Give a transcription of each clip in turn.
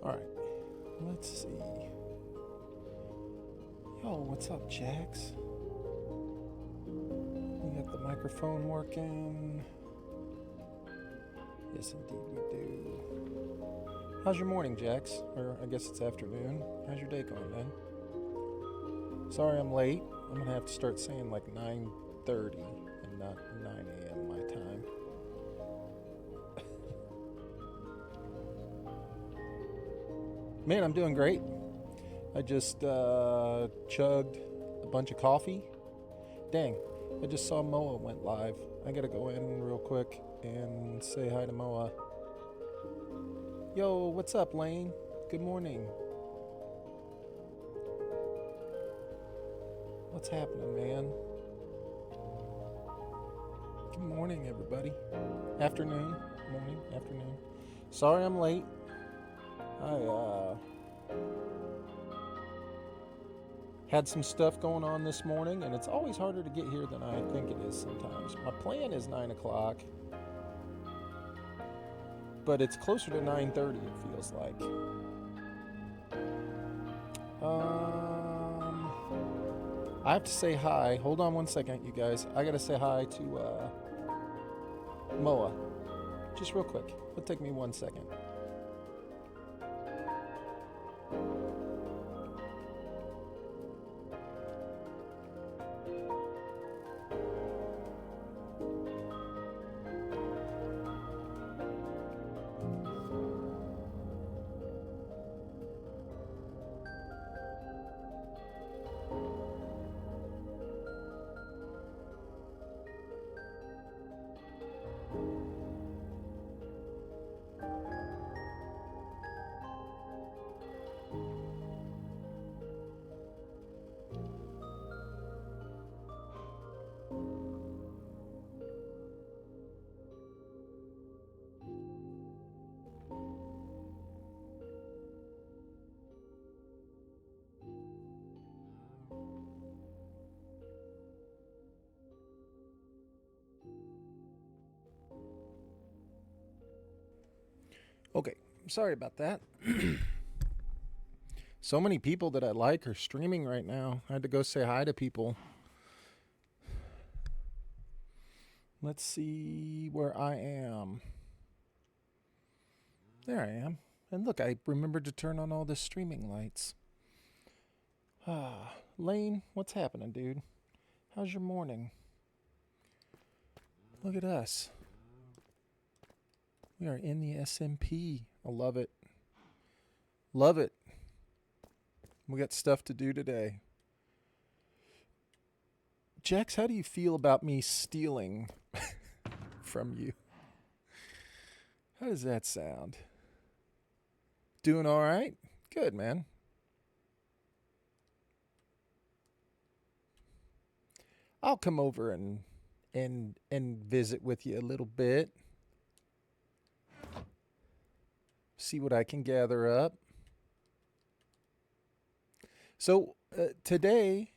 Alright, let's see. Yo, what's up, Jax? We got the microphone working. Yes, indeed we do. How's your morning, Jax? Or I guess it's afternoon. How's your day going, man? Sorry I'm late. I'm gonna have to start saying like 9:30 and not 9 a.m. my time. Man, I'm doing great. I just chugged a bunch of coffee. Dang, I just saw Moa went live. I gotta go in real quick and say hi to Moa. Yo, what's up, Lane? Good morning. What's happening, man? Good morning, everybody. Afternoon, morning, afternoon. Sorry I'm late. I had some stuff going on this morning, and it's always harder to get here than I think it is sometimes. My plan is 9 o'clock, but it's closer to 9:30, it feels like. I have to say hi. Hold on one second, you guys. I gotta say hi to Moa. Just real quick. It'll take me 1 second. Okay, sorry about that. So many people that I like are streaming right now. I had to go say hi to people. Let's see where I am. There I am. And look, I remembered to turn on all the streaming lights. Lane, what's happening, dude? How's your morning? Look at us. We are in the SMP. I love it. Love it. We got stuff to do today. Jax, how do you feel about me stealing from you? How does that sound? Doing all right? Good, man. I'll come over and visit with you a little bit. See what I can gather up. So today,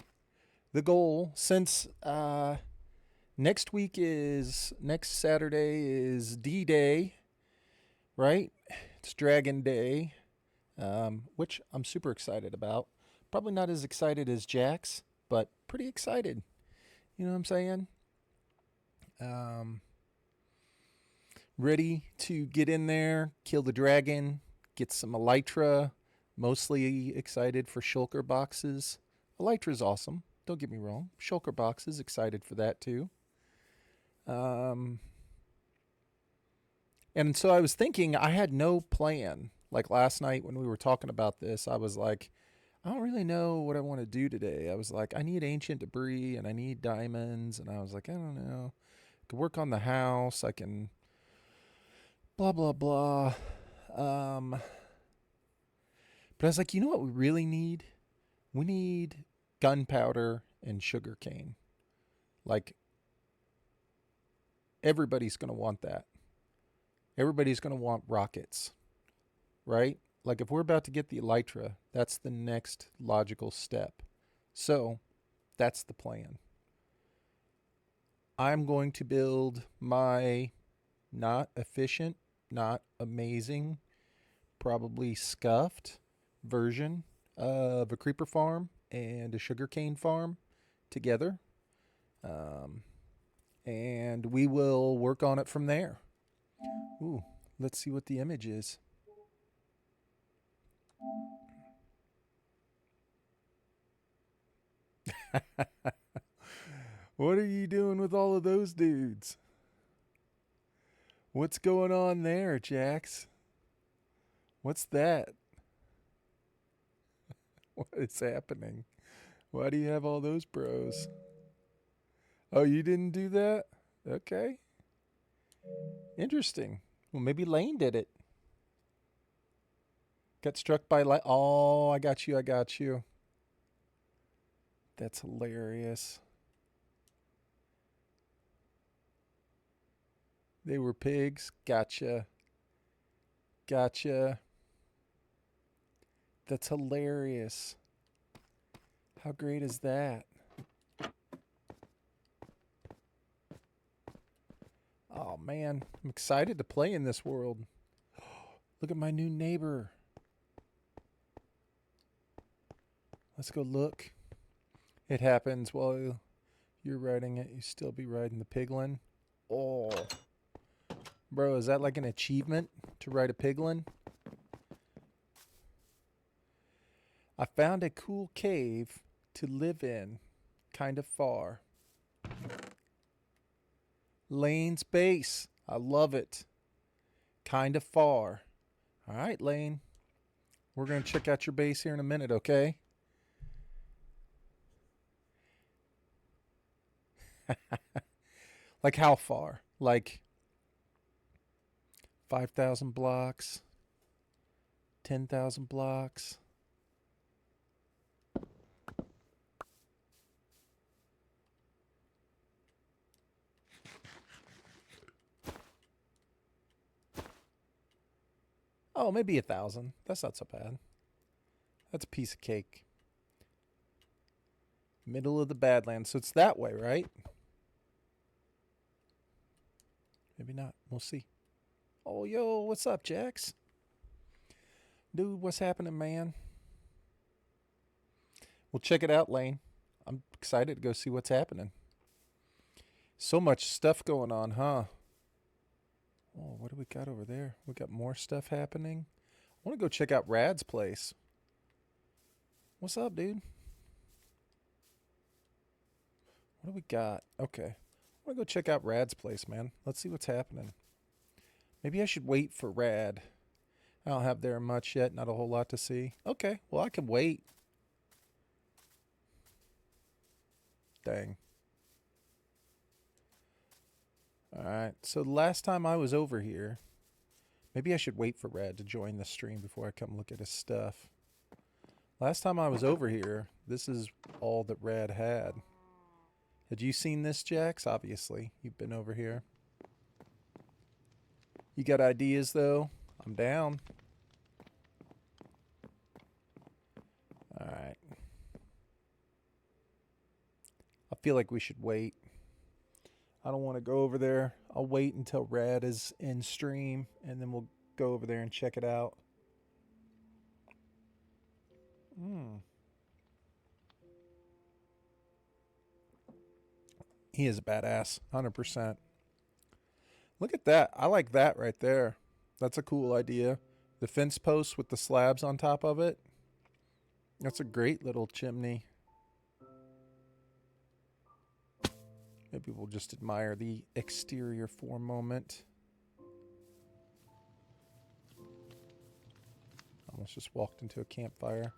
the goal, since next Saturday is D-Day, right? It's Dragon Day, which I'm super excited about. Probably not as excited as Jax, but pretty excited. You know what I'm saying? Ready to get in there, kill the dragon, get some elytra. Mostly excited for shulker boxes. Elytra's awesome. Don't get me wrong. Shulker boxes, excited for that too. And so I was thinking, I had no plan. Like last night when we were talking about this, I was like, I don't really know what I want to do today. I was like, I need ancient debris and I need diamonds. And I was like, I don't know. I can work on the house. I can blah, blah, blah. But I was like, you know what we really need? We need gunpowder and sugarcane. Like, everybody's going to want that. everybody's going to want rockets, right? Like if we're about to get the Elytra, that's the next logical step. So that's the plan. I'm going to build my not efficient, not amazing, probably scuffed version of a creeper farm and a sugarcane farm together. Um, and we will work on it from there. Ooh, let's see what the image is. What are you doing with all of those dudes? What's going on there, Jax? What's that? What is happening? Why do you have all those bros? Oh, you didn't do that? Okay. Interesting. Well, maybe Lane did it. Got struck by light. Oh, I got you. I got you. That's hilarious. They were pigs. Gotcha. Gotcha. That's hilarious. How great is that? Oh, man. I'm excited to play in this world. Look at my new neighbor. Let's go look. It happens while you're riding it. You still be riding the piglin. Oh. Bro, is that like an achievement to ride a piglin? I found a cool cave to live in, kind of far. Lane's base. I love it. Kind of far. All right, Lane. We're going to check out your base here in a minute, okay? Like how far? Like 5,000 blocks? 10,000 blocks? Oh, maybe 1,000. That's not so bad. That's a piece of cake. Middle of the Badlands. So it's that way, right? Maybe not. We'll see. Oh, yo, what's up, Jax? Dude, what's happening, man? Well, check it out, Lane. I'm excited to go see what's happening. So much stuff going on, huh? Oh, what do we got over there? We got more stuff happening. I want to go check out Rad's place. What's up, dude? What do we got? Okay. I want to go check out Rad's place, man. Let's see what's happening. Maybe I should wait for Rad. I don't have there much yet. Not a whole lot to see. Okay. Well, I can wait. Dang. Alright. So the last time I was over here, maybe I should wait for Rad to join the stream before I come look at his stuff. Last time I was over here, this is all that Rad had. Had you seen this, Jax? Obviously. You've been over here. You got ideas, though? I'm down. Alright. I feel like we should wait. I don't want to go over there. I'll wait until Rad is in stream, and then we'll go over there and check it out. He is a badass, 100%. Look at that. I like that right there. That's a cool idea. The fence posts with the slabs on top of it. That's a great little chimney. Maybe we'll just admire the exterior for a moment. Almost just walked into a campfire.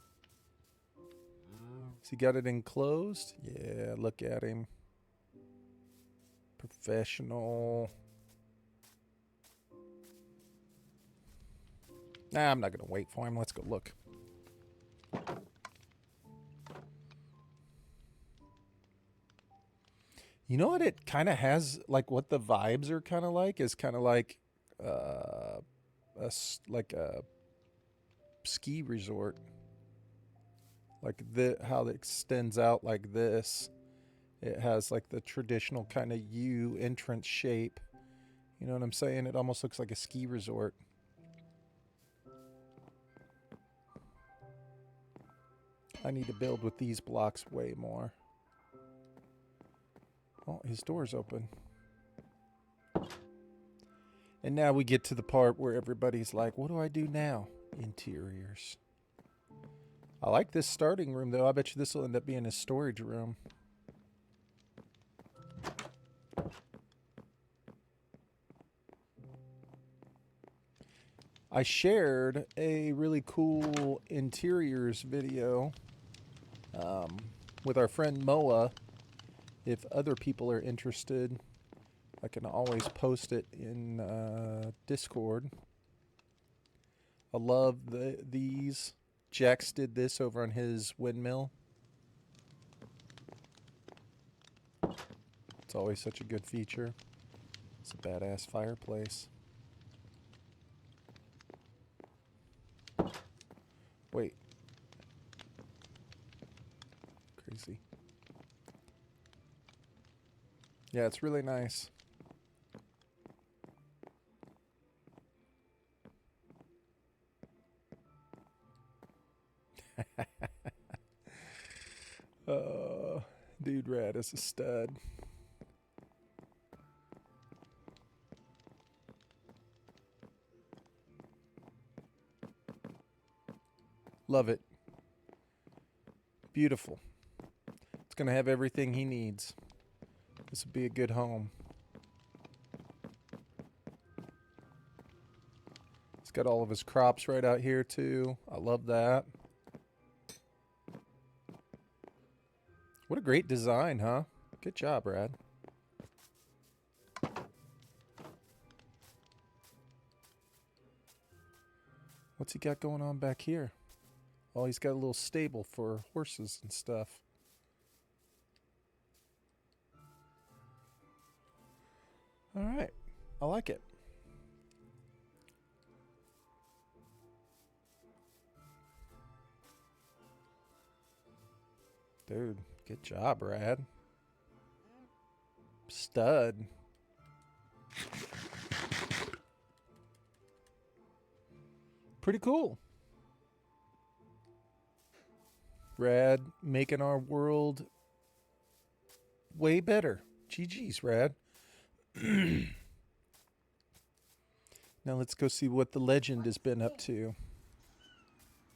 Has he got it enclosed? Yeah, look at him. Professional. Nah, I'm not going to wait for him. Let's go look. You know what it kind of has, like what the vibes are kind of like, is kind of like like a ski resort, like the how it extends out like this. It has like the traditional kind of U entrance shape. You know what I'm saying? It almost looks like a ski resort. I need to build with these blocks way more. Oh, his door's open. And now we get to the part where everybody's like, what do I do now? Interiors. I like this starting room, though. I bet you this will end up being a storage room. I shared a really cool interiors video with our friend Moa. If other people are interested, I can always post it in Discord. I love these. Jax did this over on his windmill. It's always such a good feature. It's a badass fireplace. Wait. Crazy. Yeah, it's really nice. Dude Rad is a stud. Love it. Beautiful. It's going to have everything he needs. This would be a good home. It's got all of his crops right out here too. I love that. What a great design, huh? Good job, Brad. What's he got going on back here? Oh, he's got a little stable for horses and stuff. All right. I like it. Dude, good job, Brad. Stud. Pretty cool. Rad making our world way better. GG's, Rad. Now let's go see what the legend has been up to.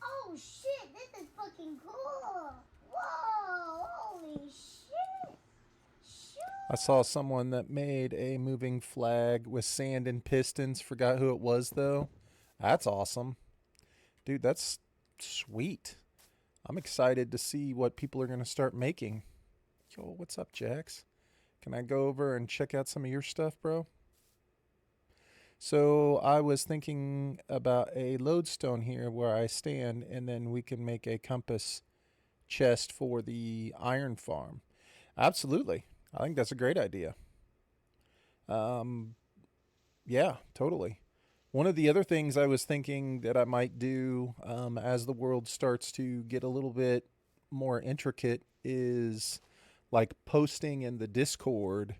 Oh shit, this is fucking cool. Whoa, holy shit. I saw someone that made a moving flag with sand and pistons. Forgot who it was, though. That's awesome. Dude, that's sweet. I'm excited to see what people are going to start making. Yo, what's up, Jax? Can I go over and check out some of your stuff, bro? So I was thinking about a lodestone here where I stand, and then we can make a compass chest for the iron farm. Absolutely. I think that's a great idea. Yeah, totally. One of the other things I was thinking that I might do as the world starts to get a little bit more intricate is like posting in the Discord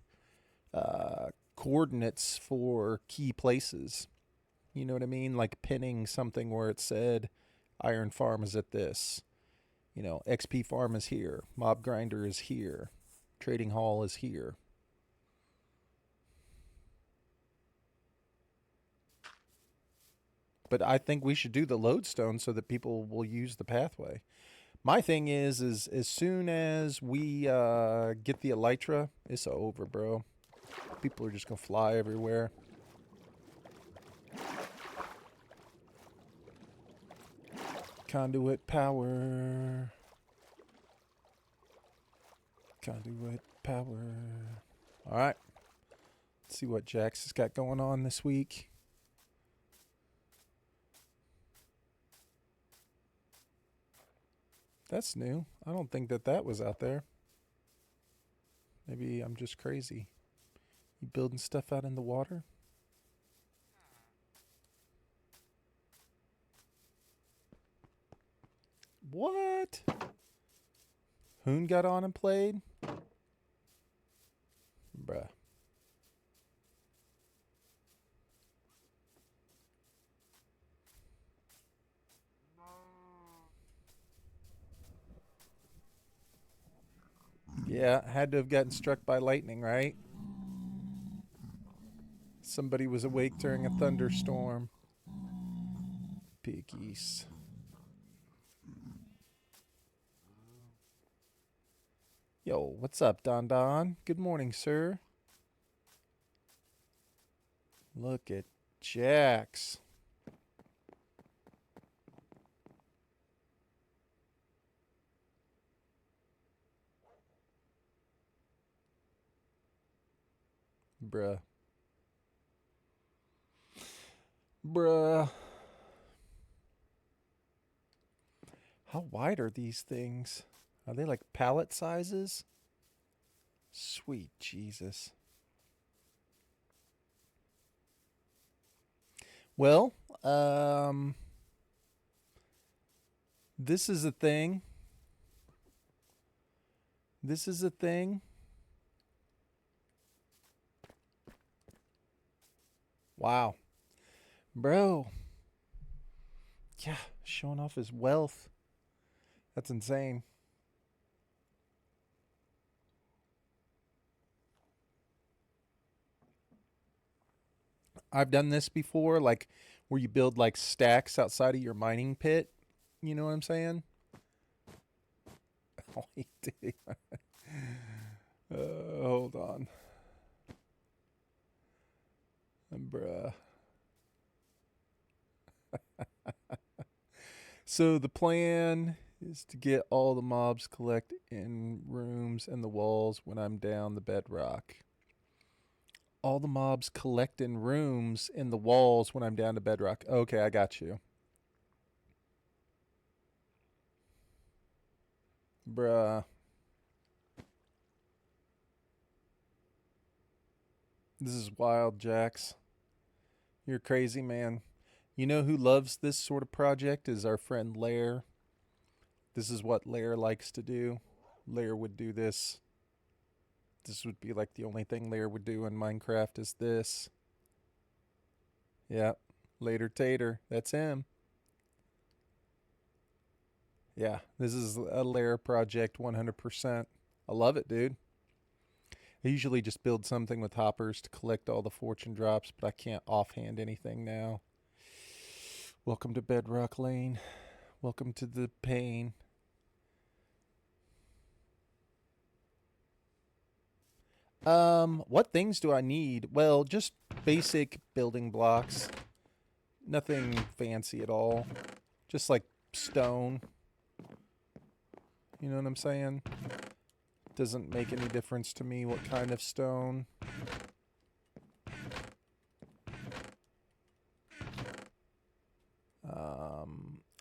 coordinates for key places. You know what I mean? Like pinning something where it said Iron Farm is at this. You know, XP Farm is here. Mob Grinder is here. Trading Hall is here. But I think we should do the lodestone so that people will use the pathway. My thing is as soon as we get the elytra, it's over, bro. People are just gonna fly everywhere. Conduit power. Conduit power. All right. Let's see what Jax has got going on this week. That's new. I don't think that was out there. Maybe I'm just crazy. You building stuff out in the water? What? Hoon got on and played? Bruh. Yeah, had to have gotten struck by lightning, right? Somebody was awake during a thunderstorm. Piggies. Yo, what's up, Don Don? Good morning, sir. Look at Jax. Bruh. Bruh. How wide are these things? Are they like pallet sizes? Sweet Jesus. Well, this is a thing. This is a thing. Wow. Bro. Yeah, showing off his wealth. That's insane. I've done this before, like where you build like stacks outside of your mining pit. You know what I'm saying? Oh, he did. Hold on. Bruh. So the plan is to get all the mobs collect in rooms and the walls when I'm down the bedrock. All the mobs collect in rooms in the walls when I'm down to bedrock. Okay, I got you. Bruh. This is wild, Jax. You're crazy, man. You know who loves this sort of project is our friend Lair. This is what Lair likes to do. Lair would do this. This would be like the only thing Lair would do in Minecraft is this. Yep. Later Tater. That's him. Yeah, this is a Lair project 100%. I love it, dude. I usually just build something with hoppers to collect all the fortune drops, but I can't offhand anything now. Welcome to Bedrock Lane. Welcome to the pain. What things do I need? Well, just basic building blocks. Nothing fancy at all. Just like stone. You know what I'm saying? Doesn't make any difference to me what kind of stone.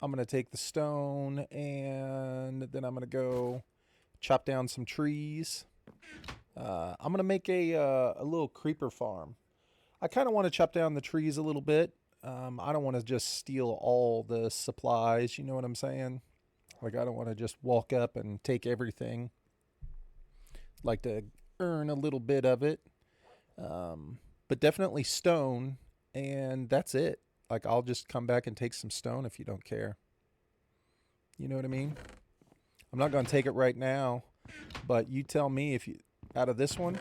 I'm going to take the stone and then I'm going to go chop down some trees. I'm going to make a little creeper farm. I kind of want to chop down the trees a little bit. I don't want to just steal all the supplies. You know what I'm saying? Like, I don't want to just walk up and take everything. Like to earn a little bit of it. But definitely stone, and that's it. Like, I'll just come back and take some stone if you don't care. You know what I mean? I'm not going to take it right now, but you tell me if you out of this one.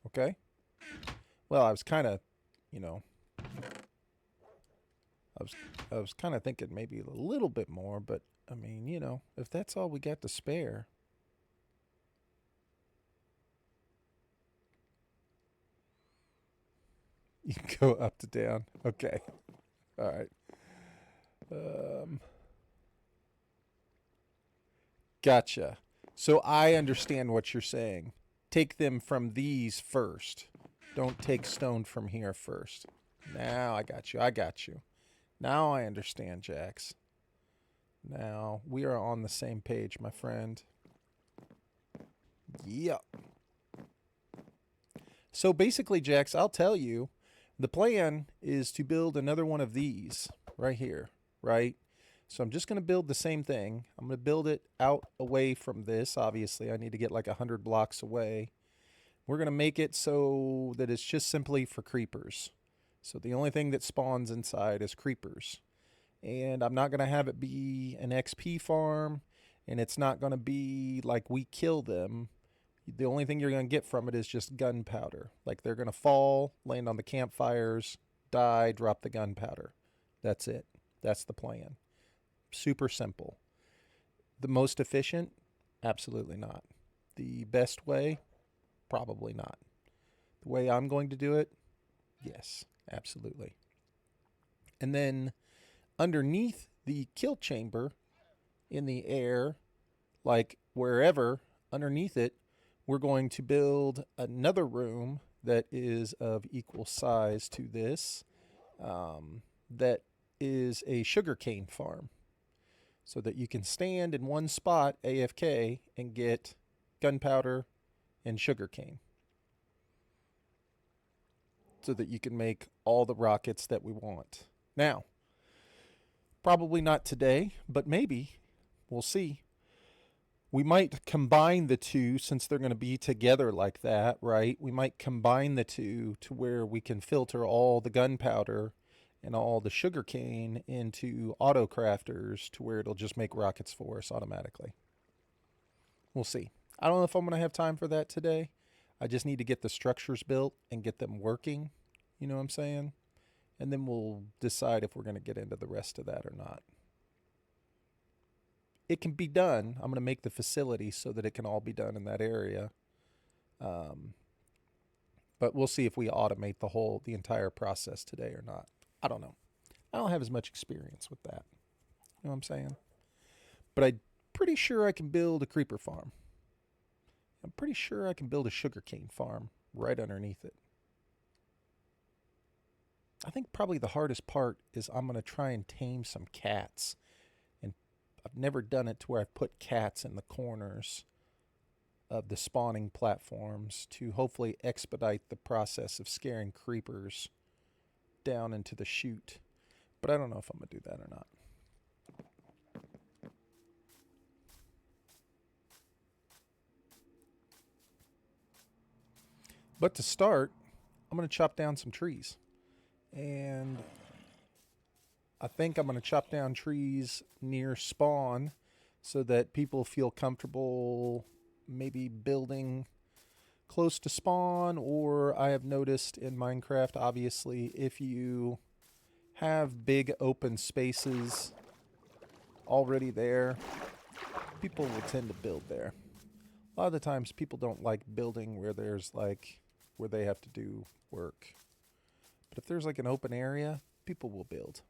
Okay? Well, I was kind of, you know, I was I was kind of thinking maybe a little bit more, but I mean, you know, if that's all we got to spare. You can go up to down. Okay. All right. Um, gotcha. So I understand what you're saying. Take them from these first. Don't take stone from here first. Now I got you. I got you. Now I understand, Jax. Now we are on the same page, my friend. Yep. So basically, Jax, I'll tell you, the plan is to build another one of these right here, right? So I'm just going to build the same thing. I'm going to build it out away from this. Obviously, I need to get like 100 blocks away. We're going to make it so that it's just simply for creepers. So the only thing that spawns inside is creepers. And I'm not going to have it be an XP farm, and it's not going to be like we kill them. The only thing you're going to get from it is just gunpowder. Like they're going to fall, land on the campfires, die, drop the gunpowder. That's it. That's the plan. Super simple. The most efficient? Absolutely not. The best way? Probably not. The way I'm going to do it? Yes, absolutely. And then underneath the kill chamber in the air, like wherever underneath it, we're going to build another room that is of equal size to this, that is a sugarcane farm, so that you can stand in one spot AFK and get gunpowder and sugarcane, so that you can make all the rockets that we want. Now, probably not today, but maybe. We'll see. We might combine the two since they're going to be together like that, right? We might combine the two to where we can filter all the gunpowder and all the sugarcane into auto crafters to where it'll just make rockets for us automatically. We'll see. I don't know if I'm going to have time for that today. I just need to get the structures built and get them working. You know what I'm saying? And then we'll decide if we're going to get into the rest of that or not. It can be done. I'm going to make the facility so that it can all be done in that area. But we'll see if we automate the entire process today or not. I don't know. I don't have as much experience with that. You know what I'm saying? But I'm pretty sure I can build a creeper farm. I'm pretty sure I can build a sugarcane farm right underneath it. I think probably the hardest part is I'm going to try and tame some cats. And I've never done it to where I've put cats in the corners of the spawning platforms to hopefully expedite the process of scaring creepers down into the chute. But I don't know if I'm going to do that or not. But to start, I'm going to chop down some trees. And I think I'm going to chop down trees near spawn so that people feel comfortable maybe building close to spawn. Or I have noticed in Minecraft, obviously, if you have big open spaces already there, people will tend to build there. A lot of the times people don't like building where there's where they have to do work. But if there's like an open area, people will build.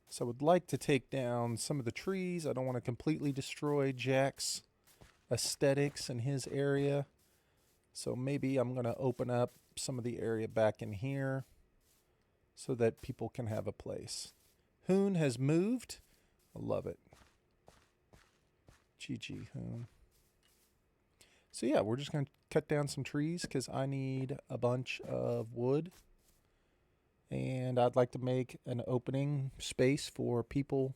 So I would like to take down some of the trees. I don't want to completely destroy Jack's aesthetics in his area. So maybe I'm going to open up some of the area back in here so that people can have a place. Hoon has moved. I love it. GG, Hoon. So yeah, we're just going to cut down some trees because I need a bunch of wood. And I'd like to make an opening space for people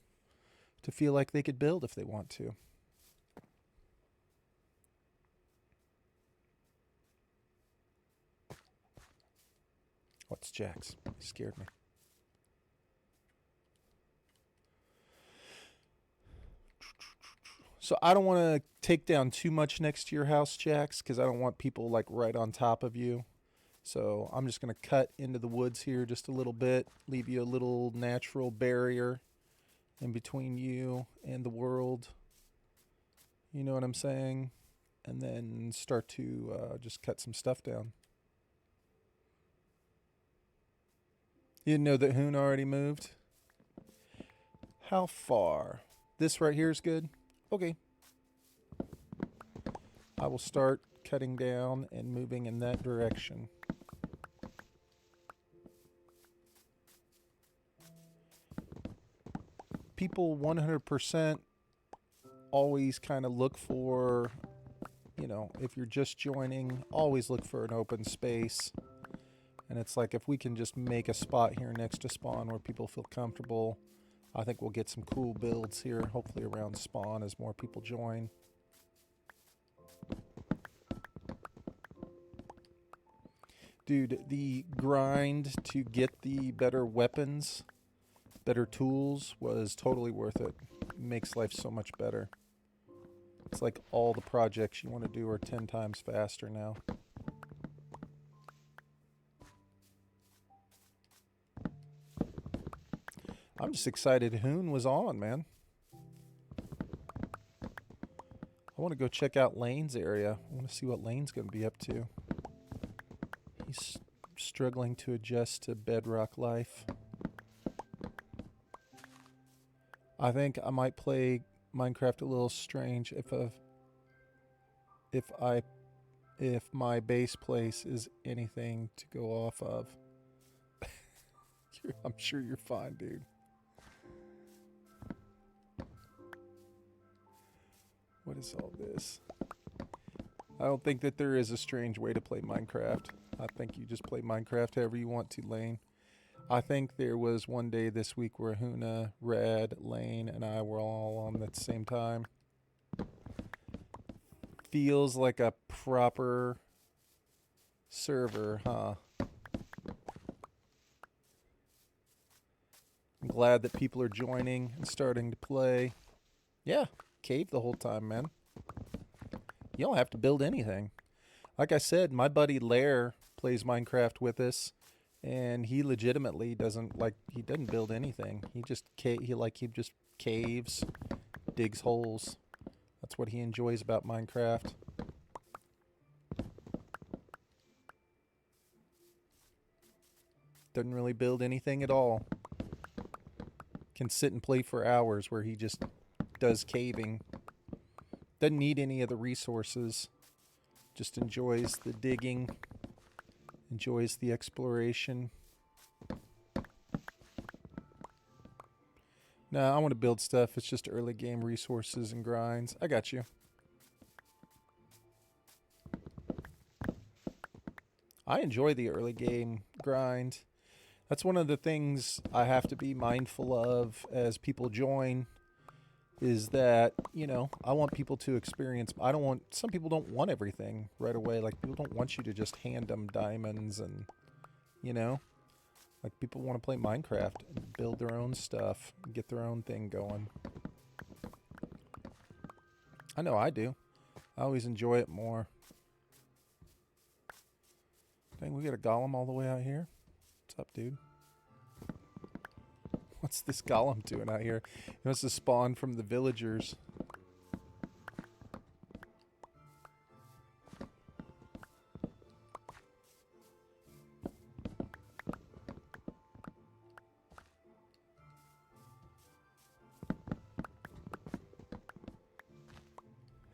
to feel like they could build if they want to. What's Jack's? He scared me. So I don't want to take down too much next to your house, Jax, because I don't want people like right on top of you. So I'm just going to cut into the woods here just a little bit, leave you a little natural barrier in between you and the world. You know what I'm saying? And then start to just cut some stuff down. You didn't know that Hoon already moved? How far? This right here is good? Okay. I will start cutting down and moving in that direction. People 100% always kind of look for, if you're just joining, always look for an open space And it's like if we can just make a spot here next to spawn where people feel comfortable, I think we'll get some cool builds here, hopefully around spawn as more people join. Dude, the grind to get the better weapons, better tools was totally worth it. It makes life so much better. It's like all the projects you want to do are 10 times faster now. I'm just excited Hoon was on, man. I want to go check out Lane's area. I want to see what Lane's going to be up to. He's struggling to adjust to Bedrock life. I think I might play Minecraft a little strange if my base place is anything to go off of. I'm sure you're fine, dude. What is all this? I don't think that there is a strange way to play Minecraft. I think you just play Minecraft however you want to, Lane. I think there was one day this week where Huna, Red, Lane, and I were all on at the same time. Feels like a proper server, huh? I'm glad that people are joining and starting to play. Yeah, cave the whole time, man. You don't have to build anything. Like I said, my buddy Lair plays Minecraft with us, and he legitimately doesn't build anything. He just just caves, digs holes. That's what he enjoys about Minecraft. Doesn't really build anything at all. Can sit and play for hours where he just does caving. Doesn't need any of the resources. Just enjoys the digging. Enjoys the exploration. Nah, I want to build stuff. It's just early game resources and grinds. I got you. I enjoy the early game grind. That's one of the things I have to be mindful of as people join, is that, I want people to experience. Some people don't want everything right away. Like, people don't want you to just hand them diamonds and, like, people want to play Minecraft and build their own stuff and get their own thing going. I know I do. I always enjoy it more. Dang, we got a golem all the way out here. What's up, dude? What's this golem doing out here? He wants to spawn from the villagers.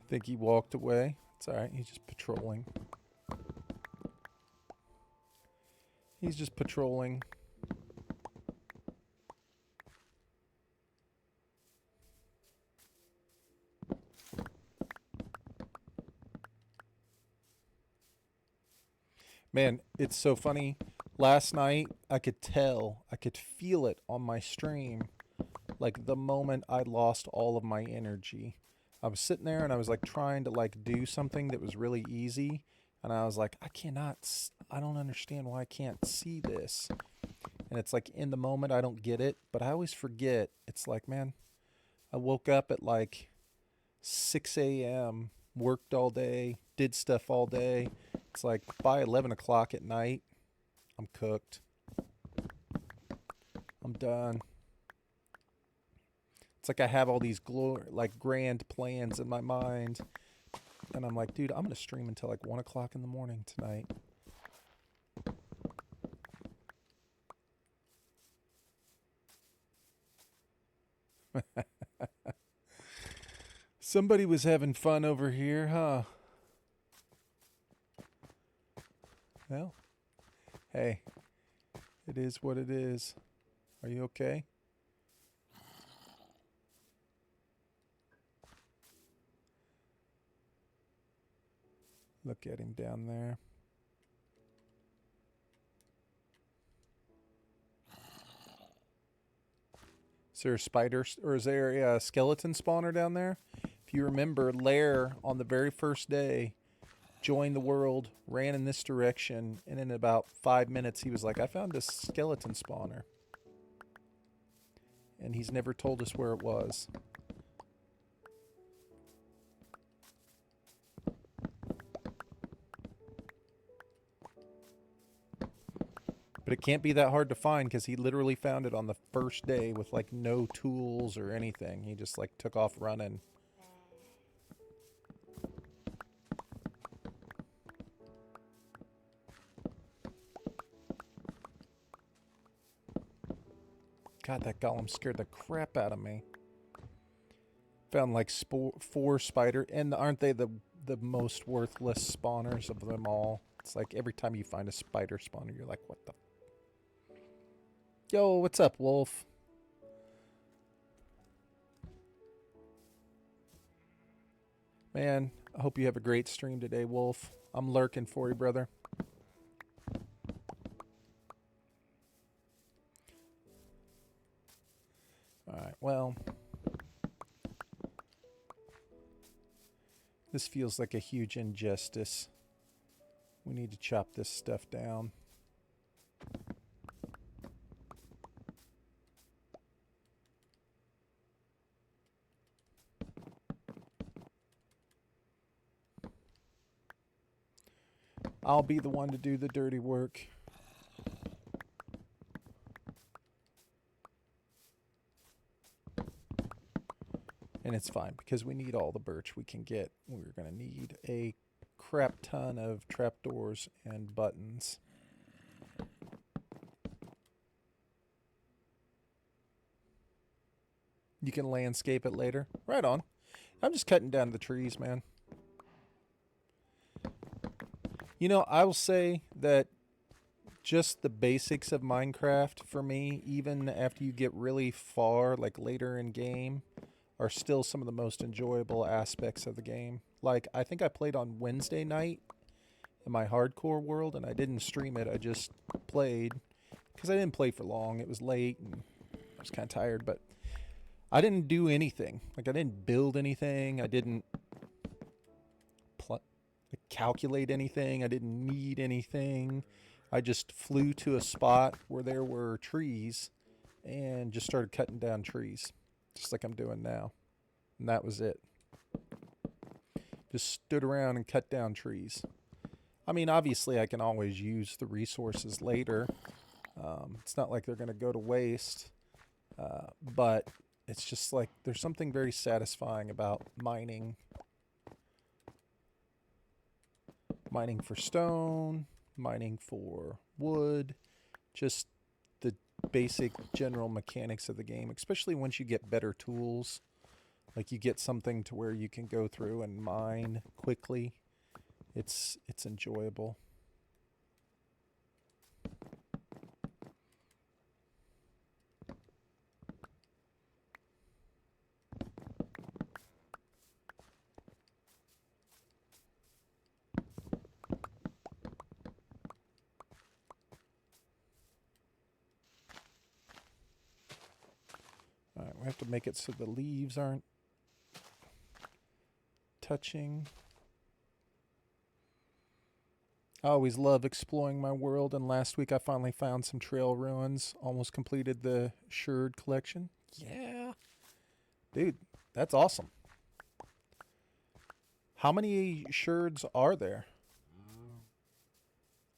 I think he walked away. It's alright, he's just patrolling. He's just patrolling. Man, it's so funny. Last night, I could feel it on my stream. Like, the moment I lost all of my energy. I was sitting there and I was like trying to do something that was really easy. And I was like, I don't understand why I can't see this. And it's like in the moment, I don't get it, but I always forget. It's like, man, I woke up at 6 a.m., worked all day, did stuff all day. It's like by 11 o'clock at night, I'm cooked. I'm done. It's like I have all these grand plans in my mind. And I'm like, dude, I'm going to stream until 1 o'clock in the morning tonight. Somebody was having fun over here, huh? Well, hey, it is what it is. Are you okay? Look at him down there. Is there a spider or is there a skeleton spawner down there? If you remember, Lair on the very first day joined the world, ran in this direction, and in about 5 minutes he was like, I found a skeleton spawner. And he's never told us where it was. But it can't be that hard to find because he literally found it on the first day with like no tools or anything. He just like took off running. God, that golem scared the crap out of me. Found like 4 spider, and aren't they the most worthless spawners of them all? It's like every time you find a spider spawner, you're like, what the? Yo, what's up, Wolf? Man, I hope you have a great stream today, Wolf. I'm lurking for you, brother. Alright, well. This feels like a huge injustice. We need to chop this stuff down. I'll be the one to do the dirty work. And it's fine because we need all the birch we can get. We're going to need a crap ton of trapdoors and buttons. You can landscape it later. Right on. I'm just cutting down the trees, man. You know, I will say that just the basics of Minecraft for me, even after you get really far, like later in game, are still some of the most enjoyable aspects of the game. Like, I think I played on Wednesday night in my hardcore world, and I didn't stream it. I just played because I didn't play for long. It was late, and I was kind of tired, but I didn't do anything. Like, I didn't build anything. I didn't calculate anything. I didn't need anything. I just flew to a spot where there were trees and just started cutting down trees, just like I'm doing now. And that was it. Just stood around and cut down trees. I mean, obviously I can always use the resources later. It's not like they're going to go to waste. But it's just like there's something very satisfying about mining. Mining for stone, mining for wood, just the basic general mechanics of the game, especially once you get better tools. Like you get something to where you can go through and mine quickly. It's enjoyable. All right, we have to make it so the leaves aren't touching. I always love exploring my world, and last week I finally found some trail ruins. Almost completed the Sherd collection. Yeah. Dude, that's awesome. How many Sherds are there?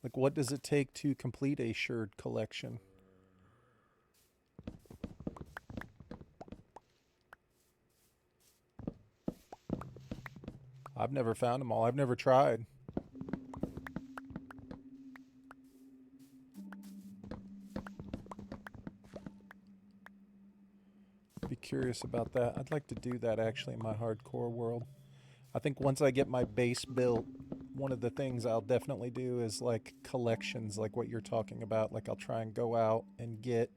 Like, what does it take to complete a Sherd collection? I've never found them all. I've never tried. Be curious about that. I'd like to do that actually in my hardcore world. I think once I get my base built, one of the things I'll definitely do is like collections, like what you're talking about. Like I'll try and go out and get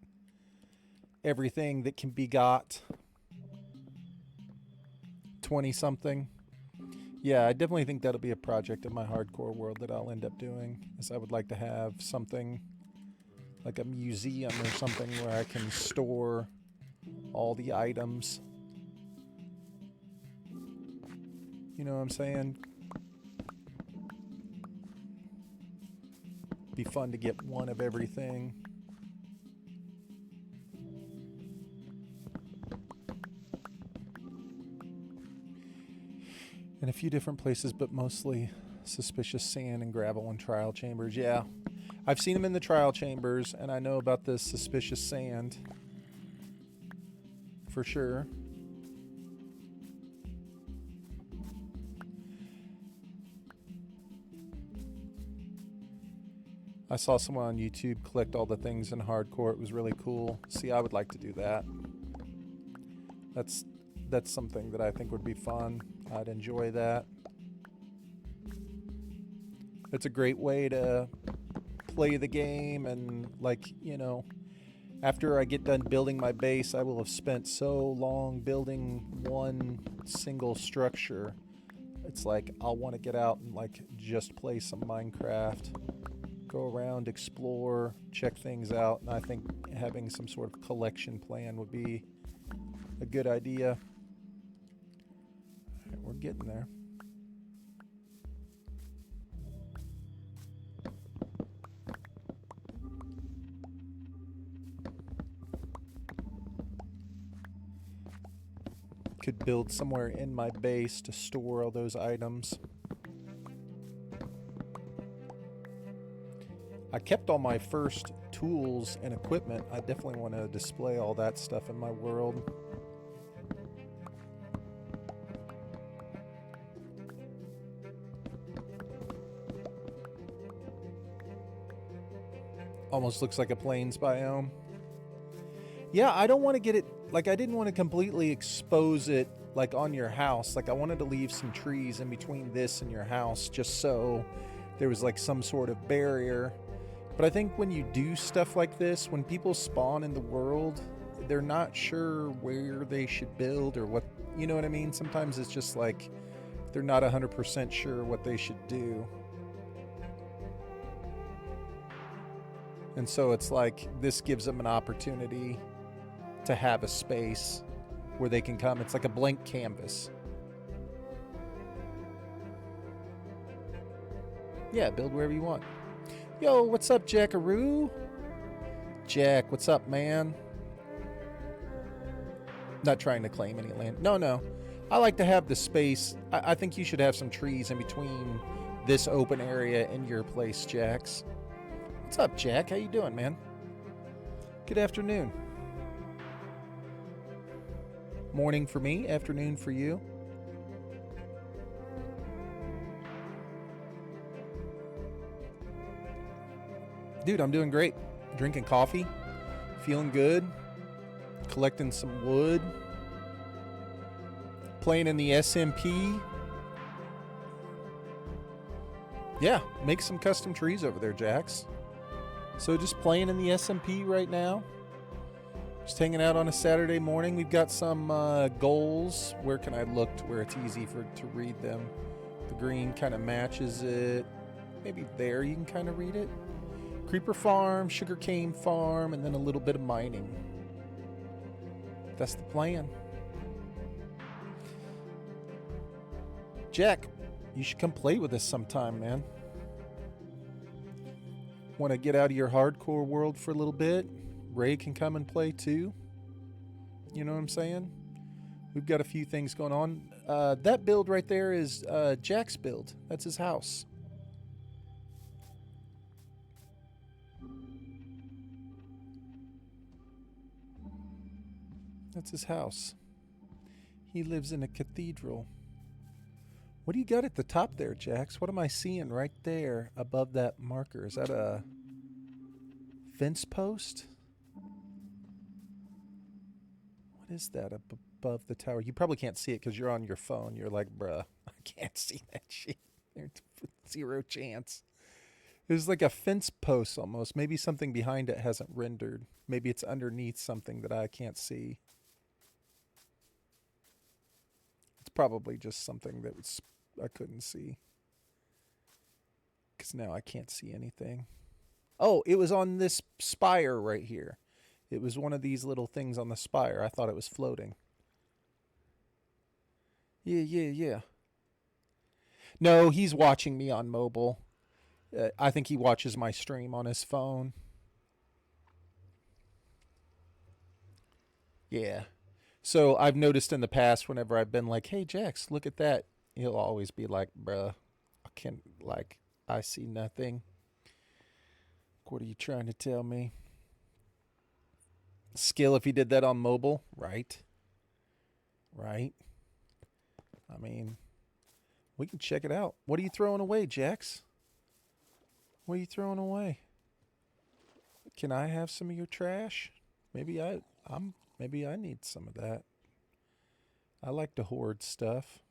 everything that can be got. 20 something. Yeah, I definitely think that'll be a project in my hardcore world that I'll end up doing, is I would like to have something like a museum or something where I can store all the items. You know what I'm saying? Be fun to get one of everything. In a few different places, but mostly suspicious sand and gravel and trial chambers. Yeah, I've seen them in the trial chambers, and I know about the suspicious sand for sure. I saw someone on YouTube collect all the things in hardcore. It was really cool. See, I would like to do that. That's something that I think would be fun. I'd enjoy that. It's a great way to play the game, and like, you know, after I get done building my base, I will have spent so long building one single structure. It's like I'll want to get out and like just play some Minecraft, go around, explore, check things out, and I think having some sort of collection plan would be a good idea. All right, we're getting there. Could build somewhere in my base to store all those items. I kept all my first tools and equipment. I definitely want to display all that stuff in my world. Almost looks like a plains biome. Yeah, I don't want to get it, like I didn't want to completely expose it like on your house. Like I wanted to leave some trees in between this and your house just so there was like some sort of barrier. But I think when you do stuff like this, when people spawn in the world, they're not sure where they should build or what, you know what I mean? Sometimes it's just like they're not 100% sure what they should do. And so it's like this gives them an opportunity to have a space where they can come. It's like a blank canvas. Yeah, build wherever you want. Yo, what's up, Jackaroo? Jack, what's up, man? Not trying to claim any land. No. I like to have the space. I think you should have some trees in between this open area and your place, Jax. What's up, Jack? How you doing, man? Good afternoon. Morning for me, afternoon for you. Dude, I'm doing great. Drinking coffee, feeling good, collecting some wood, playing in the SMP. Yeah, make some custom trees over there, Jax. So just playing in the SMP right now. Just hanging out on a Saturday morning. We've got some goals. Where can I look to where it's easy to read them? The green kind of matches it. Maybe there you can kind of read it. Creeper farm, sugarcane farm, and then a little bit of mining. That's the plan. Jack, you should come play with us sometime, man. Want to get out of your hardcore world for a little bit? Ray can come and play too. You know what I'm saying? We've got a few things going on. That build right there is Jack's build. That's his house. That's his house. He lives in a cathedral. What do you got at the top there, Jax? What am I seeing right there above that marker? Is that a fence post? What is that up above the tower? You probably can't see it because you're on your phone. You're like, bruh, I can't see that shit. There's zero chance. There's like a fence post almost. Maybe something behind it hasn't rendered. Maybe it's underneath something that I can't see. It's probably just something that I couldn't see. Because now I can't see anything. Oh, it was on this spire right here. It was one of these little things on the spire. I thought it was floating. Yeah, yeah, yeah. No, he's watching me on mobile. I think he watches my stream on his phone. Yeah. So I've noticed in the past, whenever I've been like, "Hey, Jax, look at that," he'll always be like, "Bruh, I can't, like, I see nothing. What are you trying to tell me?" Skill if he did that on mobile, right? Right. I mean, we can check it out. What are you throwing away, Jax? What are you throwing away? Can I have some of your trash? Maybe maybe I need some of that. I like to hoard stuff.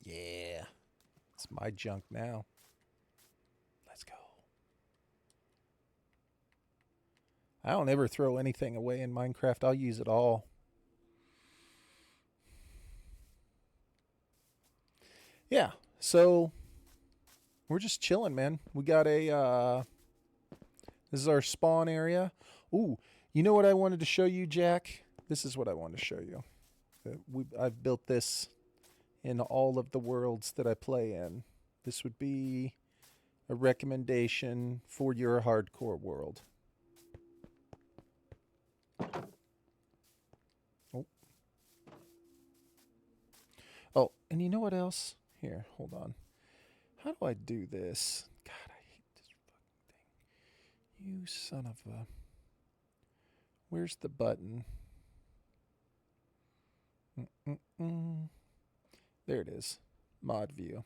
Yeah. It's my junk now. Let's go. I don't ever throw anything away in Minecraft. I'll use it all. Yeah. So we're just chilling, man. We got a this is our spawn area. Ooh, you know what I wanted to show you, Jack? This is what I wanted to show you. I've built this in all of the worlds that I play in. This would be a recommendation for your hardcore world. Oh. Oh, and you know what else? Here, hold on. How do I do this? God, I hate this fucking thing. You son of a... Where's the button? Mm-mm-mm. There it is. Mod view.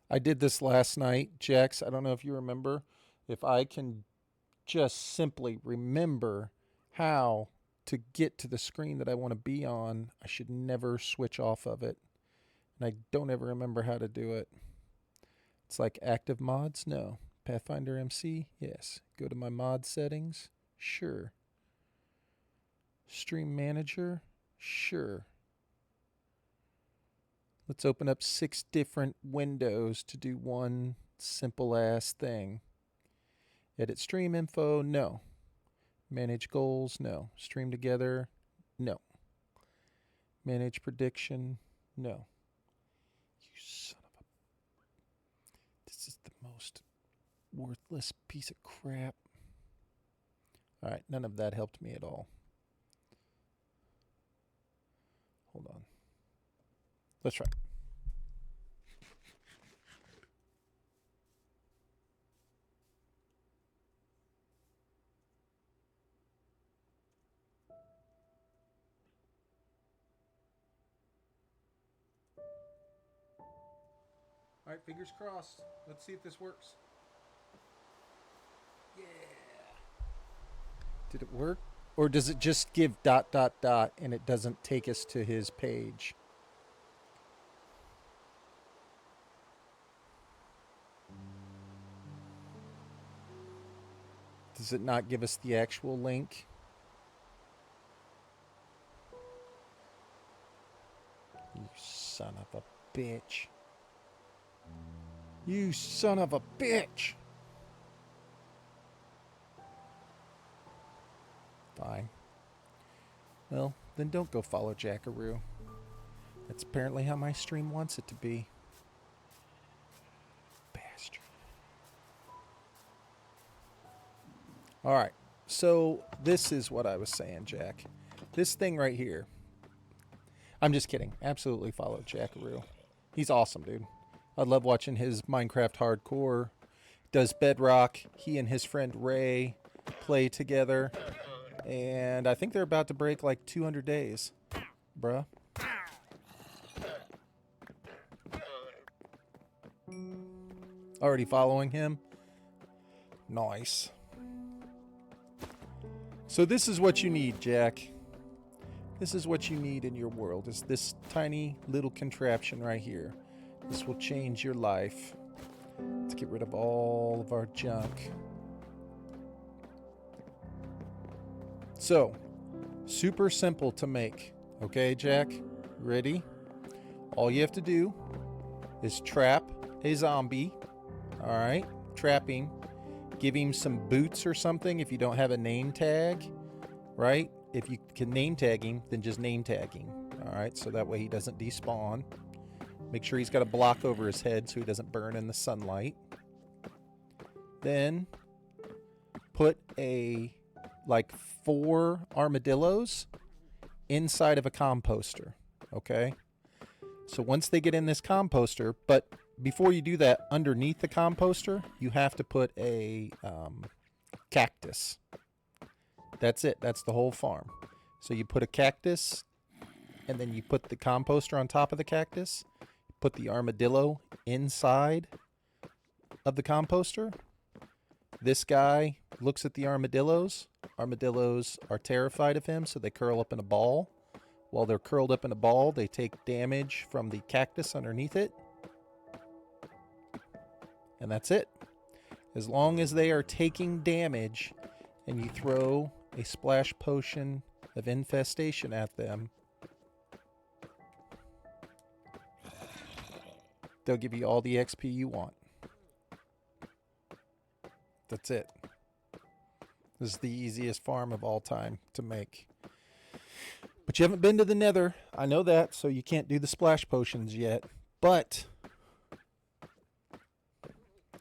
I did this last night, Jax. I don't know if you remember. If I can just simply remember how to get to the screen that I want to be on, I should never switch off of it. And I don't ever remember how to do it. It's like active mods? No. Pathfinder MC? Yes. Go to my mod settings? Sure. Stream manager? Sure. Let's open up 6 different windows to do one simple ass thing. Edit stream info? No. Manage goals? No. Stream together? No. Manage prediction? No. You son of a... This is the most worthless piece of crap. Alright, none of that helped me at all. Hold on. Let's try. Alright, fingers crossed. Let's see if this works. Yeah. Did it work? Or does it just give ... and it doesn't take us to his page? Does it not give us the actual link? You son of a bitch. You son of a bitch. Fine. Well, then don't go follow Jackaroo. That's apparently how my stream wants it to be. Bastard. Alright, so this is what I was saying, Jack. This thing right here. I'm just kidding. Absolutely follow Jackaroo. He's awesome, dude. I love watching his Minecraft hardcore. Does Bedrock. He and his friend Ray play together. And I think they're about to break like 200 days. Bruh. Already following him? Nice. So this is what you need, Jack. This is what you need in your world. Is this tiny little contraption right here. This will change your life. Let's get rid of all of our junk. So, Super simple to make. Okay, Jack? Ready? All you have to do is trap a zombie. Alright? Trap him. Give him some boots or something if you don't have a name tag. Right? If you can name tag him, then just name tag him. Alright, so that way he doesn't despawn. Make sure he's got a block over his head so he doesn't burn in the sunlight. Then put like 4 armadillos inside of a composter. Okay? So once they get in this composter, but before you do that, underneath the composter, you have to put a cactus. That's it. That's the whole farm. So you put a cactus, and then you put the composter on top of the cactus. Put the armadillo inside of the composter. This guy looks at the armadillos. Armadillos are terrified of him, so they curl up in a ball. While they're curled up in a ball, they take damage from the cactus underneath it. And that's it. As long as they are taking damage and you throw a splash potion of infestation at them, they'll give you all the XP you want. That's it. This is the easiest farm of all time to make. But you haven't been to the Nether. I know that, so you can't do the splash potions yet. But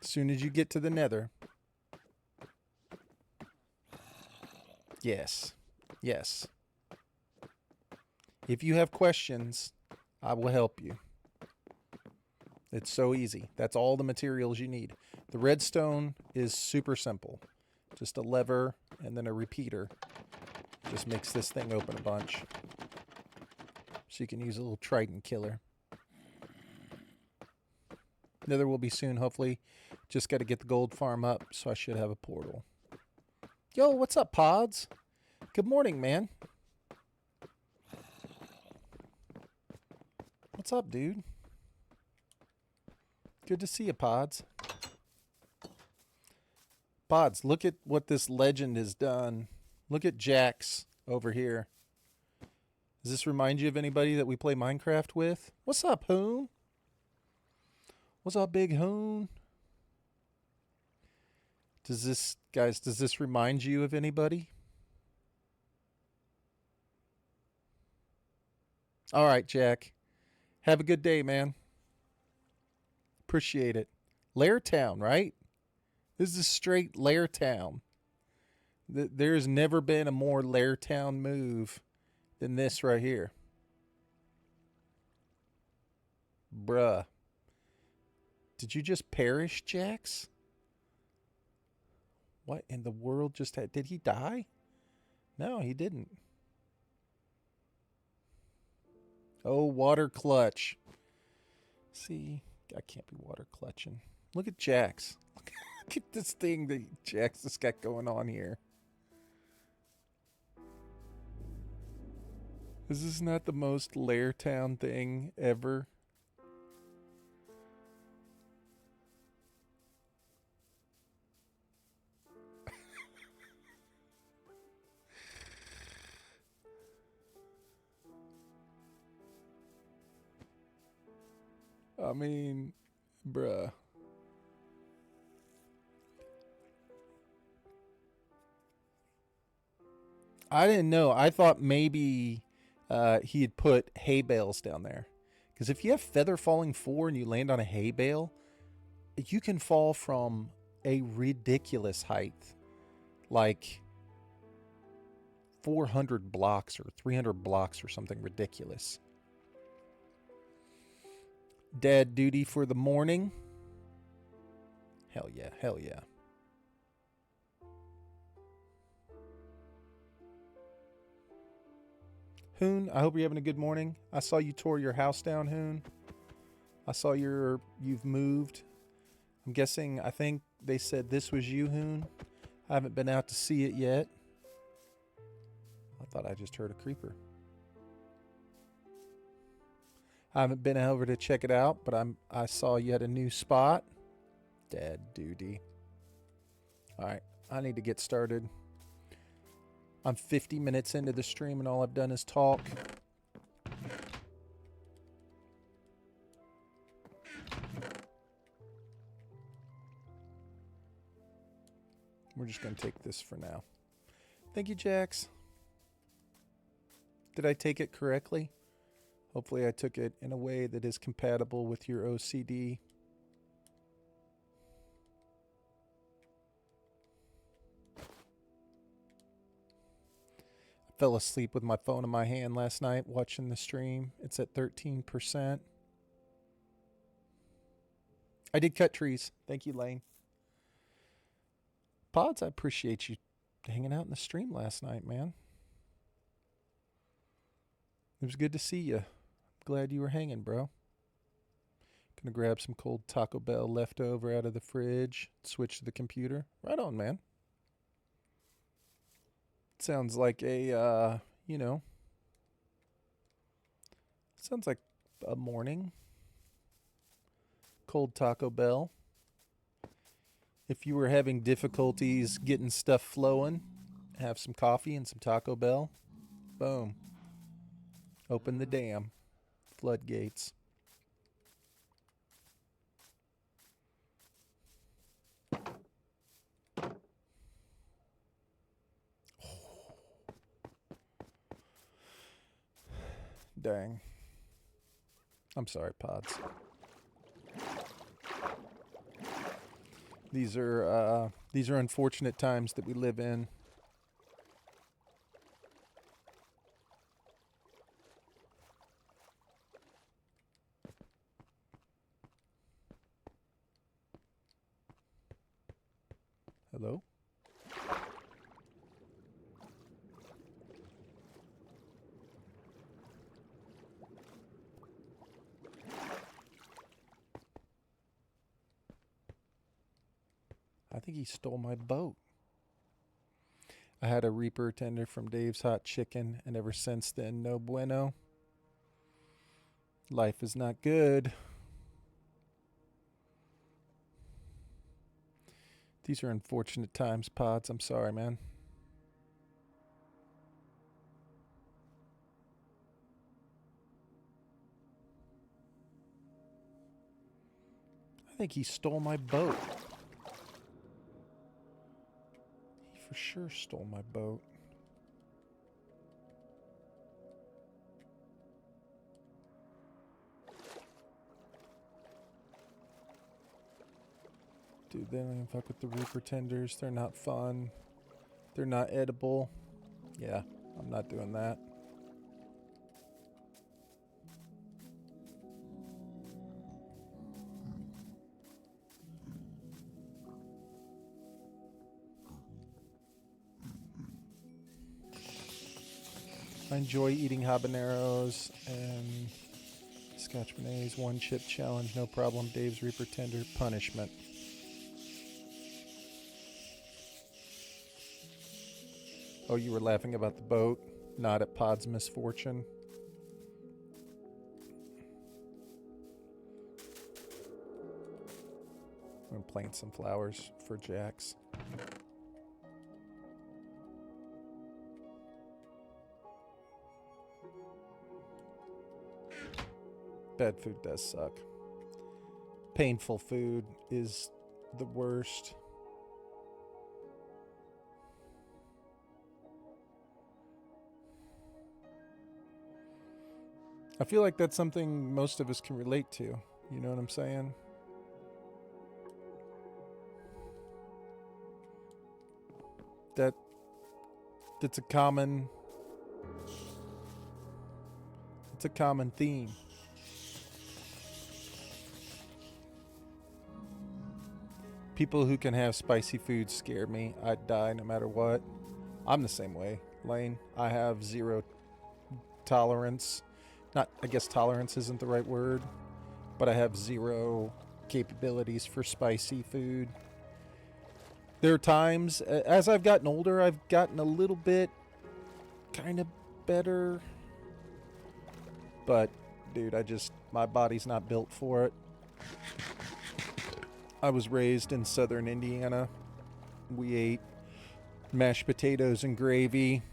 as soon as you get to the Nether, yes. If you have questions, I will help you. It's so easy. That's all the materials you need. The redstone is super simple. Just a lever and then a repeater. Just makes this thing open a bunch. So you can use a little trident killer. Nether will be soon, hopefully. Just got to get the gold farm up, so I should have a portal. Yo, what's up, Pods? Good morning, man. What's up, dude? Good to see you, Pods. Pods, look at what this legend has done. Look at Jax over here. Does this remind you of anybody that we play Minecraft with? What's up, Hoon? What's up, Big Hoon? Does this remind you of anybody? All right, Jack. Have a good day, man. Appreciate it. Lair Town, right? This is straight Lair Town. There's never been a more Lair Town move than this right here. Bruh. Did you just perish, Jax? What in the world just had... Did he die? No, he didn't. Oh, water clutch. See, I can't be water clutching. Look at Jax. Look at this thing that Jax has got going on here. Is this not the most Lair Town thing ever? I mean, bruh. I didn't know. I thought maybe he had put hay bales down there. Because if you have Feather Falling 4 and you land on a hay bale, you can fall from a ridiculous height. Like 400 blocks or 300 blocks or something ridiculous. Dad duty for the morning. Hell yeah, hell yeah. Hoon, I hope you're having a good morning. I saw you tore your house down, Hoon. I saw you've moved. I'm guessing, I think they said this was you, Hoon. I haven't been out to see it yet. I thought I just heard a creeper. I haven't been over to check it out, but I saw you had a new spot. Dad duty. All right, I need to get started. I'm 50 minutes into the stream and all I've done is talk. We're just going to take this for now. Thank you, Jax. Did I take it correctly? Hopefully I took it in a way that is compatible with your OCD. I fell asleep with my phone in my hand last night watching the stream. It's at 13%. I did cut trees. Thank you, Lane. Pods, I appreciate you hanging out in the stream last night, man. It was good to see you. Glad you were hanging, bro. Gonna grab some cold Taco Bell leftover out of the fridge. Switch to the computer. Right on, man. Sounds like a, sounds like a morning. Cold Taco Bell. If you were having difficulties getting stuff flowing, have some coffee and some Taco Bell. Boom. Open the dam. Floodgates. Dang. I'm sorry, Pods. These are unfortunate times that we live in. Hello? I think he stole my boat. I had a Reaper tender from Dave's Hot Chicken, and ever since then, no bueno. Life is not good. These are unfortunate times, Pods. I'm sorry, man. I think he stole my boat. He for sure stole my boat. Dude, they don't even fuck with the Reaper tenders. They're not fun. They're not edible. Yeah, I'm not doing that. I enjoy eating habaneros and Scotch mayonnaise, one chip challenge, no problem. Dave's Reaper tender, punishment. Oh, you were laughing about the boat, not at Pod's misfortune. I'm gonna plant some flowers for Jax. Bad food does suck. Painful food is the worst. I feel like that's something most of us can relate to. You know what I'm saying? That's a common theme. People who can have spicy food scare me. I'd die no matter what. I'm the same way, Lane. I have zero tolerance. I guess tolerance isn't the right word, but I have zero capabilities for spicy food. There are times, as I've gotten older, I've gotten a little bit kind of better. But, dude, my body's not built for it. I was raised in southern Indiana. We ate mashed potatoes and gravy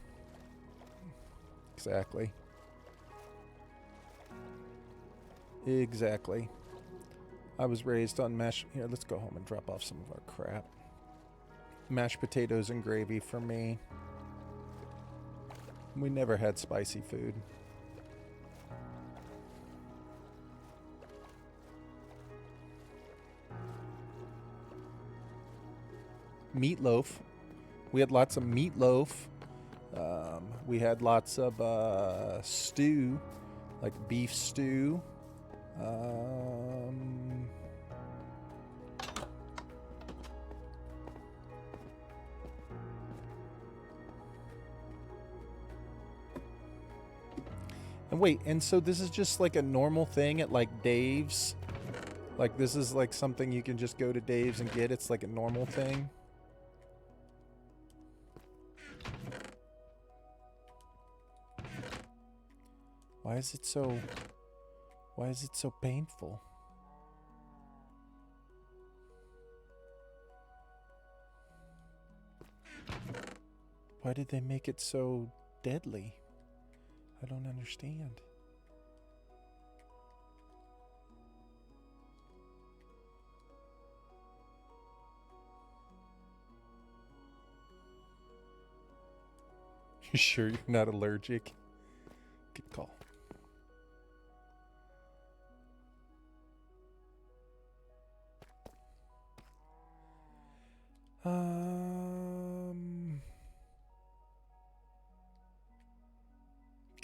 Exactly. Exactly. I was raised on mashed... Here, let's go home and drop off some of our crap. Mashed potatoes and gravy for me. We never had spicy food. Meatloaf. We had lots of meatloaf. We had lots of stew, like beef stew. And wait, and so this is just like a normal thing at like Dave's? Like this is like something you can just go to Dave's and get? It's like a normal thing? Why is it so painful? Why did they make it so deadly? I don't understand. You sure you're not allergic? Good call.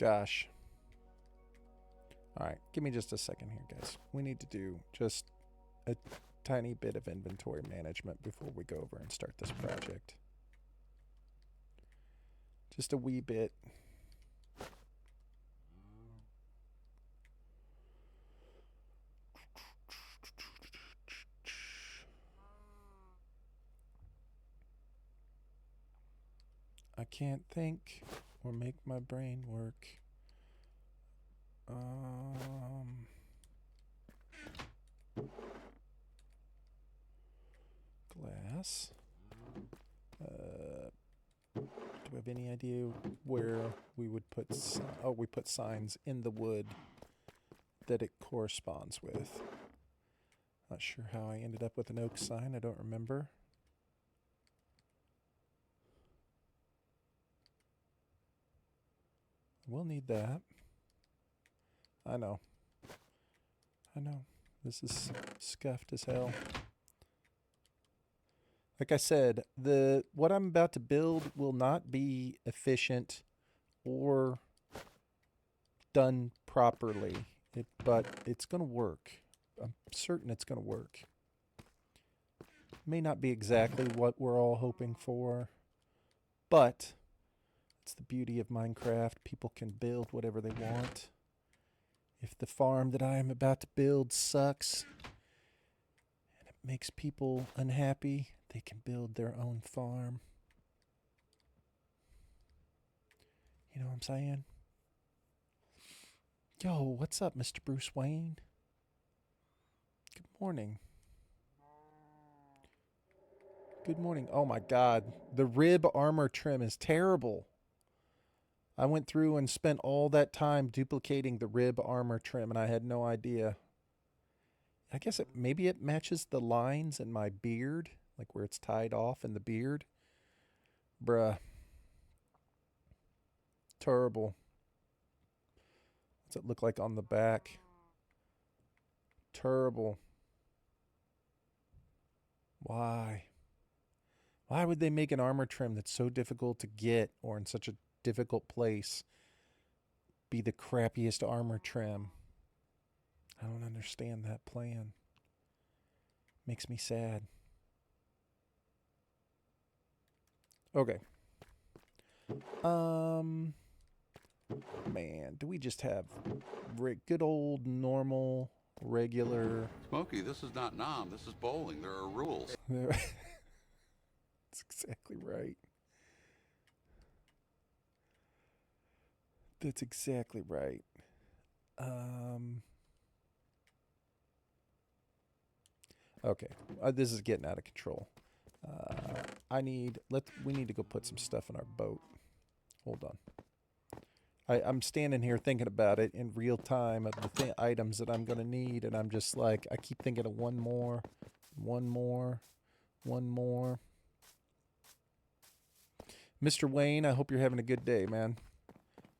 Gosh. Alright, give me just a second here, guys. We need to do just a tiny bit of inventory management before we go over and start this project. Just a wee bit. I can't think or make my brain work. Glass. Do we have any idea where we would put... Oh, we put signs in the wood that it corresponds with. Not sure how I ended up with an oak sign. I don't remember. We'll need that. I know. This is scuffed as hell. Like I said, what I'm about to build will not be efficient or done properly. But it's going to work. I'm certain it's going to work. May not be exactly what we're all hoping for, but it's the beauty of Minecraft. People can build whatever they want. If the farm that I am about to build sucks and it makes people unhappy, they can build their own farm. You know what I'm saying? Yo, what's up, Mr. Bruce Wayne? Good morning. Good morning. Oh my God. The rib armor trim is terrible. I went through and spent all that time duplicating the rib armor trim and I had no idea. I guess maybe it matches the lines in my beard, like where it's tied off in the beard. Bruh. Terrible. What's it look like on the back? Terrible. Why? Why would they make an armor trim that's so difficult to get or in such a difficult place be the crappiest armor trim? I don't understand that plan. Makes me sad. Okay. Man, do we just have good old normal regular... Smokey, this is not Nam. This is bowling. There are rules. That's exactly right. That's exactly right. Okay, this is getting out of control. We need to go put some stuff in our boat. Hold on. I'm standing here thinking about it in real time of the items that I'm going to need, and I'm just like, I keep thinking of one more, one more, one more. Mr. Wayne, I hope you're having a good day, man.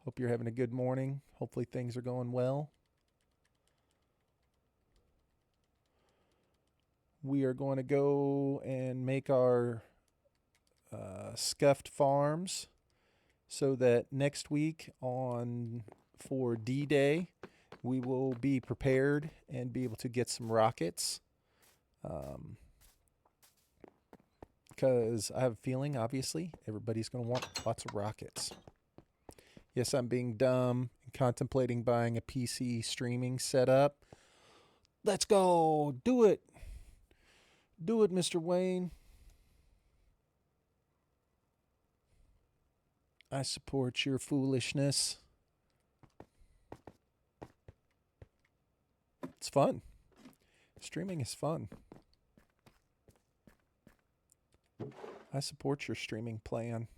Hope you're having a good morning. Hopefully things are going well. We are going to go and make our scuffed farms so that next week for D-Day, we will be prepared and be able to get some rockets. Because I have a feeling, obviously, everybody's going to want lots of rockets. Yes, I'm being dumb and contemplating buying a PC streaming setup. Let's go. Do it. Do it, Mr. Wayne. I support your foolishness. It's fun. Streaming is fun. I support your streaming plan.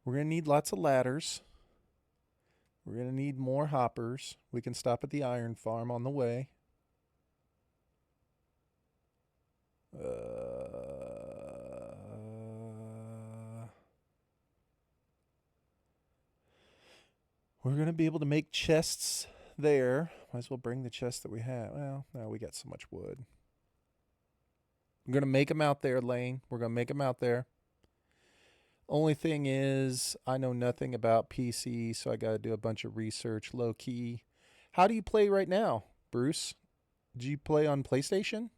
We're going to need lots of ladders. We're going to need more hoppers. We can stop at the iron farm on the way. We're going to be able to make chests there. Might as well bring the chest that we have. Well, no, we got so much wood. I'm going to make them out there, Lane. We're going to make them out there. Only thing is, I know nothing about PC, so I got to do a bunch of research low key. How do you play right now, Bruce? Do you play on PlayStation?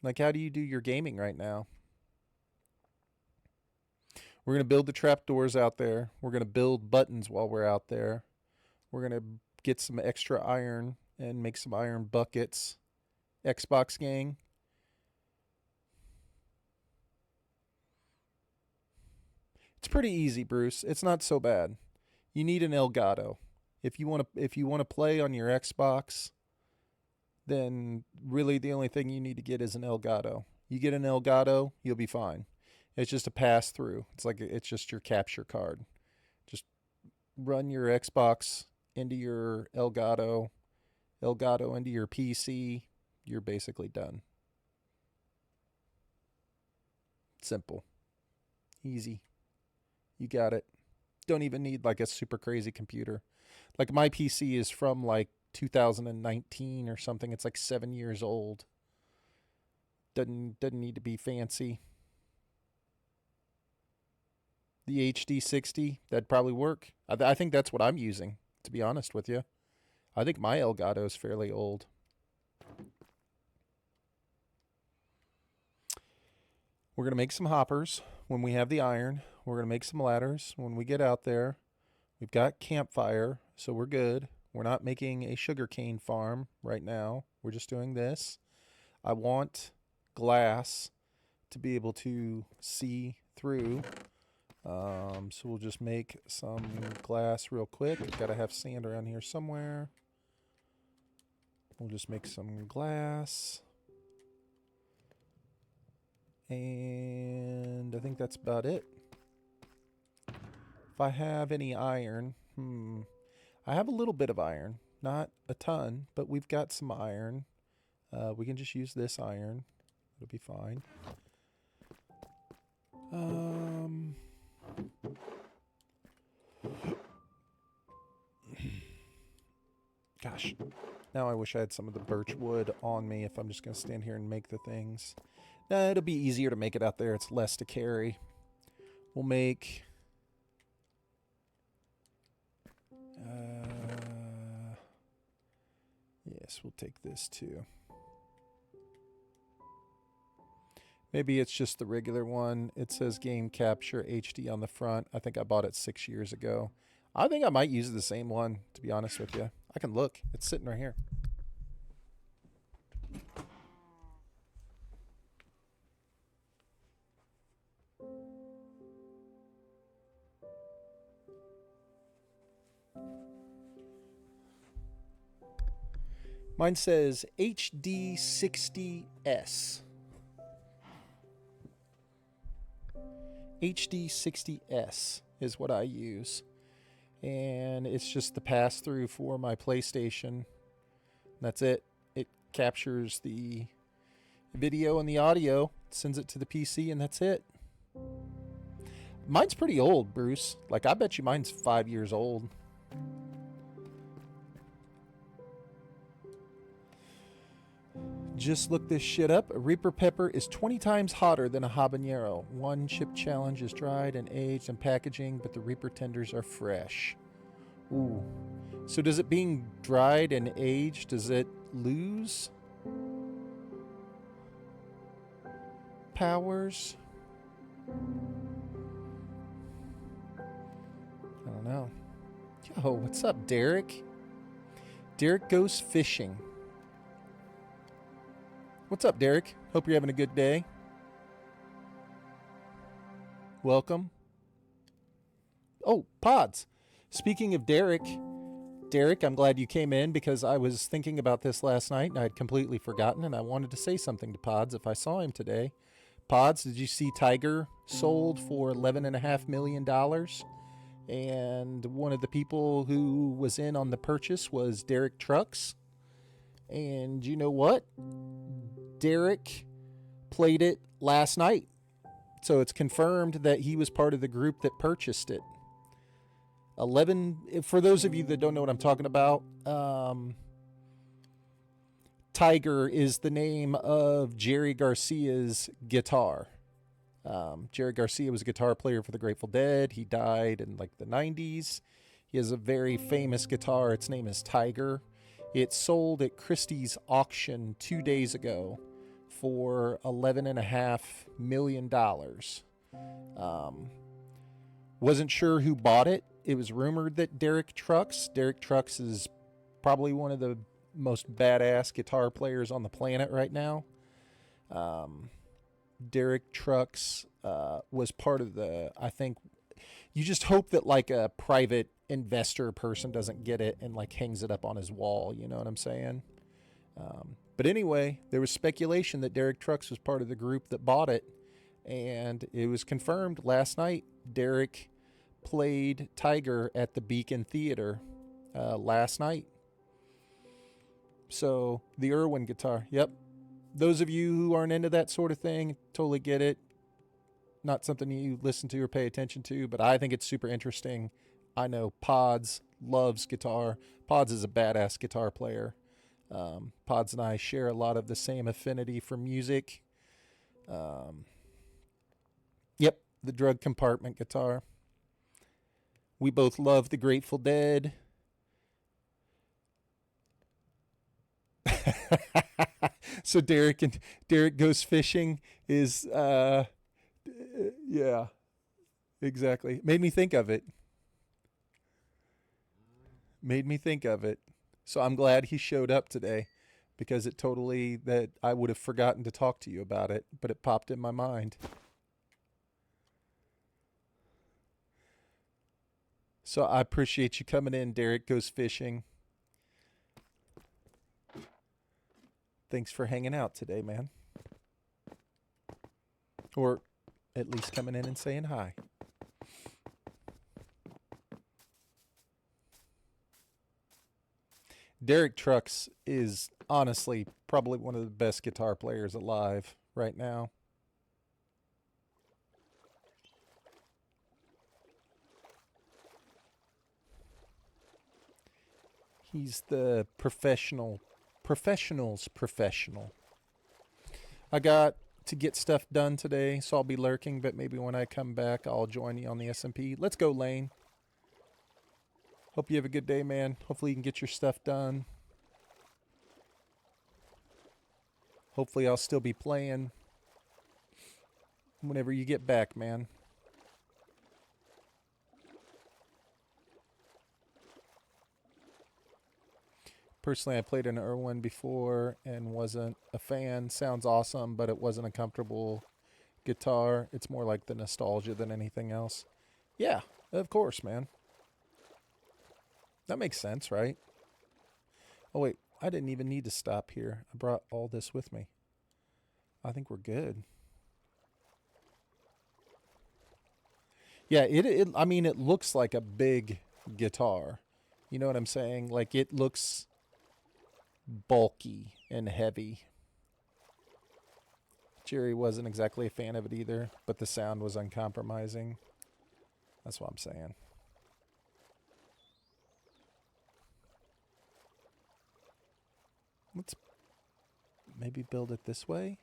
Like, how do you do your gaming right now? We're going to build the trapdoors out there. We're going to build buttons while we're out there. We're going to get some extra iron and make some iron buckets. Xbox gang. It's pretty easy, Bruce. It's not so bad. You need an Elgato. If you want to play on your Xbox, then really the only thing you need to get is an Elgato. You get an Elgato, you'll be fine. It's just a pass through. It's just your capture card. Just run your Xbox into your Elgato into your PC. You're basically done. Simple. Easy. You got it. Don't even need like a super crazy computer. Like my PC is from like 2019 or something. It's like 7 years old. Doesn't need to be fancy. The HD60, that'd probably work. I think that's what I'm using, to be honest with you. I think my Elgato is fairly old. We're going to make some hoppers when we have the iron. We're going to make some ladders when we get out there. We've got campfire, so we're good. We're not making a sugarcane farm right now. We're just doing this. I want glass to be able to see through. So we'll just make some glass real quick. Got to have sand around here somewhere. We'll just make some glass. And I think that's about it. If I have any iron, I have a little bit of iron. Not a ton, but we've got some iron. We can just use this iron. It'll be fine. Gosh, now I wish I had some of the birch wood on me if I'm just going to stand here and make the things. Nah, it'll be easier to make it out there. It's less to carry. We'll make... yes, we'll take this too. Maybe it's just the regular one. It says Game Capture HD on the front. I think I bought it 6 years ago. I think I might use the same one, to be honest with you. I can look. It's sitting right here. Mine says HD60S. HD60S is what I use. And it's just the pass-through for my PlayStation. That's it. It captures the video and the audio, sends it to the PC, and that's it. Mine's pretty old, Bruce. Like, I bet you mine's 5 years old. Just look this shit up. A Reaper pepper is 20 times hotter than a habanero. One chip challenge is dried and aged in packaging, but the Reaper tenders are fresh. Ooh. So does it being dried and aged, does it lose powers? I don't know. Yo, what's up, Derek? Derek goes fishing. What's up, Derek? Hope you're having a good day. Welcome. Oh, Pods. Speaking of Derek, I'm glad you came in because I was thinking about this last night and I had completely forgotten and I wanted to say something to Pods if I saw him today. Pods, did you see Tiger sold for $11.5 million? And one of the people who was in on the purchase was Derek Trucks. And you know what? Derek played it last night. So it's confirmed that he was part of the group that purchased it. 11, for those of you that don't know what I'm talking about, Tiger is the name of Jerry Garcia's guitar. Jerry Garcia was a guitar player for the Grateful Dead. He died in like the 90s. He has a very famous guitar. Its name is Tiger. It sold at Christie's auction 2 days ago for $11.5 million. Wasn't sure who bought it. It was rumored that Derek Trucks is probably one of the most badass guitar players on the planet right now. Derek Trucks was part of the, I think, you just hope that like a private investor person doesn't get it and like hangs it up on his wall, you know what I'm saying? But anyway, there was speculation that Derek Trucks was part of the group that bought it, and it was confirmed last night. Derek played Tiger at the Beacon Theater last night. So the Irwin guitar, yep. Those of you who aren't into that sort of thing, totally get it. Not something you listen to or pay attention to, but I think it's super interesting. I know Pods loves guitar. Pods is a badass guitar player. Pods and I share a lot of the same affinity for music. Yep, the Drug Compartment guitar. We both love the Grateful Dead. So Derek goes fishing is yeah, exactly. Made me think of it. So I'm glad he showed up today because it totally, that I would have forgotten to talk to you about it, but it popped in my mind. So I appreciate you coming in, Derek Goes Fishing. Thanks for hanging out today, man. Or at least coming in and saying hi. Derek Trucks is honestly probably one of the best guitar players alive right now. He's the professional's professional. I got to get stuff done today, so I'll be lurking, but maybe when I come back, I'll join you on the SMP. Let's go, Lane. Hope you have a good day, man. Hopefully you can get your stuff done. Hopefully I'll still be playing whenever you get back, man. Personally, I played an Irwin before and wasn't a fan. Sounds awesome, but it wasn't a comfortable guitar. It's more like the nostalgia than anything else. Yeah, of course, man. That makes sense, right? Oh, wait. I didn't even need to stop here. I brought all this with me. I think we're good. Yeah, I mean, it looks like a big guitar. You know what I'm saying? Like, it looks bulky and heavy. Jerry wasn't exactly a fan of it either, but the sound was uncompromising. That's what I'm saying. Let's maybe build it this way.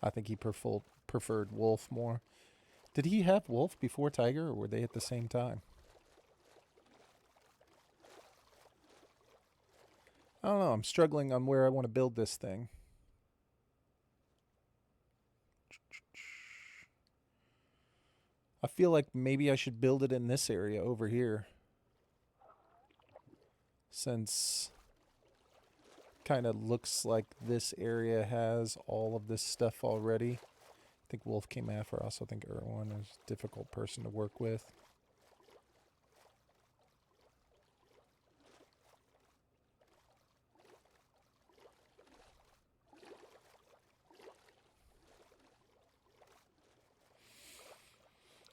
I think he preferred wolf more. Did he have wolf before tiger, or were they at the same time? I don't know. I'm struggling on where I want to build this thing. I feel like maybe I should build it in this area over here, since kind of looks like this area has all of this stuff already. I think Wolf came after. I also think Erwin is a difficult person to work with.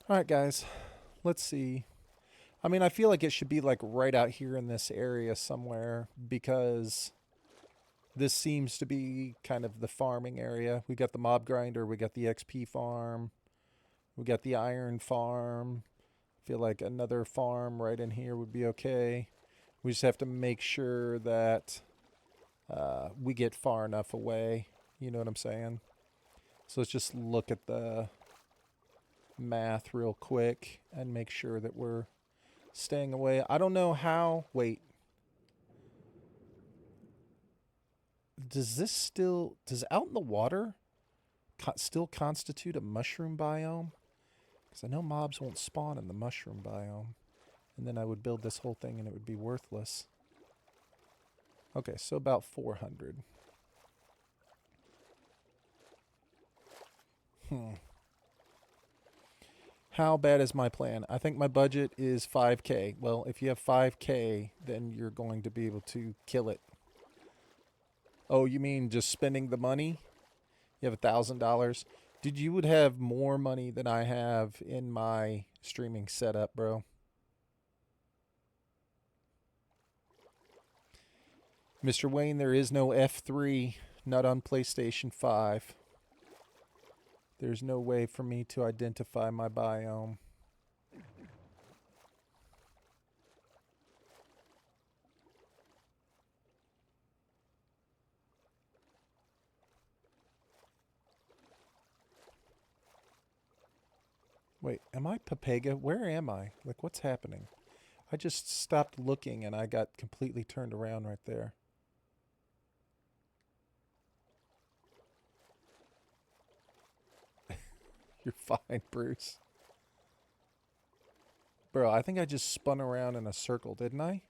All right, guys. Let's see. I mean, I feel like it should be like right out here in this area somewhere, because this seems to be kind of the farming area. We got the mob grinder, we got the XP farm, we got the iron farm. I feel like another farm right in here would be okay. We just have to make sure that we get far enough away. You know what I'm saying? So let's just look at the math real quick and make sure that we're staying away. I don't know how. Wait. Does out in the water still constitute a mushroom biome? Because I know mobs won't spawn in the mushroom biome. And then I would build this whole thing and it would be worthless. Okay, so about 400. How bad is my plan? I think my budget is 5K. Well, if you have 5K, then you're going to be able to kill it. Oh, you mean just spending the money? You have $1,000. Dude, you would have more money than I have in my streaming setup, bro. Mr. Wayne, there is no F3, not on PlayStation 5. There's no way for me to identify my biome. Wait, am I Papega? Where am I? Like, what's happening? I just stopped looking and I got completely turned around right there. You're fine, Bruce. Bro, I think I just spun around in a circle, didn't I?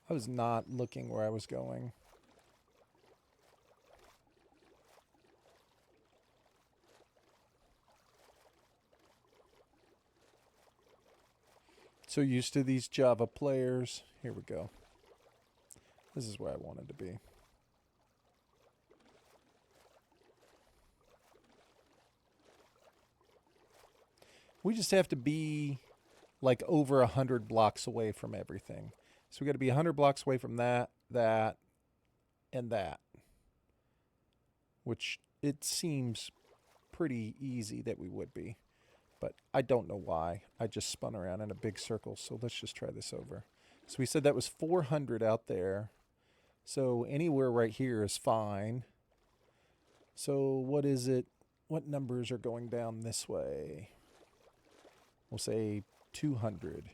I was not looking where I was going. So used to these Java players. Here we go. This is where I wanted to be. We just have to be like over 100 blocks away from everything. So we got to be 100 blocks away from that, and that. Which it seems pretty easy that we would be. But I don't know why. I just spun around in a big circle. So let's just try this over. So we said that was 400 out there. So anywhere right here is fine. So what is it? What numbers are going down this way? We'll say 200.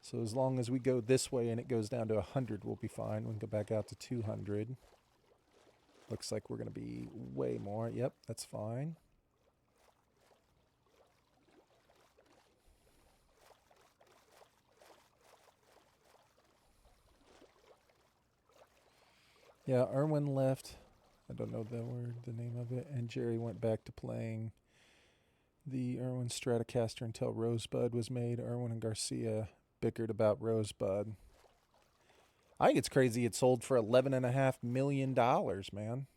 So as long as we go this way and it goes down to 100, we'll be fine. We can go back out to 200. Looks like we're going to be way more. Yep, that's fine. Yeah, Erwin left. I don't know the word, the name of it. And Jerry went back to playing the Erwin Stratocaster until Rosebud was made. Erwin and Garcia bickered about Rosebud. I think it's crazy it sold for $11.5 million, man.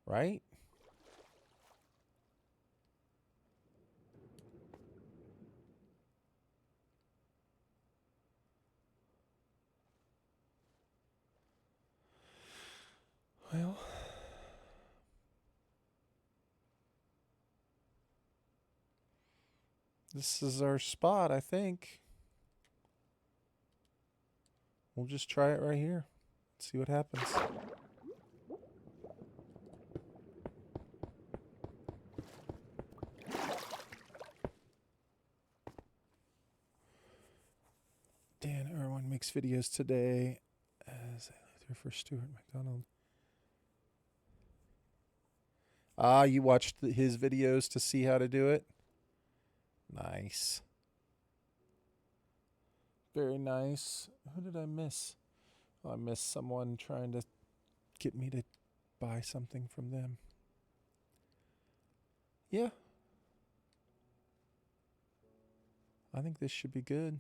Right? This is our spot, I think. We'll just try it right here. See what happens. Dan Irwin makes videos today as a Luther for Stuart McDonald. Ah, you watched his videos to see how to do it? Nice. Very nice. Who did I miss? Oh, I missed someone trying to get me to buy something from them. Yeah. I think this should be good.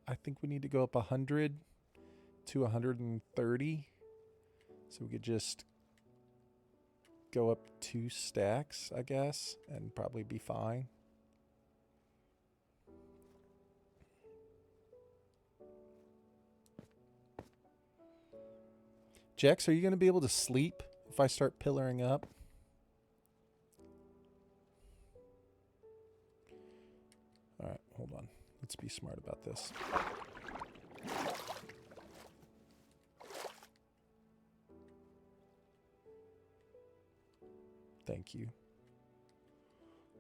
I think we need to go up 100 to 130. So we could just go up 2 stacks, I guess, and probably be fine. Jex, are you going to be able to sleep if I start pillaring up? All right, hold on. Let's be smart about this. Thank you.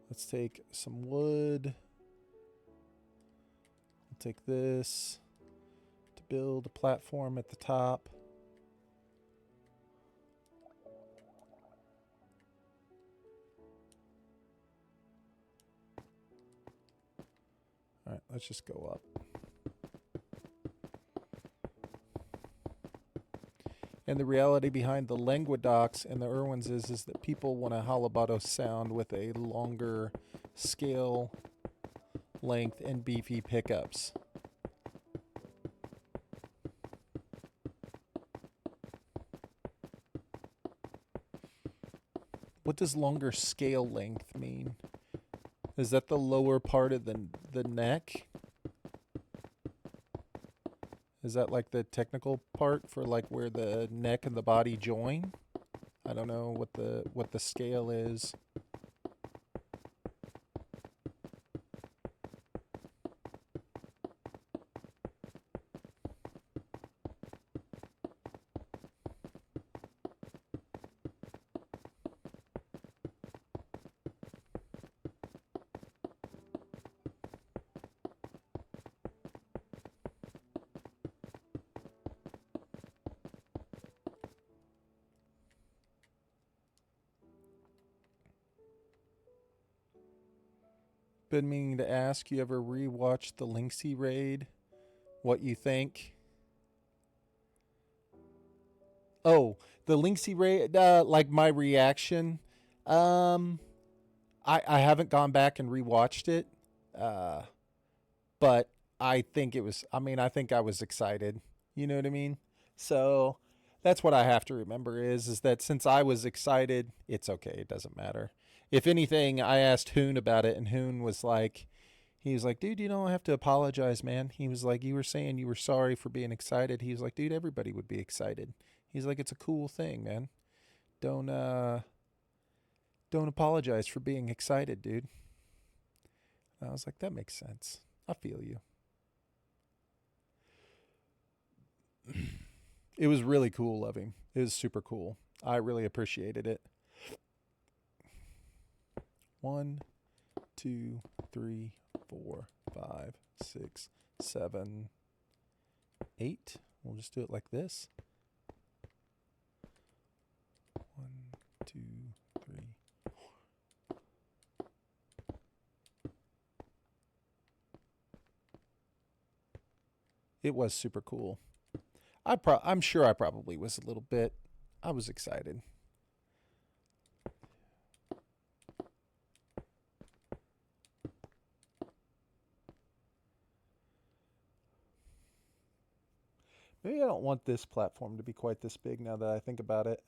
Let's take some wood. We'll take this to build a platform at the top. All right, let's just go up. And the reality behind the Languedocs and the Irwins is that people want a halabato sound with a longer scale length and beefy pickups. What does longer scale length mean? Is that the lower part of the neck? Is that like the technical part for like where the neck and the body join? I don't know what the scale is. Been meaning to ask, you ever rewatched the Lynxy raid? What you think? Oh, the Lynxy raid, like my reaction. I haven't gone back and rewatched it, uh, but I think it was. I mean, I think I was excited. You know what I mean? So that's what I have to remember is that since I was excited, it's okay. It doesn't matter. If anything, I asked Hoon about it, and Hoon was like, he was like, dude, you don't have to apologize, man. He was like, you were saying you were sorry for being excited. He was like, dude, everybody would be excited. He's like, it's a cool thing, man. Don't uh don't apologize for being excited, dude. And I was like, that makes sense. I feel you. It was really cool of him. It was super cool. I really appreciated it. 1, 2, 3, 4, 5, 6, 7, 8. We'll just do it like this. 1, 2, 3. It was super cool. I'm sure I probably was a little bit. I was excited. Maybe I don't want this platform to be quite this big now that I think about it.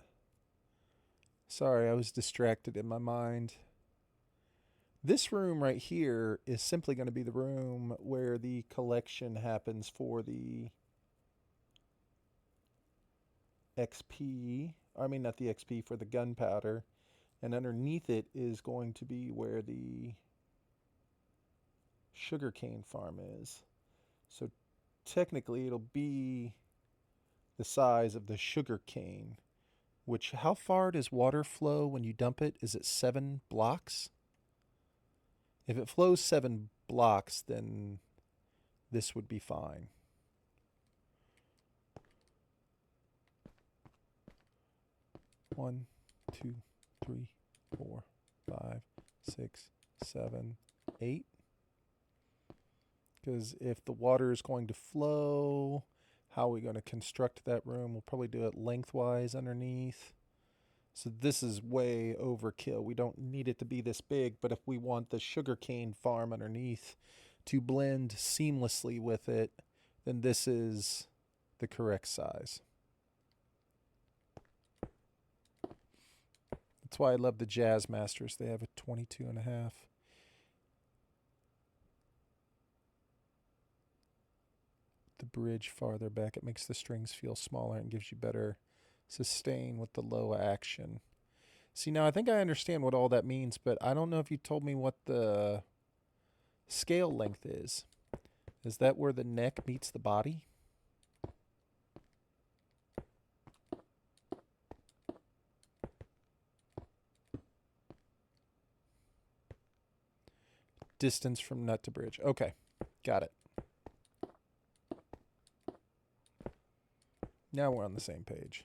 Sorry, I was distracted in my mind. This room right here is simply going to be the room where the collection happens for the XP. I mean, not the XP, for the gunpowder. And underneath it is going to be where the sugarcane farm is. So technically it'll be the size of the sugarcane. Which, how far does water flow when you dump it? Is it 7 blocks? If it flows 7 blocks, then this would be fine. One, two, three, 4, 5, 6, 7, 8. Because if the water is going to flow, how are we going to construct that room? We'll probably do it lengthwise underneath. So this is way overkill. We don't need it to be this big, but if we want the sugarcane farm underneath to blend seamlessly with it, then this is the correct size. That's why I love the Jazz Masters. They have a 22.5. The bridge farther back, it makes the strings feel smaller and gives you better sustain with the low action. See, now I think I understand what all that means, but I don't know if you told me what the scale length is. Is that where the neck meets the body? Distance from nut to bridge. Okay, got it. Now we're on the same page.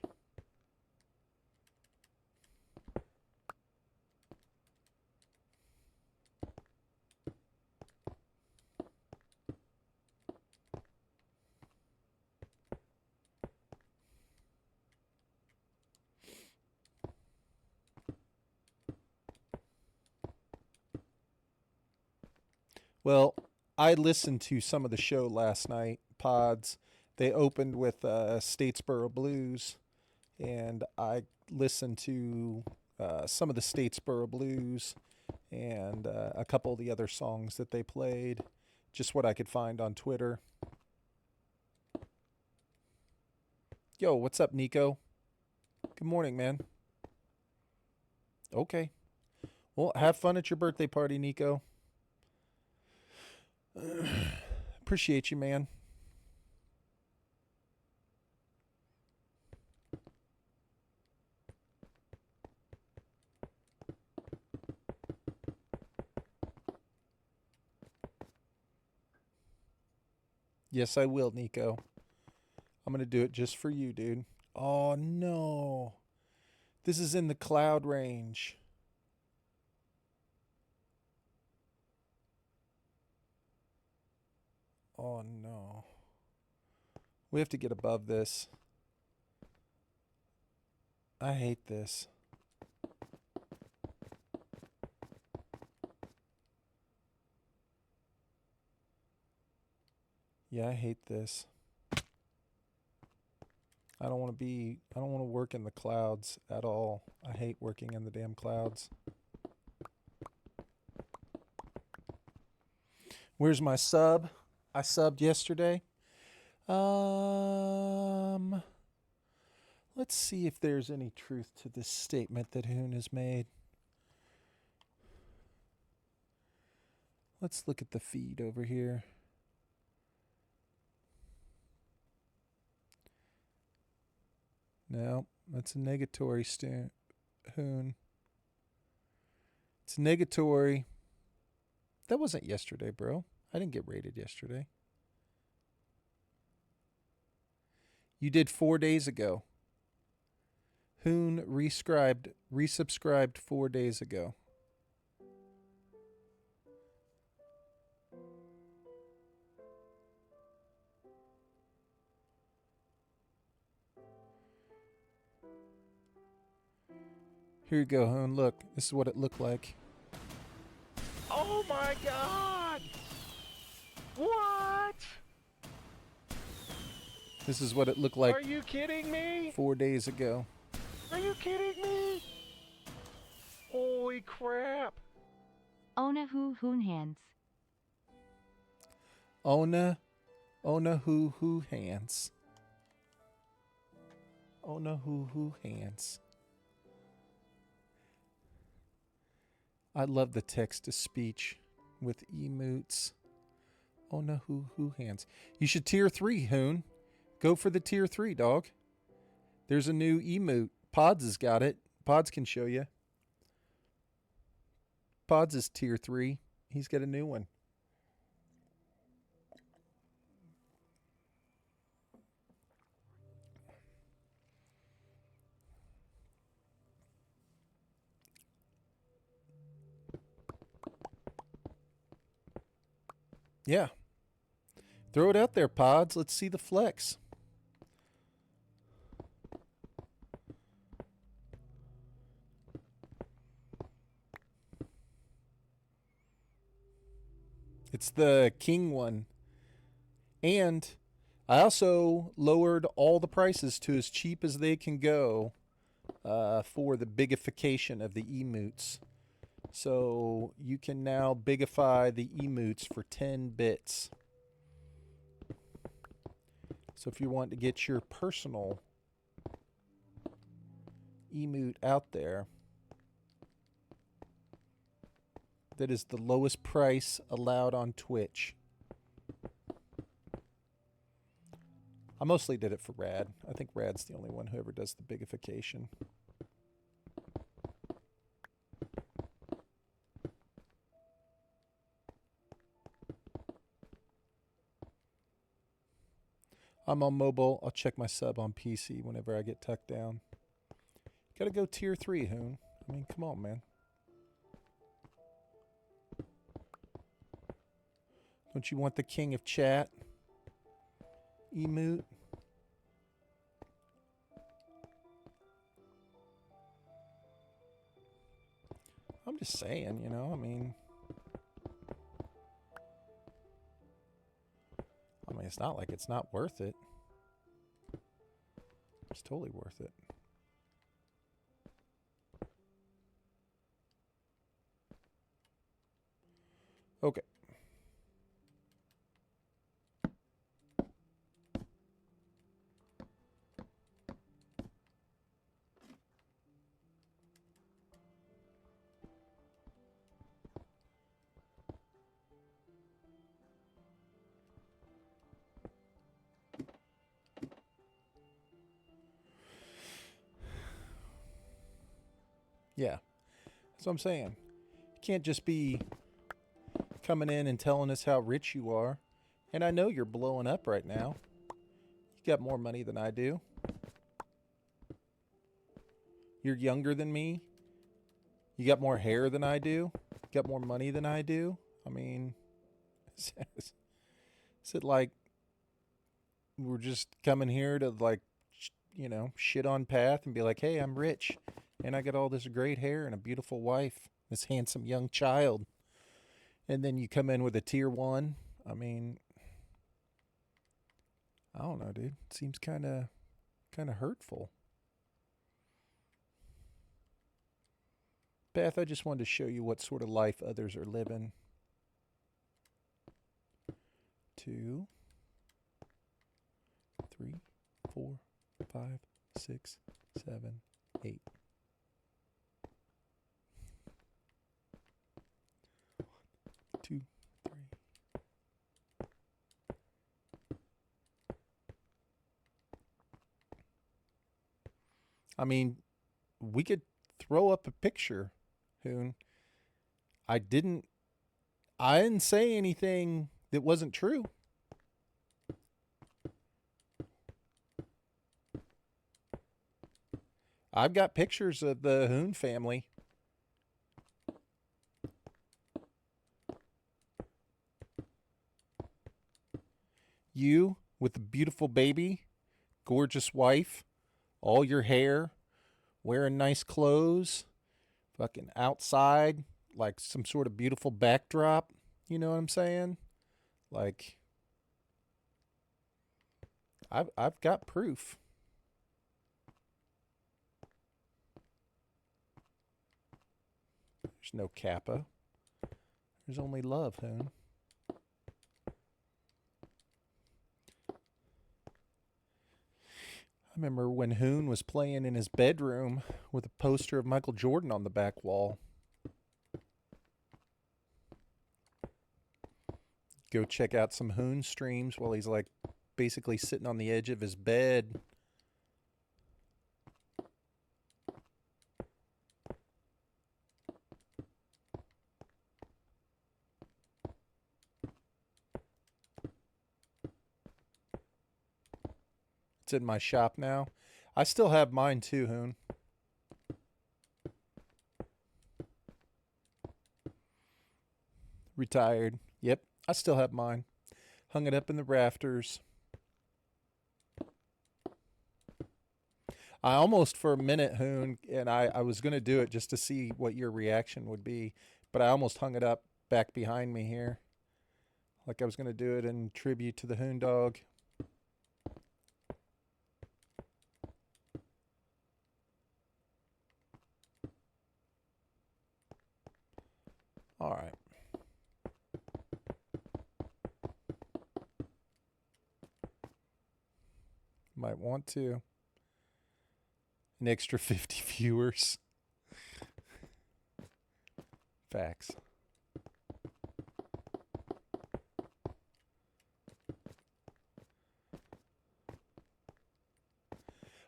Well, I listened to some of the show last night, Pods. They opened with Statesboro Blues, and I listened to some of the Statesboro Blues and a couple of the other songs that they played, just what I could find on Twitter. Yo, what's up, Nico? Good morning, man. Okay. Well, have fun at your birthday party, Nico. Appreciate you, man. Yes, I will, Nico. I'm going to do it just for you, dude. Oh, no. This is in the cloud range. Oh, no. We have to get above this. I hate this. Yeah, I hate this. I don't want to work in the clouds at all. I hate working in the damn clouds. Where's my sub? I subbed yesterday. Let's see if there's any truth to this statement that Hoon has made. Let's look at the feed over here. No, that's a negatory, Hoon. It's negatory. That wasn't yesterday, bro. I didn't get rated yesterday. You did 4 days ago. Hoon resubscribed 4 days ago. Here you go, Hoon. Look, this is what it looked like. Oh my God! What? This is what it looked like Are you kidding me? 4 days ago. Are you kidding me? Holy crap! Ona hu hoon hands. Ona hoo hands. Ona hoo hands. I love the text to speech with emotes. Ona hoo hands. You should tier 3, Hoon. Go for the tier 3, dog. There's a new emote. Pods has got it. Pods can show you. Pods is tier 3. He's got a new one. Yeah. Throw it out there, Pods. Let's see the flex. It's the king one. And I also lowered all the prices to as cheap as they can go for the bigification of the emotes. So you can now bigify the emotes for 10 bits. So if you want to get your personal emote out there, that is the lowest price allowed on Twitch. I mostly did it for Rad. I think Rad's the only one who ever does the bigification. I'm on mobile. I'll check my sub on PC whenever I get tucked down. Gotta go tier 3, Hoon. I mean, come on, man. Don't you want the king of chat emote? I'm just saying, you know, I mean, it's not like it's not worth it. It's totally worth it. Okay. Yeah. That's what I'm saying. You can't just be coming in and telling us how rich you are. And I know you're blowing up right now. You got more money than I do. You're younger than me. You got more hair than I do. You got more money than I do. I mean, is it like we're just coming here to, like, you know, shit on Path and be like, hey, I'm rich and I got all this great hair and a beautiful wife, this handsome young child. And then you come in with a tier 1. I mean, I don't know, dude. It seems kind of hurtful. Beth, I just wanted to show you what sort of life others are living. 2, 3, 4, 5, 6, 7, 8. 2, 3. I mean, we could throw up a picture, Hoon. I didn't say anything that wasn't true. I've got pictures of the Hoon family. You with a beautiful baby, gorgeous wife, all your hair, wearing nice clothes, fucking outside, like some sort of beautiful backdrop. You know what I'm saying? Like, I've got proof. There's no Kappa. There's only love, Hoon. I remember when Hoon was playing in his bedroom with a poster of Michael Jordan on the back wall. Go check out some Hoon streams while he's like basically sitting on the edge of his bed. It's in my shop now. I still have mine too, Hoon. Retired. Yep, I still have mine. Hung it up in the rafters. I almost for a minute, Hoon, and I was going to do it just to see what your reaction would be, but I almost hung it up back behind me here. Like I was going to do it in tribute to the Hoon dog. All right. Might want to. An extra 50 viewers. Facts.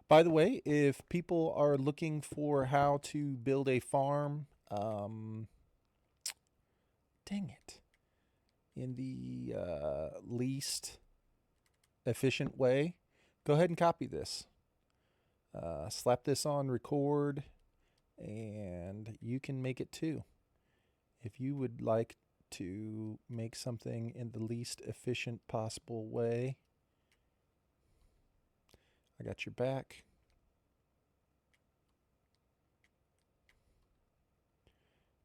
By the way, if people are looking for how to build a farm, dang it, in the least efficient way, go ahead and copy this. Slap this on record, and you can make it too. If you would like to make something in the least efficient possible way, I got your back.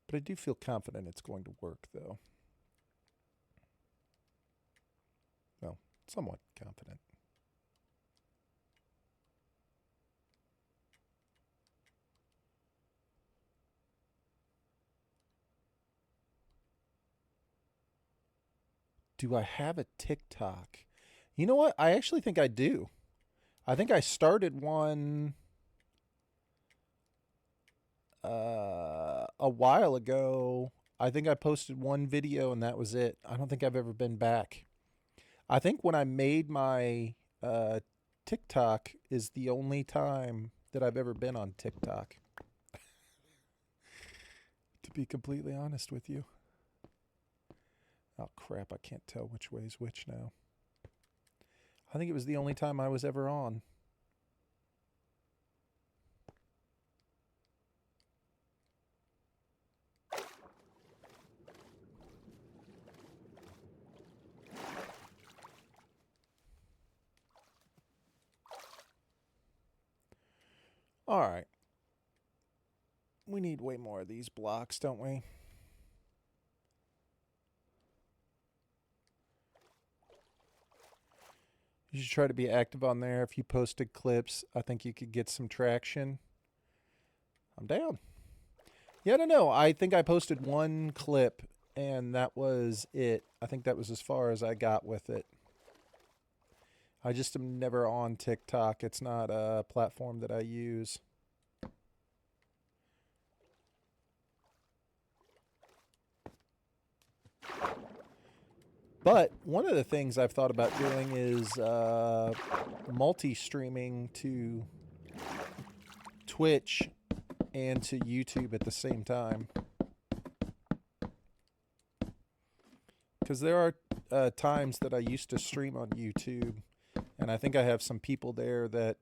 But I do feel confident it's going to work, though. Well, somewhat confident. Do I have a TikTok? You know what? I actually think I do. I think I started one a while ago. I think I posted one video and that was it. I don't think I've ever been back. I think when I made my TikTok is the only time that I've ever been on TikTok. To be completely honest with you. Oh, crap. I can't tell which way is which now. I think it was the only time I was ever on. All right. We need way more of these blocks, don't we? You should try to be active on there. If you posted clips, I think you could get some traction. I'm down. Yeah, I don't know. I think I posted one clip, and that was it. I think that was as far as I got with it. I just am never on TikTok. It's not a platform that I use. But one of the things I've thought about doing is multi-streaming to Twitch and to YouTube at the same time. Because there are times that I used to stream on YouTube, and I think I have some people there that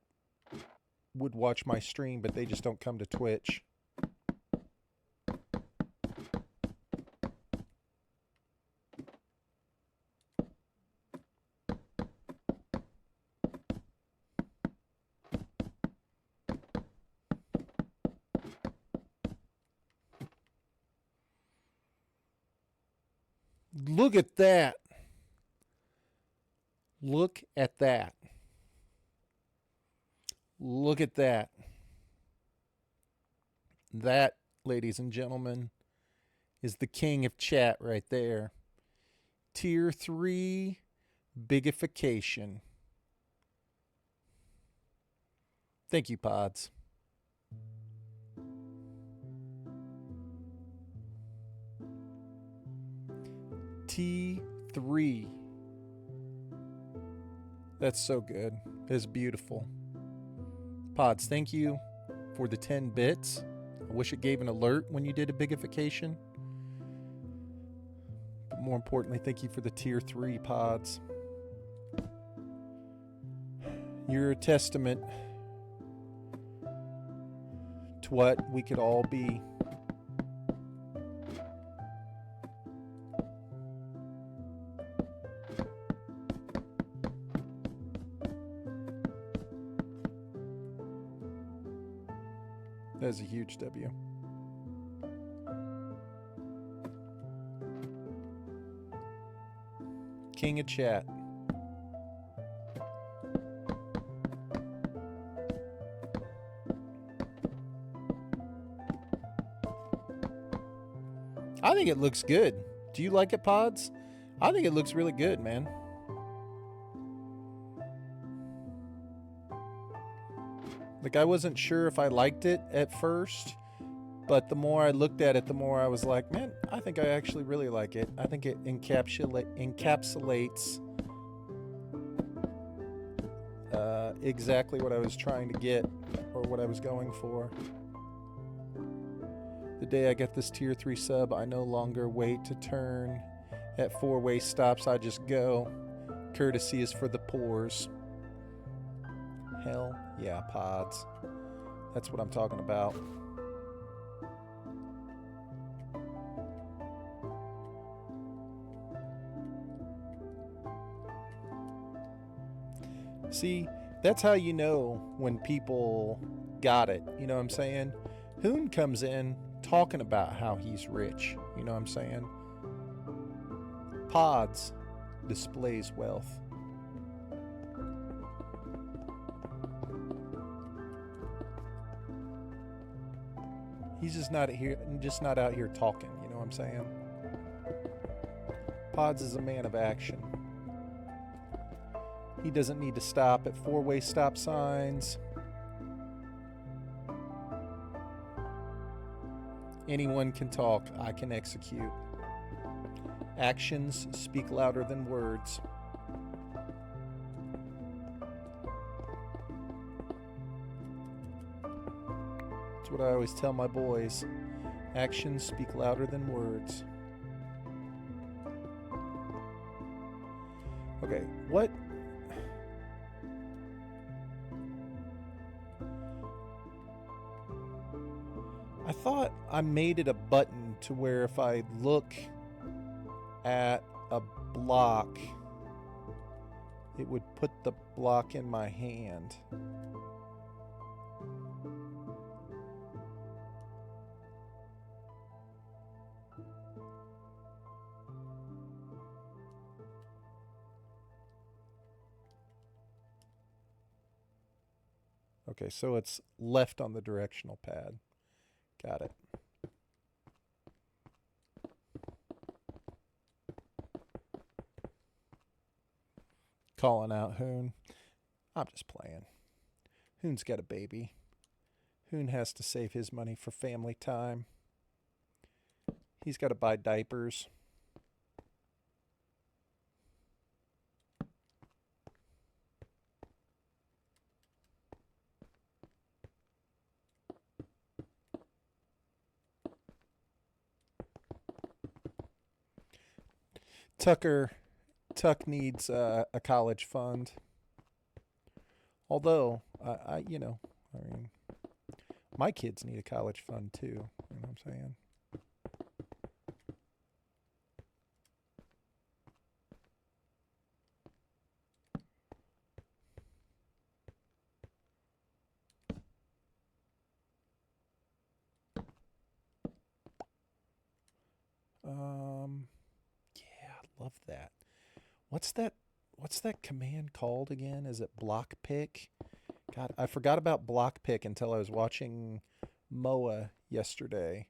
would watch my stream, but they just don't come to Twitch. Look at that. Look at that. Look at that. That, ladies and gentlemen, is the king of chat right there. Tier 3 bigification. Thank you, Pods. T3. That's so good. It's beautiful. Pods, thank you for the 10 bits. I wish it gave an alert when you did a bigification. But more importantly, thank you for the tier 3 pods. You're a testament to what we could all be. That is a huge W. King of chat. I think it looks good. Do you like it, Pods? I think it looks really good, man. Like, I wasn't sure if I liked it at first, but the more I looked at it, the more I was like, man, I think I actually really like it. I think it encapsulates exactly what I was trying to get, or what I was going for. The day I get this tier 3 sub, I no longer wait to turn at 4-way stops. I just go. Courtesy is for the poors. Hell yeah, Pods. That's what I'm talking about. See, that's how you know when people got it. You know what I'm saying? Hoon comes in talking about how he's rich. You know what I'm saying? Pods displays wealth. He's just not out here talking, you know what I'm saying? Pods is a man of action. He doesn't need to stop at 4-way stop signs. Anyone can talk, I can execute. Actions speak louder than words. That's what I always tell my boys. Actions speak louder than words. Okay, what? I thought I made it a button to where if I look at a block, it would put the block in my hand. Okay, so it's left on the directional pad. Got it. Calling out Hoon. I'm just playing. Hoon's got a baby. Hoon has to save his money for family time. He's got to buy diapers. Tuck needs a college fund. Although, I mean, my kids need a college fund too. You know what I'm saying? Yeah, I love that. What's that command called again? Is it block pick? God, I forgot about block pick until I was watching Moa yesterday,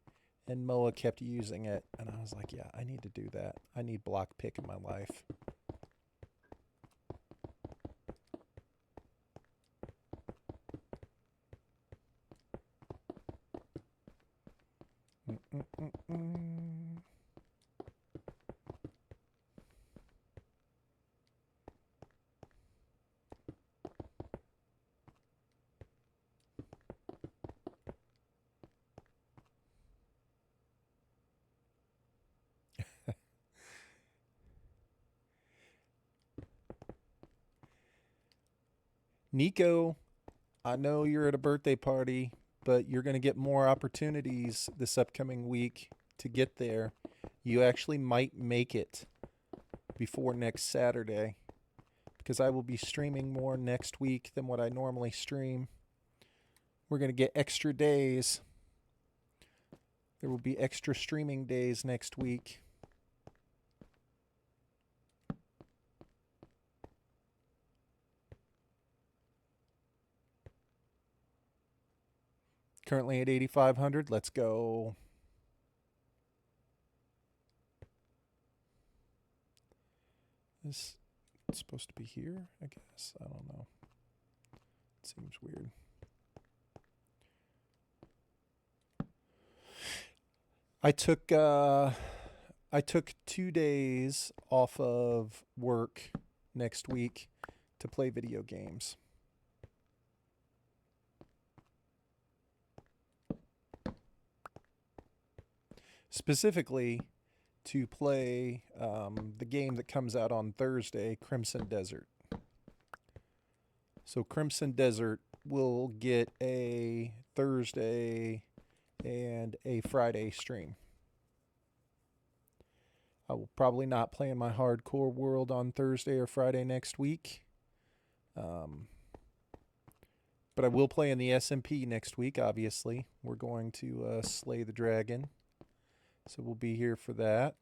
and Moa kept using it, and I was like, yeah, I need to do that. I need block pick in my life. Mm-mm-mm-mm. Nico, I know you're at a birthday party, but you're going to get more opportunities this upcoming week to get there. You actually might make it before next Saturday because I will be streaming more next week than what I normally stream. We're going to get extra days. There will be extra streaming days next week. Currently at 8,500. Let's go. This it's supposed to be here, I guess. I don't know. It seems weird. I took 2 days off of work next week to play video games. Specifically to play the game that comes out on Thursday, Crimson Desert. So Crimson Desert will get a Thursday and a Friday stream. I will probably not play in my hardcore world on Thursday or Friday next week. But I will play in the SMP next week, obviously. We're going to slay the dragon. So we'll be here for that.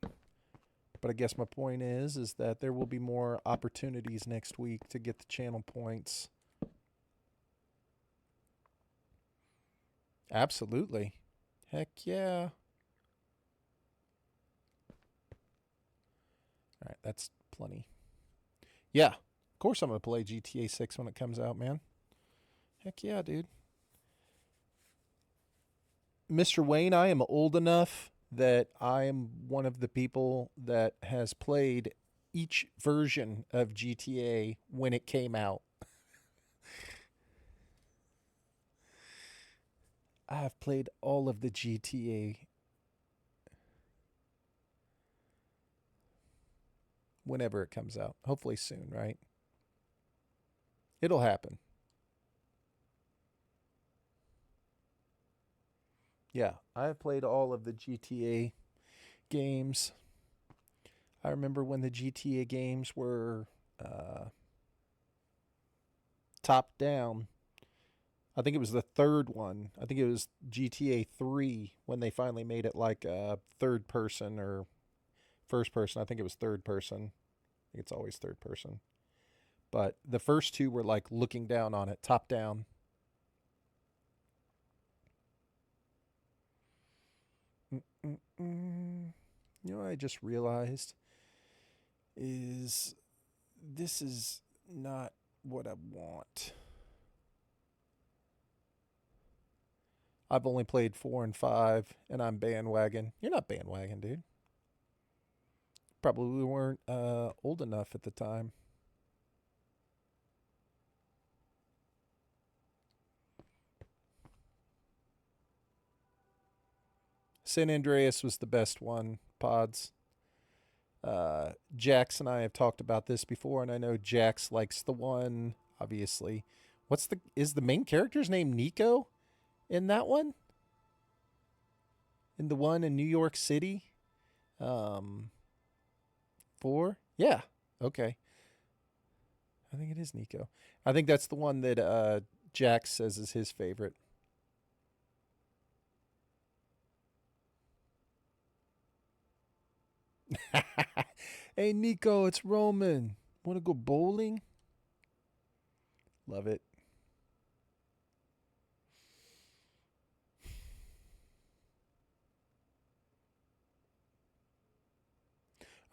But I guess my point is that there will be more opportunities next week to get the channel points. Absolutely. Heck yeah. All right, that's plenty. Yeah, of course I'm going to play GTA 6 when it comes out, man. Heck yeah, dude. Mr. Wayne, I am old enough that I am one of the people that has played each version of GTA when it came out. I have played all of the GTA whenever it comes out. Hopefully soon, right? It'll happen. Yeah, I have played all of the GTA games. I remember when the GTA games were top down. I think it was the third one. I think it was GTA 3 when they finally made it like a third person or first person. I think it was third person. I think it's always third person. But the first two were like looking down on it, top down. Mm-mm-mm. You know what I just realized is this is not what I want. I've only played 4 and 5, and I'm bandwagon. You're not bandwagon, dude. Probably weren't old enough at the time. San Andreas was the best one, Pods. Jax and I have talked about this before, and I know Jax likes the one, obviously. Is the main character's name Nico in that one? In the one in New York City? 4? Yeah. Okay. I think it is Nico. I think that's the one that Jax says is his favorite. Hey, Nico, it's Roman. Want to go bowling? Love it.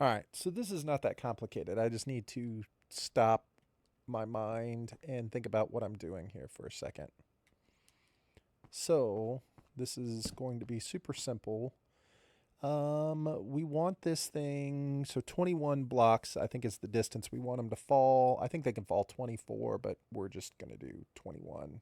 All right, so this is not that complicated. I just need to stop my mind and think about what I'm doing here for a second. So this is going to be super simple. We want this thing, so 21 blocks, I think is the distance we want them to fall. I think they can fall 24, but we're just going to do 21.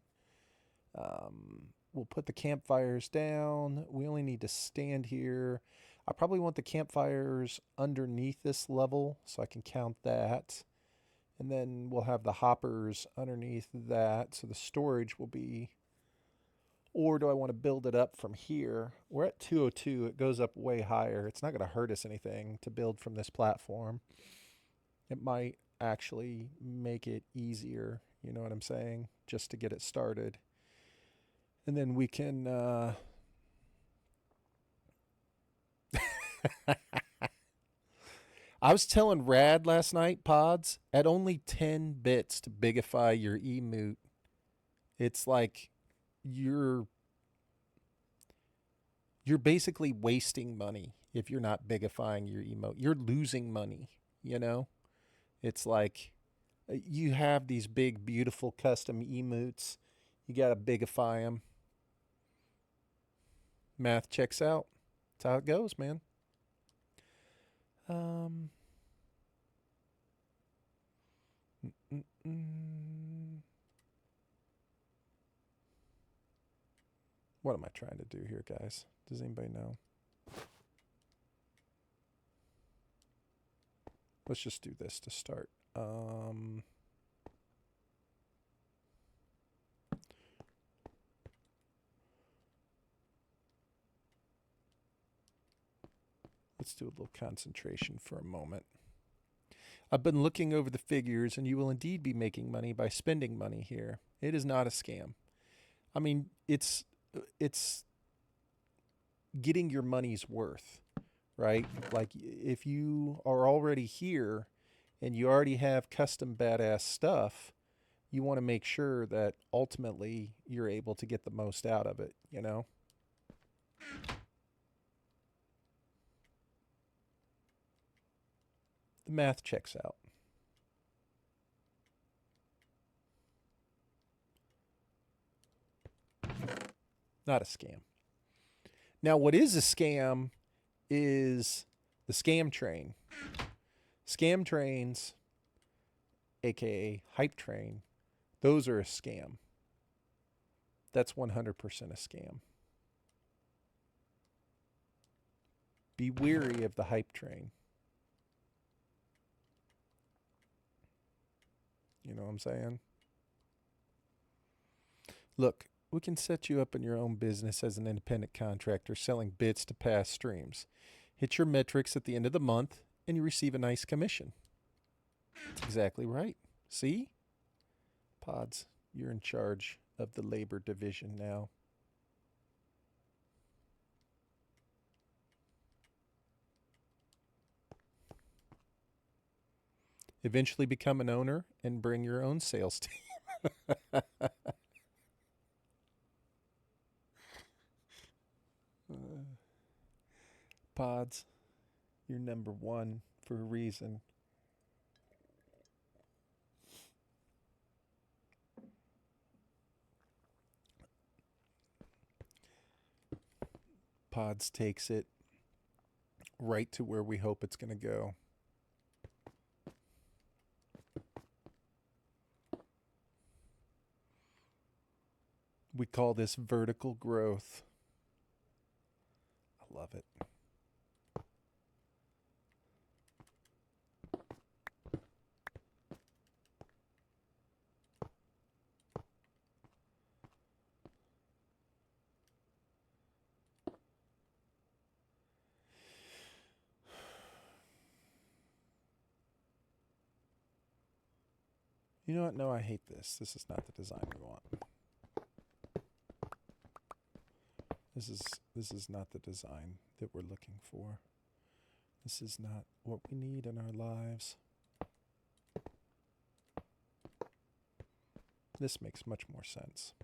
We'll put the campfires down. We only need to stand here. I probably want the campfires underneath this level so I can count that. And then we'll have the hoppers underneath that. So the storage will be, or do I want to build it up from here? We're at 202. It goes up way higher. It's not going to hurt us anything to build from this platform. It might actually make it easier. You know what I'm saying? Just to get it started. And then we can I was telling Rad last night, Pods, at only 10 bits to bigify your emote, it's like you're basically wasting money if you're not bigifying your emote. You're losing money, you know? It's like you have these big, beautiful custom emotes. You got to bigify them. Math checks out. That's how it goes, man. Um, mm, mm. What am I trying to do here, guys? Does anybody know? Let's just do this to start. Let's do a little concentration for a moment. I've been looking over the figures, and you will indeed be making money by spending money here. It is not a scam. I mean, it's getting your money's worth, right? Like if you are already here and you already have custom badass stuff, you want to make sure that ultimately you're able to get the most out of it, you know? The math checks out. Not a scam. Now, what is a scam is the scam train. Scam trains, aka hype train, those are a scam. That's 100% a scam. Be weary of the hype train. You know what I'm saying? Look, we can set you up in your own business as an independent contractor selling bits to past streams. Hit your metrics at the end of the month and you receive a nice commission. That's exactly right. See? Pods, you're in charge of the labor division now. Eventually become an owner and bring your own sales team. Pods, you're number one for a reason. Pods takes it right to where we hope it's going to go. We call this vertical growth. I love it. You know what? No, I hate this. This is not the design we want. This is not the design that we're looking for. This is not what we need in our lives. This makes much more sense.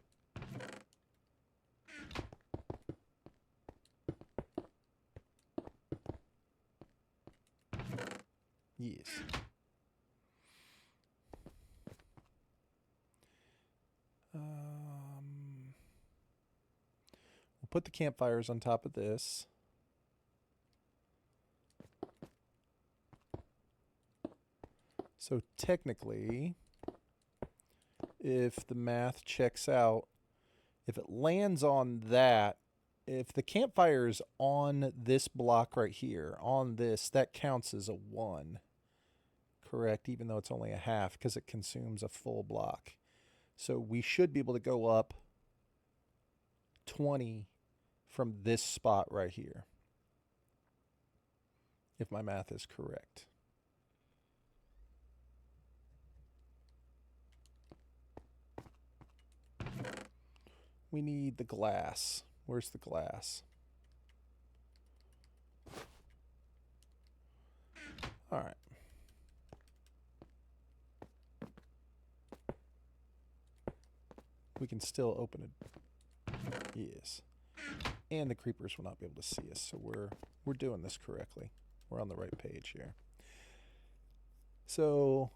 Yes. We'll put the campfires on top of this. So technically, if the math checks out, if it lands on that, if the campfire is on this block right here, on this, that counts as a 1. Correct, even though it's only a half because it consumes a full block. So we should be able to go up 20 from this spot right here, if my math is correct. We need the glass. Where's the glass? All right. We can still open it. Yes. And the creepers will not be able to see us, so we're doing this correctly. We're on the right page here. So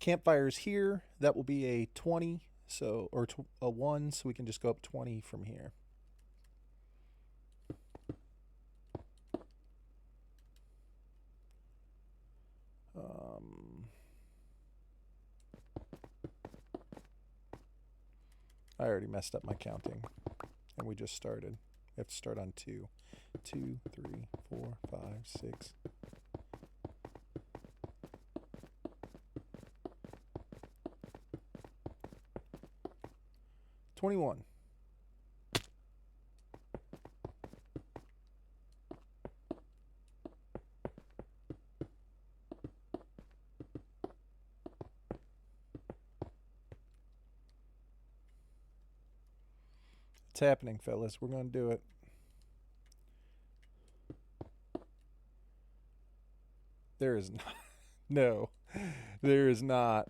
campfires here, that will be a 20, so or a 1, so we can just go up 20 from here. I already messed up my counting, and we just started. We have to start on 2. 2, 3, 4, 5, 6. $21. It's happening, fellas. We're going to do it. There is not. No, there is not.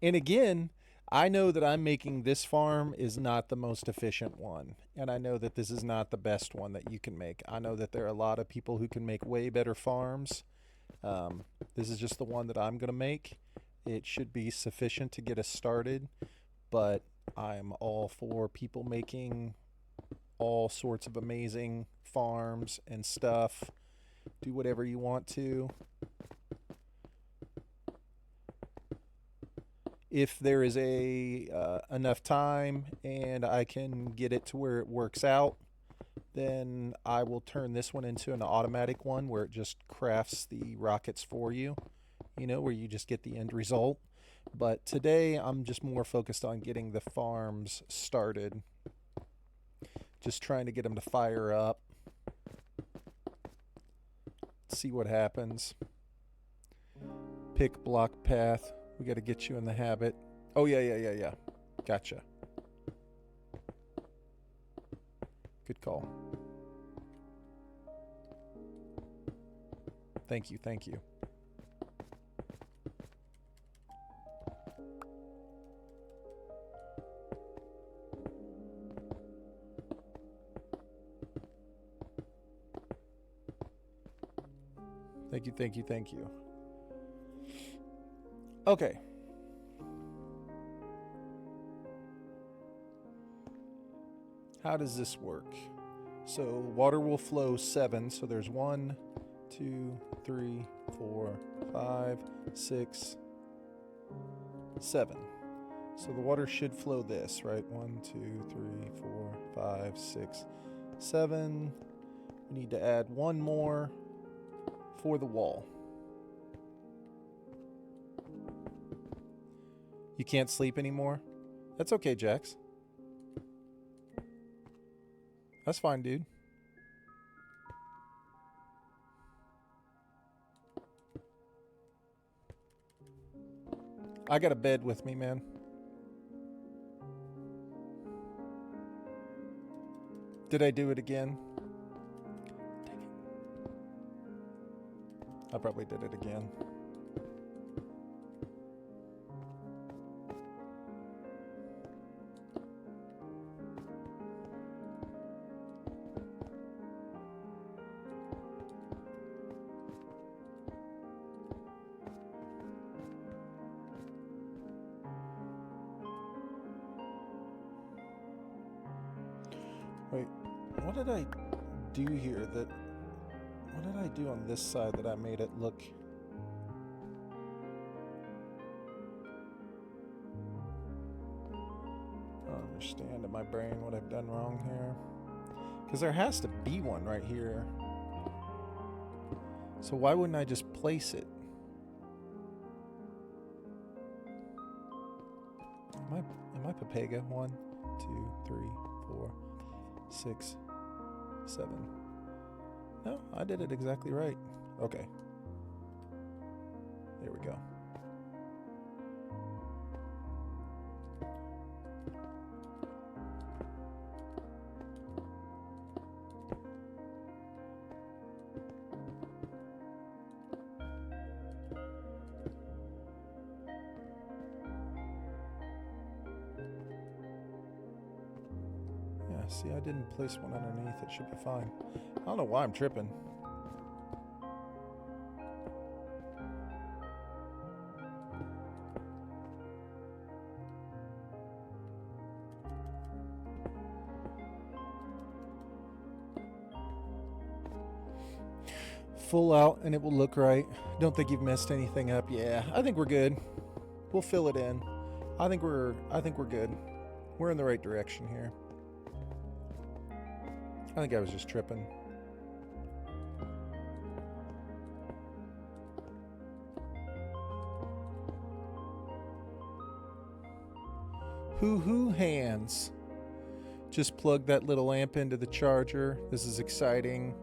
And again, I know that I'm making this farm is not the most efficient one. And I know that this is not the best one that you can make. I know that there are a lot of people who can make way better farms. This is just the one that I'm going to make. It should be sufficient to get us started, but I'm all for people making all sorts of amazing farms and stuff. Do whatever you want to. If there is enough time and I can get it to where it works out, then I will turn this one into an automatic one where it just crafts the rockets for you, you know, where you just get the end result. But today I'm just more focused on getting the farms started. Just trying to get them to fire up. See what happens. Pick block path. We got to get you in the habit. Oh, yeah. Gotcha. Good call. Thank you. Thank you. Thank you, thank you, thank you. Okay. How does this work? So water will flow 7. So there's 1, 2, 3, 4, 5, 6, 7. So the water should flow this, right? 1, 2, 3, 4, 5, 6, 7. We need to add 1 more for the wall. You can't sleep anymore? That's okay, Jax. That's fine, dude. I got a bed with me, man. Did I do it again? Dang it. I probably did it again. Wait, what did I do here that... What did I do on this side that I made it look... I don't understand in my brain what I've done wrong here. Because there has to be one right here. So why wouldn't I just place it? Am I Papega? 1, 2, 3, 4, 6, 7. No, I did it exactly right. Okay. There we go. Yeah, see, I didn't place one underneath. It should be fine. I don't know why I'm tripping. Full out and it will look right. Don't think you've messed anything up. Yeah, I think we're good. We'll fill it in. I think we're good. We're in the right direction here. I think I was just tripping. Hoo-hoo hands. Just plug that little amp into the charger. This is exciting.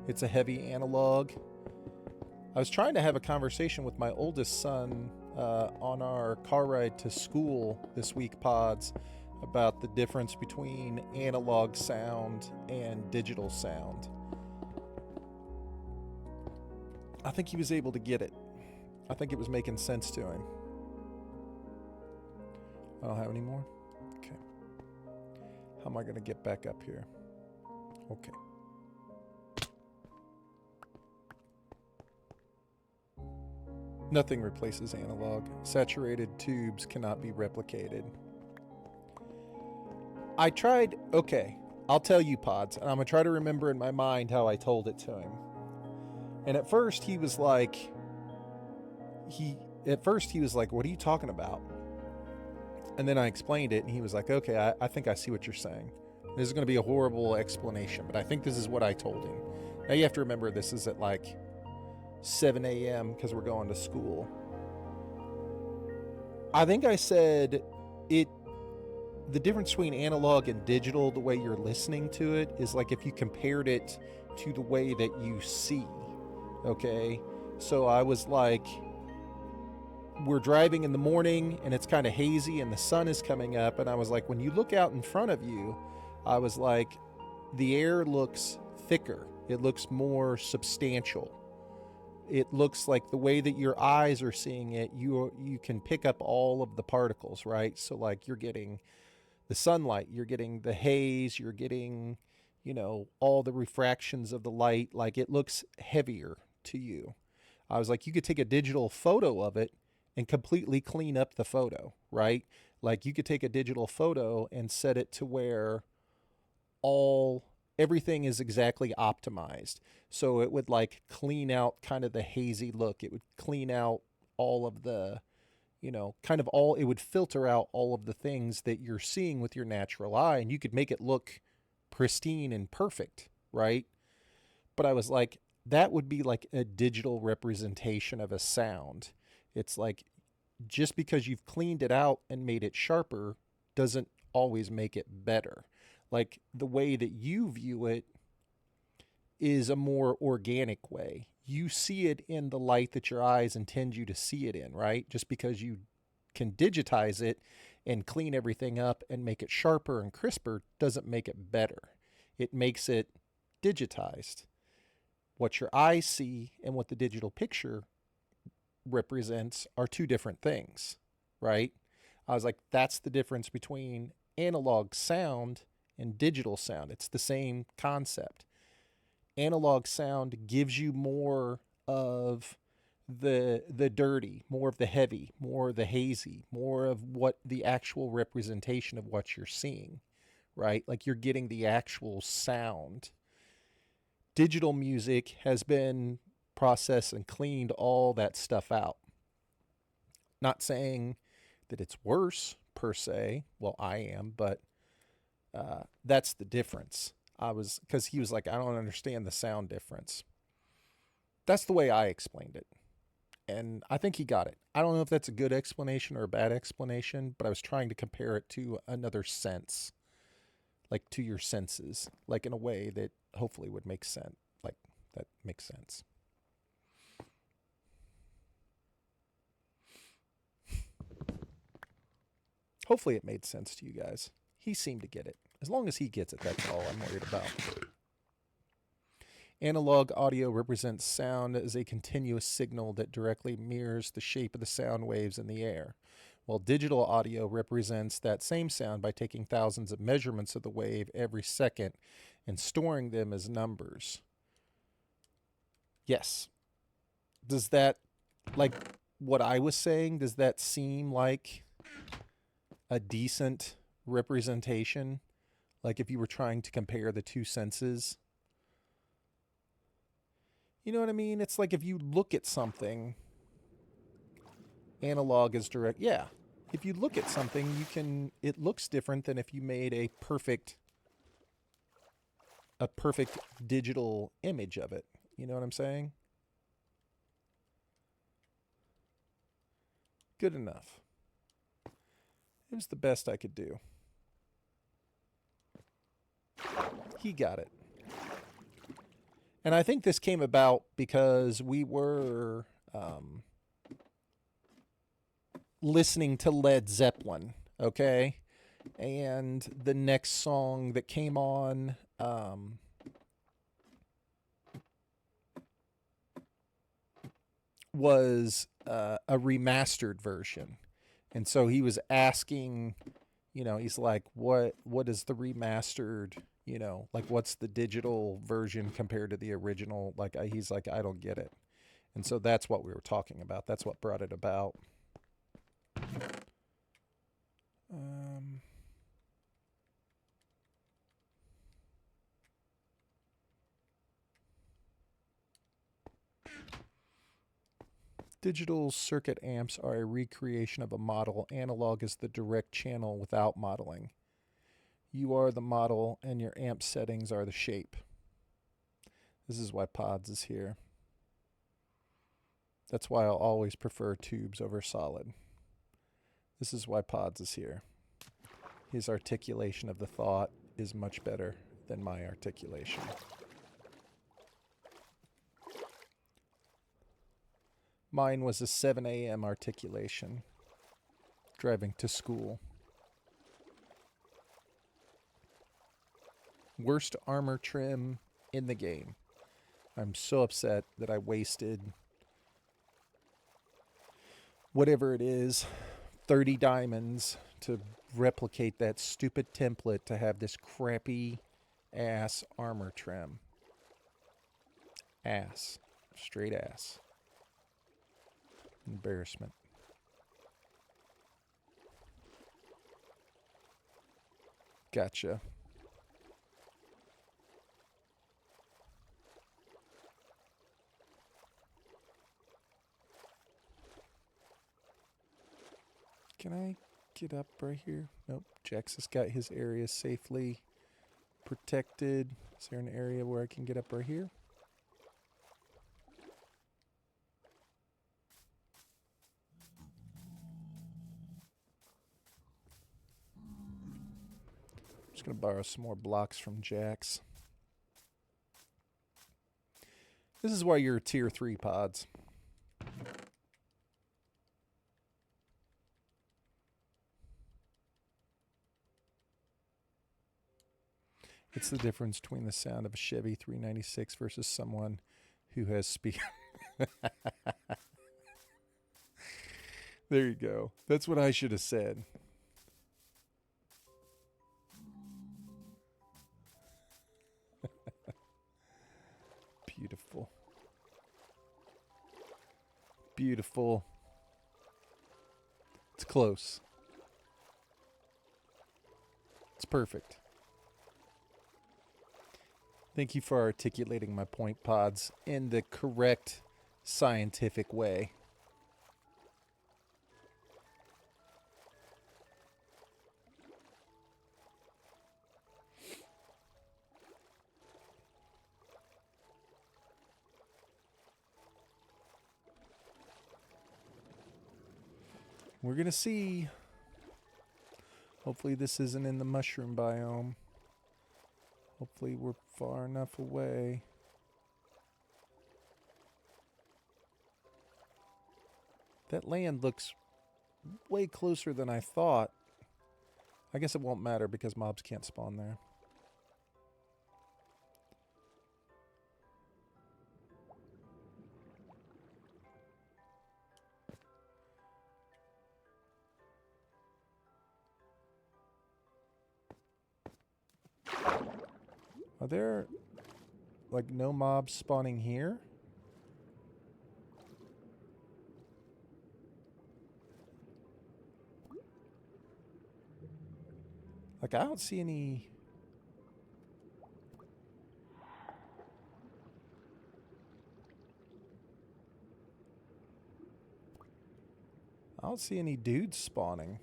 It's a heavy analog. I was trying to have a conversation with my oldest son on our car ride to school this week, Pods, about the difference between analog sound and digital sound. I think he was able to get it. I think it was making sense to him. I don't have any more? Okay. How am I going to get back up here? Okay. Nothing replaces analog. Saturated tubes cannot be replicated. I tried... Okay, I'll tell you, Pods, and I'm going to try to remember in my mind how I told it to him. And at first he was like... At first he was like, what are you talking about? And then I explained it, and he was like, okay, I think I see what you're saying. This is going to be a horrible explanation, but I think this is what I told him. Now you have to remember this is at like 7 a.m. because we're going to school. I think I said the difference between analog and digital, the way you're listening to it, is like if you compared it to the way that you see. Okay? So I was like, we're driving in the morning and it's kind of hazy and the sun is coming up, and I was like, when you look out in front of you, I was like, the air looks thicker. It looks more substantial. It looks like the way that your eyes are seeing it, you can pick up all of the particles, right? So like you're getting the sunlight, you're getting the haze, you're getting, all the refractions of the light. Like it looks heavier to you. I was like, you could take a digital photo of it and completely clean up the photo, right? Like you could take a digital photo and set it to where everything is exactly optimized. So it would like clean out kind of the hazy look. It would clean out all of the, it would filter out all of the things that you're seeing with your natural eye, and you could make it look pristine and perfect, right? But I was like, that would be like a digital representation of a sound. It's like, just because you've cleaned it out and made it sharper doesn't always make it better. Like the way that you view it is a more organic way. You see it in the light that your eyes intend you to see it in, right? Just because you can digitize it and clean everything up and make it sharper and crisper doesn't make it better. It makes it digitized. What your eyes see and what the digital picture represents are two different things, right? I was like, that's the difference between analog sound and digital sound. It's the same concept. Analog sound gives you more of the dirty, more of the heavy, more of the hazy, more of what the actual representation of what you're seeing, right? Like you're getting the actual sound. Digital music has been processed and cleaned all that stuff out. Not saying that it's worse per se. Well, I am, but that's the difference. Because he was like, I don't understand the sound difference. That's the way I explained it. And I think he got it. I don't know if that's a good explanation or a bad explanation, but I was trying to compare it to another sense, like to your senses, like in a way that hopefully would make sense. Like that makes sense. Hopefully it made sense to you guys. He seemed to get it. As long as he gets it, that's all I'm worried about. Analog audio represents sound as a continuous signal that directly mirrors the shape of the sound waves in the air, while digital audio represents that same sound by taking thousands of measurements of the wave every second and storing them as numbers. Yes. Does that, like what I was saying, does that seem like a decent representation? Like if you were trying to compare the two senses? You know what I mean? It's like if you look at something, analog is direct. Yeah. If you look at something, it looks different than if you made a perfect digital image of it. You know what I'm saying? Good enough. It was the best I could do. He got it. And I think this came about because we were listening to Led Zeppelin, okay? And the next song that came on was a remastered version. And so he was asking, he's like, what is the remastered, like what's the digital version compared to the original? Like he's like, I don't get it. And so that's what we were talking about. That's what brought it about. Digital circuit amps are a recreation of a model. Analog is the direct channel without modeling. You are the model and your amp settings are the shape. This is why Pods is here. That's why I'll always prefer tubes over solid. This is why Pods is here. His articulation of the thought is much better than my articulation. Mine was a 7 a.m. articulation, driving to school. Worst armor trim in the game. I'm so upset that I wasted whatever it is, 30 diamonds to replicate that stupid template to have this crappy ass armor trim. Ass. Straight ass. Embarrassment. Gotcha. Can I get up right here? Nope. Jax has got his area safely protected. Is there an area where I can get up right here? I'm just going to borrow some more blocks from Jax. This is why you're tier 3 pods. It's the difference between the sound of a Chevy 396 versus someone who has speed. There you go. That's what I should have said. Beautiful. Beautiful. It's close. It's perfect. Thank you for articulating my point, Pods, in the correct scientific way. We're going to see. Hopefully this isn't in the mushroom biome. Hopefully we're far enough away. That land looks way closer than I thought. I guess it won't matter because mobs can't spawn there. Are there, like, no mobs spawning here? Like, I don't see any... I don't see any dudes spawning.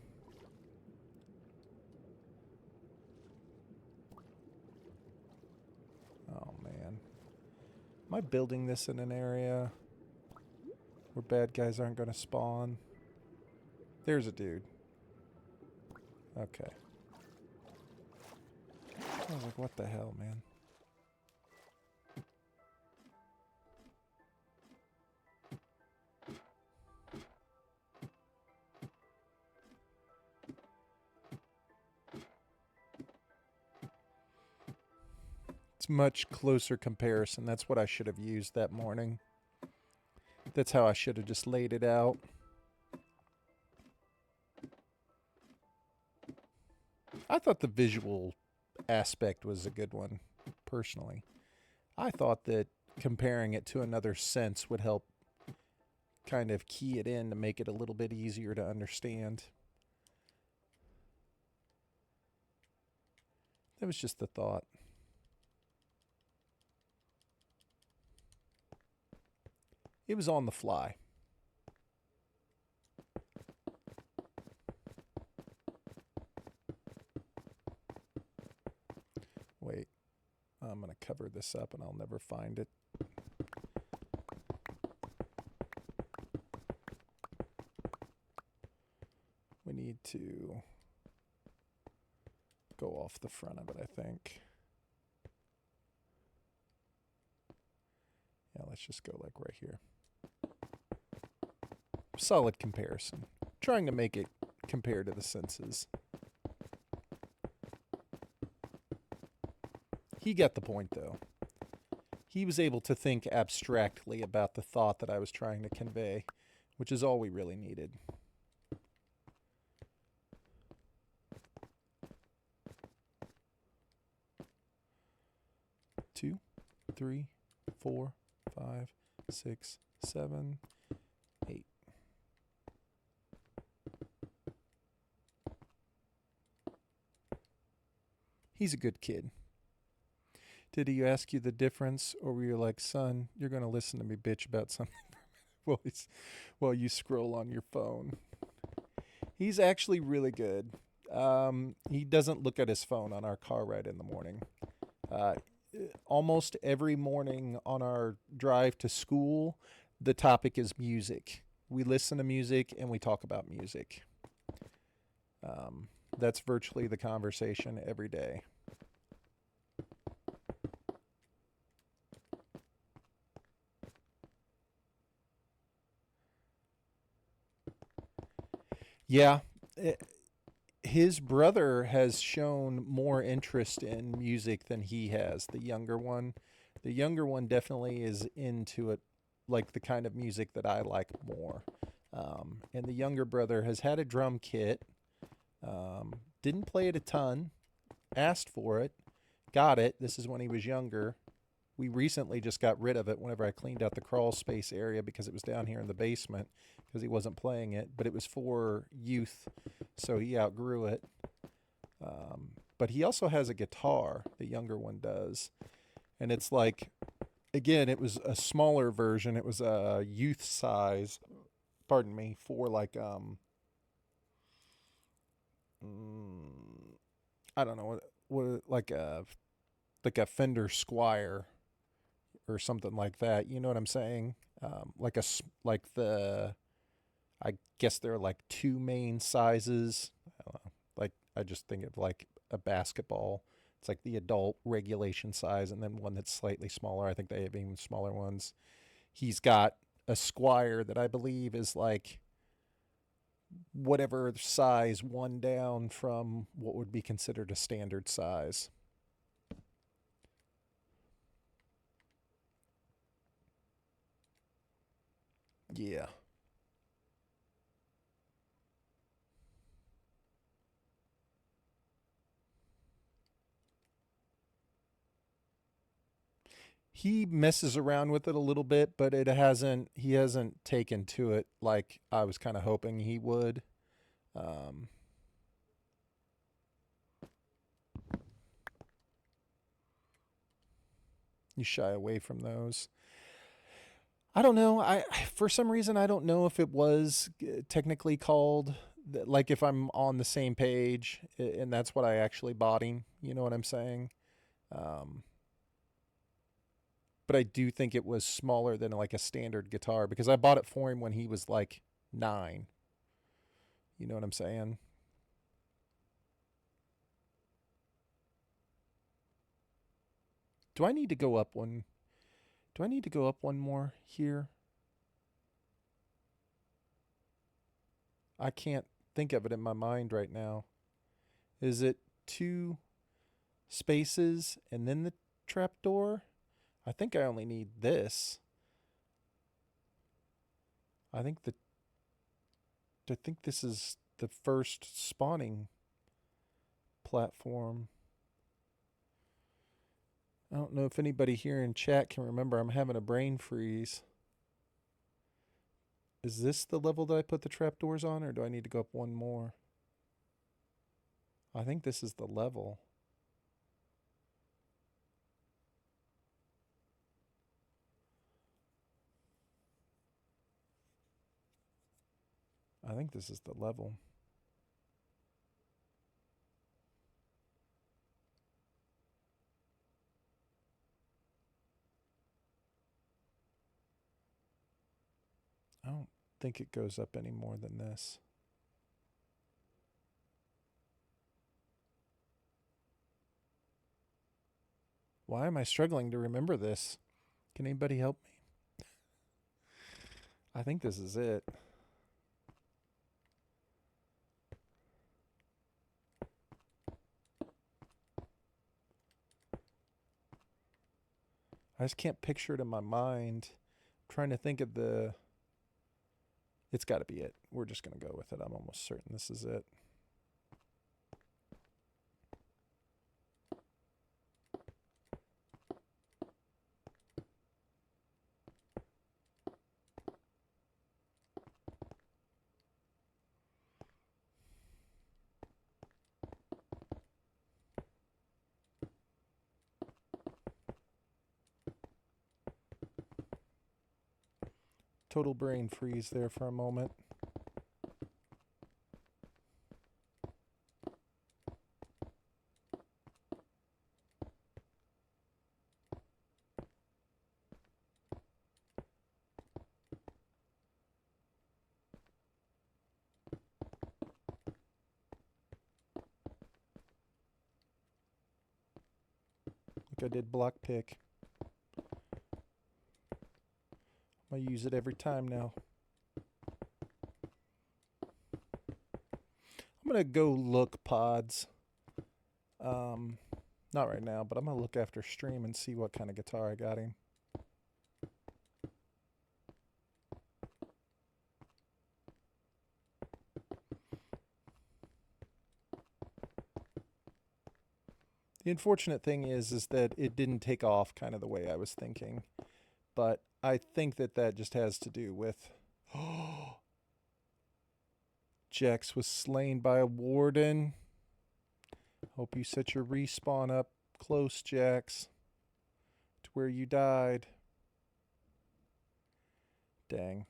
Oh, man. Am I building this in an area where bad guys aren't going to spawn? There's a dude. Okay. I was like, what the hell, man? It's much closer comparison. That's what I should have used that morning. That's how I should have just laid it out. I thought the visual aspect was a good one, personally. I thought that comparing it to another sense would help kind of key it in to make it a little bit easier to understand. That was just the thought. It was on the fly. Wait, I'm going to cover this up and I'll never find it. We need to go off the front of it, I think. Yeah, let's just go like right here. Solid comparison. Trying to make it compare to the senses. He got the point, though. He was able to think abstractly about the thought that I was trying to convey, which is all we really needed. Two, 3, 4, 5, 6, 7, 8. He's a good kid. Did he ask you the difference, or were you like, son, you're going to listen to me bitch about something while you scroll on your phone? He's actually really good. He doesn't look at his phone on our car ride in the morning. Almost every morning on our drive to school, the topic is music. We listen to music and we talk about music. That's virtually the conversation every day. Yeah. His brother has shown more interest in music than he has, the younger one. The younger one definitely is into it, like the kind of music that I like more. And the younger brother has had a drum kit, didn't play it a ton, asked for it, got it. This is when he was younger. We recently just got rid of it whenever I cleaned out the crawl space area because it was down here in the basement because he wasn't playing it. But it was for youth, so he outgrew it. But he also has a guitar, the younger one does. And it's like, again, it was a smaller version. It was a youth size, pardon me, for like I don't know what like a Fender Squire or something like that. You know what I'm saying? Like the, I guess there are like two main sizes. I don't know. Like I just think of like a basketball. It's like the adult regulation size, and then one that's slightly smaller. I think they have even smaller ones. He's got a Squire that I believe is like whatever size one down from what would be considered a standard size. Yeah. He messes around with it a little bit, but he hasn't taken to it like I was kind of hoping he would. Um, you shy away from those. I don't know. I For some reason I don't know if it was technically called like if I'm on the same page and that's what I actually bought him. You know what I'm saying? Um, but I do think it was smaller than like a standard guitar because I bought it for him when he was like 9. You know what I'm saying? Do I need to go up one? Do I need to go up one more here? I can't think of it in my mind right now. Is it 2 spaces and then the trapdoor? I think I only need this. I think the I think this is the first spawning platform. I don't know if anybody here in chat can remember. I'm having a brain freeze. Is this the level that I put the trapdoors on, or do I need to go up one more? I think this is the level. I think this is the level. I don't think it goes up any more than this. Why am I struggling to remember this? Can anybody help me? I think this is it. I just can't picture it in my mind. I'm trying to think of the. It's got to be it. We're just going to go with it. I'm almost certain this is it. Total brain freeze there for a moment. Like I did block pick. I use it every time now. I'm going to go look pods. Not right now, but I'm going to look after stream and see what kind of guitar I got him. The unfortunate thing is that it didn't take off kind of the way I was thinking. But I think that just has to do with Jax was slain by a warden. Hope you set your respawn up close, Jax. where you died. Dang.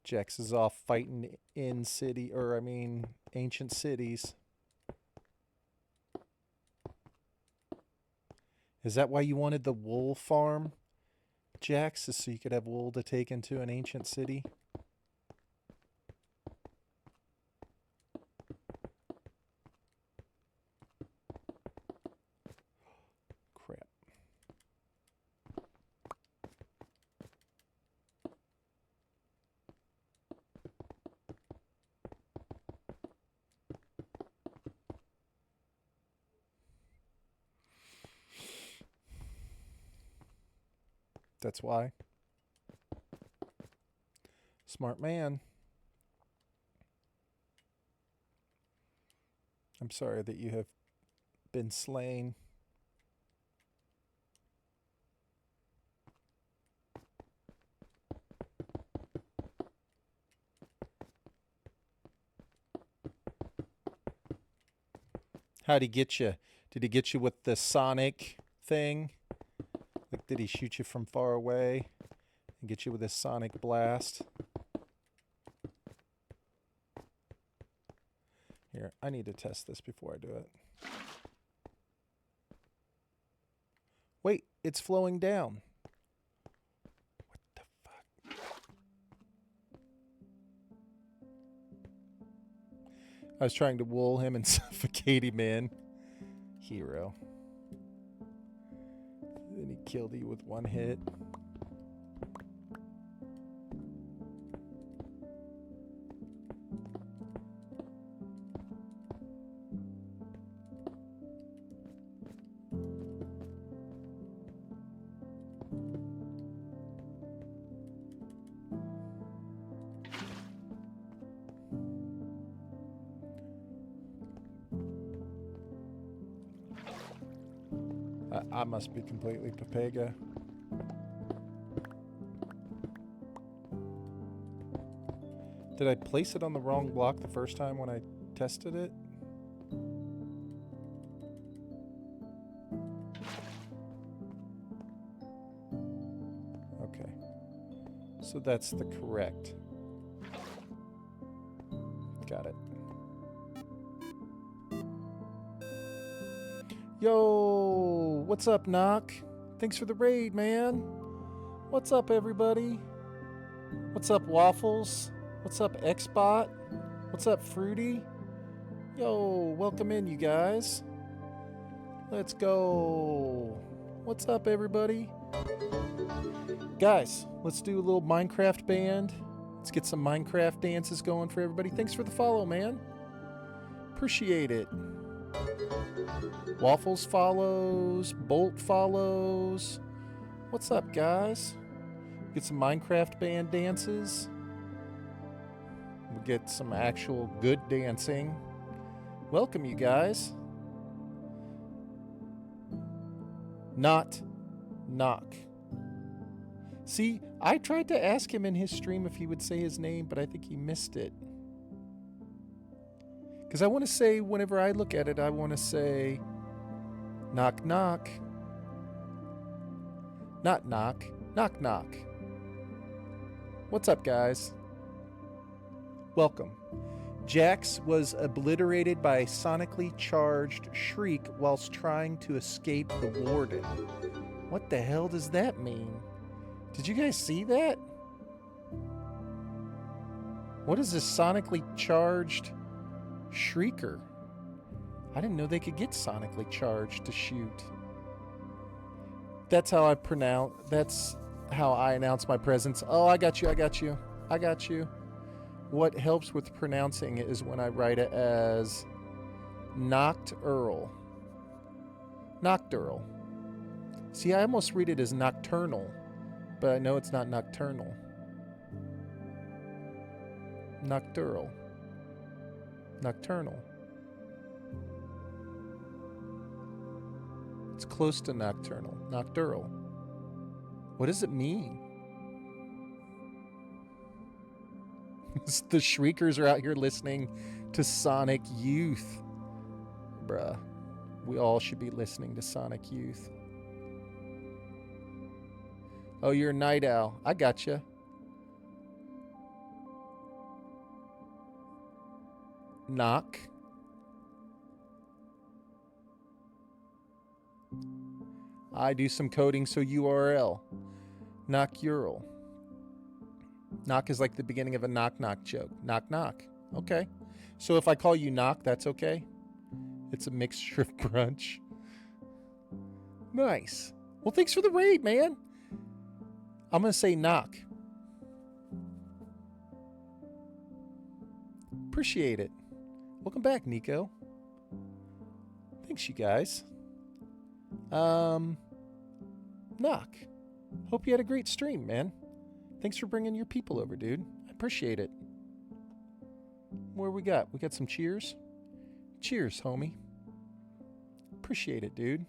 Jax is off fighting in city, or I mean, ancient cities. Is that why you wanted the wool farm, Jax? Is so you could have wool to take into an ancient city? Crap. That's why. Smart man. I'm sorry that you have been slain. How'd he get you? Did he get you with the sonic thing? Like, did he shoot you from far away and get you with his sonic blast? Here, I need to test this before I do it. Wait, it's flowing down. What the fuck? I was trying to wool him and suffocate him in. Hero. Then he killed you with one hit. I must be completely Papega. Did I place it on the wrong block the first time when I tested it? Okay. So that's the correct. Got it. Yo, what's up, Knock? Thanks for the raid, man. What's up, everybody? What's up, Waffles? What's up, Xbot? What's up, Fruity? Yo, welcome in, you guys. Let's go. What's up, everybody? Guys, let's do a little Minecraft band. Let's get some Minecraft dances going for everybody. Thanks for the follow, man. Appreciate it. Waffles follows. Bolt follows. What's up, guys? Get some Minecraft band dances. We'll get some actual good dancing. Welcome, you guys. Not Knock. See, I tried to ask him in his stream if he would say his name, but I think he missed it. Because I want to say, whenever I look at it, I want to say, knock, knock. Not knock, knock, knock. What's up, guys? Welcome. Jax was obliterated by a sonically charged shriek whilst trying to escape the warden. What the hell does that mean? Did you guys see that? What is this sonically charged shrieker? I didn't know they could get sonically charged to shoot. That's how I announce my presence. Oh, I got you, I got you. I got you. What helps with pronouncing it is when I write it as Nocturl. Nocturl. See, I almost read it as nocturnal, but I know it's not nocturnal. Nocturnal. Nocturnal. It's close to nocturnal. Nocturnal. What does it mean? The Shriekers are out here listening to Sonic Youth. Bruh. We all should be listening to Sonic Youth. Oh, you're a night owl. I gotcha. Knock. I do some coding, so URL. Knock URL. Knock is like the beginning of a knock knock joke. Knock knock. Okay. So if I call you knock, that's okay? It's a mixture of brunch. Nice. Well, thanks for the raid, man. I'm going to say knock. Appreciate it. Welcome back, Nico. Thanks, you guys. Knock. Hope you had a great stream, man. Thanks for bringing your people over, dude. I appreciate it. Where we got? We got some cheers? Cheers, homie. Appreciate it, dude.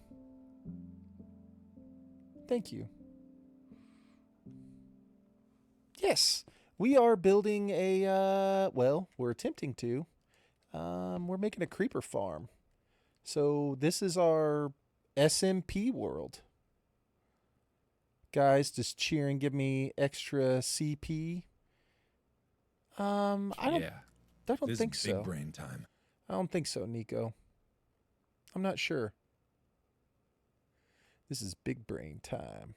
Thank you. Yes, we are building a, well, we're attempting to. We're making a creeper farm. So this is our SMP world. Guys, just cheer and give me extra CP. I don't think so. Big brain time. I don't think so, Nico. I'm not sure. This is big brain time.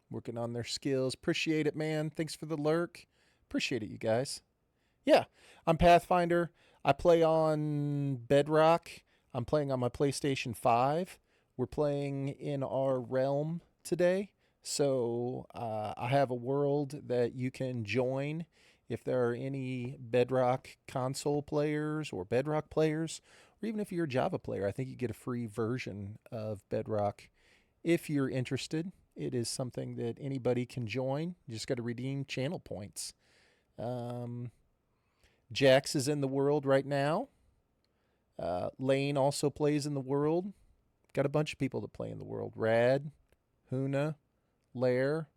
Working on their skills. Appreciate it, man. Thanks for the lurk. Appreciate it, you guys. Yeah, I'm Pathfinder. I play on Bedrock. I'm playing on my PlayStation 5. We're playing in our realm today. So I have a world that you can join if there are any Bedrock console players or Bedrock players, or even if you're a Java player. I think you get a free version of Bedrock if you're interested. It is something that anybody can join. You just got to redeem channel points. Jax is in the world right now. Lane also plays in the world. Got a bunch of people that play in the world. Rad, Huna, Lair.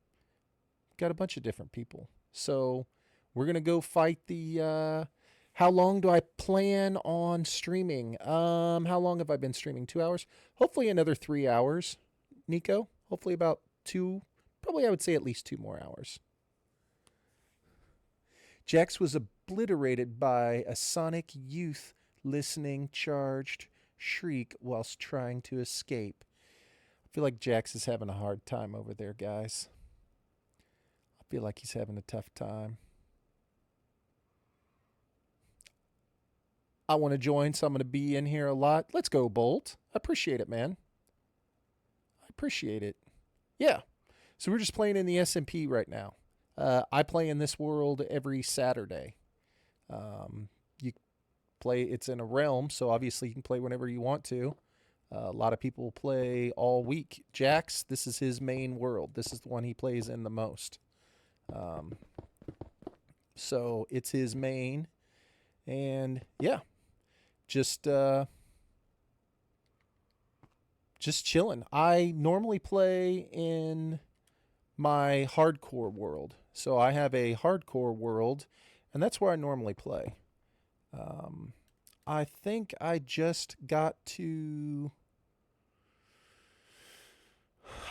Got a bunch of different people. So we're going to go fight the... how long do I plan on streaming? How long have I been streaming? 2 hours? Hopefully another 3 hours, Nico. Hopefully about 2, probably I would say at least 2 more hours. Jax was obliterated by a sonic youth listening charged shriek whilst trying to escape. I feel like Jax is having a hard time over there, guys. I feel like he's having a tough time. I want to join, so I'm going to be in here a lot. Let's go, Bolt. I appreciate it, man. I appreciate it. Yeah. So we're just playing in the SMP right now. I play in this world every Saturday. You play, it's in a realm, so obviously you can play whenever you want to. A lot of people play all week. Jax, this is his main world. This is the one he plays in the most. So it's his main. And yeah, just chilling. I normally play in my hardcore world. So I have a hardcore world, and that's where I normally play. I think I just got to...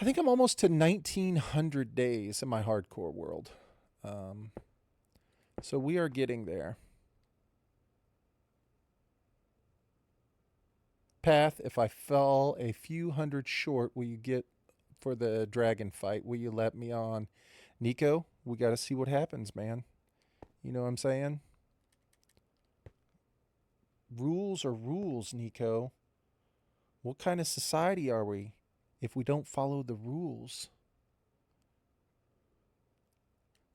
I think I'm almost to 1,900 days in my hardcore world. So we are getting there. Path, if I fell a few hundred short, will you get for the dragon fight? Will you let me on? Nico, we got to see what happens, man. You know what I'm saying? Rules are rules, Nico. What kind of society are we if we don't follow the rules?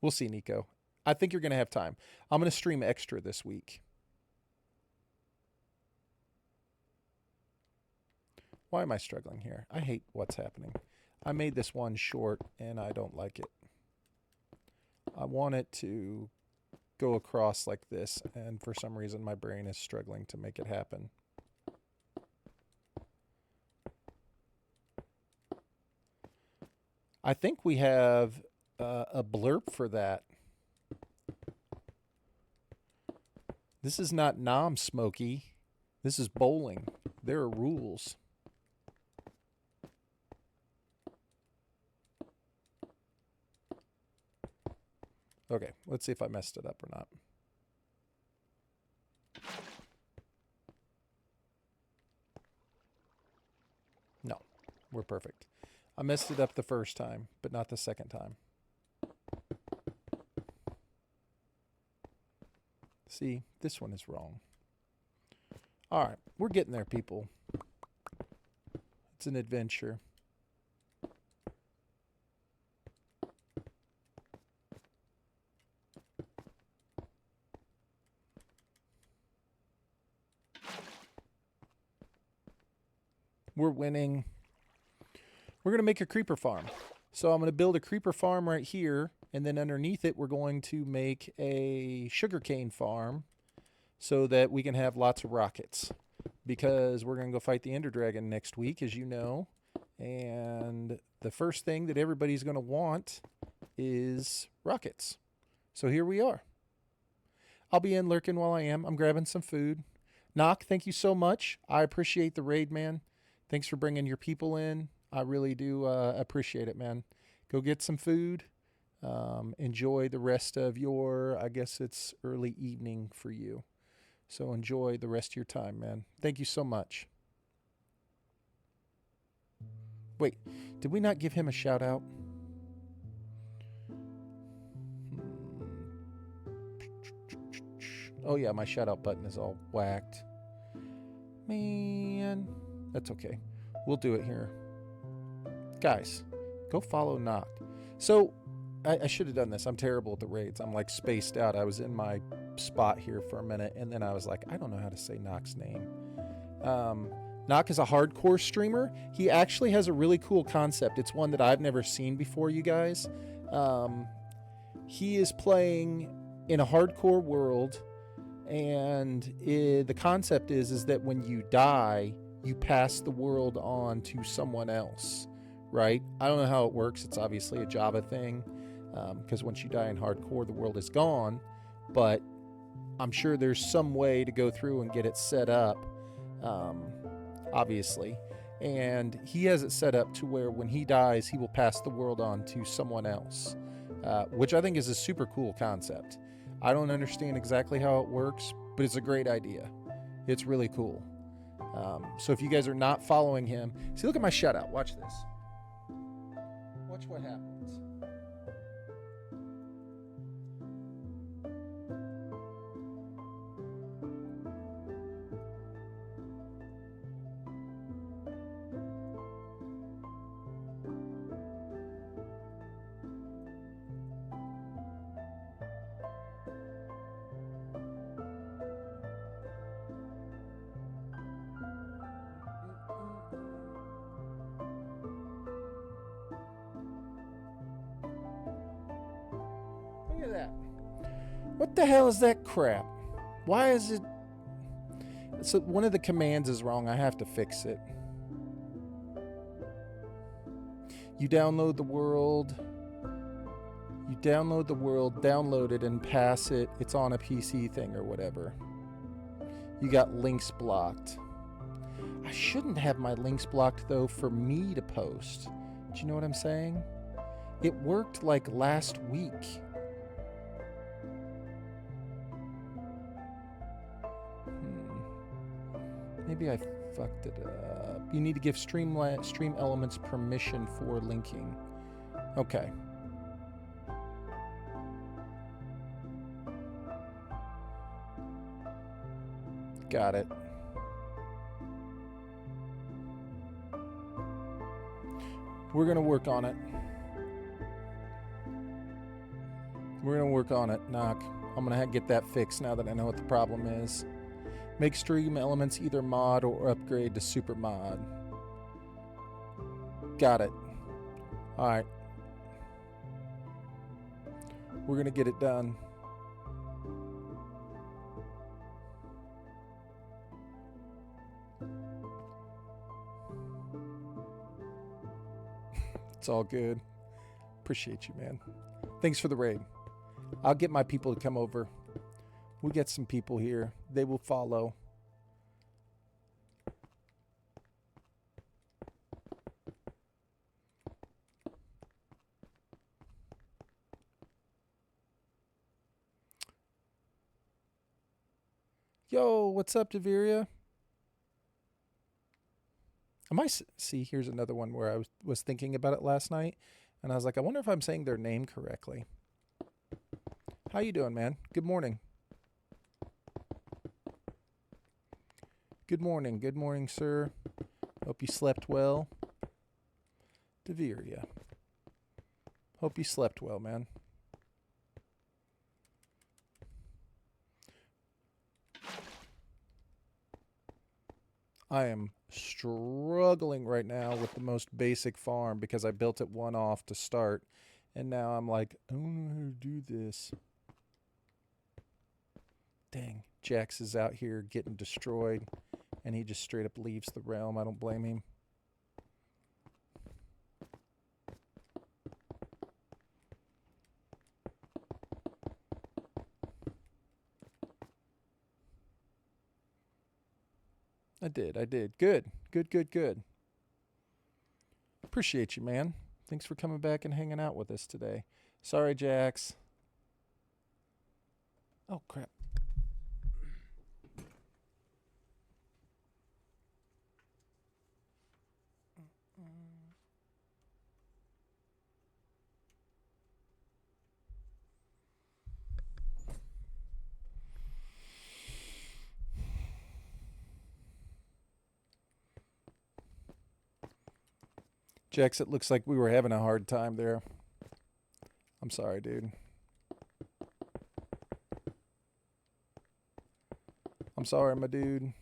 We'll see, Nico. I think you're going to have time. I'm going to stream extra this week. Why am I struggling here? I hate what's happening. I made this one short, and I don't like it. I want it to go across like this, and for some reason my brain is struggling to make it happen. I think we have a blurb for that. This is not Nom Smoky. This is bowling. There are rules. Okay, let's see if I messed it up or not. No, we're perfect. I messed it up the first time, but not the second time. See, this one is wrong. All right, we're getting there, people. It's an adventure. We're winning. We're going to make a creeper farm. So I'm going to build a creeper farm right here, and then underneath it, we're going to make a sugarcane farm so that we can have lots of rockets. Because we're going to go fight the Ender Dragon next week, as you know. And the first thing that everybody's going to want is rockets. So here we are. I'll be in lurking while I am. I'm grabbing some food. Knock, thank you so much. I appreciate the raid, man. Thanks for bringing your people in. I really do appreciate it, man. Go get some food. Enjoy the rest of your, I guess it's early evening for you. So enjoy the rest of your time, man. Thank you so much. Wait, did we not give him a shout out? Oh yeah, my shout out button is all whacked. Man, that's okay. We'll do it here. Guys, go follow Knock. So, I should have done this. I'm terrible at the raids. I'm like spaced out. I was in my spot here for a minute, and then I was like, I don't know how to say Knock's name. Knock is a hardcore streamer. He actually has a really cool concept. It's one that I've never seen before, you guys. He is playing in a hardcore world, and the concept is that when you die, you pass the world on to someone else, right? I don't know how it works. It's obviously a Java thing, because once you die in hardcore, the world is gone, but I'm sure there's some way to go through and get it set up, obviously. And he has it set up to where when he dies, he will pass the world on to someone else, which I think is a super cool concept. I don't understand exactly how it works, but it's a great idea. It's really cool. So if you guys are not following him, see, look at my shout out. Watch this. Watch what happens. Look at that. What the hell is that crap? Why is it... So one of the commands is wrong. I have to fix it. You download the world. You download the world, download it, and pass it. It's on a PC thing or whatever. You got links blocked. I shouldn't have my links blocked, though, for me to post. Do you know what I'm saying? It worked like last week. Maybe I fucked it up. You need to give Stream Elements permission for linking. Okay. Got it. We're going to work on it. We're going to work on it, Knock. I'm going to get that fixed now that I know what the problem is. Make Stream Elements either mod or upgrade to super mod. Got it. Alright. We're going to get it done. It's all good. Appreciate you, man. Thanks for the raid. I'll get my people to come over. We get some people here. They will follow. Yo, what's up, Deveria? I might see. Here's another one where I was thinking about it last night, and I was like, I wonder if I'm saying their name correctly. How you doing, man? Good morning. Good morning. Good morning, sir. Hope you slept well. Deveria. Hope you slept well, man. I am struggling right now with the most basic farm because I built it one off to start. And now I'm like, I don't know how to do this. Dang, Jax is out here getting destroyed. And he just straight up leaves the realm. I don't blame him. I did. Good. Good. Appreciate you, man. Thanks for coming back and hanging out with us today. Sorry, Jax. Oh, crap. Jax, it looks like we were having a hard time there. I'm sorry, dude. I'm sorry, my dude.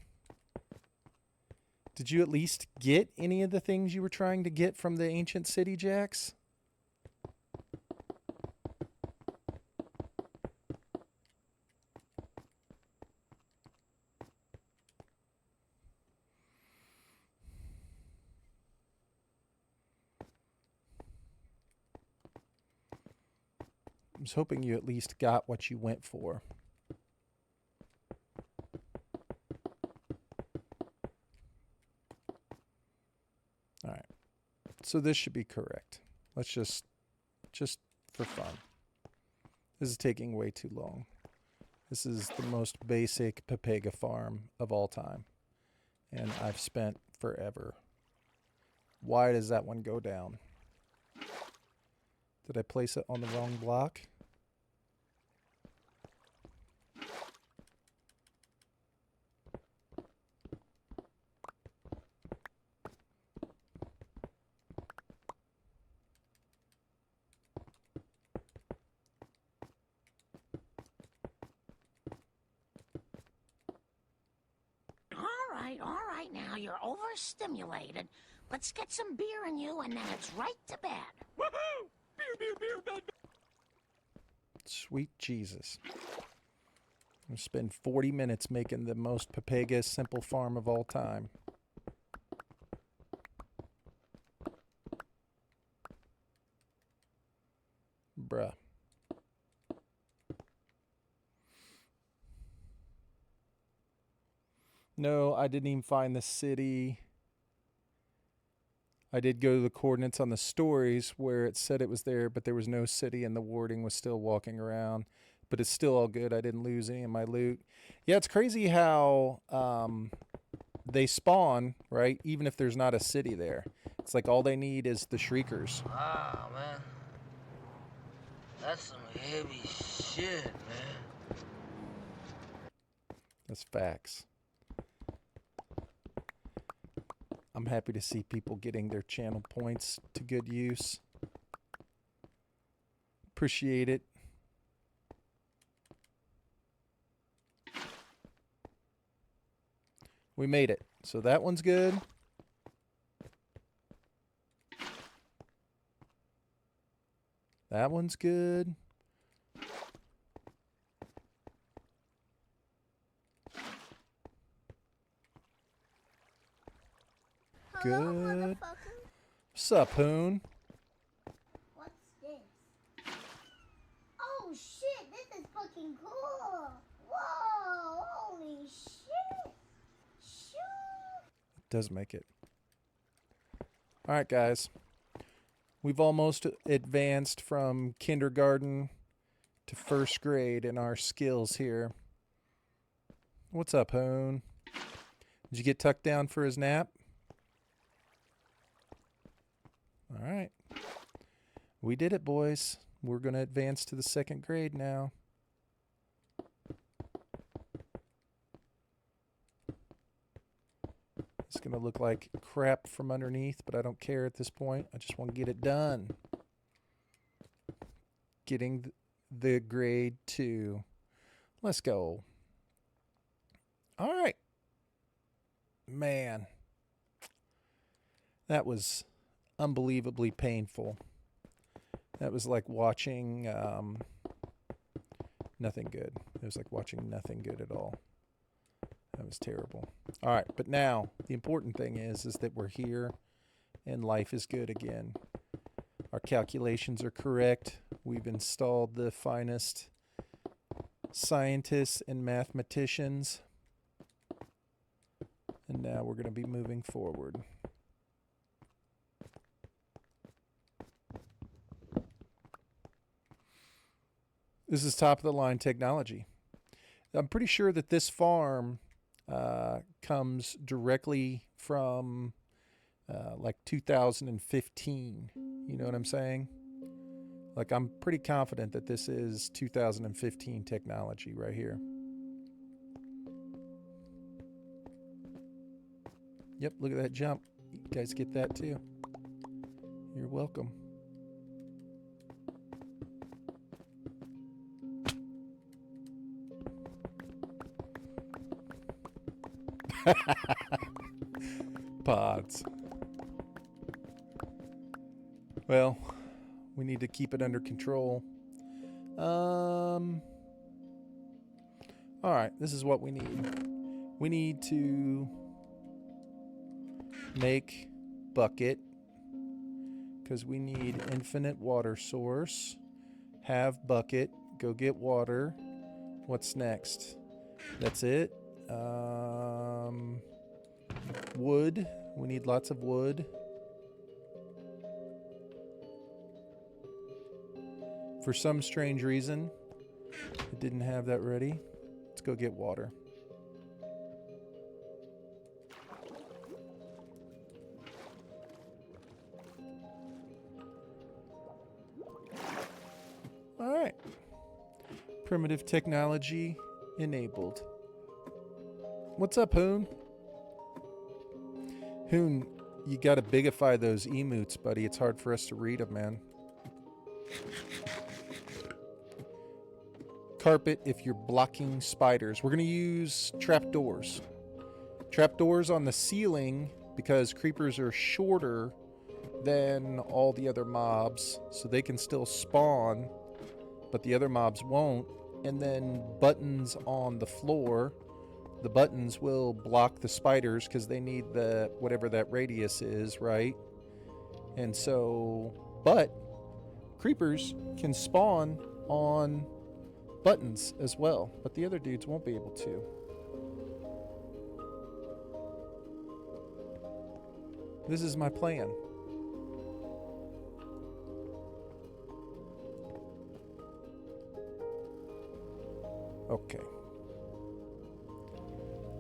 Did you at least get any of the things you were trying to get from the ancient city, Jax? I was hoping you at least got what you went for. All right. So this should be correct. Let's just for fun. This is taking way too long. This is the most basic Pepega farm of all time. And I've spent forever. Why does that one go down? Did I place it on the wrong block? All right, now you're overstimulated. Let's get some beer in you, and then it's right to bed. Woohoo! Beer. Sweet Jesus. I'm going to spend 40 minutes making the most Pepega simple farm of all time. Bruh. No, I didn't even find the city. I did go to the coordinates on the stories where it said it was there, but there was no city and the warding was still walking around. But it's still all good. I didn't lose any of my loot. Yeah, it's crazy how they spawn, right? Even if there's not a city there. It's like all they need is the Shriekers. Wow, man. That's some heavy shit, man. That's facts. I'm happy to see people getting their channel points to good use. Appreciate it. We made it. So that one's good. That one's good. Hello, Good. motherfucker. What's up, Hoon? What's this? Oh shit, this is fucking cool. Whoa, holy shit. Shoot. It does make it. All right, guys. We've almost advanced from kindergarten to first grade in our skills here. What's up, Hoon? Did you get tucked down for his nap? All right. We did it, boys. We're going to advance to the 2nd grade now. It's going to look like crap from underneath, but I don't care at this point. I just want to get it done. Getting the grade 2. Let's go. All right. Man. That was unbelievably painful. That was like watching nothing good. It was like watching nothing good at all. That was terrible. All right, but now the important thing is that we're here and life is good again. Our calculations are correct. We've installed the finest scientists and mathematicians. And now we're going to be moving forward. This is top of the line technology. I'm pretty sure that this farm comes directly from like 2015. You know what I'm saying? Like, I'm pretty confident that this is 2015 technology right here. Yep, look at that jump. You guys get that too. You're welcome. Pods. Well, we need to keep it under control. All right, this is what we need. We need to make bucket because we need infinite water source. Have bucket. Go get water. What's next? That's it. Wood. We need lots of wood. For some strange reason, it didn't have that ready. Let's go get water. All right. Primitive technology enabled. What's up, Hoon? Hoon, you gotta bigify those emotes, buddy. It's hard for us to read them, man. Carpet if you're blocking spiders. We're gonna use trapdoors. Trapdoors on the ceiling because creepers are shorter than all the other mobs, so they can still spawn, but the other mobs won't. And then buttons on the floor. The buttons will block the spiders because they need the whatever that radius is, right? And so, but creepers can spawn on buttons as well, but the other dudes won't be able to. This is my plan. Okay.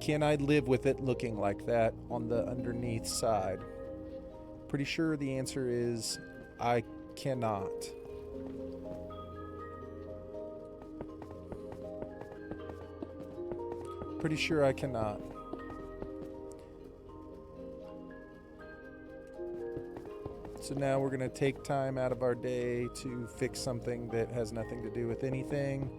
Can I live with it looking like that on the underneath side? Pretty sure the answer is I cannot. Pretty sure I cannot. So now we're going to take time out of our day to fix something that has nothing to do with anything.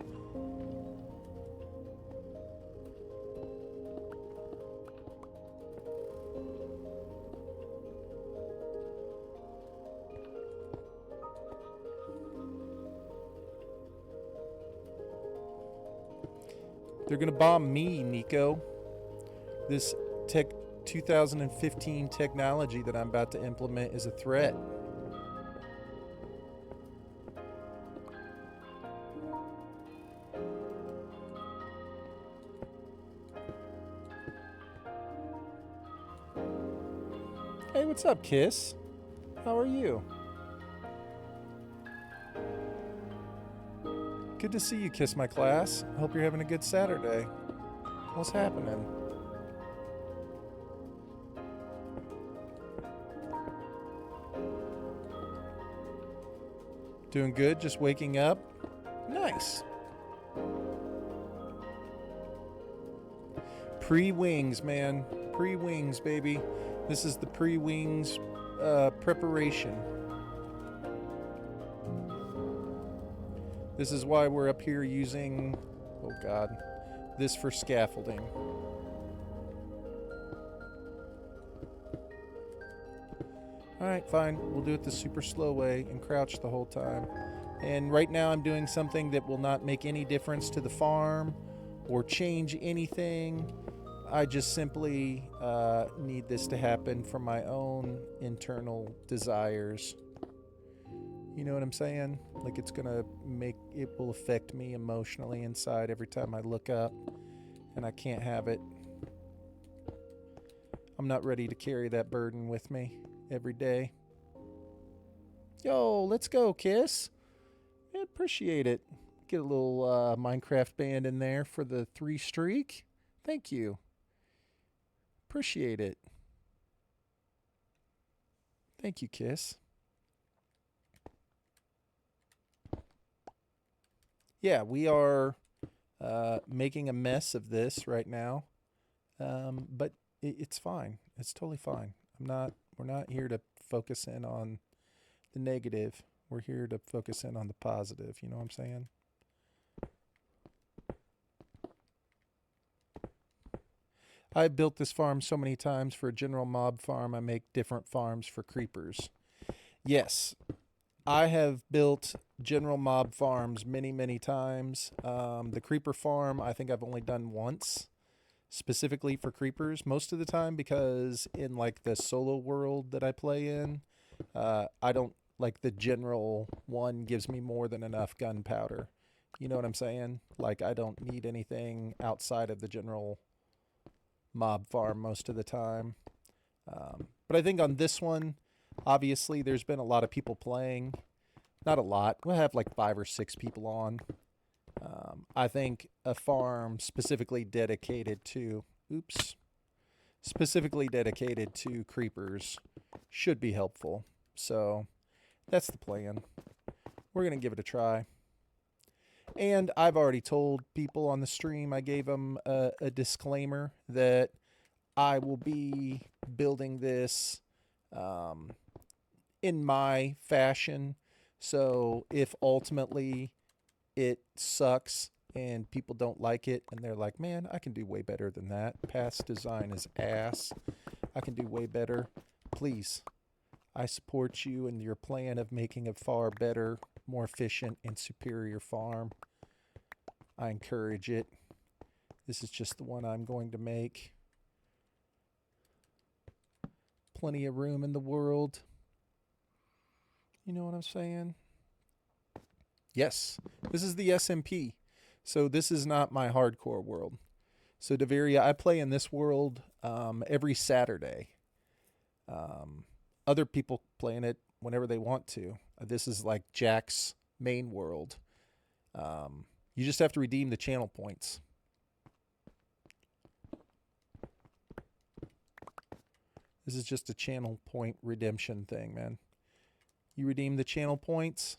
They're going to bomb me, Nico. This 2015 technology that I'm about to implement is a threat. Hey, what's up, Kiss? How are you? Good to see you, Kiss my class. I hope you're having a good Saturday. What's happening? Doing good, just waking up. Nice. Pre-wings, man. Pre-wings, baby. This is the pre-wings preparation. This is why we're up here using, oh God, this for scaffolding. Alright, fine. We'll do it the super slow way and crouch the whole time. And right now I'm doing something that will not make any difference to the farm or change anything. I just simply need this to happen for my own internal desires. You know what I'm saying? Like it's gonna it will affect me emotionally inside every time I look up, and I can't have it. I'm not ready to carry that burden with me every day. Yo, let's go, Kiss. I appreciate it. Get a little Minecraft band in there for the 3 streak. Thank you. Appreciate it. Thank you, Kiss. Yeah, we are making a mess of this right now, but it's fine. It's totally fine. We're not here to focus in on the negative. We're here to focus in on the positive. You know what I'm saying? I've built this farm so many times for a general mob farm. I make different farms for creepers. Yes, I have built general mob farms many, many times. The creeper farm, I think I've only done once, specifically for creepers. Most of the time, because in like the solo world that I play in, I don't like the general one gives me more than enough gunpowder. You know what I'm saying? Like I don't need anything outside of the general mob farm most of the time. But I think on this one, obviously, there's been a lot of people playing. Not a lot. We'll have like 5 or 6 people on. I think a farm specifically dedicated to, specifically dedicated to creepers should be helpful. So that's the plan. We're going to give it a try. And I've already told people on the stream, I gave them a disclaimer that I will be building this in my fashion. So if ultimately it sucks and people don't like it and they're like, man, I can do way better than that. Past design is ass. I can do way better. Please, I support you in your plan of making a far better, more efficient, and superior farm. I encourage it. This is just the one I'm going to make. Plenty of room in the world. You know what I'm saying? Yes, this is the SMP. So this is not my hardcore world. So Deveria, I play in this world every Saturday. Other people play in it whenever they want to. This is like Jack's main world. You just have to redeem the channel points. This is just a channel point redemption thing, man. You redeem the channel points,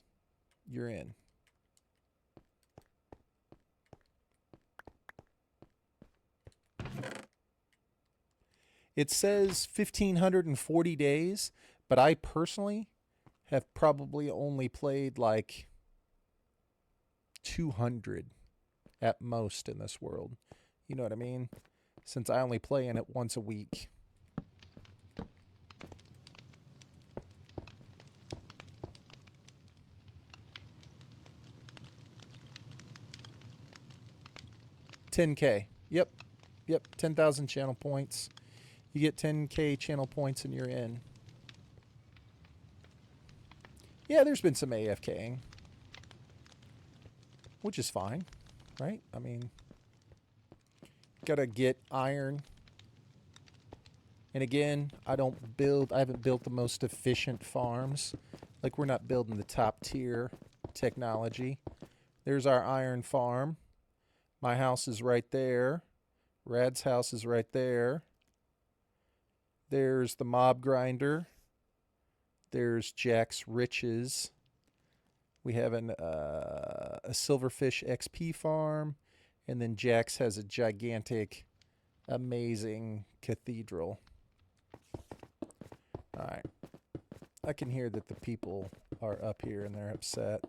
you're in. It says 1,540 days, but I personally have probably only played like 200 at most in this world. You know what I mean? Since I only play in it once a week. $10K. Yep. 10,000 channel points. You get 10K channel points and you're in. Yeah, there's been some AFKing. Which is fine, right? I mean, gotta get iron. And again, I haven't built the most efficient farms. Like, we're not building the top tier technology. There's our iron farm. My house is right there. Rad's house is right there. There's the mob grinder. There's Jack's riches. We have a silverfish XP farm, and then Jack's has a gigantic, amazing cathedral. All right. I can hear that the people are up here and they're upset.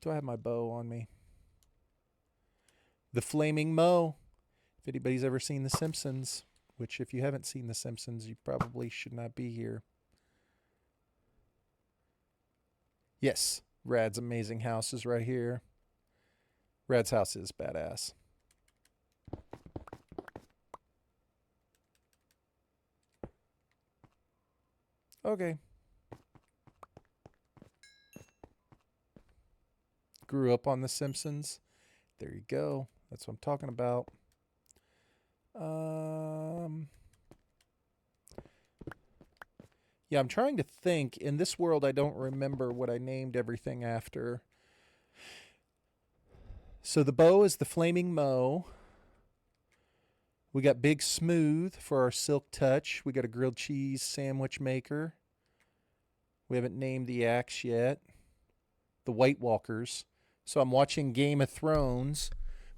Do I have my bow on me? The Flaming Moe. If anybody's ever seen The Simpsons, which if you haven't seen The Simpsons, you probably should not be here. Yes, Rad's amazing house is right here. Rad's house is badass. Okay. Grew up on The Simpsons. There you go. That's what I'm talking about. Yeah, I'm trying to think. In this world, I don't remember what I named everything after. So the bow is the Flaming Moe. We got Big Smooth for our Silk Touch. We got a grilled cheese sandwich maker. We haven't named the axe yet. The White Walkers. So I'm watching Game of Thrones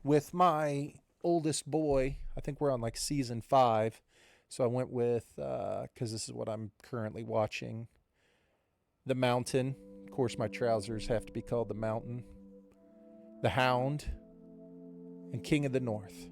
with my oldest boy. I think we're on like season 5. So I went with, because this is what I'm currently watching, The Mountain. Of course, my trousers have to be called The Mountain. The Hound. And King of the North.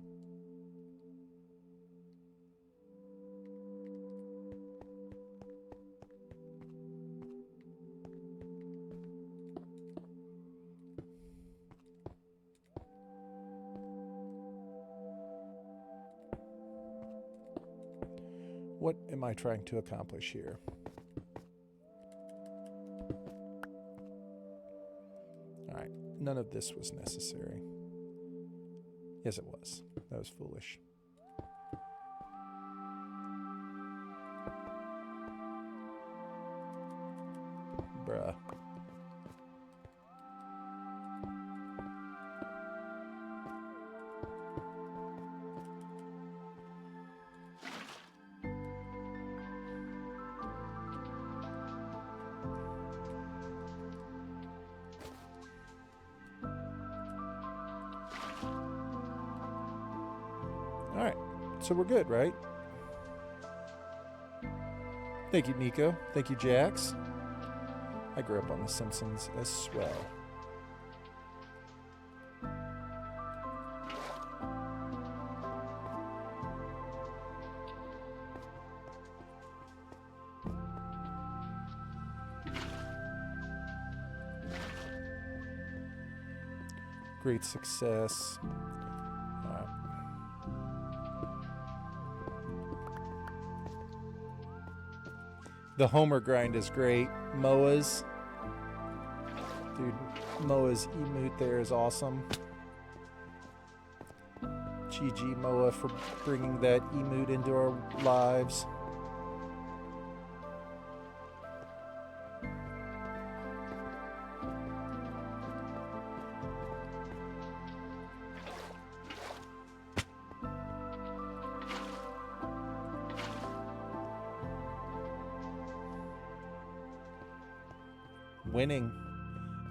What am I trying to accomplish here? All right, none of this was necessary. Yes, it was. That was foolish. Bruh. All right, so we're good, right? Thank you, Nico. Thank you, Jax. I grew up on The Simpsons as well. Great success. The Homer grind is great. Moa's. Dude, Moa's emote there is awesome. GG Moa for bringing that emote into our lives. Winning.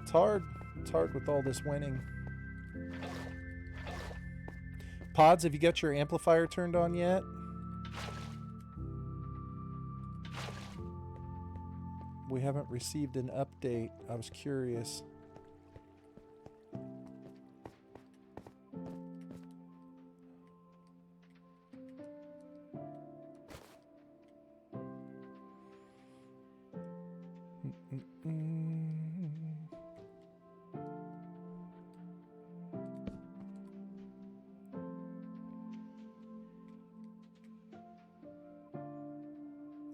It's hard. It's hard with all this winning. Pods, have you got your amplifier turned on yet? We haven't received an update. I was curious.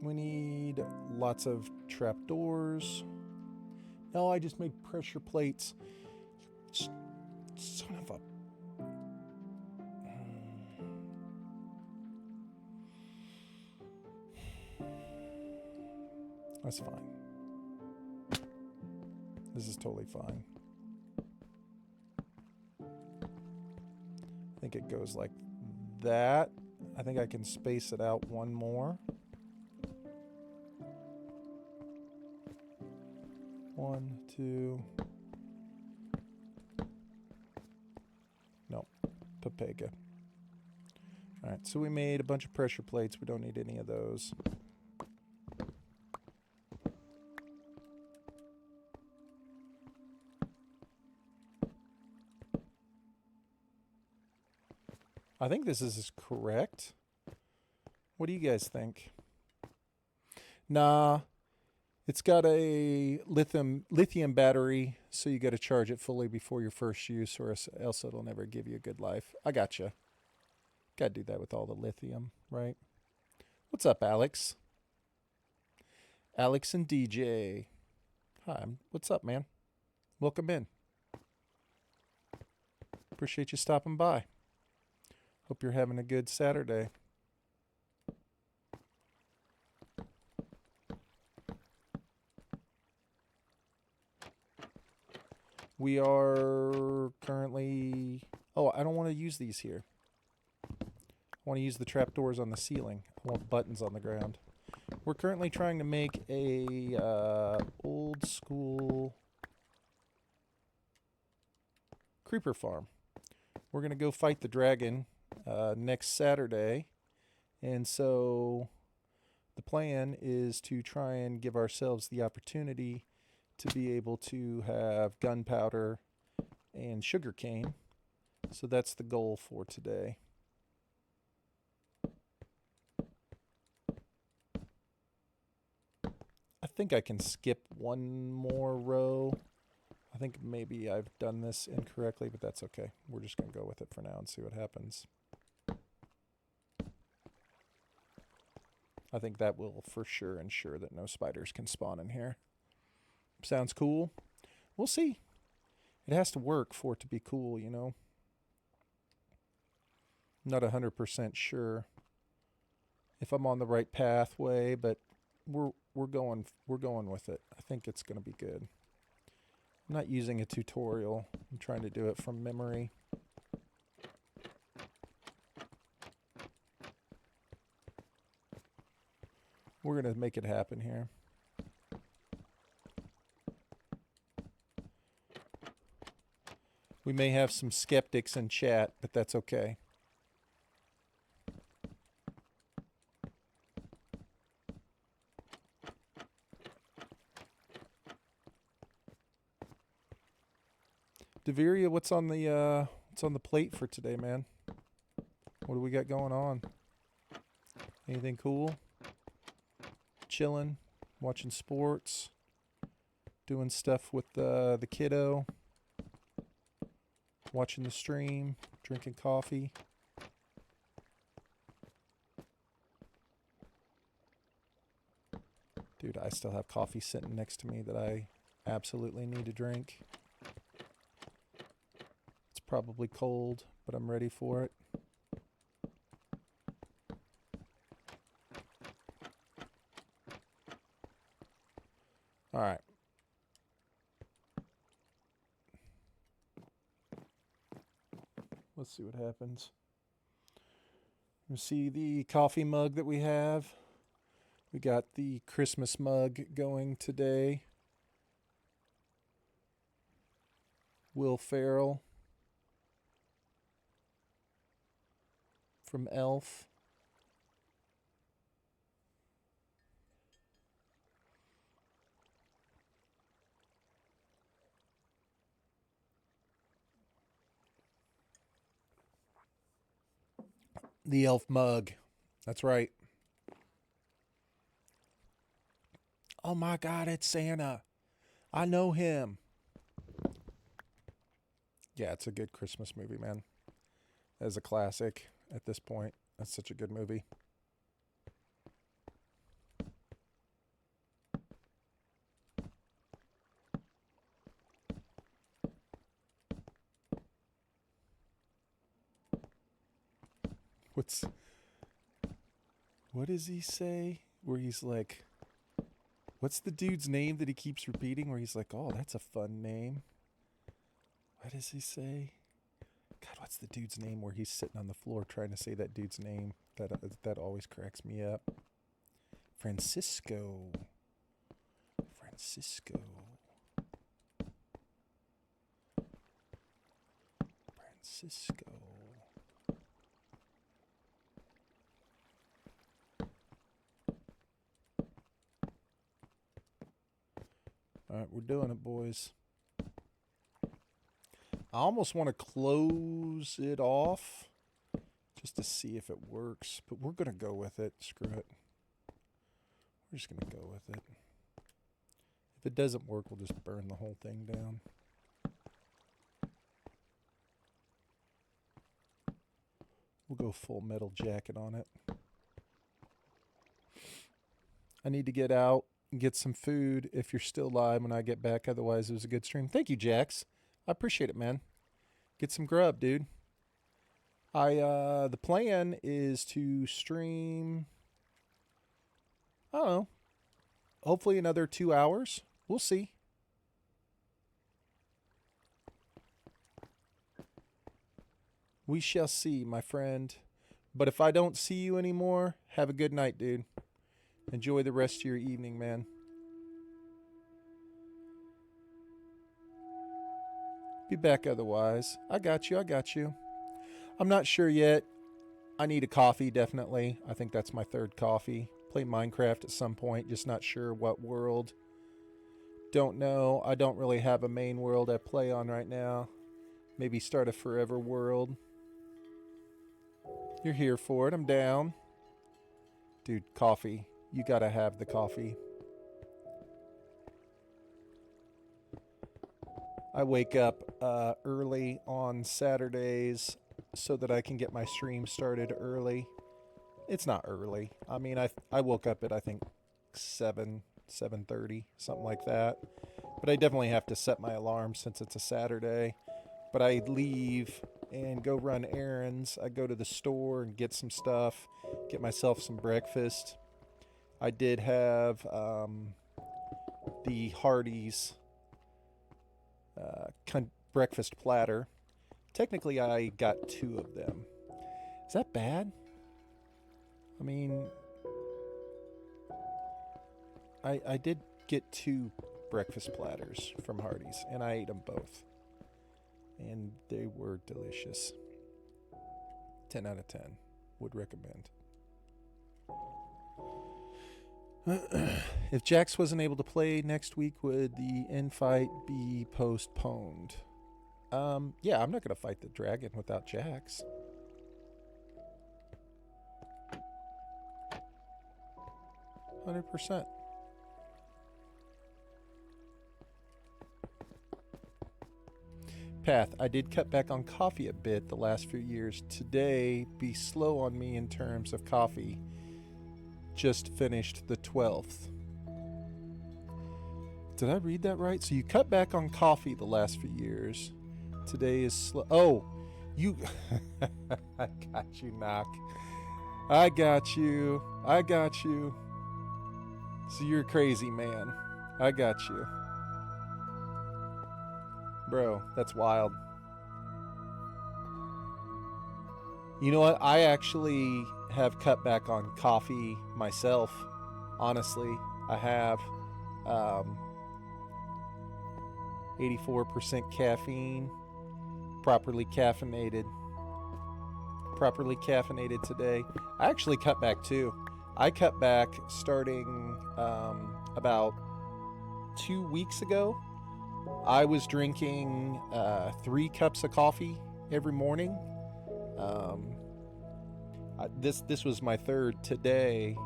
We need lots of trapdoors. No, I just made pressure plates. Son of a... That's fine. This is totally fine. think it goes like that. I think I can space it out one more. 1, 2. No, Papega. All right, so we made a bunch of pressure plates. We don't need any of those. I think this is correct. What do you guys think? Nah, it's got a lithium battery, so you got to charge it fully before your first use, or else it'll never give you a good life. I gotcha. Got to do that with all the lithium, right? What's up, Alex? Alex and DJ. Hi, what's up, man? Welcome in. Appreciate you stopping by. Hope you're having a good Saturday. We are currently... Oh, I don't want to use these here. I want to use the trapdoors on the ceiling. I want buttons on the ground. We're currently trying to make a old school creeper farm. We're going to go fight the dragon next Saturday. And so the plan is to try and give ourselves the opportunity to be able to have gunpowder and sugarcane. So that's the goal for today. I think I can skip one more row. I think maybe I've done this incorrectly, but that's okay. We're just going to go with it for now and see what happens. I think that will for sure ensure that no spiders can spawn in here. Sounds cool. We'll see. It has to work for it to be cool, you know. Not 100% sure if I'm on the right pathway, but we're going with it. I think it's going to be good. I'm not using a tutorial. I'm trying to do it from memory. We're going to make it happen here. We may have some skeptics in chat, but that's okay. Deveria, what's on the plate for today, man? What do we got going on? Anything cool? Chilling, watching sports, doing stuff with the kiddo, watching the stream, drinking coffee. Dude, I still have coffee sitting next to me that I absolutely need to drink. It's probably cold, but I'm ready for it. All right. Let's see what happens. You see the coffee mug that we have. We got the Christmas mug going today. Will Ferrell from Elf. The elf mug. That's right. Oh my God, it's Santa. I know him. Yeah, it's a good Christmas movie, man. As a classic at this point. That's such a good movie. What does he say? Where he's like, what's the dude's name that he keeps repeating? Where he's like, oh, that's a fun name. What does he say? God, what's the dude's name where he's sitting on the floor trying to say that dude's name? That always cracks me up. Francisco. Francisco. Francisco. All right, we're doing it, boys. I almost want to close it off just to see if it works, but we're going to go with it. Screw it. We're just going to go with it. If it doesn't work, we'll just burn the whole thing down. We'll go full metal jacket on it. I need to get out and get some food if you're still live when I get back. Otherwise, it was a good stream. Thank you, Jax. I appreciate it, man. Get some grub, dude. The plan is to stream, I don't know, hopefully another 2 hours. We'll see. We shall see, my friend. But if I don't see you anymore, have a good night, dude. Enjoy the rest of your evening, man. Be back otherwise. I got you. I got you. I'm not sure yet. I need a coffee, definitely. I think that's my third coffee. Play Minecraft at some point. Just not sure what world. Don't know. I don't really have a main world I play on right now. Maybe start a forever world. You're here for it. I'm down. Dude, coffee. You gotta have the coffee. I wake up early on Saturdays so that I can get my stream started early. It's not early. I mean, I woke up at, I think, 7:30, something like that. But I definitely have to set my alarm since it's a Saturday. But I leave and go run errands. I go to the store and get some stuff, get myself some breakfast. I did have the Hardee's breakfast platter. Technically, I got 2 of them. Is that bad? I mean, I did get 2 breakfast platters from Hardee's, and I ate them both. And they were delicious. 10 out of 10. Would recommend. If Jax wasn't able to play next week, would the end fight be postponed? Yeah, I'm not going to fight the dragon without Jax. 100%. Path, I did cut back on coffee a bit the last few years. Today, be slow on me in terms of coffee. Just finished the 12th. Did I read that right? So you cut back on coffee the last few years. Today is slow. Oh, you... I got you, Knock. I got you. I got you. So you're a crazy man. I got you. Bro, that's wild. You know what? I actually have cut back on coffee myself. Honestly, I have. 84% caffeine. Properly caffeinated. Properly caffeinated today. I actually cut back too. I cut back starting about 2 weeks ago. I was drinking 3 cups of coffee every morning. This was my third today,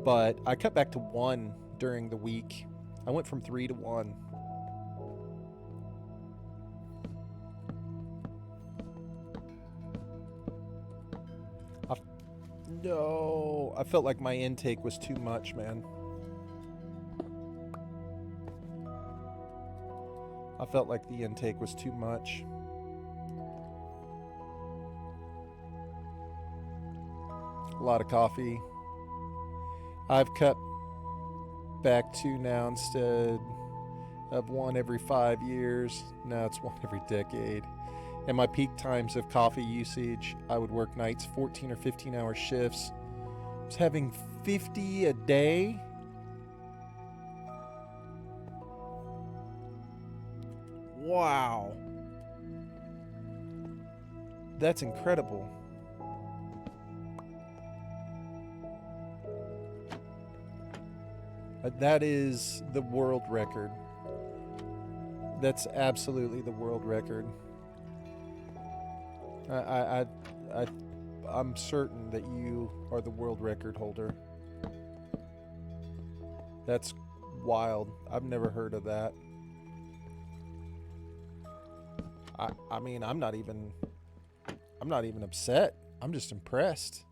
but I cut back to 1 during the week. I went from 3 to 1. No, I felt like my intake was too much, man. I felt like the intake was too much. A lot of coffee. I've cut back 2 now instead of 1 every 5 years. Now it's 1 every decade. And my peak times of coffee usage, I would work nights 14 or 15 hour shifts. I was having 50 a day. Wow. That's incredible. That is the world record. That's absolutely the world record. I'm certain that you are the world record holder. That's wild. I've never heard of that. I mean, I'm not even upset. I'm just impressed.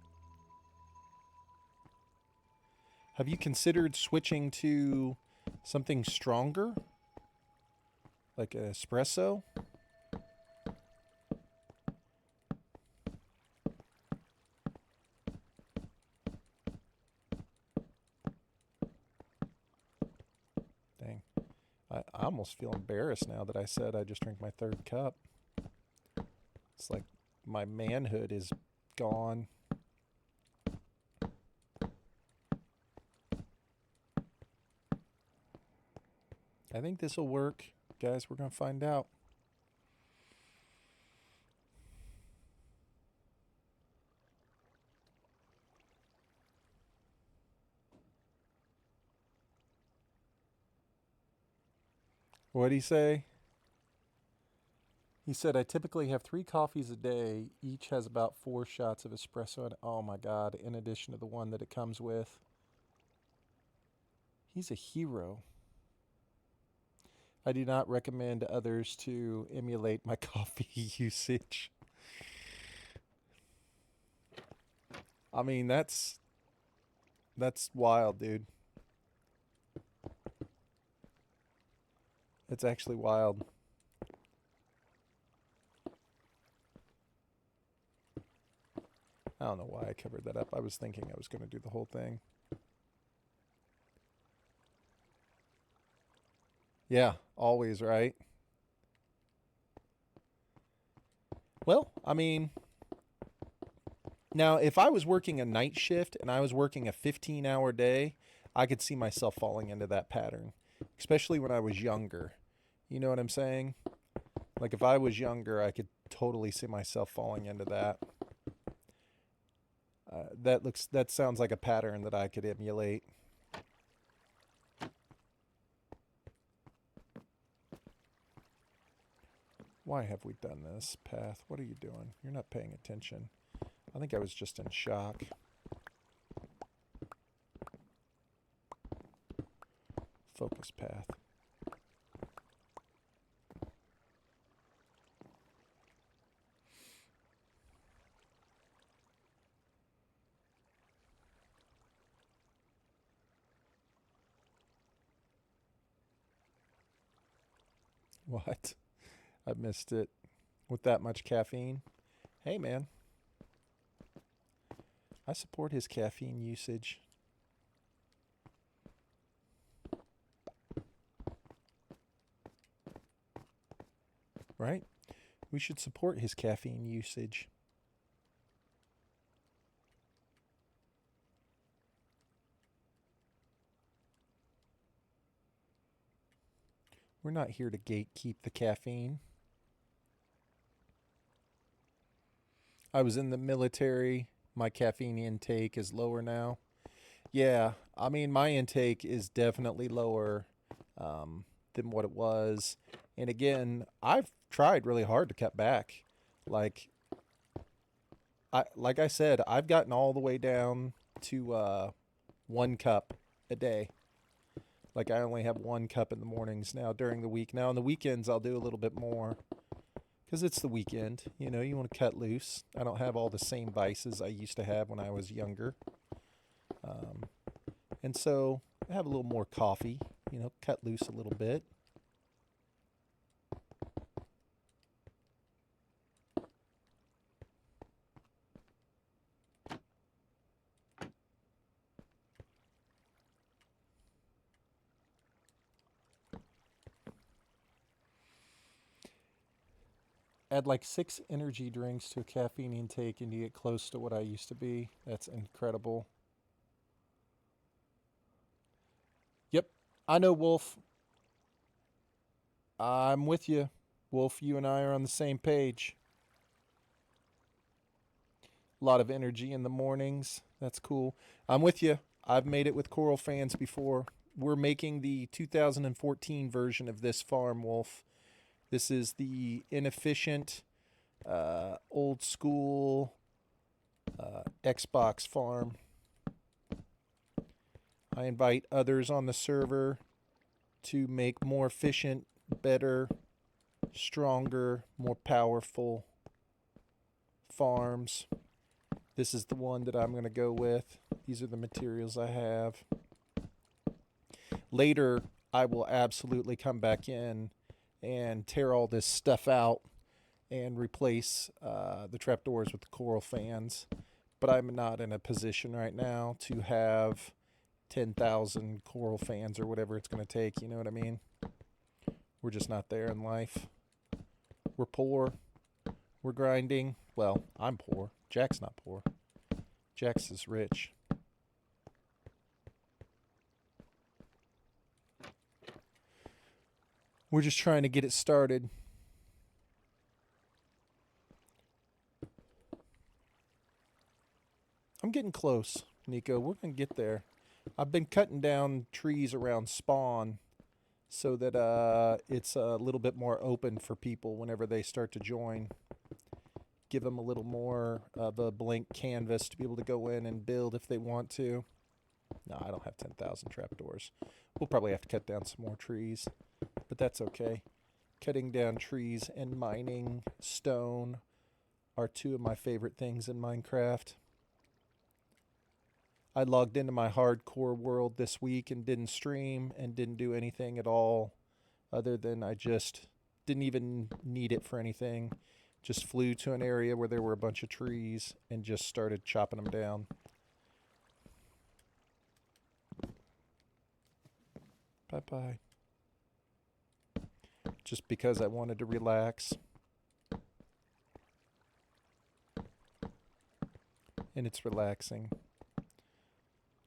Have you considered switching to something stronger? Like an espresso? Dang. I almost feel embarrassed now that I said I just drank my third cup. It's like my manhood is gone. I think this will work. Guys, we're going to find out. What'd he say? He said, I typically have 3 coffees a day. Each has about 4 shots of espresso. And oh my God, in addition to the one that it comes with. He's a hero. I do not recommend others to emulate my coffee usage. I mean, that's wild, dude. It's actually wild. I don't know why I covered that up. I was thinking I was going to do the whole thing. Yeah, always, right? Well, I mean, now if I was working a night shift and I was working a 15-hour day, I could see myself falling into that pattern, especially when I was younger. You know what I'm saying? Like if I was younger, I could totally see myself falling into that. That sounds like a pattern that I could emulate. Why have we done this, Path? What are you doing? You're not paying attention. I think I was just in shock. Focus, Path. What? I missed it. With that much caffeine? Hey, man. I support his caffeine usage. Right? We should support his caffeine usage. We're not here to gatekeep the caffeine. I was in the military. My caffeine intake is lower now. Yeah, I mean, my intake is definitely lower than what it was. And again, I've tried really hard to cut back. Like I said, I've gotten all the way down to 1 cup a day. Like I only have 1 cup in the mornings now during the week. Now on the weekends I'll do a little bit more because it's the weekend. You know, you want to cut loose. I don't have all the same vices I used to have when I was younger. And so I have a little more coffee, you know, cut loose a little bit. Add like 6 energy drinks to a caffeine intake and you get close to what I used to be. That's incredible. Yep, I know, Wolf. I'm with you. Wolf, you and I are on the same page. A lot of energy in the mornings. That's cool. I'm with you. I've made it with coral fans before. We're making the 2014 version of this farm, Wolf. This is the inefficient, old school Xbox farm. I invite others on the server to make more efficient, better, stronger, more powerful farms. This is the one that I'm going to go with. These are the materials I have. Later, I will absolutely come back in and tear all this stuff out and replace the trapdoors with the coral fans. But I'm not in a position right now to have 10,000 coral fans or whatever it's going to take. You know what I mean? We're just not there in life. We're poor. We're grinding. Well, I'm poor. Jack's not poor. Jack's is rich. We're just trying to get it started. I'm getting close, Nico. We're going to get there. I've been cutting down trees around spawn so that it's a little bit more open for people whenever they start to join. Give them a little more of a blank canvas to be able to go in and build if they want to. No, I don't have 10,000 trapdoors. We'll probably have to cut down some more trees, but that's okay. Cutting down trees and mining stone are two of my favorite things in Minecraft. I logged into my hardcore world this week and didn't stream and didn't do anything at all other than I just didn't even need it for anything. Just flew to an area where there were a bunch of trees and just started chopping them down. Bye-bye. Just because I wanted to relax. And it's relaxing.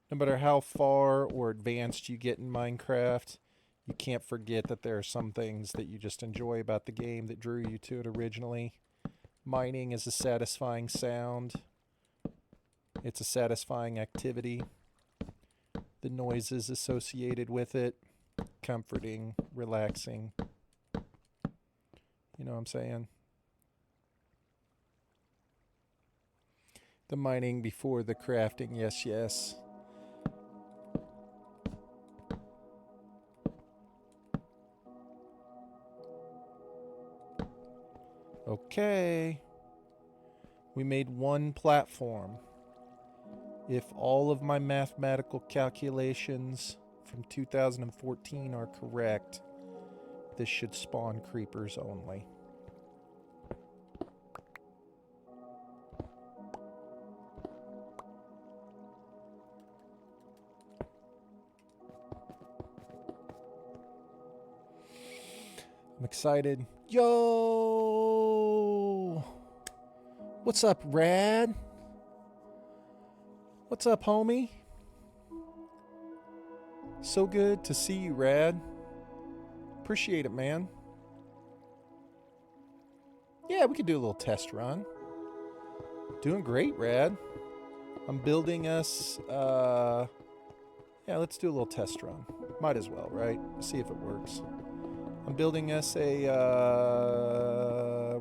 No matter how far or advanced you get in Minecraft, you can't forget that there are some things that you just enjoy about the game that drew you to it originally. Mining is a satisfying sound. It's a satisfying activity. The noises associated with it, comforting, relaxing. You know what I'm saying? The mining before the crafting, yes, yes. Okay. We made one platform. If all of my mathematical calculations from 2014 are correct, this should spawn creepers only. I'm excited. Yo! What's up, Rad? What's up, homie? So good to see you, Rad. Appreciate it, man. Yeah, we could do a little test run. Doing great, Rad. I'm building us, yeah, let's do a little test run. Might as well, right? See if it works. I'm building us a,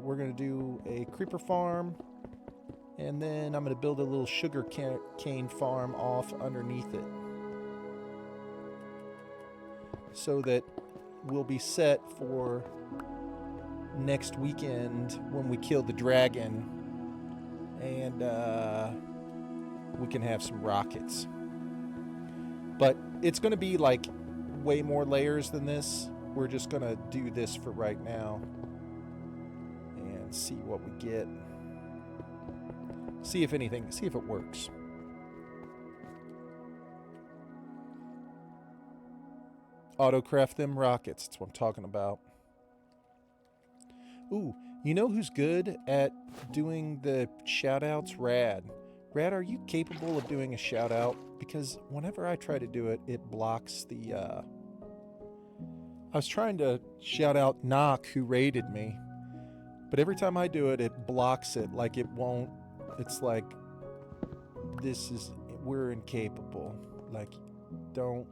we're going to do a creeper farm. And then I'm going to build a little sugar cane farm off underneath it. So that we'll be set for next weekend when we kill the dragon. And we can have some rockets. But it's going to be like way more layers than this. We're just going to do this for right now. And see what we get. See if anything, see if it works. Autocraft them rockets, that's what I'm talking about. Ooh, You know who's good at doing the shout-outs? Rad. Rad, are you capable of doing a shout-out? Because whenever I try to do it, it blocks the, I was trying to shout out Knock, who raided me. But every time I do it, it blocks it. Like it won't. It's like, we're incapable. Like, don't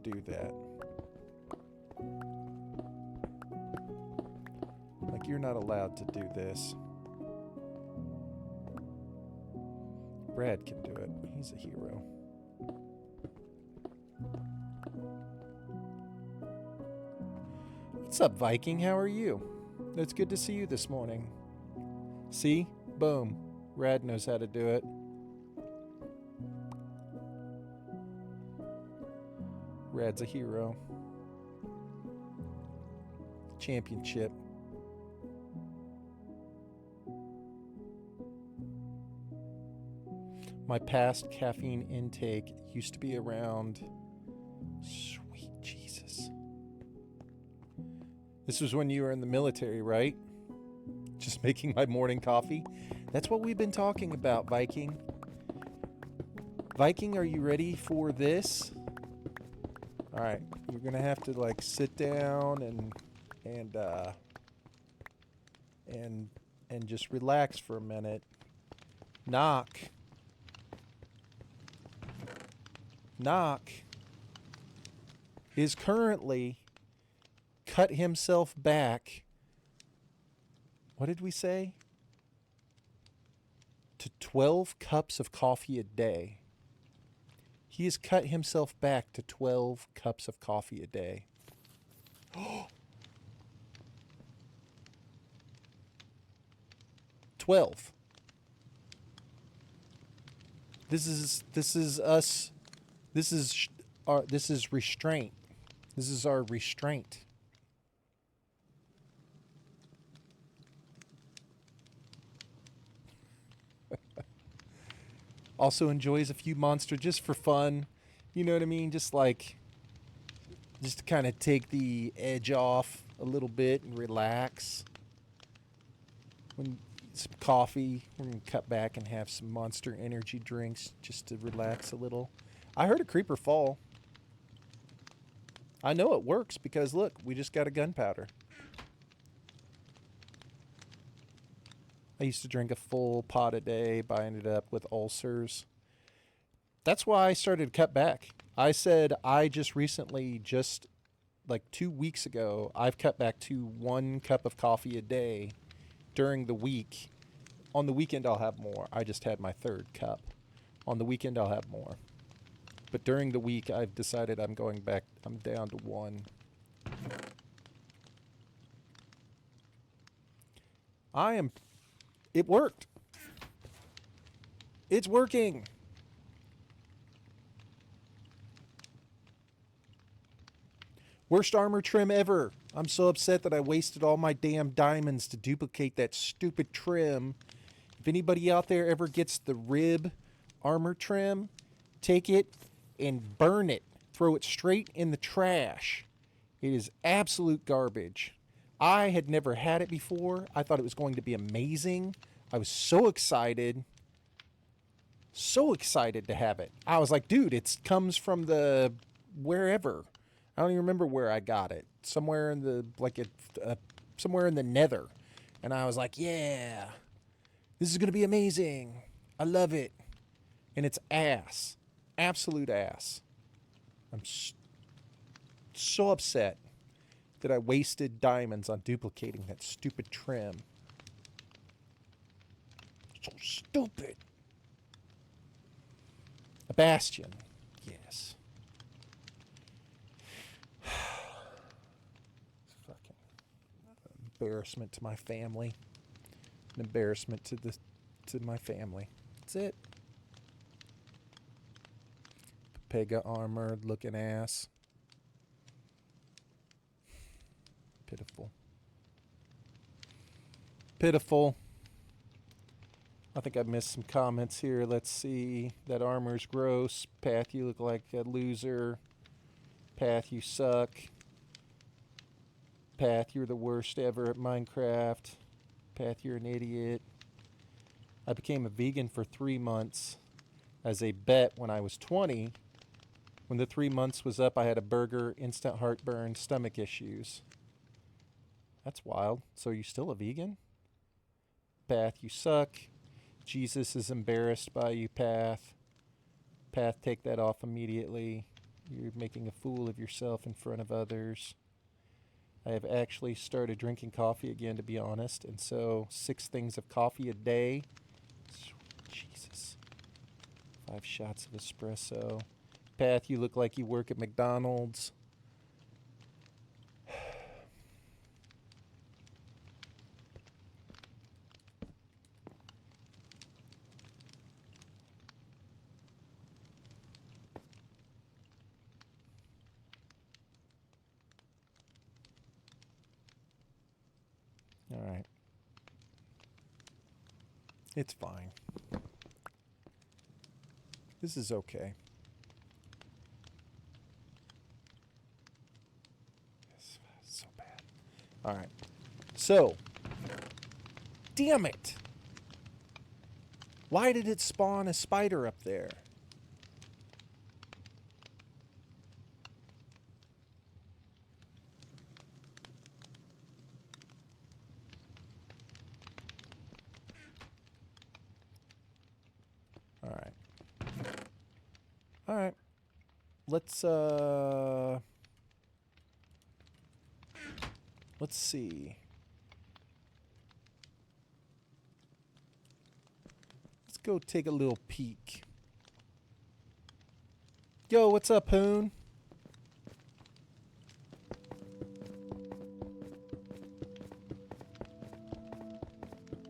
do that. Like, you're not allowed to do this. Brad can do it. He's a hero. What's up, Viking? How are you? It's good to see you this morning. See? Boom. Rad knows how to do it. Rad's a hero. Championship. My past caffeine intake used to be around... Sweet Jesus. This was when you were in the military, right? Just making my morning coffee. That's what we've been talking about, Viking. Viking, are you ready for this? All right, you're gonna have to like sit down and just relax for a minute. Knock is currently cut himself back. What did we say? To 12 cups of coffee a day. He has cut himself back to 12 cups of coffee a day. 12. This is us. This is restraint. This is our restraint. Also enjoys a few Monster just for fun. You know what I mean? Just to kind of take the edge off a little bit and relax. When some coffee, we're going to cut back and have some Monster energy drinks just to relax a little. I heard a creeper fall. I know it works because look, we just got a gunpowder. I used to drink a full pot a day, but I ended up with ulcers. That's why I started to cut back. I said I just recently, just like 2 weeks ago, I've cut back to 1 cup of coffee a day during the week. On the weekend, I'll have more. I just had my 3rd cup. On the weekend, I'll have more. But during the week, I've decided I'm going back. I'm down to 1. It worked. It's working. Worst armor trim ever. I'm so upset that I wasted all my damn diamonds to duplicate that stupid trim. If anybody out there ever gets the rib armor trim, take it and burn it. Throw it straight in the trash. It is absolute garbage. I had never had it before. I thought it was going to be amazing. I was so excited. So excited to have it. I was like, dude, it comes from the wherever. I don't even remember where I got it. Somewhere in the somewhere in the nether. And I was like, yeah. This is going to be amazing. I love it. And it's ass. Absolute ass. I'm so upset that I wasted diamonds on duplicating that stupid trim. So stupid. A bastion. Yes. It's fucking embarrassment to my family. An embarrassment to my family. That's it. Pega armored looking ass. Pitiful. Pitiful. I think I missed some comments here. Let's see. That armor's gross. Path, you look like a loser. Path, you suck. Path, you're the worst ever at Minecraft. Path, you're an idiot. I became a vegan for 3 months as a bet when I was 20. When the 3 months was up, I had a burger, instant heartburn, stomach issues. That's wild. So are you still a vegan? Path, you suck. Jesus is embarrassed by you, Path. Path, take that off immediately. You're making a fool of yourself in front of others. I have actually started drinking coffee again, to be honest, and so 6 things of coffee a day. Jesus. 5 shots of espresso. Path, you look like you work at McDonald's. All right. It's fine. This is okay. It's so bad. All right. So, damn it. Why did it spawn a spider up there? All right. All right. Let's see. Let's go take a little peek. Yo, what's up, Hoon?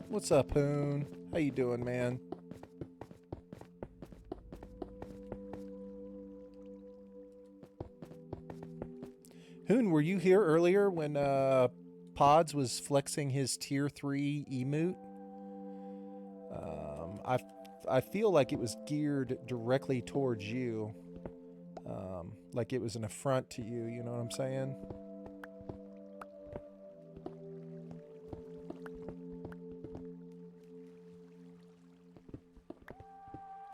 What's up, Hoon? How you doing, man? Hoon, were you here earlier when Pods was flexing his tier 3 emote? I feel like it was geared directly towards you. Like it was an affront to you, you know what I'm saying?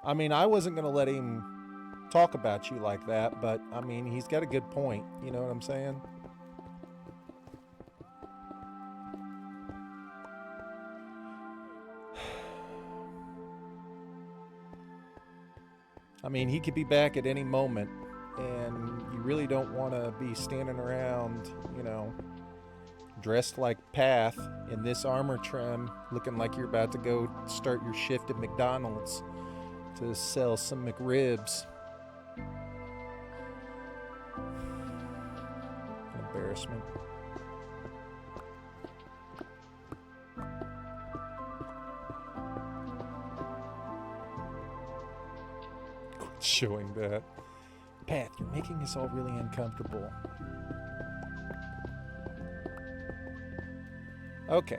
I mean, I wasn't going to let him talk about you like that, but I mean, he's got a good point, you know what I'm saying? I mean, he could be back at any moment, and you really don't want to be standing around, you know, dressed like Path in this armor trim, looking like you're about to go start your shift at McDonald's to sell some McRibs. An embarrassment. Showing that. Pat, you're making us all really uncomfortable. Okay.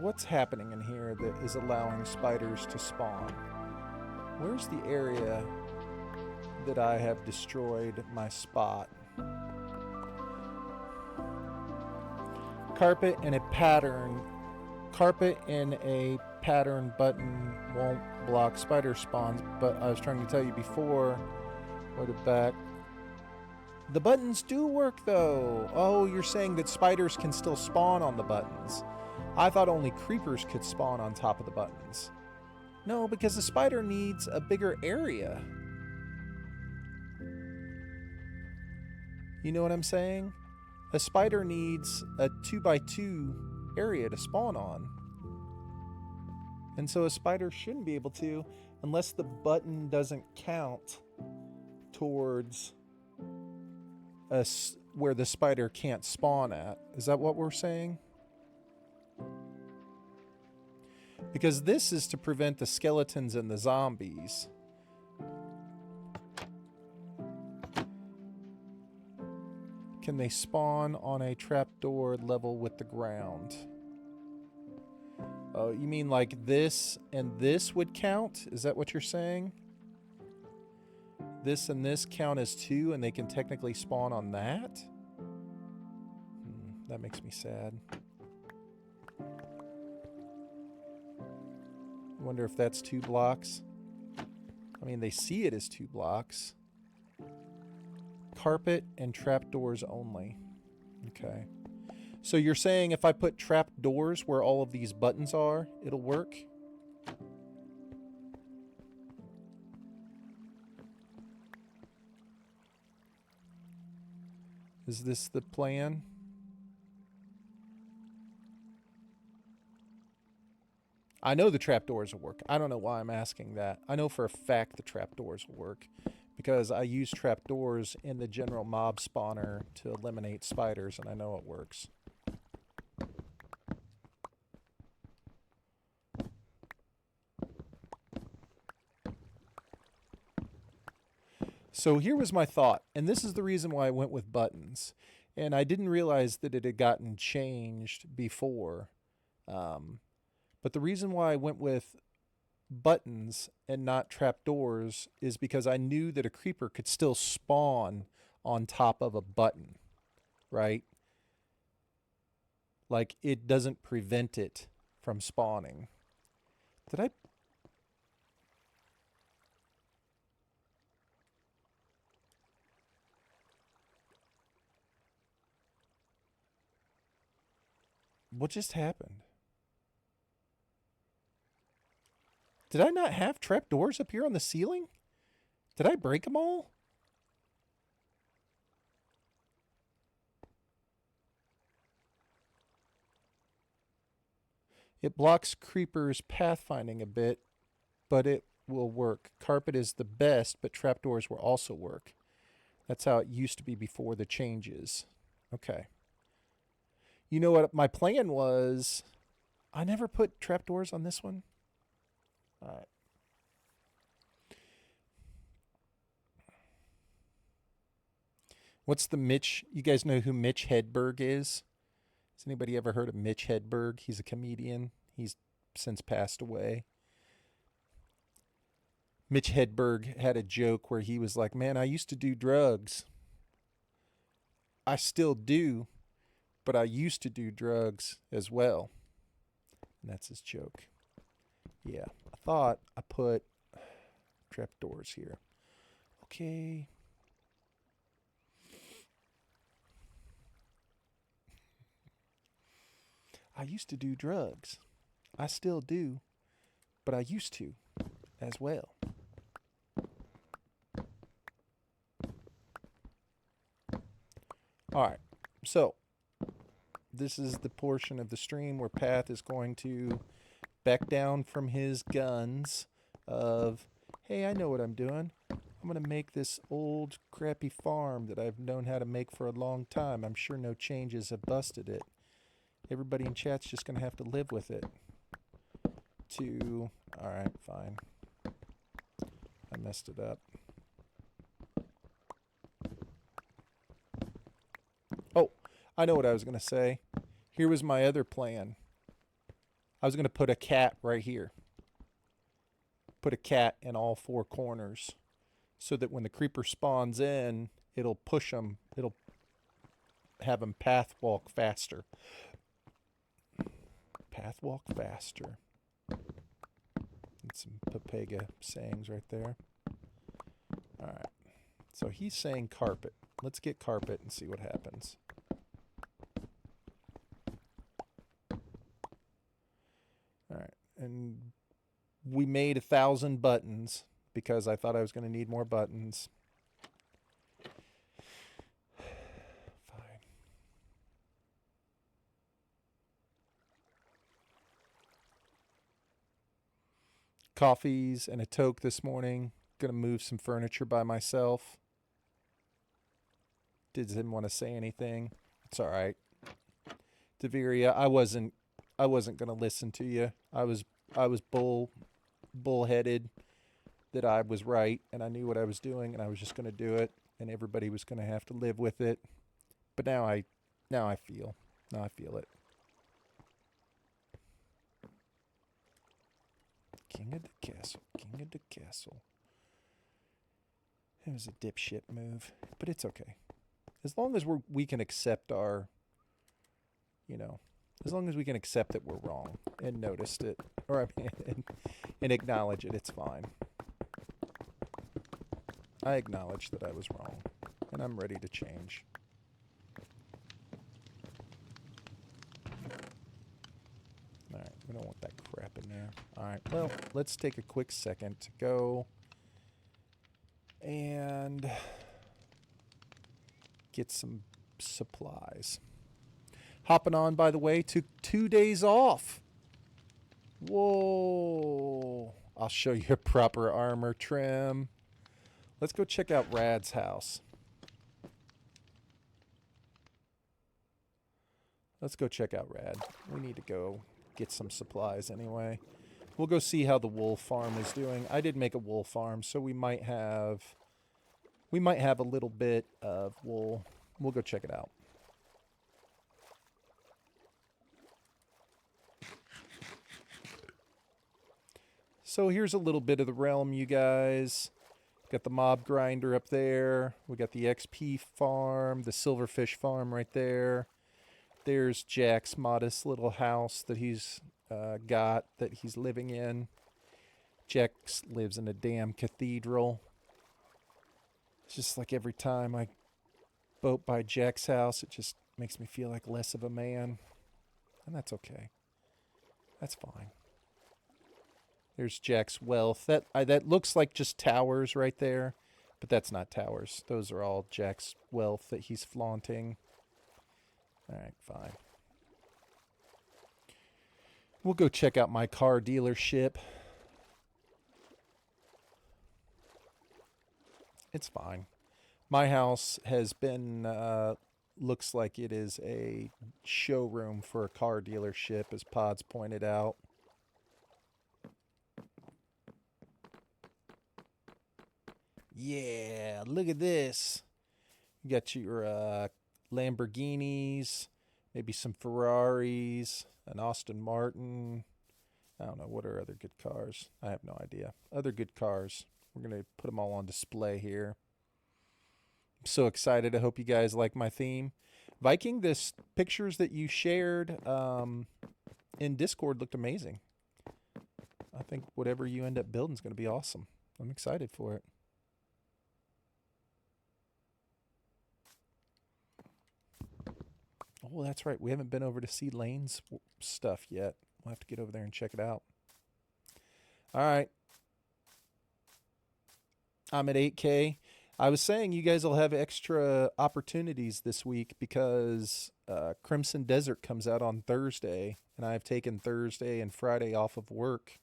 What's happening in here that is allowing spiders to spawn? Where's the area that I have destroyed my spot? Carpet in a pattern button won't block spider spawns, but I was trying to tell you before, what back. The buttons do work though. Oh, you're saying that spiders can still spawn on the buttons. I thought only creepers could spawn on top of the buttons. No, because the spider needs a bigger area. You know what I'm saying? A spider needs a 2x2 area to spawn on. And so a spider shouldn't be able to unless the button doesn't count towards where the spider can't spawn at. Is that what we're saying? Because this is to prevent the skeletons and the zombies. Can they spawn on a trapdoor level with the ground? Oh, you mean like this and this would count? Is that what you're saying? this and this count as 2 and they can technically spawn on that? That makes me sad. Wonder if that's 2 blocks. I mean, they see it as 2 blocks. Carpet and trapdoors only. Okay. So you're saying if I put trapdoors where all of these buttons are, it'll work? Is this the plan? I know the trapdoors will work. I don't know why I'm asking that. I know for a fact the trapdoors will work because I use trapdoors in the general mob spawner to eliminate spiders, and I know it works. So here was my thought, and this is the reason why I went with buttons. And I didn't realize that it had gotten changed before. But the reason why I went with buttons and not trapdoors is because I knew that a creeper could still spawn on top of a button, right? Like, it doesn't prevent it from spawning. Did I... What just happened? Did I not have trapdoors up here on the ceiling? Did I break them all? It blocks creepers pathfinding a bit, but it will work. Carpet is the best, but trapdoors will also work. That's how it used to be before the changes. Okay. You know what my plan was? I never put trapdoors on this one. All right. What's the Mitch? You guys know who Mitch Hedberg is? Has anybody ever heard of Mitch Hedberg? He's a comedian. He's since passed away. Mitch Hedberg had a joke where he was like, man, I used to do drugs. I still do, but I used to do drugs as well. And that's his joke. Yeah, I thought I put trapdoors here. Okay. I used to do drugs. I still do, but I used to as well. All right, so this is the portion of the stream where Path is going to back down from his guns of, hey, I know what I'm doing. I'm going to make this old crappy farm that I've known how to make for a long time. I'm sure no changes have busted it. Everybody in chat's just going to have to live with it. All right, fine. I messed it up. Oh, I know what I was going to say. Here was my other plan. I was going to put a cat right here. Put a cat in all 4 corners so that when the creeper spawns in, it'll push them. It'll have them path walk faster. Path walk faster. That's some Papega sayings right there. All right. So he's saying carpet. Let's get carpet and see what happens. All right. And we made 1,000 buttons because I thought I was going to need more buttons. Fine. Coffees and a toke this morning. Going to move some furniture by myself. Didn't want to say anything. It's all right. Deveria, I wasn't going to listen to you. I was bullheaded that I was right and I knew what I was doing and I was just going to do it and everybody was going to have to live with it. But now I feel it. King of the castle, king of the castle. It was a dipshit move, but it's okay. As long as we can accept our, you know, as long as we can accept that we're wrong and noticed it, or I mean, and acknowledge it, it's fine. I acknowledge that I was wrong, and I'm ready to change. Alright, we don't want that crap in there. Alright, well, let's take a quick second to go and get some supplies. Hopping on, by the way, took 2 days off. Whoa. I'll show you a proper armor trim. Let's go check out Rad's house. Let's go check out Rad. We need to go get some supplies anyway. We'll go see how the wool farm is doing. I did make a wool farm, so we might have a little bit of wool. We'll go check it out. So here's a little bit of the realm, you guys. Got the mob grinder up there. We got the XP farm, the silverfish farm right there. There's Jack's modest little house that he's got that he's living in. Jack lives in a damn cathedral. It's just like every time I boat by Jack's house, it just makes me feel like less of a man. And that's okay. That's fine. There's Jack's wealth. That looks like just towers right there, but that's not towers. Those are all Jack's wealth that he's flaunting. All right, fine. We'll go check out my car dealership. It's fine. My house has been, looks like it is a showroom for a car dealership, as Pods pointed out. Yeah, look at this. You got your Lamborghinis, maybe some Ferraris, an Aston Martin. I don't know, what are other good cars? I have no idea. Other good cars. We're going to put them all on display here. I'm so excited. I hope you guys like my theme. Viking, this pictures that you shared in Discord looked amazing. I think whatever you end up building is going to be awesome. I'm excited for it. Oh, that's right. We haven't been over to see Lane's stuff yet. We'll have to get over there and check it out. All right. I'm at 8K. I was saying you guys will have extra opportunities this week because Crimson Desert comes out on Thursday, and I've taken Thursday and Friday off of work.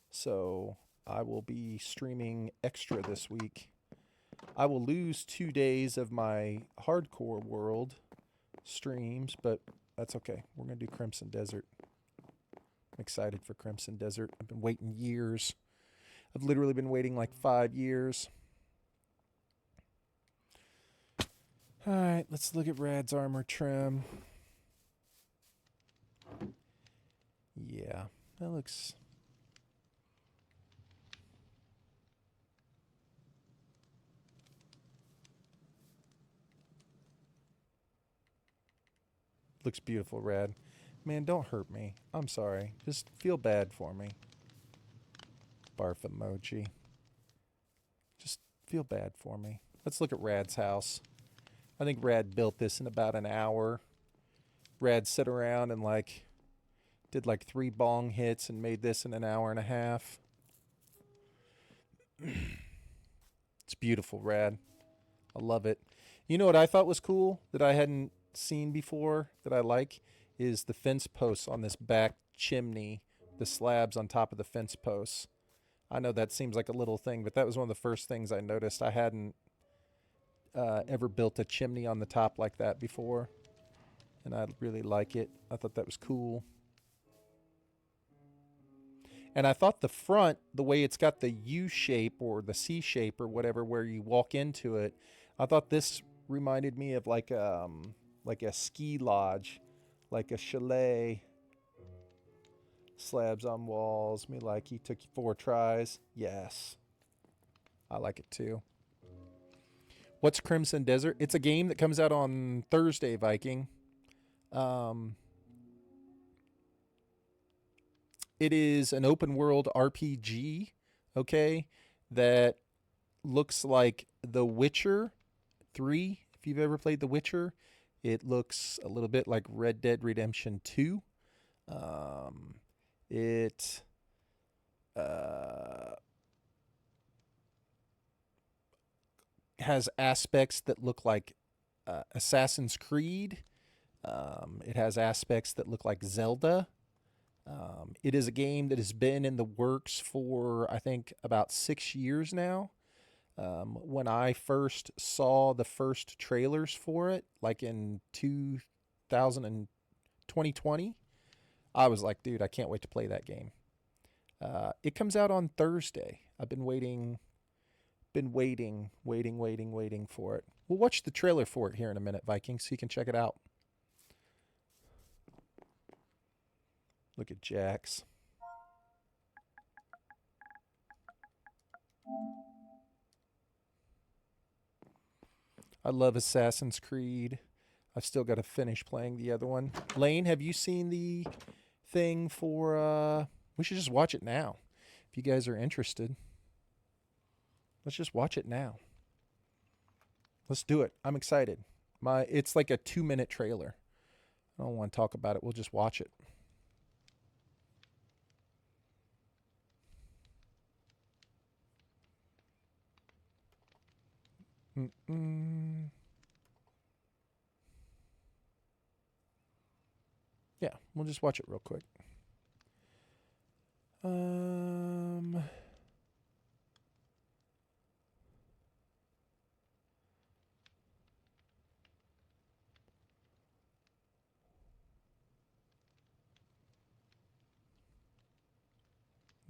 So I will be streaming extra this week. I will lose 2 days of my hardcore world streams, but that's okay. We're going to do Crimson Desert. I'm excited for Crimson Desert. I've been waiting years. I've literally been waiting like 5 years. All right, let's look at Rad's armor trim. Yeah, that looks... looks beautiful, Rad. Man, don't hurt me. I'm sorry. Just feel bad for me. Barf emoji. Just feel bad for me. Let's look at Rad's house. I think Rad built this in about an hour. Rad sat around and did 3 bong hits and made this in an hour and a half. It's beautiful, Rad. I love it. You know what I thought was cool that I hadn't seen before that I like is the fence posts on this back chimney, the slabs on top of the fence posts. I know that seems like a little thing, but that was one of the first things I noticed. I hadn't ever built a chimney on the top like that before, and I really like it. I thought that was cool. And I thought the front, the way it's got the U shape or the C shape or whatever where you walk into it, I thought this reminded me of like a ski lodge, like a chalet. Slabs on walls. Me like he took 4 tries. Yes. I like it too. What's Crimson Desert? It's a game that comes out on Thursday, Viking. Um, it is an open world RPG, okay, that looks like The Witcher 3. If you've ever played The Witcher, it looks a little bit like Red Dead Redemption 2. It uh, has aspects that look like Assassin's Creed. It has aspects that look like Zelda. It is a game that has been in the works for, I think, about 6 years now. When I first saw the first trailers for it, like in 2000 and 2020, I was like, dude, I can't wait to play that game. It comes out on Thursday. I've been waiting for it. We'll watch the trailer for it here in a minute, Vikings, so you can check it out. Look at Jax. I love Assassin's Creed. I've still got to finish playing the other one. Lane, have you seen the thing for we should just watch it now. If you guys are interested. Let's just watch it now. Let's do it. I'm excited. It's like a 2-minute trailer. I don't want to talk about it. We'll just watch it. Yeah, we'll just watch it real quick.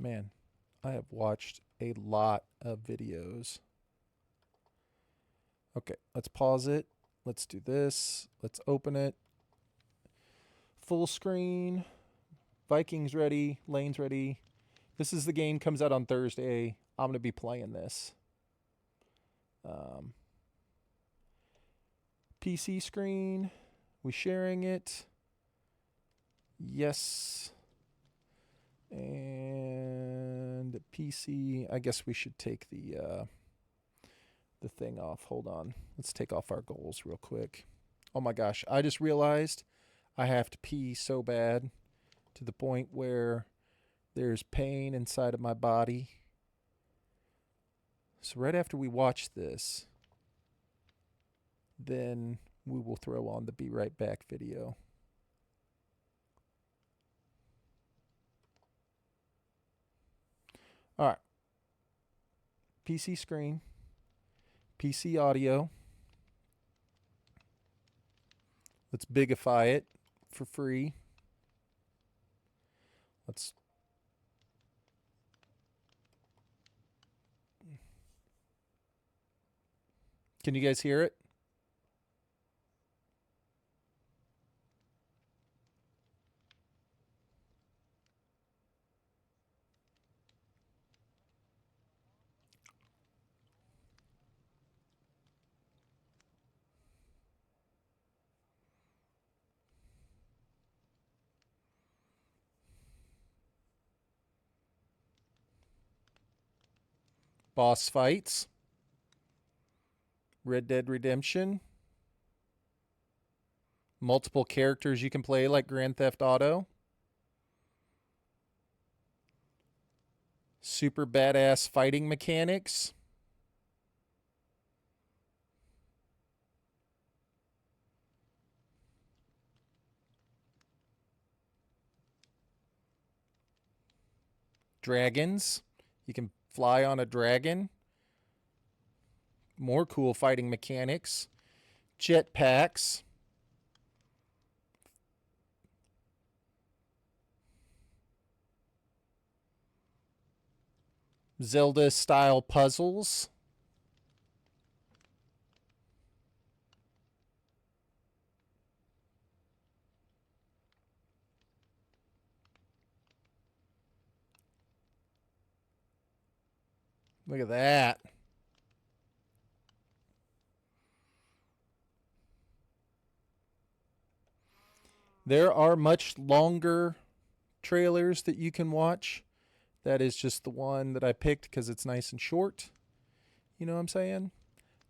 Man, I have watched a lot of videos. Okay, let's pause it. Let's do this. Let's open it. Full screen. Vikings ready. Lane's ready. This is the game. Comes out on Thursday. I'm going to be playing this. PC screen. We sharing it? Yes. And PC. I guess we should take the thing off. Hold on. Let's take off our goals real quick. Oh my gosh. I just realized I have to pee so bad to the point where there's pain inside of my body. So right after we watch this, then we will throw on the Be Right Back video. All right. PC screen. PC audio. Let's bigify it for free. Let's Can you guys hear it? Boss fights. Red Dead Redemption. Multiple characters you can play like Grand Theft Auto. Super badass fighting mechanics. Dragons. You can fly on a dragon. More cool fighting mechanics. Jetpacks. Zelda style puzzles. Look at that. There are much longer trailers that you can watch. That is just the one that I picked because it's nice and short. You know what I'm saying?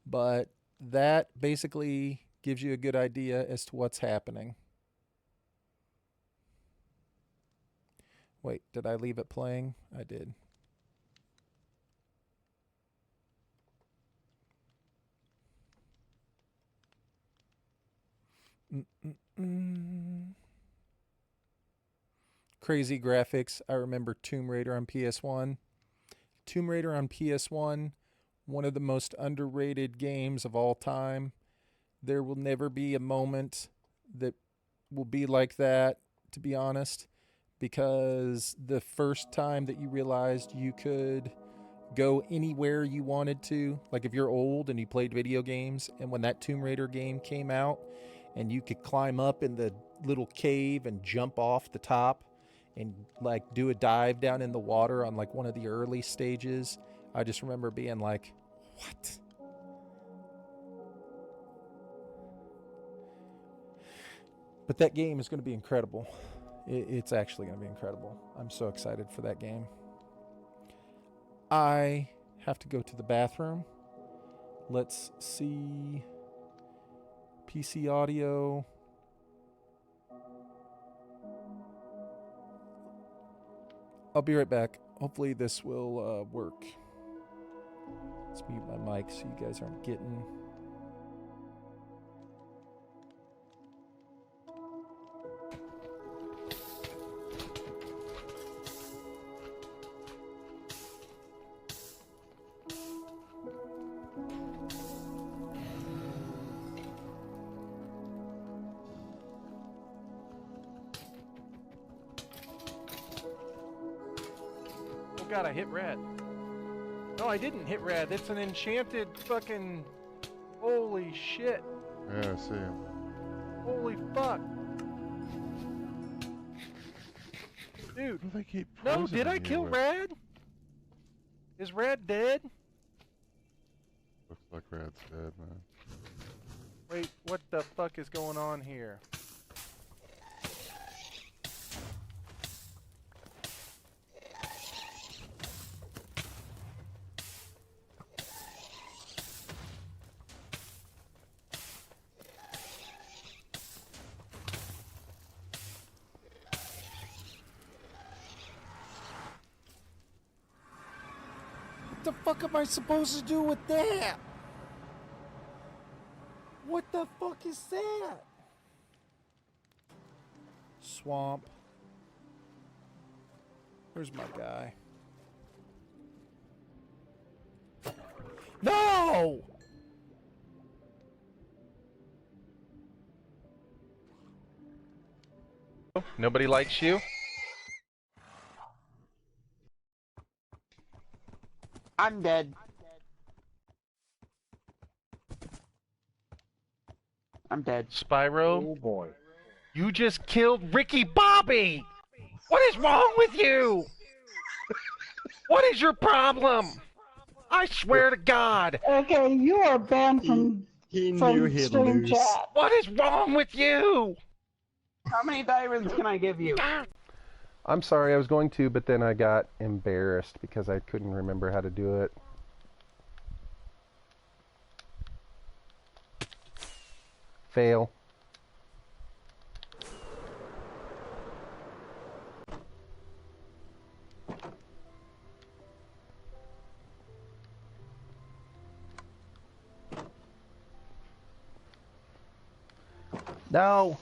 But that basically gives you a good idea as to what's happening. Wait, did I leave it playing? I did. Crazy graphics. I remember Tomb Raider on PS1. Tomb Raider on PS1, one of the most underrated games of all time. There will never be a moment that will be like that, to be honest, because the first time that you realized you could go anywhere you wanted to, like if you're old and you played video games, and when that Tomb Raider game came out and you could climb up in the little cave and jump off the top and like do a dive down in the water on like one of the early stages, I just remember being like, what? But that game is going to be incredible. It's actually going to be incredible. I'm so excited for that game. I have to go to the bathroom. Let's see. PC audio. I'll be right back. Hopefully this will work. Let's mute my mic so you guys aren't getting... God, I hit red. No, I didn't hit red. It's an enchanted fucking... Holy shit. Yeah, I see him. Holy fuck. Dude. What do they keep No, did I poisoning you kill with? Red? Is Red dead? Looks like Rad's dead, man. Wait, what the fuck is going on here? What the fuck am I supposed to do with that? What the fuck is that? Swamp. Where's my guy? No! Nobody likes you? I'm dead. I'm dead. Spyro? Oh boy. You just killed Ricky Bobby! What is wrong with you? What is your problem? I swear to God! Okay, you are banned from stream chat. What is wrong with you? How many diamonds can I give you? I'm sorry, I was going to, but then I got embarrassed because I couldn't remember how to do it. Fail. No.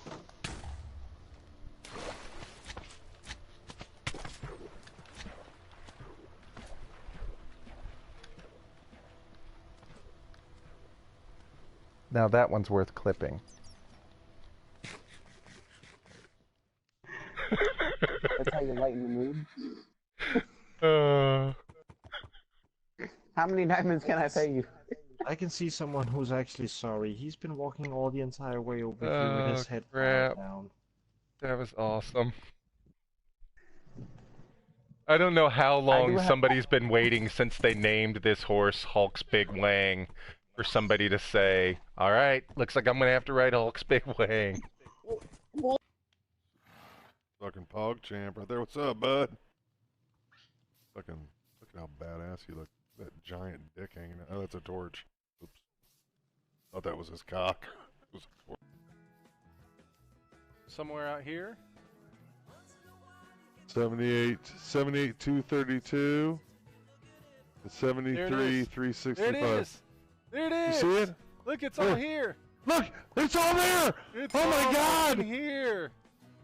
Now that one's worth clipping. That's how you lighten the mood. How many diamonds can I pay you? I can see someone who's actually sorry. He's been walking all the entire way over here with his head down. That was awesome. I don't know how long somebody's been waiting since they named this horse Hulk's Big Wang for somebody to say, alright, looks like I'm gonna have to write Hulk's Big Wang. Fucking Pog Champ right there. What's up, bud? Fucking, look at how badass he looked. That giant dick hanging out. Oh, that's a torch. Oops. Thought that was his cock. It was a torch. Somewhere out here. 78, 232. The 73, 365. There it is. There it is. You see it? Look, it's all here. Look, it's all there. It's oh my all God. here.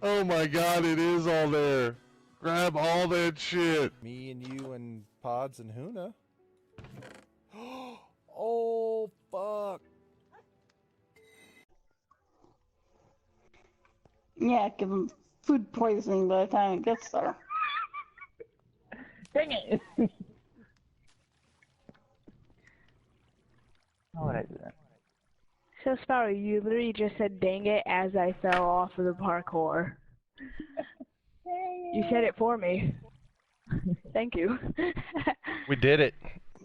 Oh my God, it is all there. Grab all that shit. Me and you and Pods and Huna. Oh, fuck. Yeah, give him food poisoning by the time it gets there. Dang it! How would I do that? So sorry, you literally just said dang it as I fell off of the parkour. You said it for me. Thank you. We did it.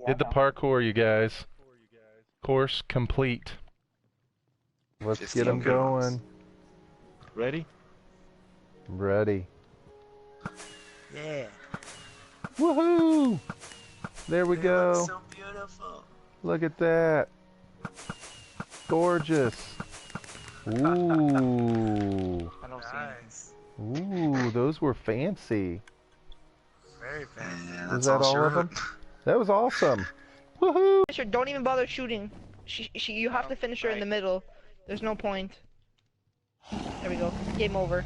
Did the parkour, you guys. Course complete. Let's get them going. Ready? Ready. Yeah. Woohoo! There we go. So beautiful. Look at that. Gorgeous. Ooh. I don't nice. Ooh, those were fancy. Very fancy. Yeah, Was that all of them? That was awesome. Woohoo! Don't even bother shooting. You have to finish her in the middle. There's no point. There we go. Game over.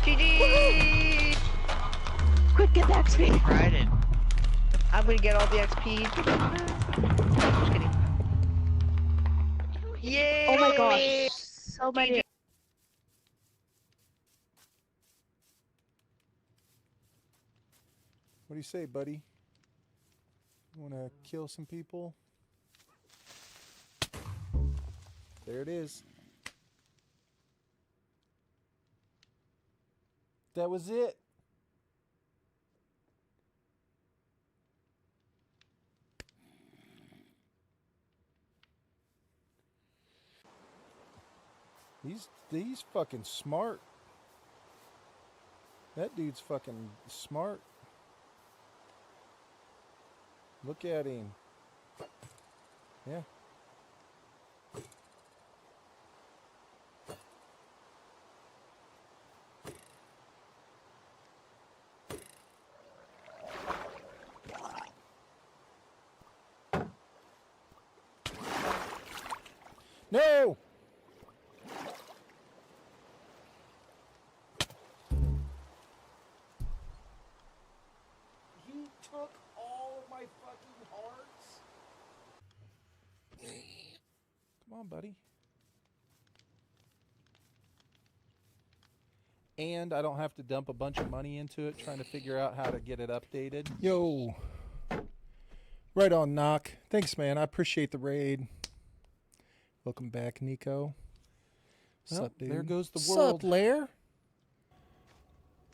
GG! Quick, get the XP! Tried it. I'm gonna get all the XP. Just kidding. Yay! Oh my gosh. So many. What do you say, buddy? You wanna kill some people? There it is. That was it. He's fucking smart. That dude's fucking smart. Look at him. Yeah. No! He took all of my fucking hearts. Come on, buddy. And I don't have to dump a bunch of money into it trying to figure out how to get it updated. Yo. Right on, Knock. Thanks, man. I appreciate the raid. Welcome back, Nico. Well, dude? There goes the world. Sup, Lair?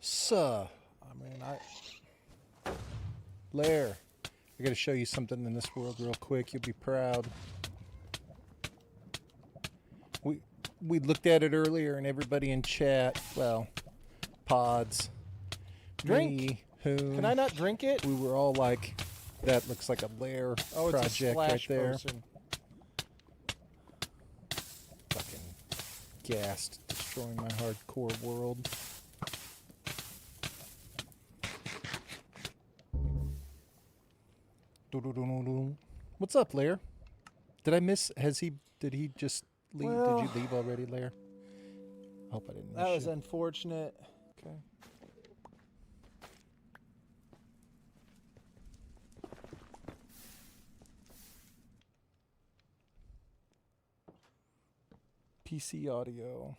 Suh. I mean, Lair, I gotta show you something in this world real quick. You'll be proud. We looked at it earlier, and everybody in chat, well, Pods, drink. Me, Hoon, can I not drink it? We were all like, that looks like a Lair project right there. Potion. Fucking gassed, destroying my hardcore world. What's up, Lair? Did I miss? Did he just leave? Well, did you leave already, Lair? Hope I didn't miss you. That was unfortunate. Okay. PC audio.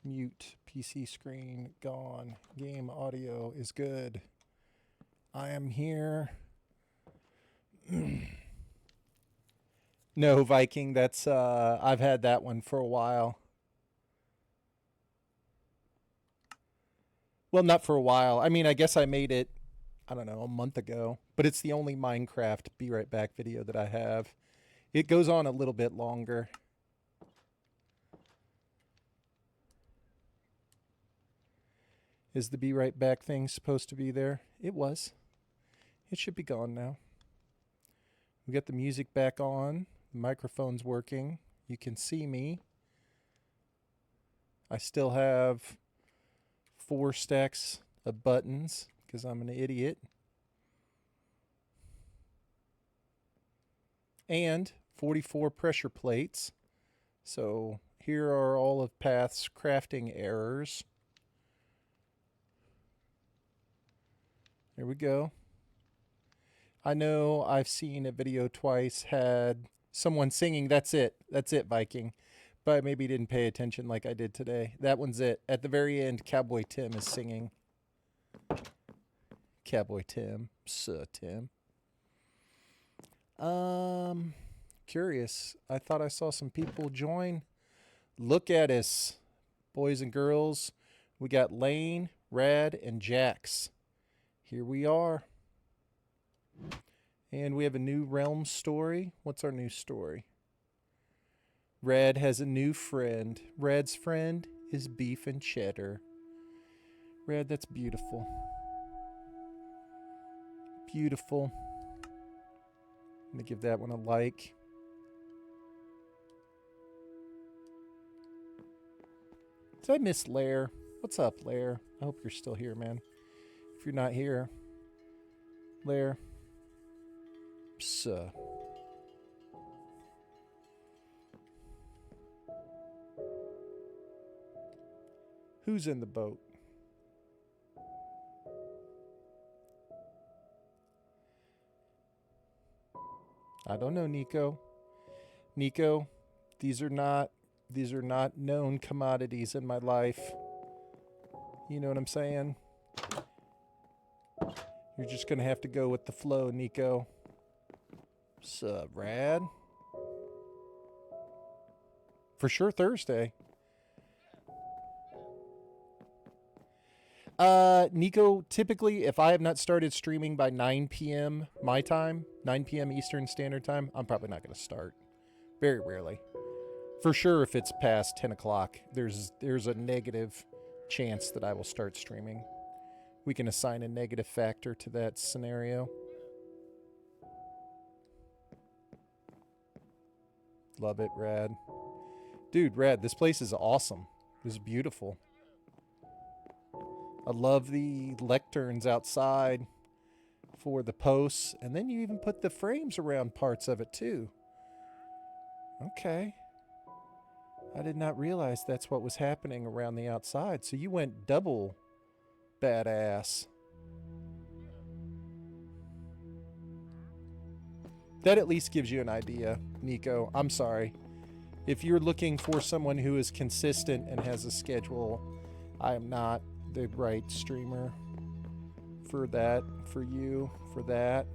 Mute. PC screen gone. Game audio is good. I am here. No, Viking, that's I've had that one for a while. Well, not for a while. I mean, I guess I made it, I don't know, a month ago, but it's the only Minecraft Be Right Back video that I have. It goes on a little bit longer. Is the be right back thing supposed to be there? It was. It should be gone now. We got the music back on. The microphone's working. You can see me. I still have 4 stacks of buttons because I'm an idiot. And 44 pressure plates. So here are all of Path's crafting errors. There we go. I know I've seen a video twice had someone singing, that's it, Viking. But maybe didn't pay attention like I did today. That one's it. At the very end, Cowboy Tim is singing. Cowboy Tim. Tim. Curious. I thought I saw some people join. Look at us, boys and girls. We got Lane, Rad, and Jax. Here we are. And we have a new realm story. What's our new story? Rad has a new friend. Rad's friend is beef and cheddar. Rad, that's beautiful. Beautiful. I'm going to give that one a like. Did I miss Lair? What's up, Lair? I hope you're still here, man. If you're not here, Lair. Who's in the boat? I don't know, Nico. Nico, these are not known commodities in my life. You know what I'm saying? You're just gonna have to go with the flow, Nico. Sup, Rad? For sure Thursday. Nico, typically, if I have not started streaming by 9 p.m. my time, 9 p.m. Eastern Standard Time, I'm probably not going to start. Very rarely. For sure, if it's past 10 o'clock, there's a negative chance that I will start streaming. We can assign a negative factor to that scenario. Love it, Rad. Dude, Rad, this place is awesome. This is beautiful. I love the lecterns outside for the posts. And then you even put the frames around parts of it, too. Okay. I did not realize that's what was happening around the outside. So you went double badass. That at least gives you an idea, Nico. I'm sorry. If you're looking for someone who is consistent and has a schedule, I am not the right streamer for that, for you, for that.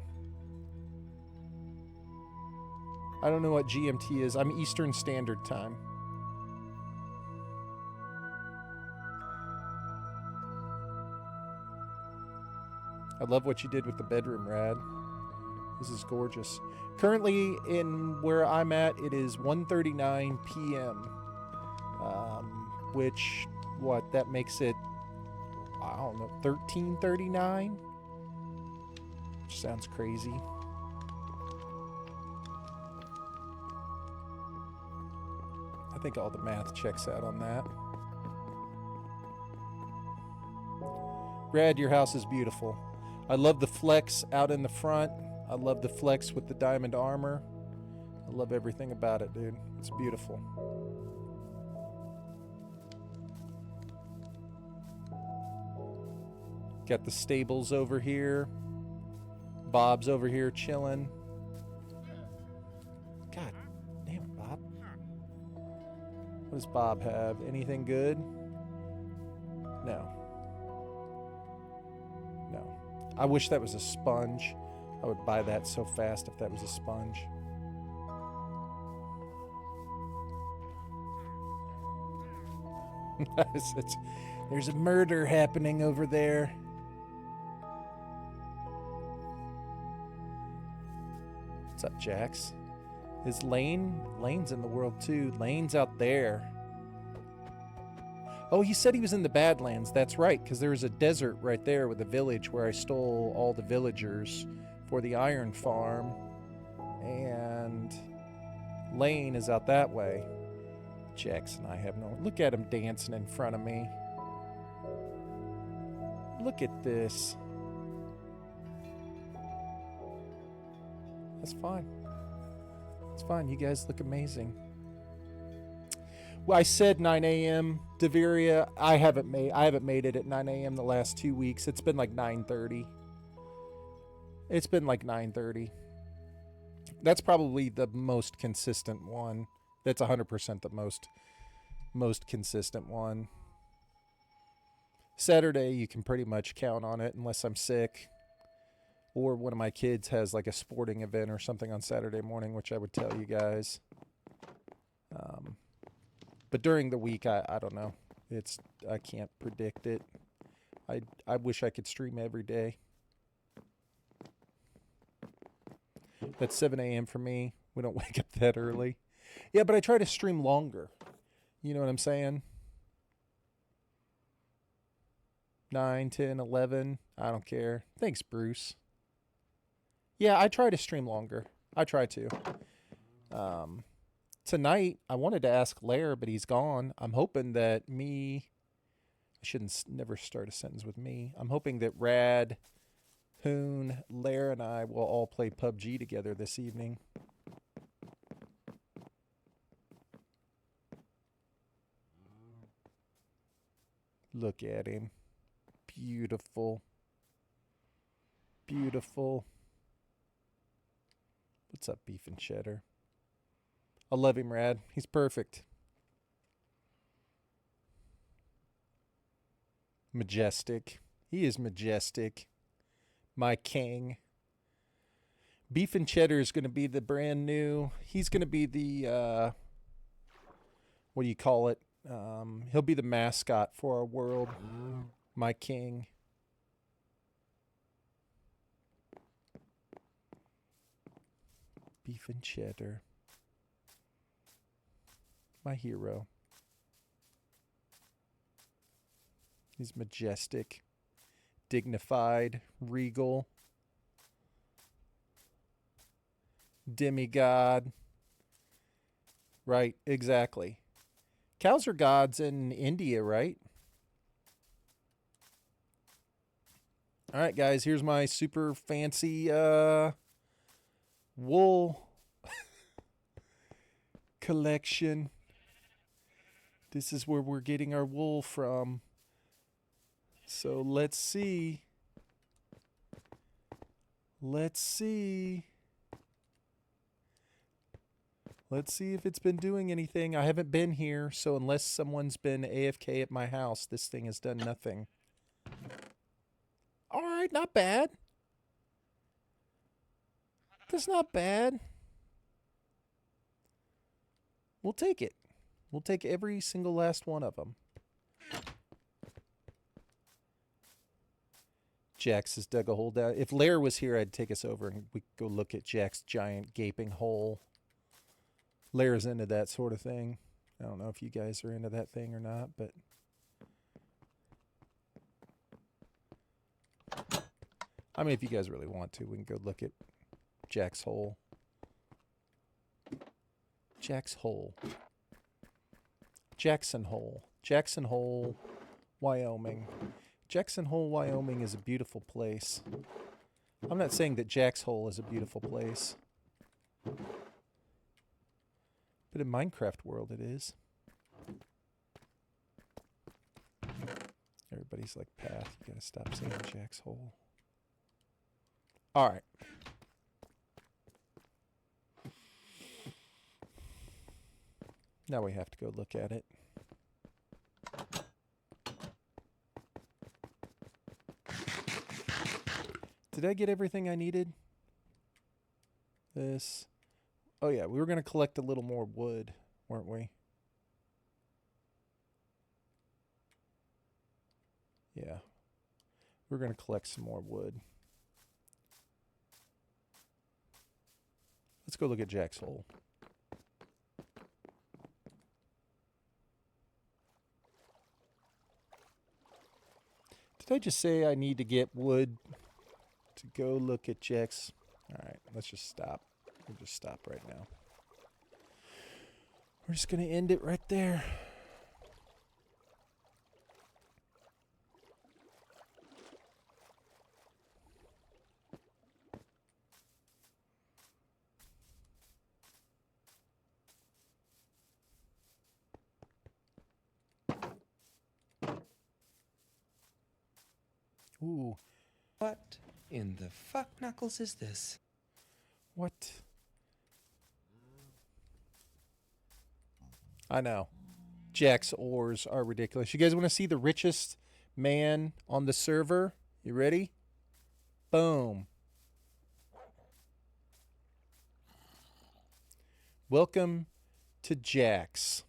I don't know what GMT is. I'm Eastern Standard Time. I love what you did with the bedroom, Rad. This is gorgeous. Currently, in where I'm at, it is 1:39 p.m. Which, that makes it, I don't know, 13:39? Which sounds crazy. I think all the math checks out on that. Rad, your house is beautiful. I love the flex out in the front. I love the flex with the diamond armor. I love everything about it, dude. It's beautiful. Got the stables over here. Bob's over here chilling. God damn it, Bob. What does Bob have? Anything good? No. No. I wish that was a sponge. I would buy that so fast if that was a sponge. There's a murder happening over there. What's up, Jax? Is Lane? Lane's in the world too. Lane's out there. Oh, he said he was in the Badlands. That's right, because there was a desert right there with a village where I stole all the villagers for the iron farm. And Lane is out that way. Jackson, I have no... Look at him dancing in front of me. Look at this. That's fine. It's fine. You guys look amazing. Well, I said 9 a.m. Deveria. I haven't made it at 9 a.m. the last 2 weeks. It's been like 9:30. It's been like 9:30. That's probably the most consistent one. That's 100% the most consistent one. Saturday, you can pretty much count on it unless I'm sick or one of my kids has like a sporting event or something on Saturday morning, which I would tell you guys. But during the week, I don't know. I can't predict it. I wish I could stream every day. That's 7 a.m. for me. We don't wake up that early. Yeah, but I try to stream longer. You know what I'm saying? 9, 10, 11. I don't care. Thanks, Bruce. Yeah, I try to stream longer. I try to. Tonight, I wanted to ask Lair, but he's gone. I'm hoping that I shouldn't never start a sentence with me. I'm hoping that Rad, Hoon, Lair, and I will all play PUBG together this evening. Look at him. Beautiful. Beautiful. What's up, Beef and Cheddar? I love him, Rad. He's perfect. Majestic. He is majestic. My king. Beef and Cheddar is going to be the brand new... He's going to be the... what do you call it? He'll be the mascot for our world. My king. Beef and Cheddar. My hero. He's majestic, dignified, regal, demigod. Right, exactly. Cows are gods in India, right? All right, guys, here's my super fancy wool collection. This is where we're getting our wool from. So let's see. Let's see. Let's see if it's been doing anything. I haven't been here, so unless someone's been AFK at my house, this thing has done nothing. All right, not bad. That's not bad. We'll take it. We'll take every single last one of them. Jax has dug a hole down. If Lair was here, I'd take us over and we could go look at Jack's giant gaping hole. Lair's into that sort of thing. I don't know if you guys are into that thing or not, but... I mean, if you guys really want to, we can go look at Jack's hole. Jack's hole. Jackson Hole. Jackson Hole, Wyoming. Jackson Hole, Wyoming is a beautiful place. I'm not saying that Jack's Hole is a beautiful place. But in Minecraft world it is. Everybody's like, Path, you gotta stop saying Jack's Hole. Alright. Now we have to go look at it. Did I get everything I needed? This. Oh yeah, we were going to collect a little more wood, weren't we? Yeah. We're going to collect some more wood. Let's go look at Jack's hole. Did I just say I need to get wood to go look at Jack's? Alright, let's just stop. We'll just stop right now. We're just going to end it right there. Ooh. What in the fuck knuckles is this? What? I know. Jack's ores are ridiculous. You guys want to see the richest man on the server? You ready? Boom. Welcome to Jack's.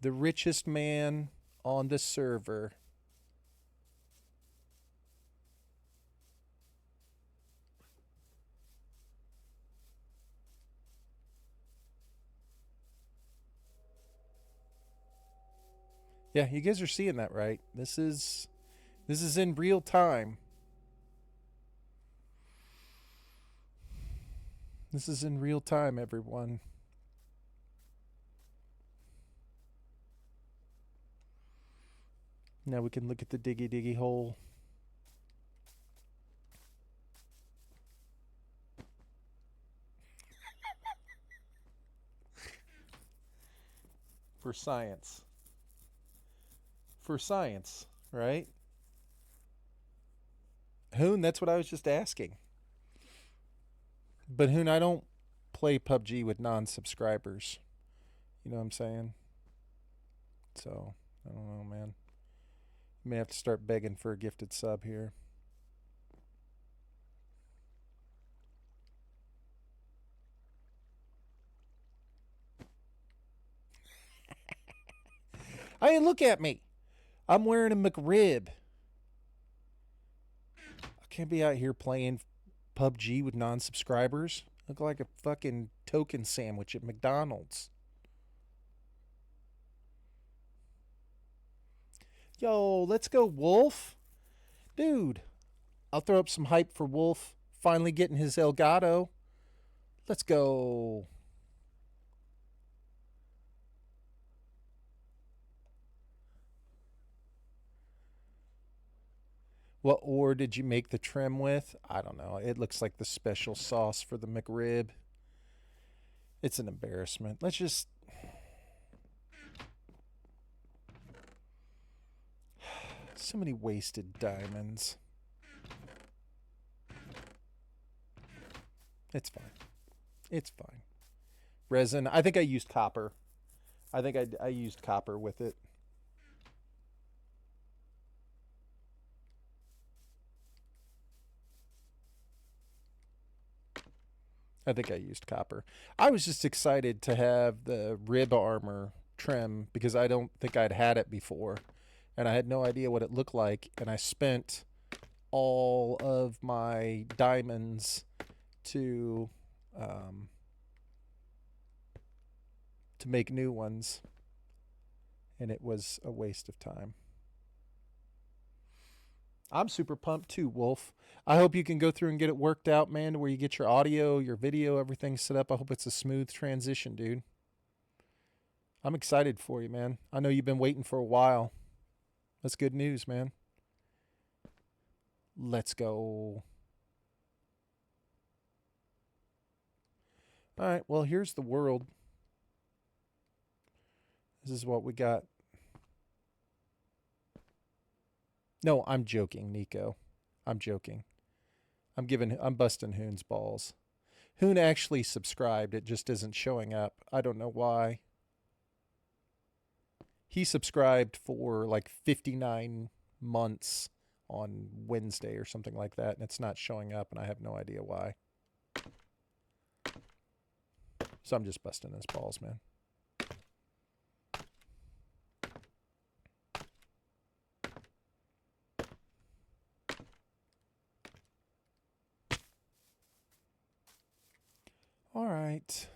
The richest man on the server. Yeah, you guys are seeing that, right? This is in real time. This is in real time, everyone. Now we can look at the diggy hole. For science. For science, right? Hoon, that's what I was just asking. But Hoon, I don't play PUBG with non-subscribers. You know what I'm saying? So, I don't know, man. You may have to start begging for a gifted sub here. Hey, look at me. I'm wearing a McRib. I can't be out here playing PUBG with non-subscribers. Look like a fucking token sandwich at McDonald's. Yo, let's go, Wolf. Dude, I'll throw up some hype for Wolf finally getting his Elgato. Let's go. What ore did you make the trim with? I don't know. It looks like the special sauce for the McRib. It's an embarrassment. Let's just... So many wasted diamonds. It's fine. It's fine. Resin. I think I used copper. I think I used copper with it. I think I used copper. I was just excited to have the rib armor trim because I don't think I'd had it before. And I had no idea what it looked like. And I spent all of my diamonds to make new ones. And it was a waste of time. I'm super pumped too, Wolf. I hope you can go through and get it worked out, man, to where you get your audio, your video, everything set up. I hope it's a smooth transition, dude. I'm excited for you, man. I know you've been waiting for a while. That's good news, man. Let's go. All right, well, here's the world. This is what we got. No, I'm joking, Nico. I'm joking. I'm busting Hoon's balls. Hoon actually subscribed. It just isn't showing up. I don't know why. He subscribed for like 59 months on Wednesday or something like that, and it's not showing up, and I have no idea why. So I'm just busting his balls, man. All right.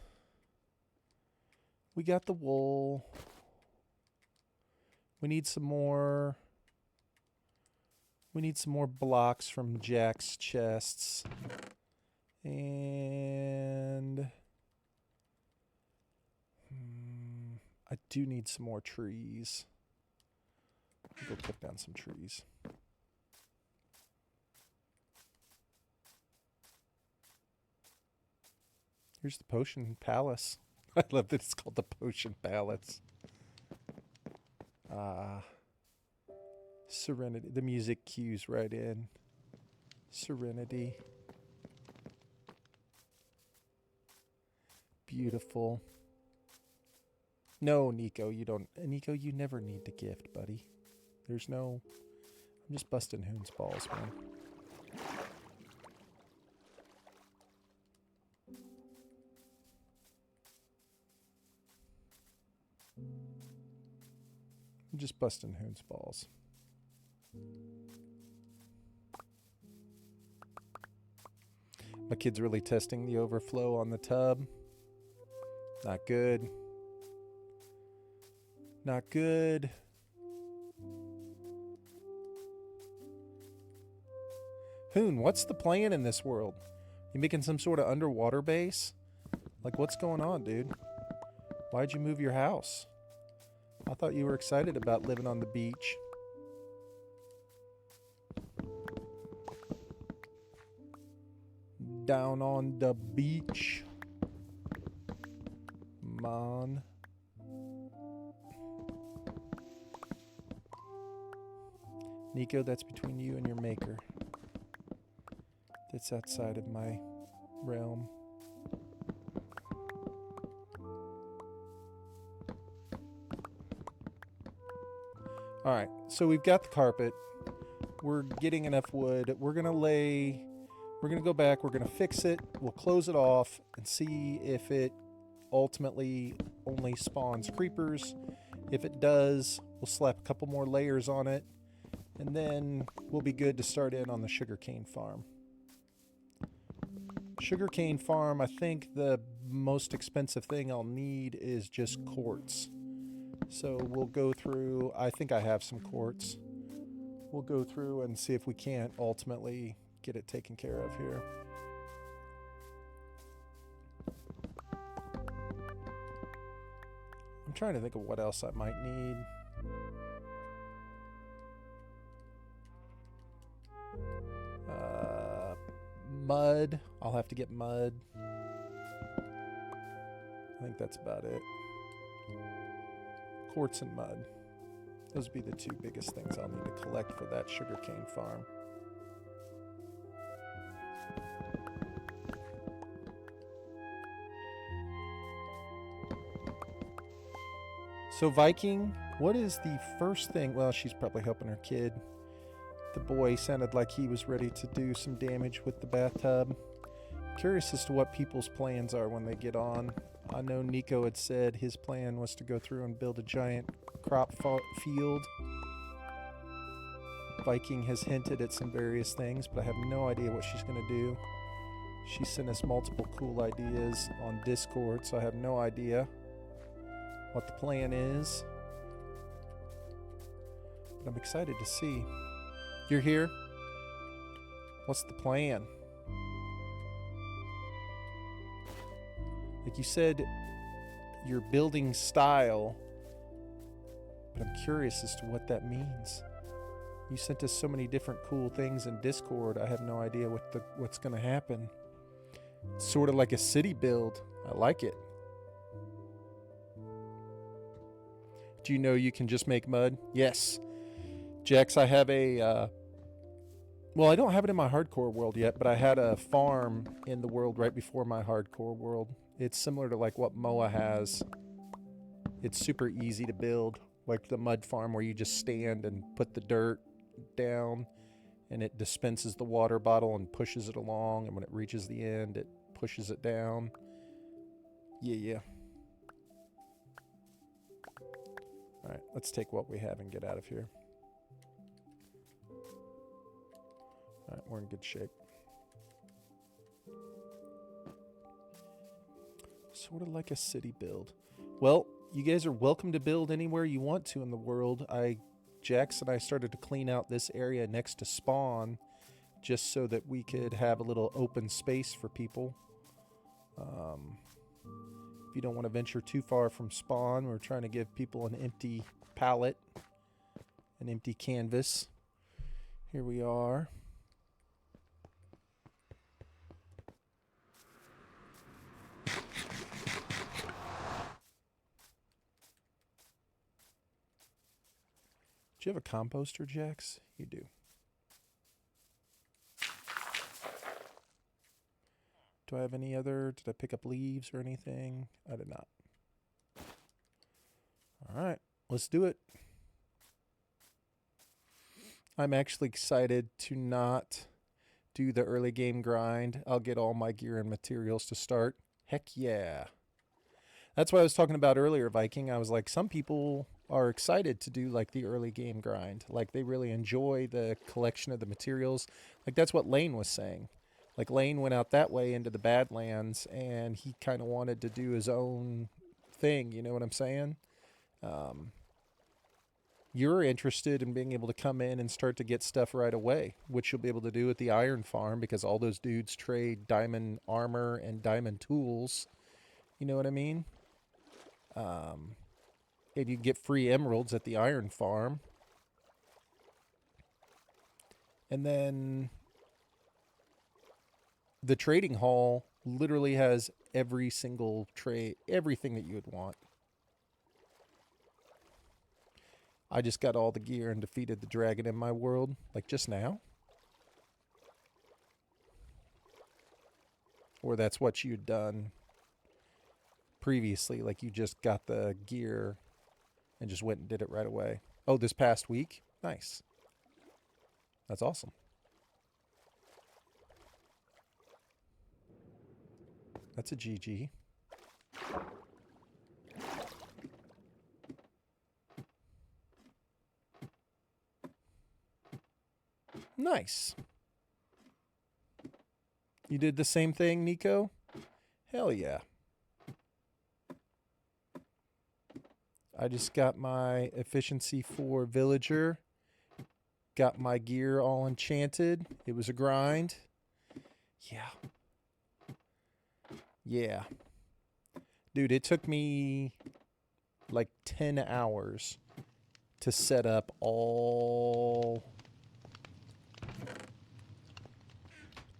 We got the wool. We need some more We need some more blocks from Jack's chests. And I do need some more trees. Go cut down some trees. Here's the Potion Palace. I love that it's called the Potion Palace. Serenity. The music cues right in. Serenity. Beautiful. No, Nico, you don't. Nico, you never need the gift, buddy. There's no... I'm just busting Hoon's balls, man. I'm just busting Hoon's balls. My kid's really testing the overflow on the tub. Not good. Not good. Hoon, what's the plan in this world? You making some sort of underwater base? Like, what's going on, dude? Why'd you move your house? I thought you were excited about living on the beach. Down on the beach. Man. Nico, that's between you and your maker. That's outside of my realm. Alright, so we've got the carpet. We're getting enough wood. We're going to go back, we're going to fix it, we'll close it off, and see if it ultimately only spawns creepers. If it does, we'll slap a couple more layers on it, and then we'll be good to start in on the sugarcane farm. Sugarcane farm, I think the most expensive thing I'll need is just quartz. So we'll go through, I think I have some quartz. We'll go through and see if we can't ultimately get it taken care of here. I'm trying to think of what else I might need. Mud. I'll have to get mud. I think that's about it. Quartz and mud. Those would be the two biggest things I'll need to collect for that sugarcane farm. So Viking, what is the first thing? Well, she's probably helping her kid. The boy sounded like he was ready to do some damage with the bathtub. Curious as to what people's plans are when they get on. I know Nico had said his plan was to go through and build a giant crop field. Viking has hinted at some various things, but I have no idea what she's going to do. She sent us multiple cool ideas on Discord, so I have no idea what the plan is. But I'm excited to see. You're here? What's the plan? Like you said, your building style, but I'm curious as to what that means. You sent us so many different cool things in Discord. I have no idea what's going to happen. It's sort of like a city build. I like it. Do you know you can just make mud? Yes. Jax, I have a... well, I don't have it in my hardcore world yet, but I had a farm in the world right before my hardcore world. It's similar to like what Moa has. It's super easy to build, like the mud farm where you just stand and put the dirt down and it dispenses the water bottle and pushes it along, and when it reaches the end, it pushes it down. Yeah. All right, let's take what we have and get out of here. All right, we're in good shape. Sort of like a city build. Well, you guys are welcome to build anywhere you want to in the world. I Jax and I started to clean out this area next to spawn just so that we could have a little open space for people. If you don't want to venture too far from spawn, we're trying to give people an empty palette, an empty canvas. Here we are. Do you have a composter, Jax? You do. Do I have any other? Did I pick up leaves or anything? I did not. All right, let's do it. I'm actually excited to not do the early game grind. I'll get all my gear and materials to start. Heck yeah. That's what I was talking about earlier, Viking. I was like, some people are excited to do like the early game grind. Like they really enjoy the collection of the materials. Like that's what Lane was saying. Like Lane went out that way into the Badlands and he kind of wanted to do his own thing. You know what I'm saying? You're interested in being able to come in and start to get stuff right away, which you'll be able to do at the Iron Farm because all those dudes trade diamond armor and diamond tools. You know what I mean? And you get free emeralds at the Iron Farm. And then the trading hall literally has every single trade, everything that you would want. I just got all the gear and defeated the dragon in my world, like just now. Or that's what you'd done previously, like you just got the gear and just went and did it right away. Oh, this past week? Nice. That's awesome. That's a GG. Nice. You did the same thing, Nico? Hell yeah. I just got my efficiency 4 villager. Got my gear all enchanted. It was a grind. Yeah. Yeah. Dude, it took me like 10 hours to set up all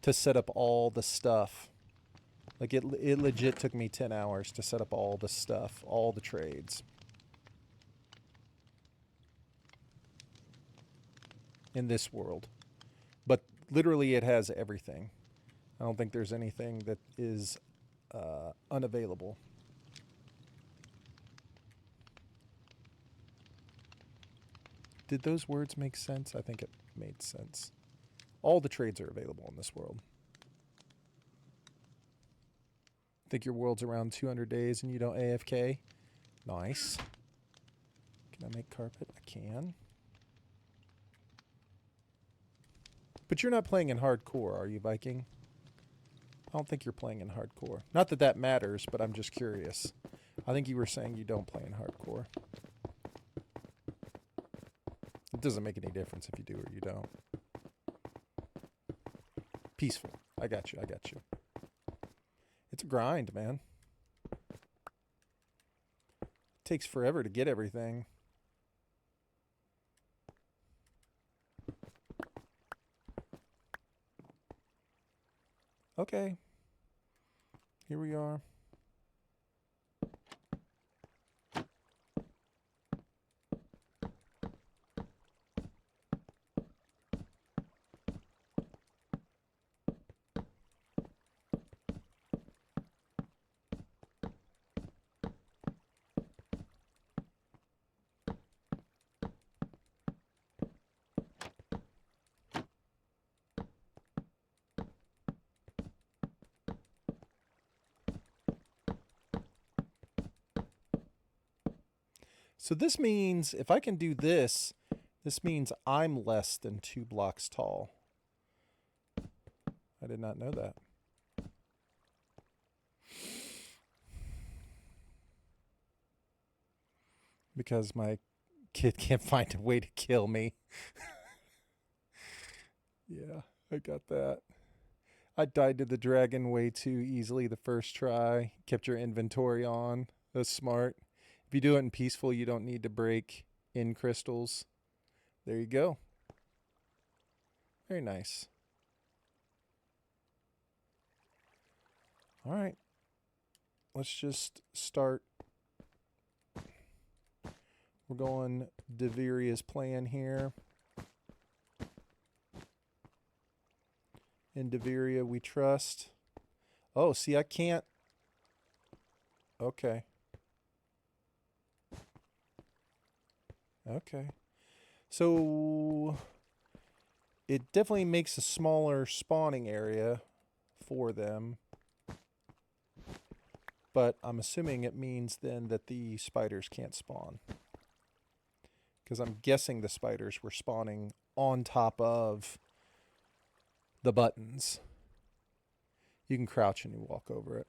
the stuff. Like it legit took me 10 hours to set up all the stuff, all the trades. In this world. But literally it has everything. I don't think there's anything that is unavailable. Did those words make sense? I think it made sense. All the trades are available in this world. Think your world's around 200 days and you don't AFK? Nice. Can I make carpet? I can. But you're not playing in hardcore, are you, Viking? I don't think you're playing in hardcore. Not that that matters, but I'm just curious. I think you were saying you don't play in hardcore. It doesn't make any difference if you do or you don't. Peaceful. I got you. I got you. It's a grind, man. It takes forever to get everything. Okay. Here we are. So this means if I can do this, this means I'm less than 2 blocks tall. I did not know that. Because my kid can't find a way to kill me. Yeah, I got that. I died to the dragon way too easily the first try. Kept your inventory on. That's smart. If you do it in peaceful, you don't need to break in crystals. There you go. Very nice. All right. Let's just start. We're going Deviria's plan here. In Deviria we trust. Oh, see, I can't. Okay. Okay. So it definitely makes a smaller spawning area for them. But I'm assuming it means then that the spiders can't spawn. Because I'm guessing the spiders were spawning on top of the buttons. You can crouch and you walk over it.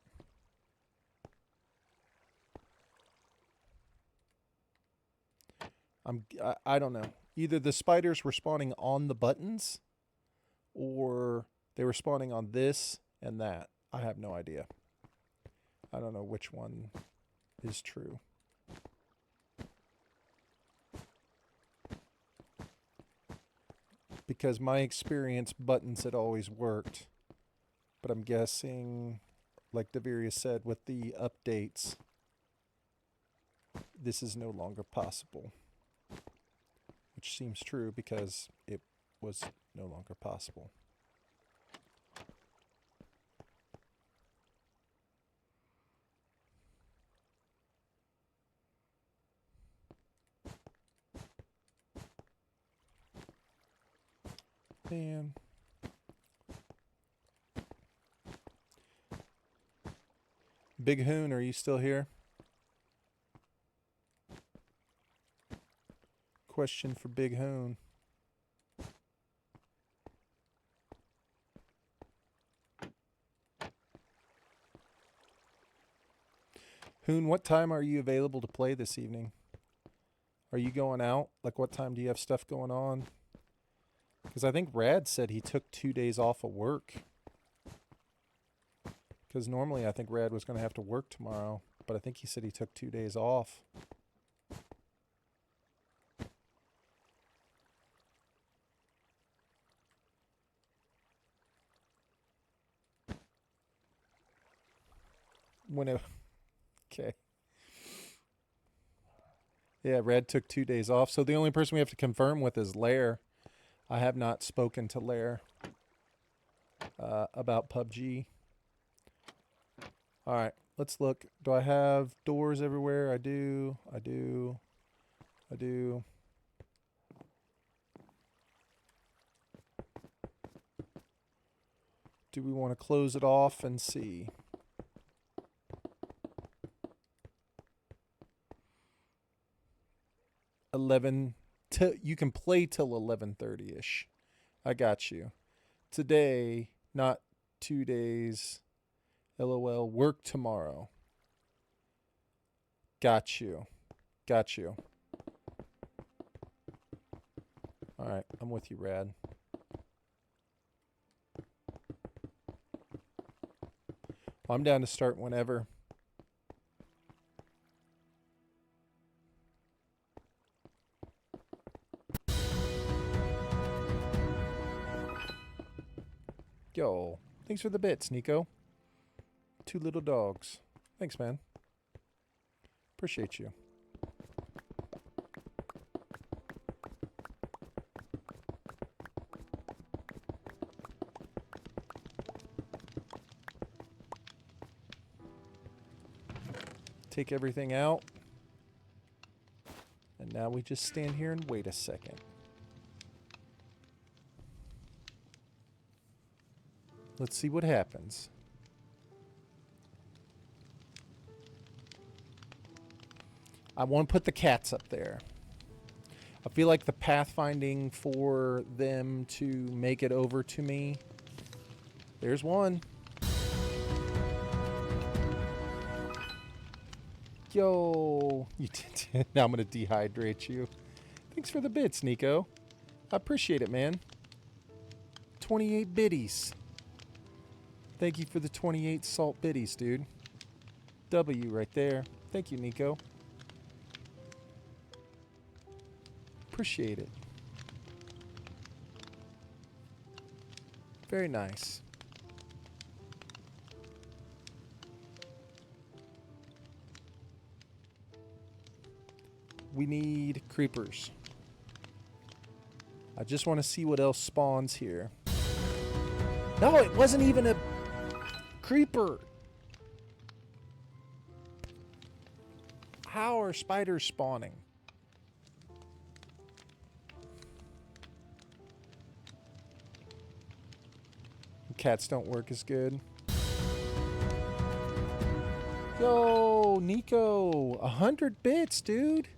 I don't know. Either the spiders were spawning on the buttons or they were spawning on this and that. I have no idea. I don't know which one is true. Because my experience, buttons had always worked. But I'm guessing, like Deviria said, with the updates, this is no longer possible. Which seems true because it was no longer possible. Man. Big Hoon, are you still here? Question for Big Hoon. Hoon, what time are you available to play this evening? Are you going out? Like, what time do you have stuff going on? Because I think Rad said he took 2 days off of work. Because normally I think Rad was going to have to work tomorrow. But I think he said he took 2 days off. Okay. Yeah, Rad took 2 days off. So the only person we have to confirm with is Lair. I have not spoken to Lair about PUBG. All right, let's look. Do I have doors everywhere? I do. Do we want to close it off and see? You can play till 11:30ish. I got you. Today, not 2 days. LOL, work tomorrow. Got you. All right, I'm with you, Rad. I'm down to start whenever. Yo, thanks for the bits, Nico. 2 little dogs. Thanks, man. Appreciate you. Take everything out. And now we just stand here and wait a second. Let's see what happens. I want to put the cats up there. I feel like the pathfinding for them to make it over to me. There's one. Yo. You did. Now I'm going to dehydrate you. Thanks for the bits, Nico. I appreciate it, man. 28 biddies. Thank you for the 28 salt biddies, dude. W right there. Thank you, Nico. Appreciate it. Very nice. We need creepers. I just want to see what else spawns here. No, it wasn't even a creeper. How are spiders spawning? Cats don't work as good. Yo, Nico, 100 bits, dude.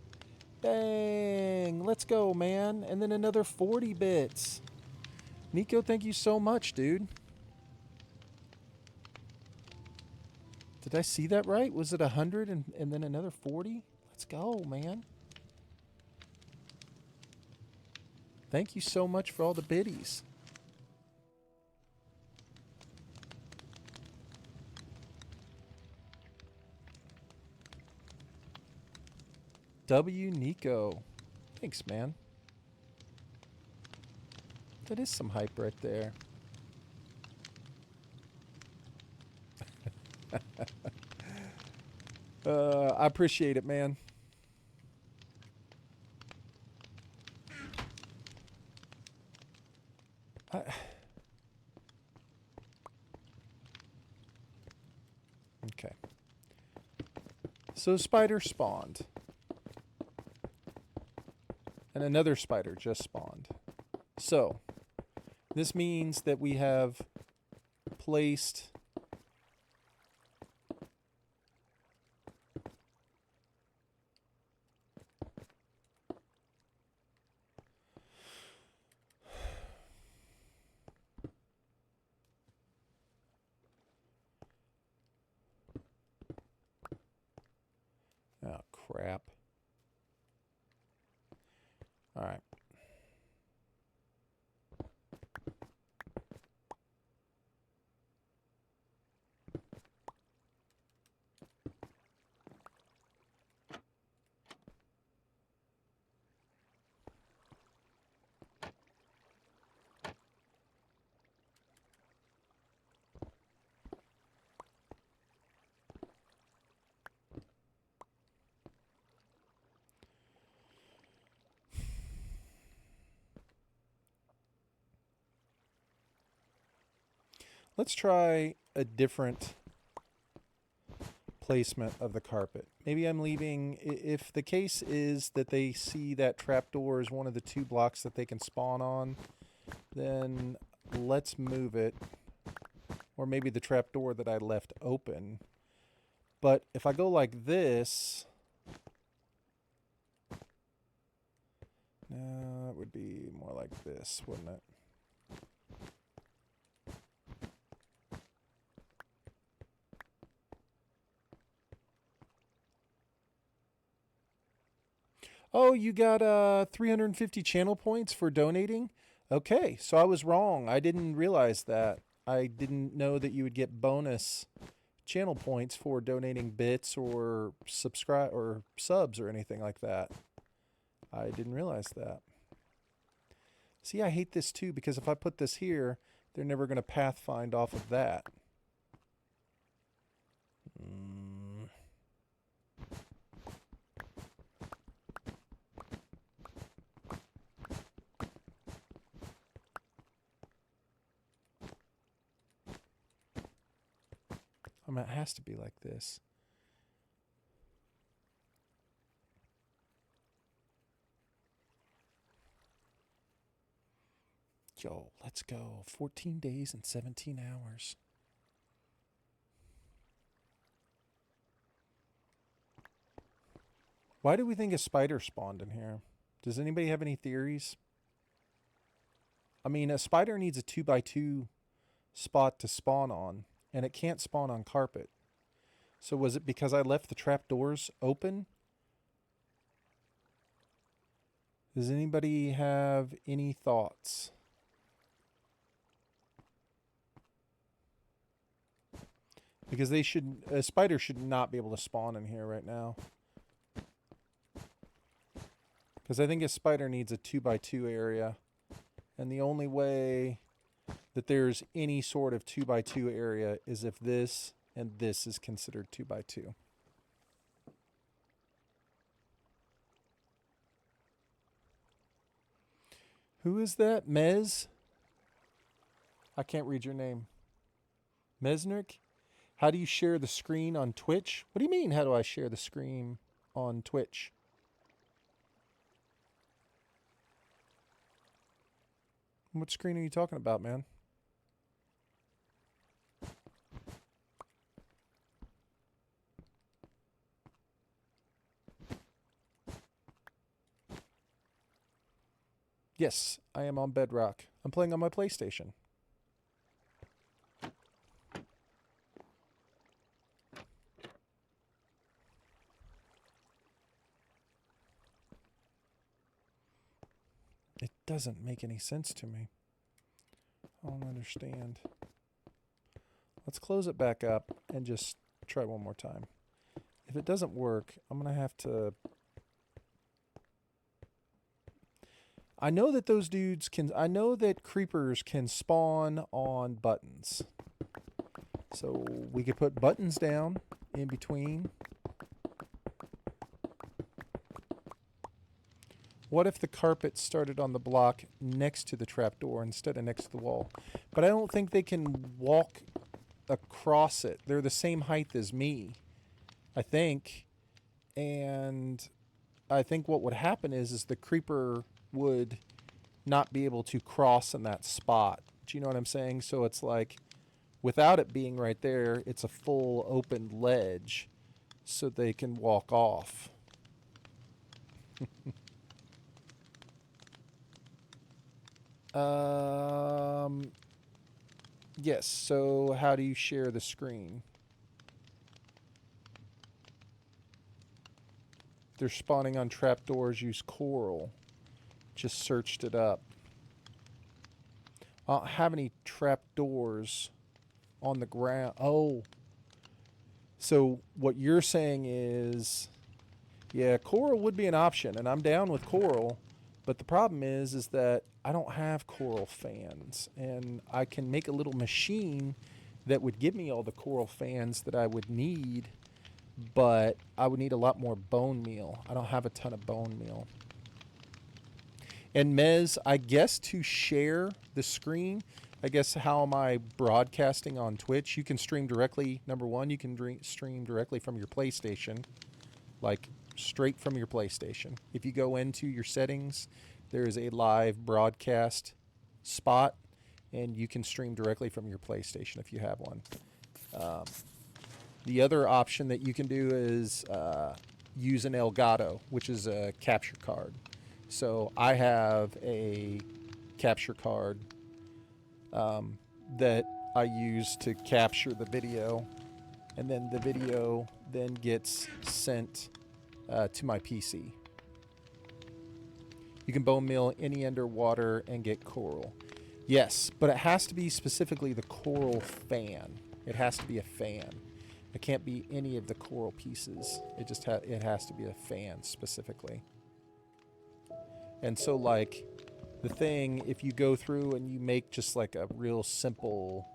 Dang, let's go, man. And then another 40 bits. Nico, thank you so much, dude. Did I see that right? Was it 100 and then another 40? Let's go, man. Thank you so much for all the biddies. W Nico. Thanks, man. That is some hype right there. I appreciate it, man. Okay. So spider spawned. And another spider just spawned. So, this means that we have placed oh, crap. All right. Let's try a different placement of the carpet. Maybe I'm leaving, if the case is that they see that trapdoor is one of the 2 blocks that they can spawn on, then let's move it. Or maybe the trapdoor that I left open. But if I go like this, no, it would be more like this, wouldn't it? Oh, you got 350 channel points for donating? Okay, so I was wrong. I didn't realize that. I didn't know that you would get bonus channel points for donating bits or subscribe or subs or anything like that. I didn't realize that. See, I hate this too because if I put this here, they're never going to pathfind off of that. I mean, it has to be like this. Yo, let's go. 14 days and 17 hours. Why do we think a spider spawned in here? Does anybody have any theories? I mean, a spider needs a 2x2 spot to spawn on, and it can't spawn on carpet. So was it because I left the trapdoors open? Does anybody have any thoughts? Because they should, a spider should not be able to spawn in here right now. Because I think a spider needs a 2x2 area. And the only way that there's any sort of 2x2 area is if this and this is considered 2x2. Who is that? Mez? I can't read your name. Mesnick? How do you share the screen on Twitch? What do you mean, how do I share the screen on Twitch? What screen are you talking about, man? Yes, I am on Bedrock. I'm playing on my PlayStation. It doesn't make any sense to me. I don't understand. Let's close it back up and just try one more time. If it doesn't work, I'm going to have to... I know that those dudes can... I know that creepers can spawn on buttons. So we could put buttons down in between. What if the carpet started on the block next to the trapdoor instead of next to the wall? But I don't think they can walk across it. They're the same height as me, I think. And I think what would happen is the creeper would not be able to cross in that spot. Do you know what I'm saying? So it's like, without it being right there, it's a full open ledge so they can walk off. Yes, so how do you share the screen? They're spawning on trapdoors, use coral. Just searched it up. I don't have any trapdoors on the ground. Oh. So what you're saying is, yeah, coral would be an option, and I'm down with coral. But the problem is that I don't have coral fans, and I can make a little machine that would give me all the coral fans that I would need, but I would need a lot more bone meal. I don't have a ton of bone meal. And Mez, I guess to share the screen, I guess how am I broadcasting on Twitch? You can stream directly, number one, you can stream directly from your PlayStation, like straight from your PlayStation. If you go into your settings, there is a live broadcast spot, and you can stream directly from your PlayStation if you have one. The other option that you can do is use an Elgato, which is a capture card. So I have a capture card that I use to capture the video, and then the video then gets sent to my PC. You can bone meal any underwater and get coral. Yes, but it has to be specifically the coral fan. It has to be a fan. It can't be any of the coral pieces. It just it has to be a fan specifically. And so, like, the thing, if you go through and you make just like a real simple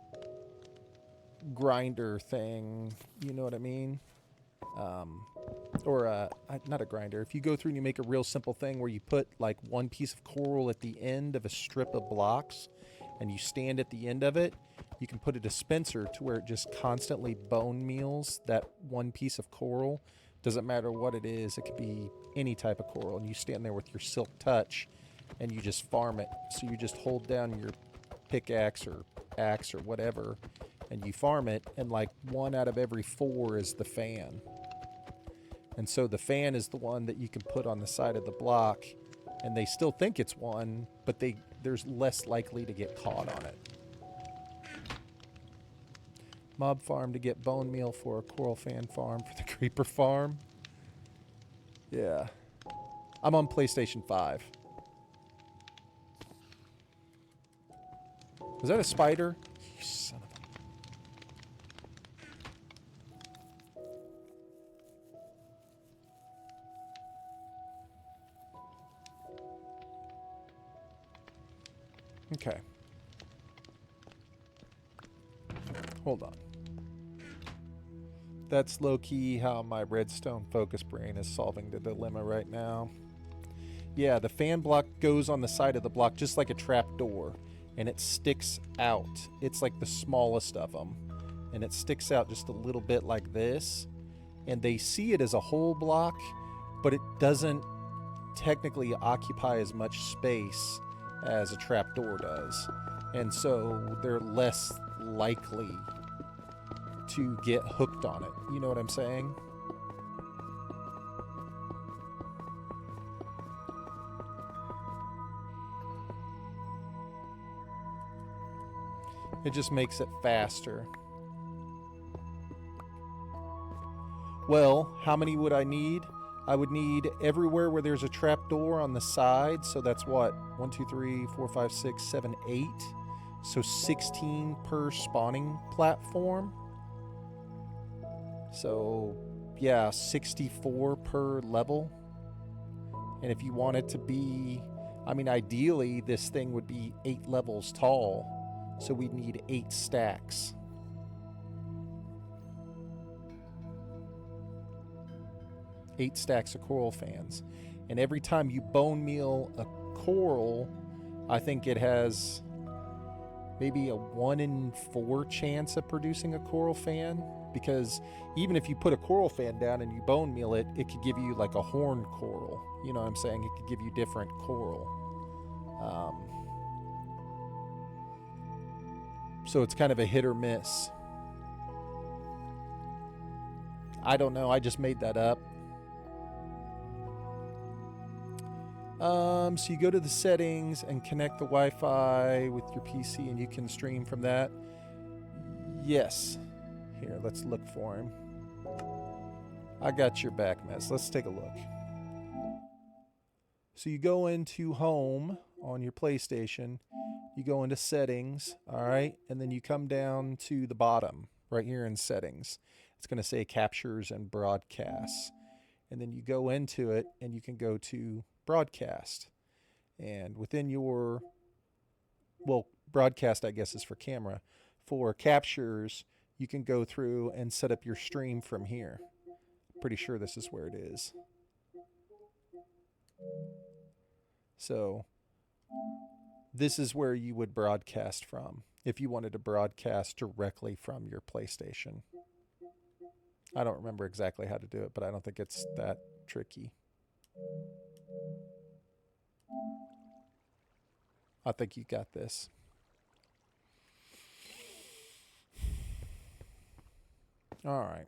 grinder thing, you know what I mean? Or not a grinder. If you go through and you make a real simple thing where you put like one piece of coral at the end of a strip of blocks and you stand at the end of it, you can put a dispenser to where it just constantly bone meals that one piece of coral. Doesn't matter what it is. It could be any type of coral. And you stand there with your silk touch and you just farm it. So you just hold down your pickaxe or axe or whatever and you farm it, and like 1 out of every 4 is the fan. And so the fan is the one that you can put on the side of the block, and they still think it's one, but there's less likely to get caught on it. Mob farm to get bone meal for a coral fan farm for the creeper farm. Yeah. I'm on PlayStation 5. Was that a spider? You son of a... Okay. Hold on. That's low-key how my redstone focus brain is solving the dilemma right now. Yeah, the fan block goes on the side of the block just like a trap door, and it sticks out. It's like the smallest of them, and it sticks out just a little bit like this, and they see it as a whole block, but it doesn't technically occupy as much space as a trap door does, and so they're less likely to get hooked on it. You know what I'm saying? It just makes it faster. Well, how many would I need? I would need everywhere where there's a trap door on the side. So that's what? 1, 2, 3, 4, 5, 6, 7, 8. So 16 per spawning platform. So, yeah, 64 per level. And if you want it to be... I mean, ideally, this thing would be 8 levels tall. So we'd need 8 stacks. Eight stacks of coral fans. And every time you bone meal a coral, I think it has maybe a 1 in 4 chance of producing a coral fan. Because even if you put a coral fan down and you bone meal it, it could give you like a horned coral. You know what I'm saying? It could give you different coral. So it's kind of a hit or miss. I don't know. I just made that up. So you go to the settings and connect the Wi-Fi with your PC and you can stream from that. Yes. Here, let's look for him. I got your back, Mess. Let's take a look. So you go into home on your PlayStation. You go into settings, all right? And then you come down to the bottom right here in settings. It's going to say captures and broadcasts. And then you go into it and you can go to broadcast. And within your, well, broadcast, I guess, is for camera. For captures, you can go through and set up your stream from here. Pretty sure this is where it is. So this is where you would broadcast from if you wanted to broadcast directly from your PlayStation. I don't remember exactly how to do it, but I don't think it's that tricky. I think you got this. All right.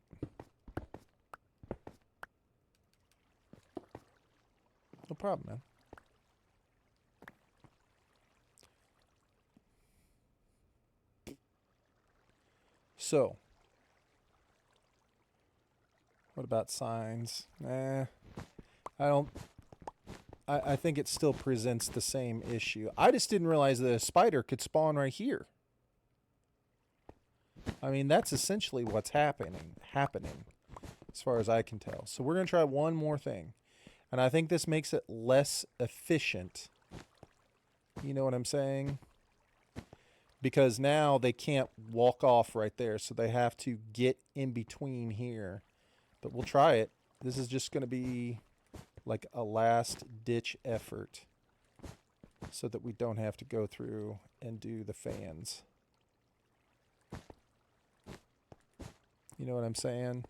No problem, man. So, what about signs? I don't... I think it still presents the same issue. I just didn't realize that a spider could spawn right here. I mean, that's essentially what's happening, as far as I can tell. So we're going to try one more thing. And I think this makes it less efficient. You know what I'm saying? Because now they can't walk off right there, so they have to get in between here. But we'll try it. This is just going to be like a last-ditch effort so that we don't have to go through and do the fans. You know what I'm saying?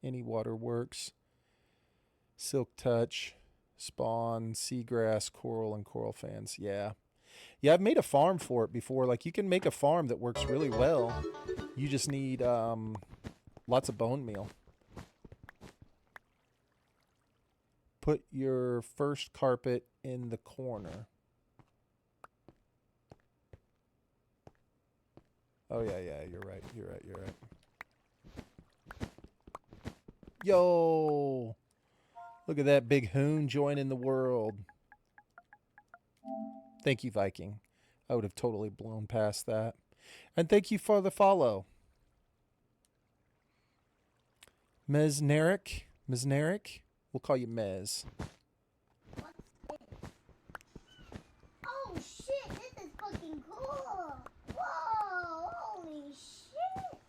Any water works. Silk touch, spawn, seagrass, coral, and coral fans. Yeah. Yeah, I've made a farm for it before. Like, you can make a farm that works really well. You just need lots of bone meal. Put your first carpet in the corner. Oh, yeah, you're right. You're right. Yo! Look at that big hoon joining the world. Thank you, Viking. I would have totally blown past that. And thank you for the follow. Mesneric. We'll call you Mez. Oh shit, this is fucking cool. Whoa, holy shit.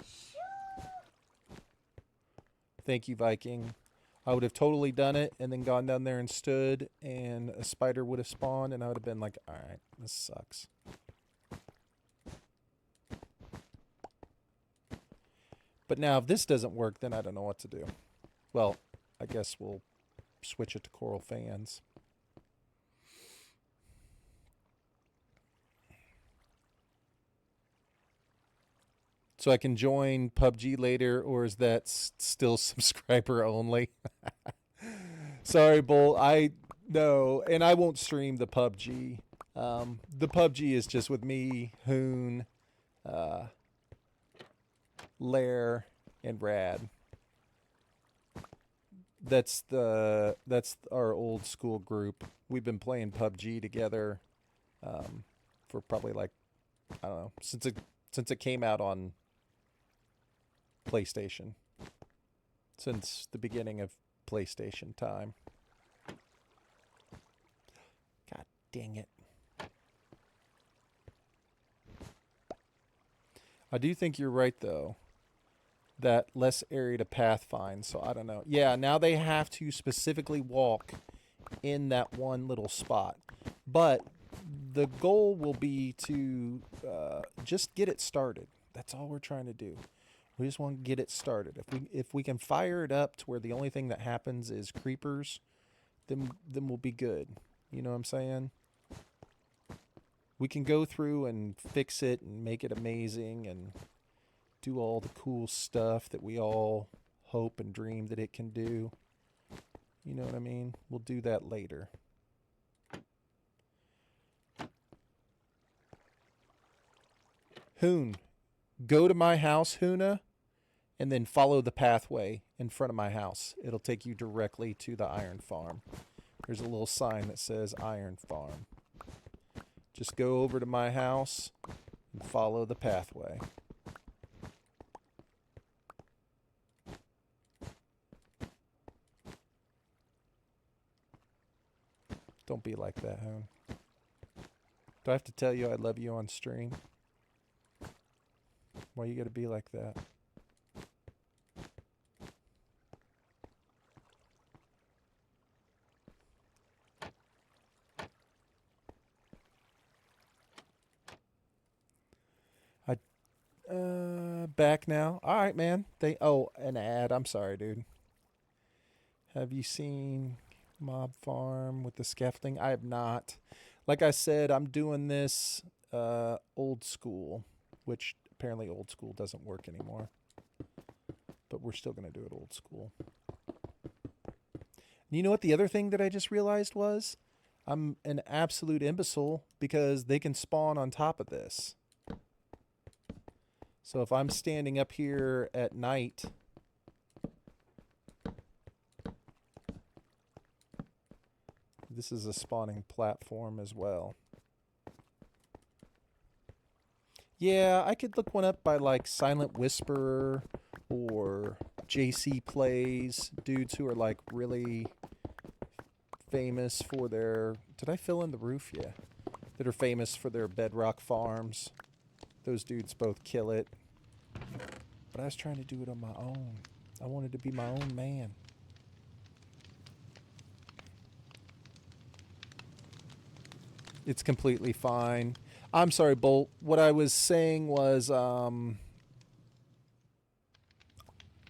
Shoot. Thank you, Viking. I would have totally done it and then gone down there and stood, and a spider would have spawned, and I would have been like, alright, this sucks. But now if this doesn't work, then I don't know what to do. Well, I guess we'll switch it to Coral Fans. So I can join PUBG later, or is that still subscriber only? Sorry, Bull. I know, and I won't stream the PUBG. The PUBG is just with me, Hoon, Lair, and Rad. That's our old school group. We've been playing PUBG together for probably like, I don't know, since it came out on PlayStation. Since the beginning of PlayStation time. God dang it. I do think you're right, though. That less area to pathfind, so I don't know. Yeah, now they have to specifically walk in that one little spot. But the goal will be to just get it started. That's all we're trying to do. We just want to get it started. If we can fire it up to where the only thing that happens is creepers, then we'll be good. You know what I'm saying? We can go through and fix it and make it amazing and do all the cool stuff that we all hope and dream that it can do. You know what I mean? We'll do that later. Hoon. Go to my house, Hoona, and then follow the pathway in front of my house. It'll take you directly to the iron farm. There's a little sign that says iron farm. Just go over to my house and follow the pathway. Don't be like that, Hoon. Do I have to tell you I love you on stream? Why you gotta be like that? Back now. All right, man. An ad. I'm sorry, dude. Have you seen Mob Farm with the scaffolding? I have not. Like I said, I'm doing this old school, which apparently old school doesn't work anymore. But we're still going to do it old school. You know what the other thing that I just realized was? I'm an absolute imbecile because they can spawn on top of this. So if I'm standing up here at night, this is a spawning platform as well. Yeah, I could look one up by like Silent Whisperer or JC Plays, dudes who are like really famous for their... Did I fill in the roof? Yeah. That are famous for their Bedrock farms. Those dudes both kill it. But I was trying to do it on my own. I wanted to be my own man. It's completely fine. I'm sorry, Bolt. What I was saying was the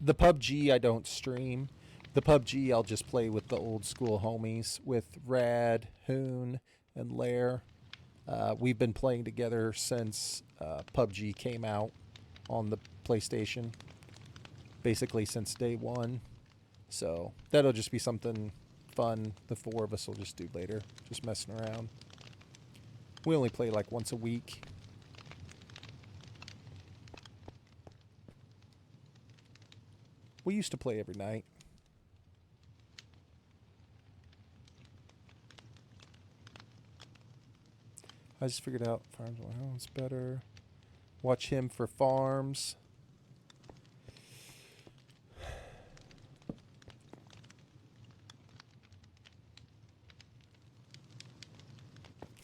PUBG I don't stream. The PUBG I'll just play with the old school homies, with Rad, Hoon, and Lair. We've been playing together since PUBG came out on the PlayStation, basically since day one. So that'll just be something fun the four of us will just do later, just messing around. We only play like once a week. We used to play every night. I just figured out farms it's better. Watch him for farms.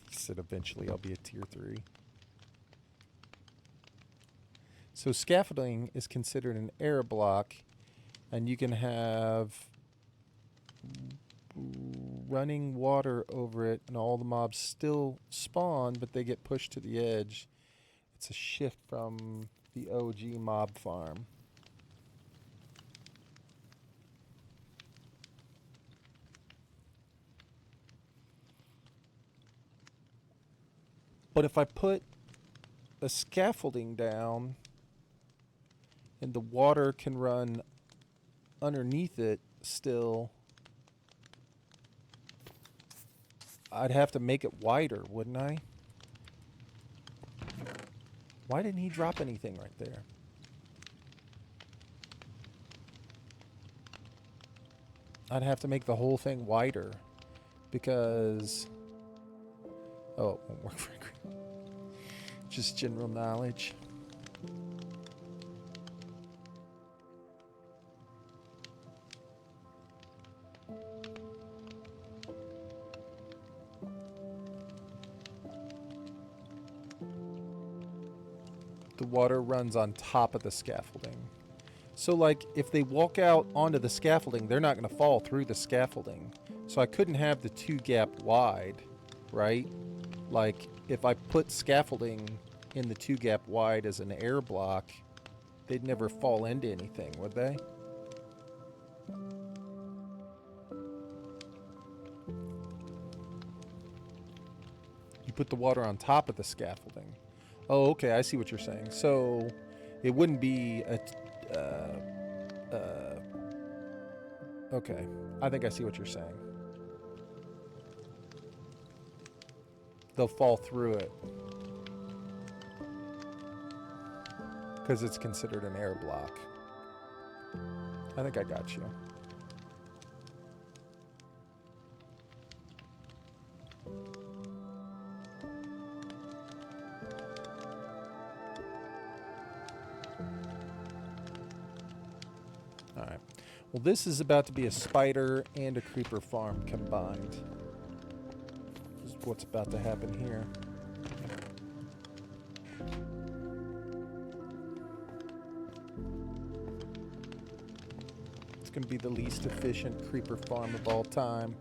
He said eventually I'll be a tier 3. So scaffolding is considered an air block, and you can have running water over it, and all the mobs still spawn, but they get pushed to the edge. It's a shift from the OG mob farm. But if I put a scaffolding down and the water can run underneath it still, I'd have to make it wider, wouldn't I? Why didn't he drop anything right there? I'd have to make the whole thing wider because... Oh, it won't work for just general knowledge. The water runs on top of the scaffolding. So like if they walk out onto the scaffolding, they're not going to fall through the scaffolding. So I couldn't have the 2 gap wide, right? Like if I put scaffolding in the 2 gap wide as an air block, they'd never fall into anything, would they? You put the water on top of the scaffolding. Oh, okay, I see what you're saying. So it wouldn't be a... okay, I think I see what you're saying. They'll fall through it. Because it's considered an air block. I think I got you. Alright. Well, this is about to be a spider and a creeper farm combined. This is what's about to happen here. It's going to be the least efficient creeper farm of all time.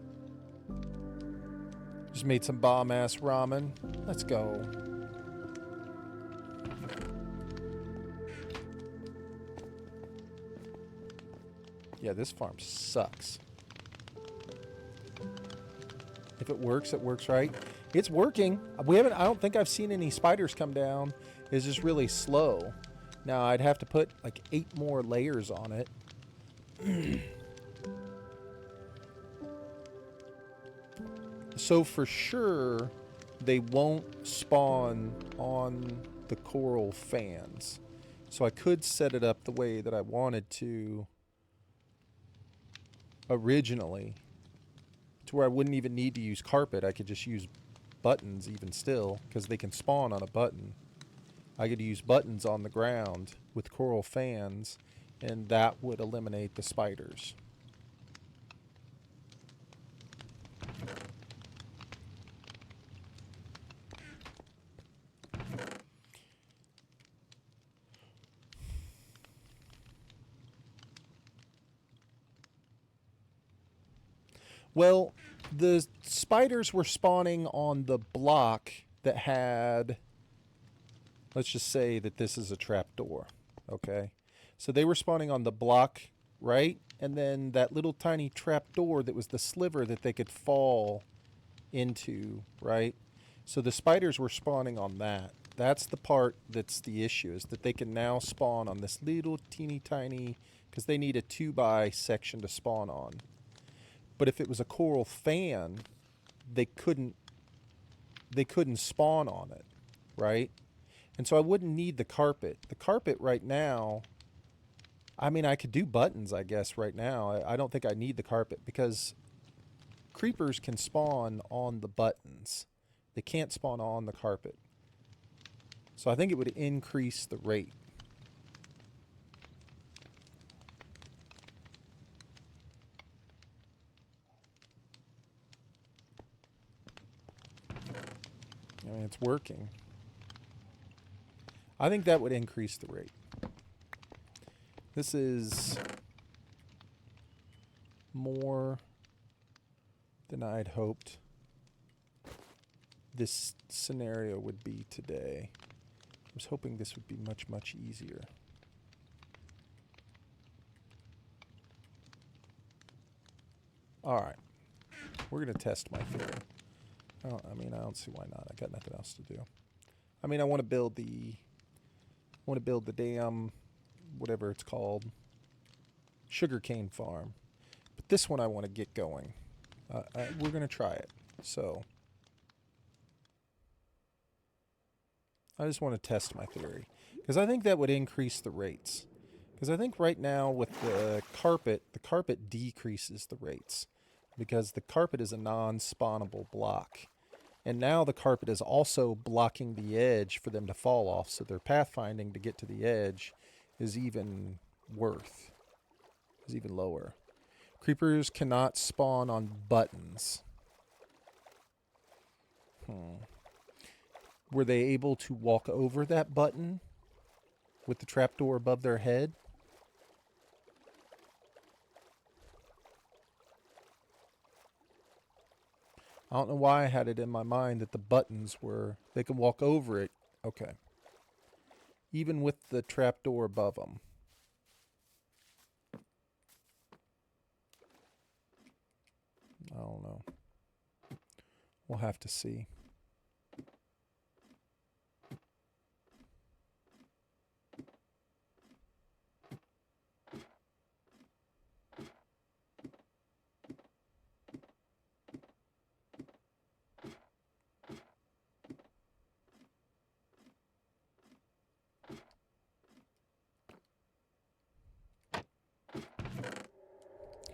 Just made some bomb-ass ramen. Let's go. Yeah, this farm sucks. If it works right. It's working. I don't think I've seen any spiders come down. It's just really slow. Now I'd have to put like 8 more layers on it. So for sure, they won't spawn on the coral fans. So I could set it up the way that I wanted to originally, to where I wouldn't even need to use carpet. I could just use buttons even still, because they can spawn on a button. I could use buttons on the ground with coral fans, and that would eliminate the spiders. Well, the spiders were spawning on the block that had, let's just say that this is a trapdoor, okay? So they were spawning on the block, right? And then that little tiny trapdoor that was the sliver that they could fall into, right? So the spiders were spawning on that. That's the part that's the issue, is that they can now spawn on this little teeny tiny, because they need a 2x section to spawn on. But if it was a coral fan, they couldn't spawn on it, right? And so I wouldn't need the carpet. The carpet right now, I mean, I could do buttons, I guess, right now. I don't think I need the carpet because creepers can spawn on the buttons. They can't spawn on the carpet. So I think it would increase the rate. I mean, it's working. I think that would increase the rate. This is more than I'd hoped this scenario would be today. I was hoping this would be much, much easier. Alright. We're going to test my theory. I don't see why not. I got nothing else to do. I mean, I want to build the damn, whatever it's called, sugarcane farm. But this one I want to get going. We're going to try it. So, I just want to test my theory. Because I think that would increase the rates. Because I think right now with the carpet decreases the rates. Because the carpet is a non-spawnable block. And now the carpet is also blocking the edge for them to fall off. So their pathfinding to get to the edge is even lower. Creepers cannot spawn on buttons. Were they able to walk over that button with the trapdoor above their head? I don't know why I had it in my mind that the buttons were, they could walk over it. Okay. Even with the trapdoor above them. I don't know. We'll have to see.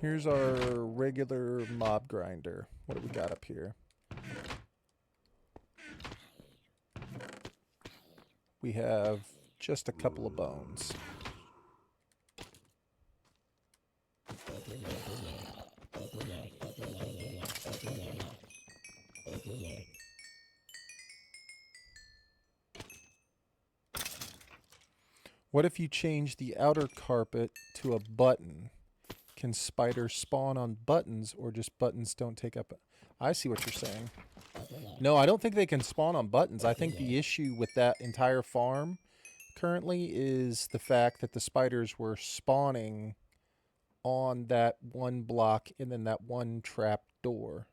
Here's our regular mob grinder. What do we got up here? We have just a couple of bones. What if you change the outer carpet to a button? Can spiders spawn on buttons, or just buttons don't take up? I see what you're saying. No, I don't think they can spawn on buttons. I think the issue with that entire farm currently is the fact that the spiders were spawning on that one block and then that one trap door.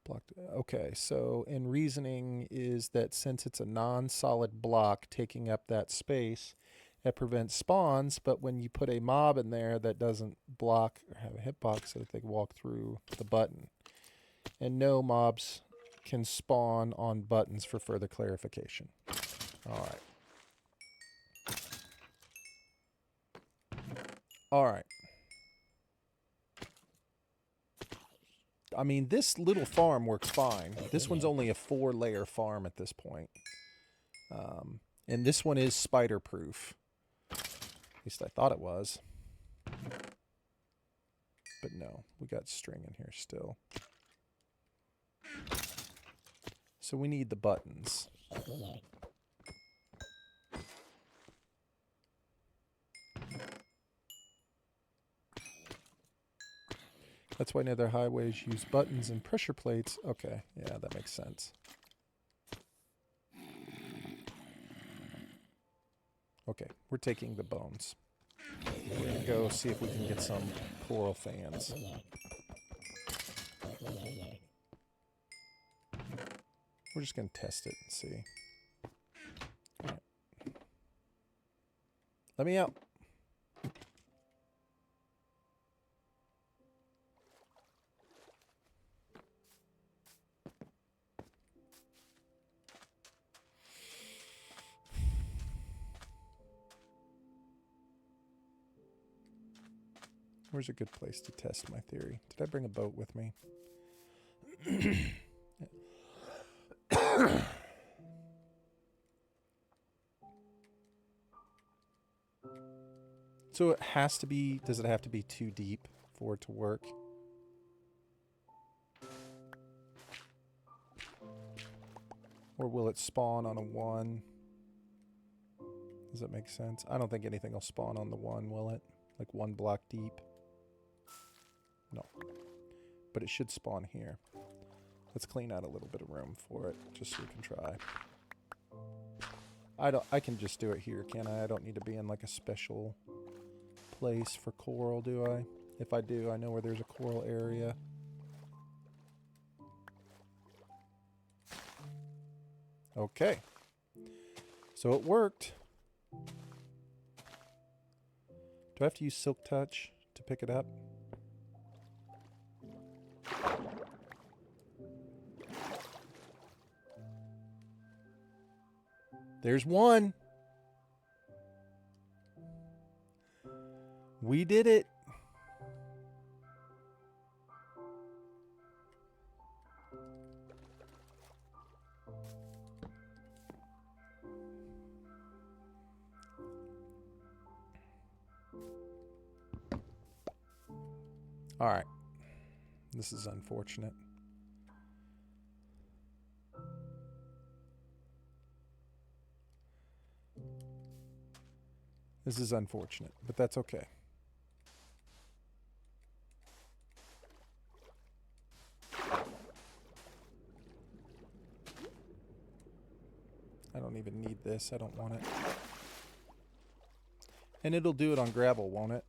Blocked. Okay, so in reasoning is that since it's a non-solid block taking up that space, it prevents spawns, but when you put a mob in there that doesn't block or have a hitbox so that they can walk through the button. And no mobs can spawn on buttons for further clarification. Alright. Alright. I mean, this little farm works fine. This one's only a 4-layer farm at this point. And this one is spider-proof. At least I thought it was. But no, we got string in here still. So we need the buttons. That's why nether highways use buttons and pressure plates. Okay, yeah, that makes sense. Okay, we're taking the bones. We're gonna go see if we can get some coral fans. We're just gonna test it and see. All right. Let me out. Where's a good place to test my theory? Did I bring a boat with me? So it has to be, does it have to be too deep for it to work? Or will it spawn on a 1? Does that make sense? I don't think anything will spawn on the 1, will it? Like 1 block deep? No. But it should spawn here. Let's clean out a little bit of room for it, just so we can try. I can just do it here, can't I? I don't need to be in like a special place for coral, do I? If I do, I know where there's a coral area. Okay. So it worked. Do I have to use Silk Touch to pick it up? There's one. We did it. All right. This is unfortunate. This is unfortunate, but that's okay. I don't even need this. I don't want it. And it'll do it on gravel, won't it?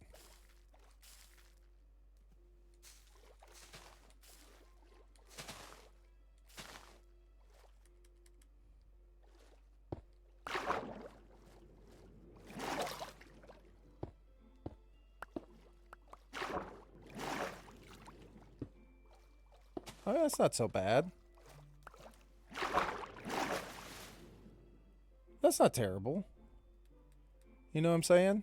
Oh, that's not so bad. That's not terrible. You know what I'm saying?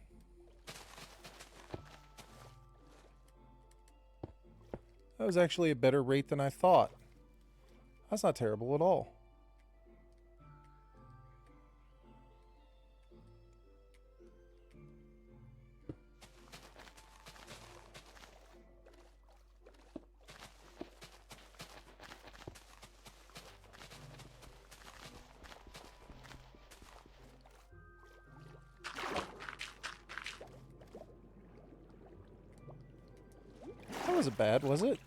That was actually a better rate than I thought. That's not terrible at all. That wasn't bad, was it?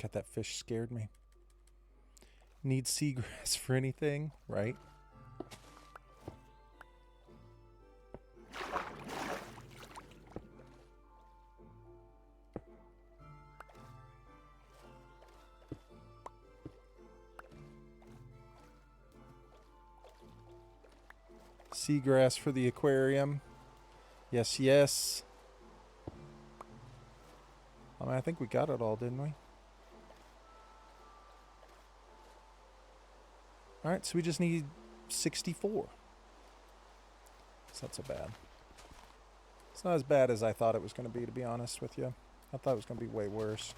God, that fish scared me. Need seagrass for anything, right? Seagrass for the aquarium. Yes, yes. I mean, I think we got it all, didn't we? Alright, so we just need 64. It's not so bad. It's not as bad as I thought it was going to be honest with you. I thought it was going to be way worse.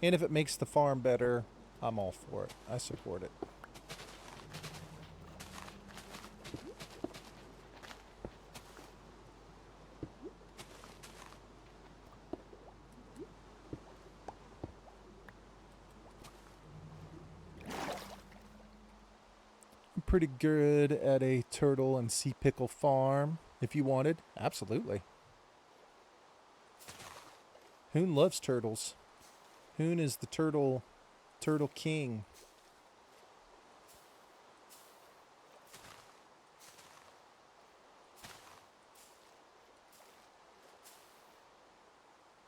And if it makes the farm better, I'm all for it. I support it. I'm pretty good at a turtle and sea pickle farm, if you wanted. Absolutely. Hoon loves turtles. Hoon is the turtle king.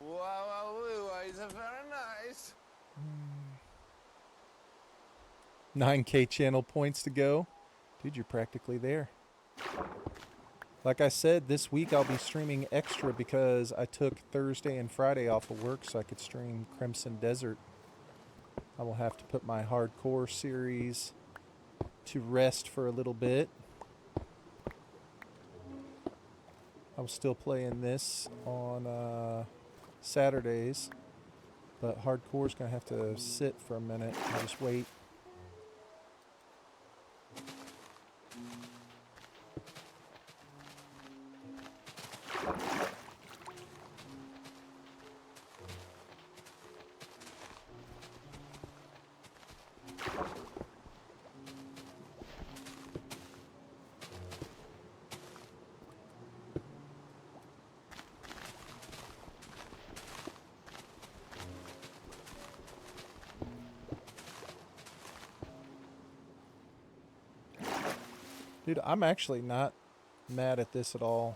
Wow, it's very nice. 9K channel points to go. Dude, you're practically there. Like I said, this week I'll be streaming extra because I took Thursday and Friday off of work so I could stream Crimson Desert. I will have to put my hardcore series to rest for a little bit. I'm still playing this on Saturdays, but hardcore's gonna have to sit for a minute and just wait. Dude, I'm actually not mad at this at all.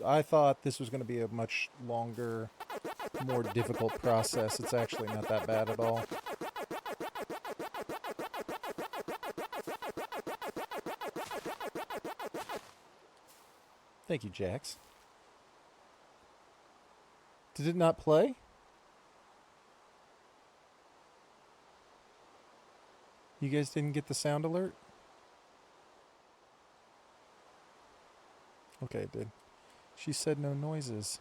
I thought this was going to be a much longer, more difficult process. It's actually not that bad at all. Thank you, Jax. Did it not play? You guys didn't get the sound alert? Okay, it did. She said no noises.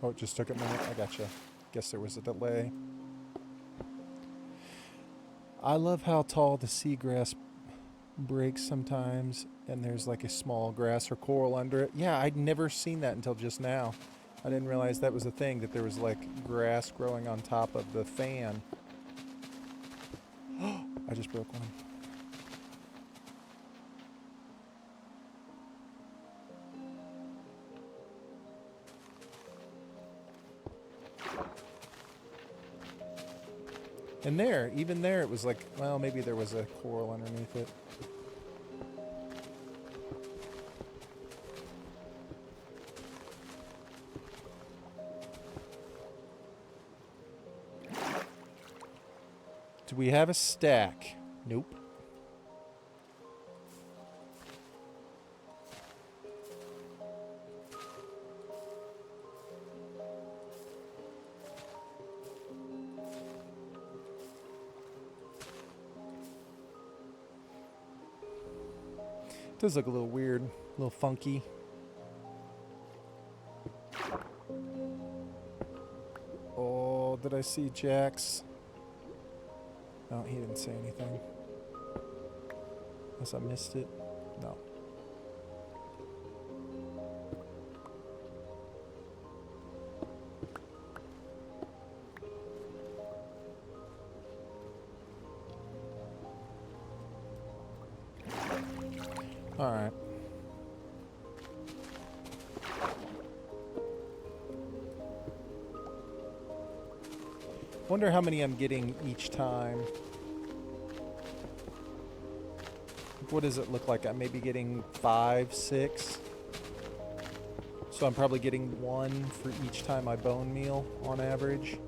Oh, it just took a minute. I gotcha. Guess there was a delay. I love how tall the seagrass breaks sometimes, and there's like a small grass or coral under it. Yeah, I'd never seen that until just now. I didn't realize that was a thing, that there was like grass growing on top of the fan. I just broke one. And there, even there, it was like, well, maybe there was a coral underneath it. Do we have a stack? Nope. It does look a little weird, a little funky. Oh, did I see Jax? No, he didn't say anything. Unless I missed it. No. All right. Wonder how many I'm getting each time. What does it look like? I may be getting 5, 6. So I'm probably getting 1 for each time I bone meal on average.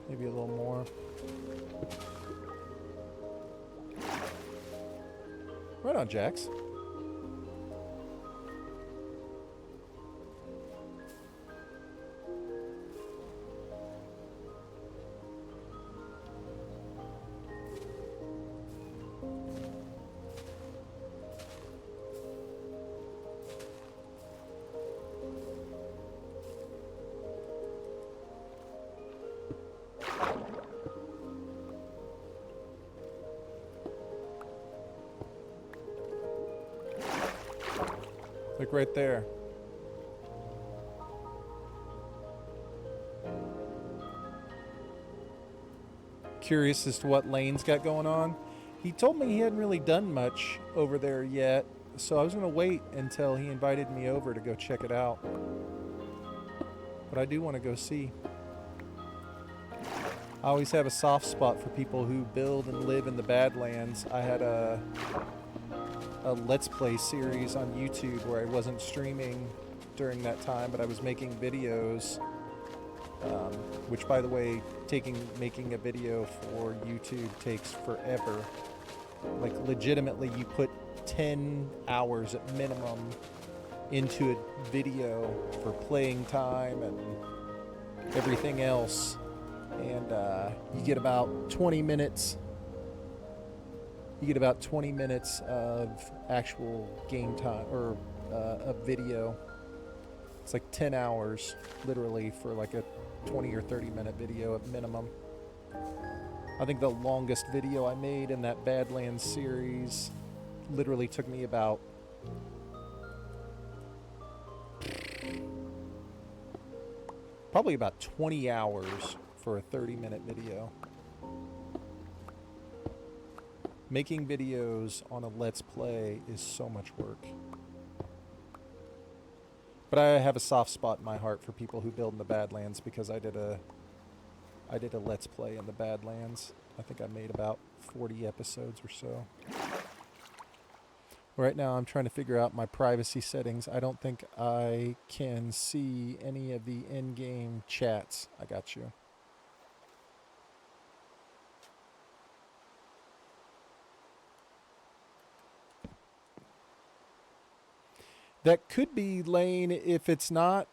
Maybe a little more. Right on, Jax. Like right there. Curious as to what Lane's got going on. He told me he hadn't really done much over there yet, so I was going to wait until he invited me over to go check it out. but I do want to go see. I always have a soft spot for people who build and live in the Badlands. I had a Let's Play series on YouTube where I wasn't streaming during that time, but I was making videos, which, by the way, making a video for YouTube takes forever. Like, legitimately, you put 10 hours at minimum into a video for playing time and everything else, and you get about 20 minutes. You get about 20 minutes of actual game time, or a video. It's like 10 hours, literally, for like a 20 or 30 minute video at minimum. I think the longest video I made in that Badlands series literally took me about probably about 20 hours for a 30-minute video. Making videos on a Let's Play is so much work. But I have a soft spot in my heart for people who build in the Badlands because I did a Let's Play in the Badlands. I think I made about 40 episodes or so. Right now I'm trying to figure out my privacy settings. I don't think I can see any of the in-game chats. I got you. That could be, Lane, if it's not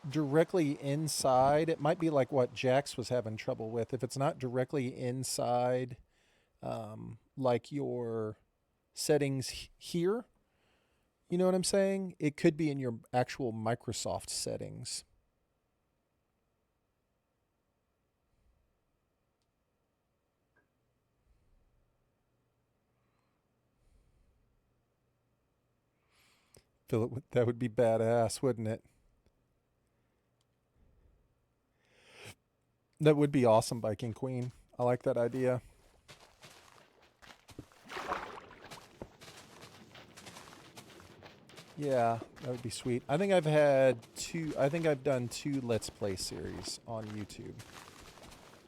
directly inside. It might be like what Jax was having trouble with. If it's not directly inside, like your settings here, you know what I'm saying? It could be in your actual Microsoft settings. Philip, that would be badass, wouldn't it? That would be awesome, Biking Queen. I like that idea. Yeah, that would be sweet. I think I've done 2 Let's Play series on YouTube.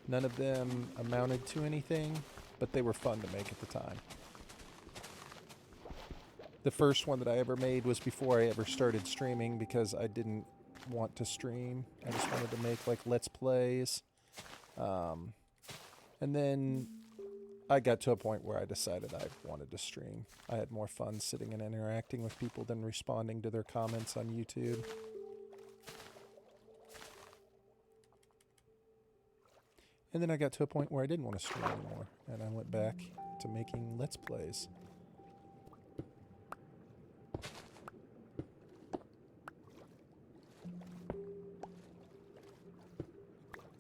None of them amounted to anything, but they were fun to make at the time. The first one that I ever made was before I ever started streaming because I didn't want to stream. I just wanted to make like Let's Plays. And then I got to a point where I decided I wanted to stream. I had more fun sitting and interacting with people than responding to their comments on YouTube. And then I got to a point where I didn't want to stream anymore, and I went back to making Let's Plays.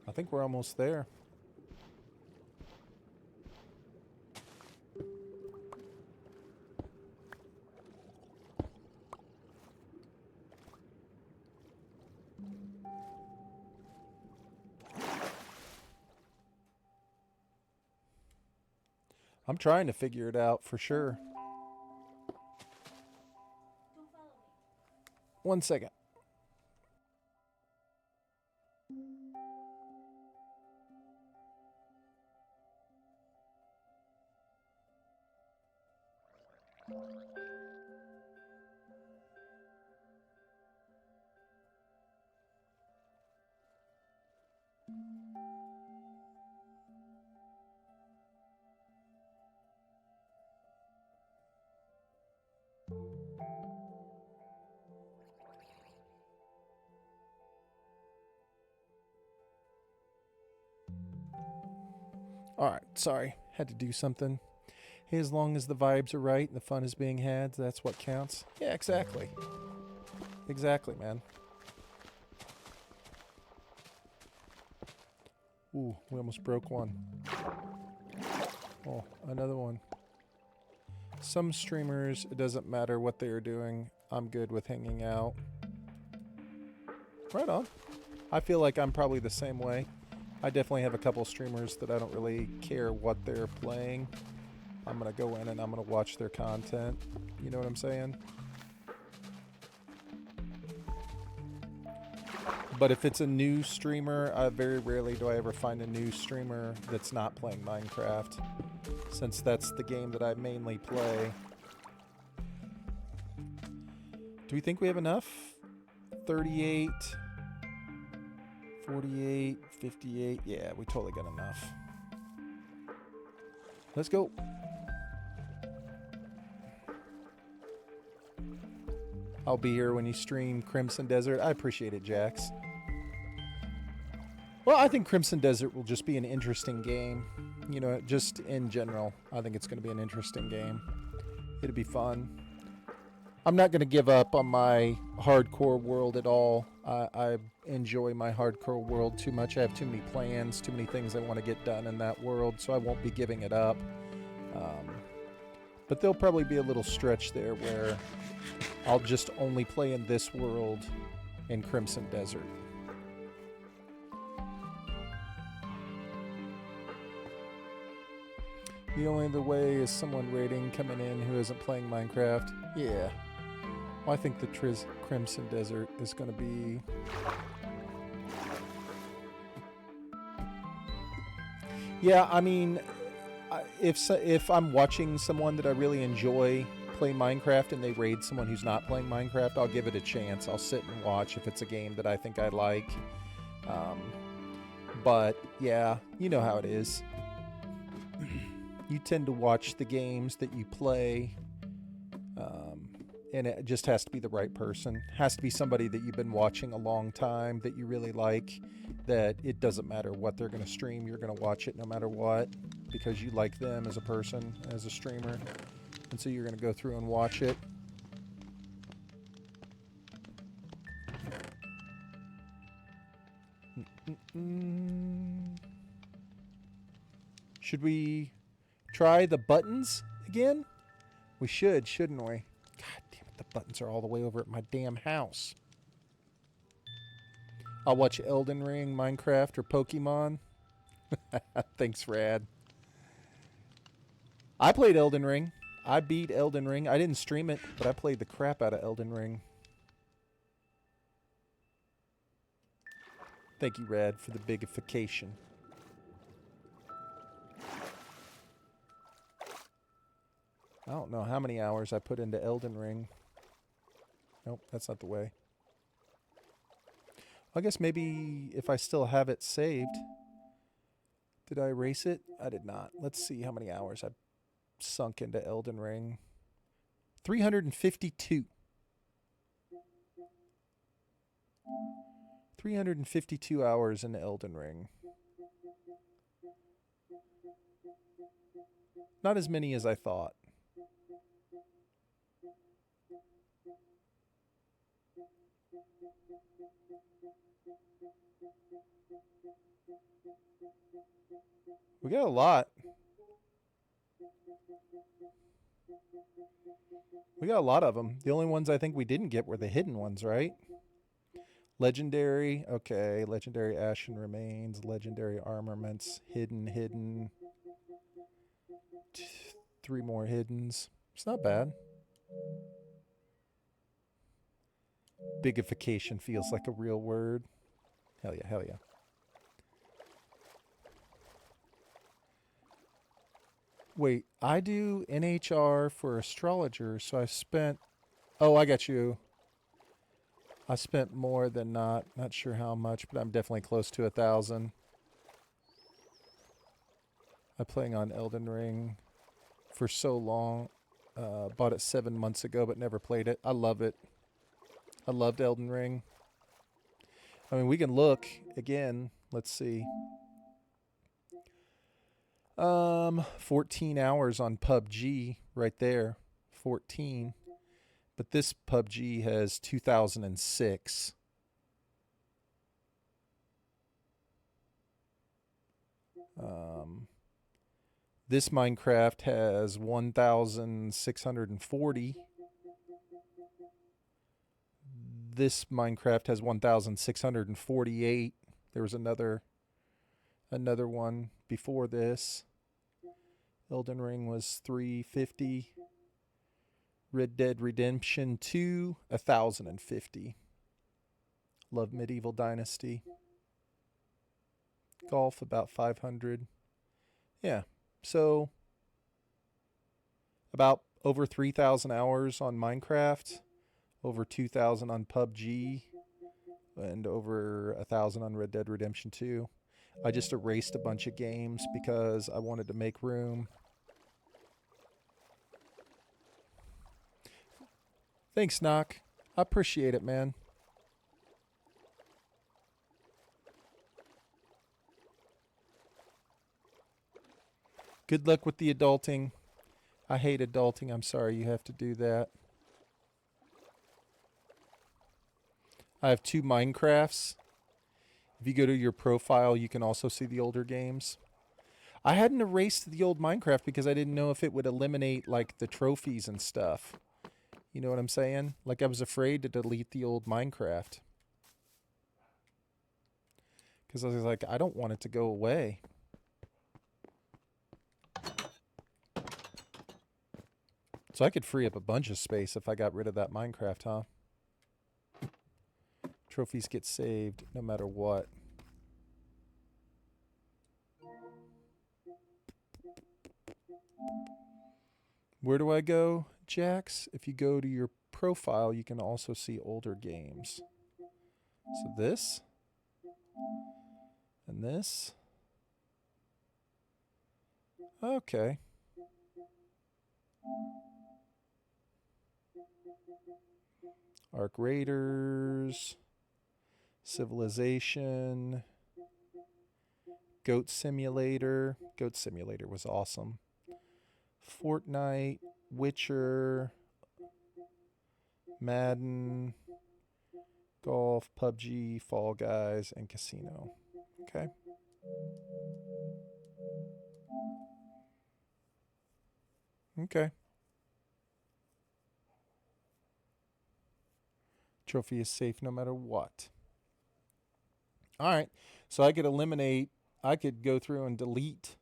I think we're almost there. I'm trying to figure it out for sure. One second. Alright, sorry. Had to do something. Hey, as long as the vibes are right and the fun is being had, that's what counts. Yeah, exactly. Exactly, man. Ooh, we almost broke one. Oh, another one. Some streamers, it doesn't matter what they are doing. I'm good with hanging out. Right on. I feel like I'm probably the same way. I definitely have a couple streamers that I don't really care what they're playing. I'm going to go in and I'm going to watch their content. You know what I'm saying? But if it's a new streamer, very rarely do I ever find a new streamer that's not playing Minecraft, since that's the game that I mainly play. Do we think we have enough? 38, 48, 58. Yeah, we totally got enough. Let's go. I'll be here when you stream Crimson Desert. I appreciate it, Jax. Well, I think Crimson Desert will just be an interesting game. You know, just in general, I think it's going to be an interesting game. It'll be fun. I'm not going to give up on my hardcore world at all. I enjoy my hardcore world too much. I have too many plans, too many things I want to get done in that world, so I won't be giving it up. But there'll probably be a little stretch there where I'll just only play in this world in Crimson Desert. The only other way is someone raiding coming in who isn't playing Minecraft. Yeah. Well, I think the Crimson Desert is going to be... Yeah, I mean, if I'm watching someone that I really enjoy play Minecraft and they raid someone who's not playing Minecraft, I'll give it a chance. I'll sit and watch if it's a game that I think I like. But, yeah, you know how it is. You tend to watch the games that you play, and it just has to be the right person. Has to be somebody that you've been watching a long time, that you really like, that it doesn't matter what they're going to stream, you're going to watch it no matter what, because you like them as a person, as a streamer, and so you're going to go through and watch it. Should we try the buttons again? We should, shouldn't we? God damn it, the buttons are all the way over at my damn house. I'll watch Elden Ring, Minecraft, or Pokemon. Thanks, Rad. I played Elden Ring. I beat Elden Ring. I didn't stream it, but I played the crap out of Elden Ring. Thank you, Rad, for the bigification. I don't know how many hours I put into Elden Ring. Nope, that's not the way. I guess maybe if I still have it saved. Did I erase it? I did not. Let's see how many hours I sunk into Elden Ring. 352. 352 hours in Elden Ring. Not as many as I thought. We got a lot. We got a lot of them. The only ones I think we didn't get were the hidden ones, right? Legendary, okay. Legendary Ashen Remains, Legendary Armaments, hidden. 3 more hiddens. It's not bad. Bigification feels like a real word. Hell yeah, hell yeah. Wait, I do NHR for astrologers, so I spent... Oh, I got you. I spent more than not sure how much, but I'm definitely close to 1,000. I'm playing on Elden Ring for so long. Bought it 7 months ago, but never played it. I love it. I loved Elden Ring. I mean, we can look again. Let's see. 14 hours on PUBG right there. 14. But this PUBG has 2006. This Minecraft has 1,640. This Minecraft has 1,648. There was another one before this. Elden Ring was 350. Red Dead Redemption 2, 1,050. Love Medieval Dynasty. Golf about 500. Yeah. So about over 3,000 hours on Minecraft, over 2,000 on PUBG, and over 1,000 on Red Dead Redemption 2. I just erased a bunch of games because I wanted to make room. Thanks, Knock. I appreciate it, man. Good luck with the adulting. I hate adulting. I'm sorry you have to do that. I have 2 Minecrafts. If you go to your profile, you can also see the older games. I hadn't erased the old Minecraft because I didn't know if it would eliminate, like, the trophies and stuff. You know what I'm saying? Like, I was afraid to delete the old Minecraft. Because I was like, I don't want it to go away. So I could free up a bunch of space if I got rid of that Minecraft, huh? Trophies get saved no matter what. Where do I go, Jax? If you go to your profile, you can also see older games. So this. And this. Okay. Arc Raiders. Civilization. Goat Simulator. Goat Simulator was awesome. Fortnite, Witcher, Madden, Golf, PUBG, Fall Guys, and Casino. Okay. Okay. Trophy is safe no matter what. All right. So I could eliminate, I could go through and delete.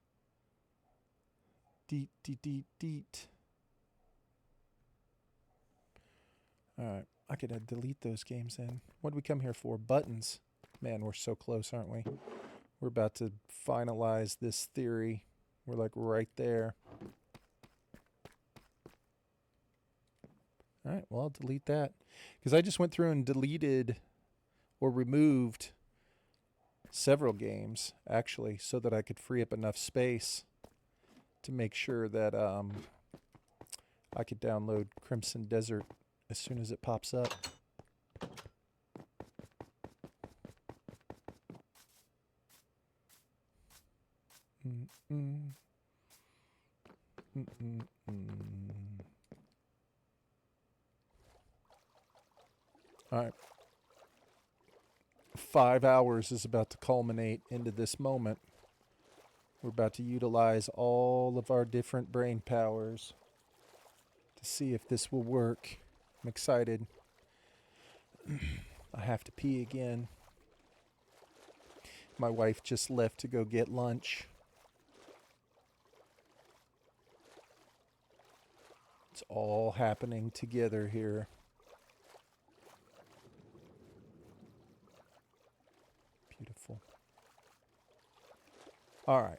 Delete. All right. I could delete those games then. What did we come here for? Buttons. Man, we're so close, aren't we? We're about to finalize this theory. We're like right there. All right, well, I'll delete that. Because I just went through and deleted or removed several games, actually, so that I could free up enough space to make sure that I could download Crimson Desert as soon as it pops up. All right. 5 hours is about to culminate into this moment. We're about to utilize all of our different brain powers to see if this will work. I'm excited. I have to pee again. My wife just left to go get lunch. It's all happening together here. Beautiful. All right.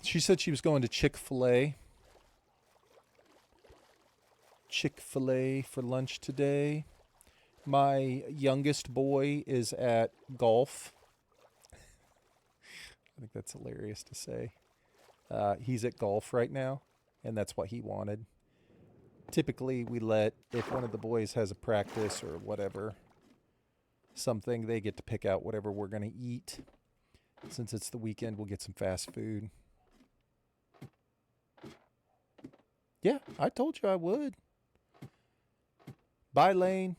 She said she was going to Chick-fil-A. Chick-fil-A for lunch today. My youngest boy is at golf. I think that's hilarious to say. He's at golf right now, and that's what he wanted. Typically, we let, if one of the boys has a practice or whatever, something, they get to pick out whatever we're going to eat. Since it's the weekend, we'll get some fast food. Yeah, I told you I would. Bye, Lane.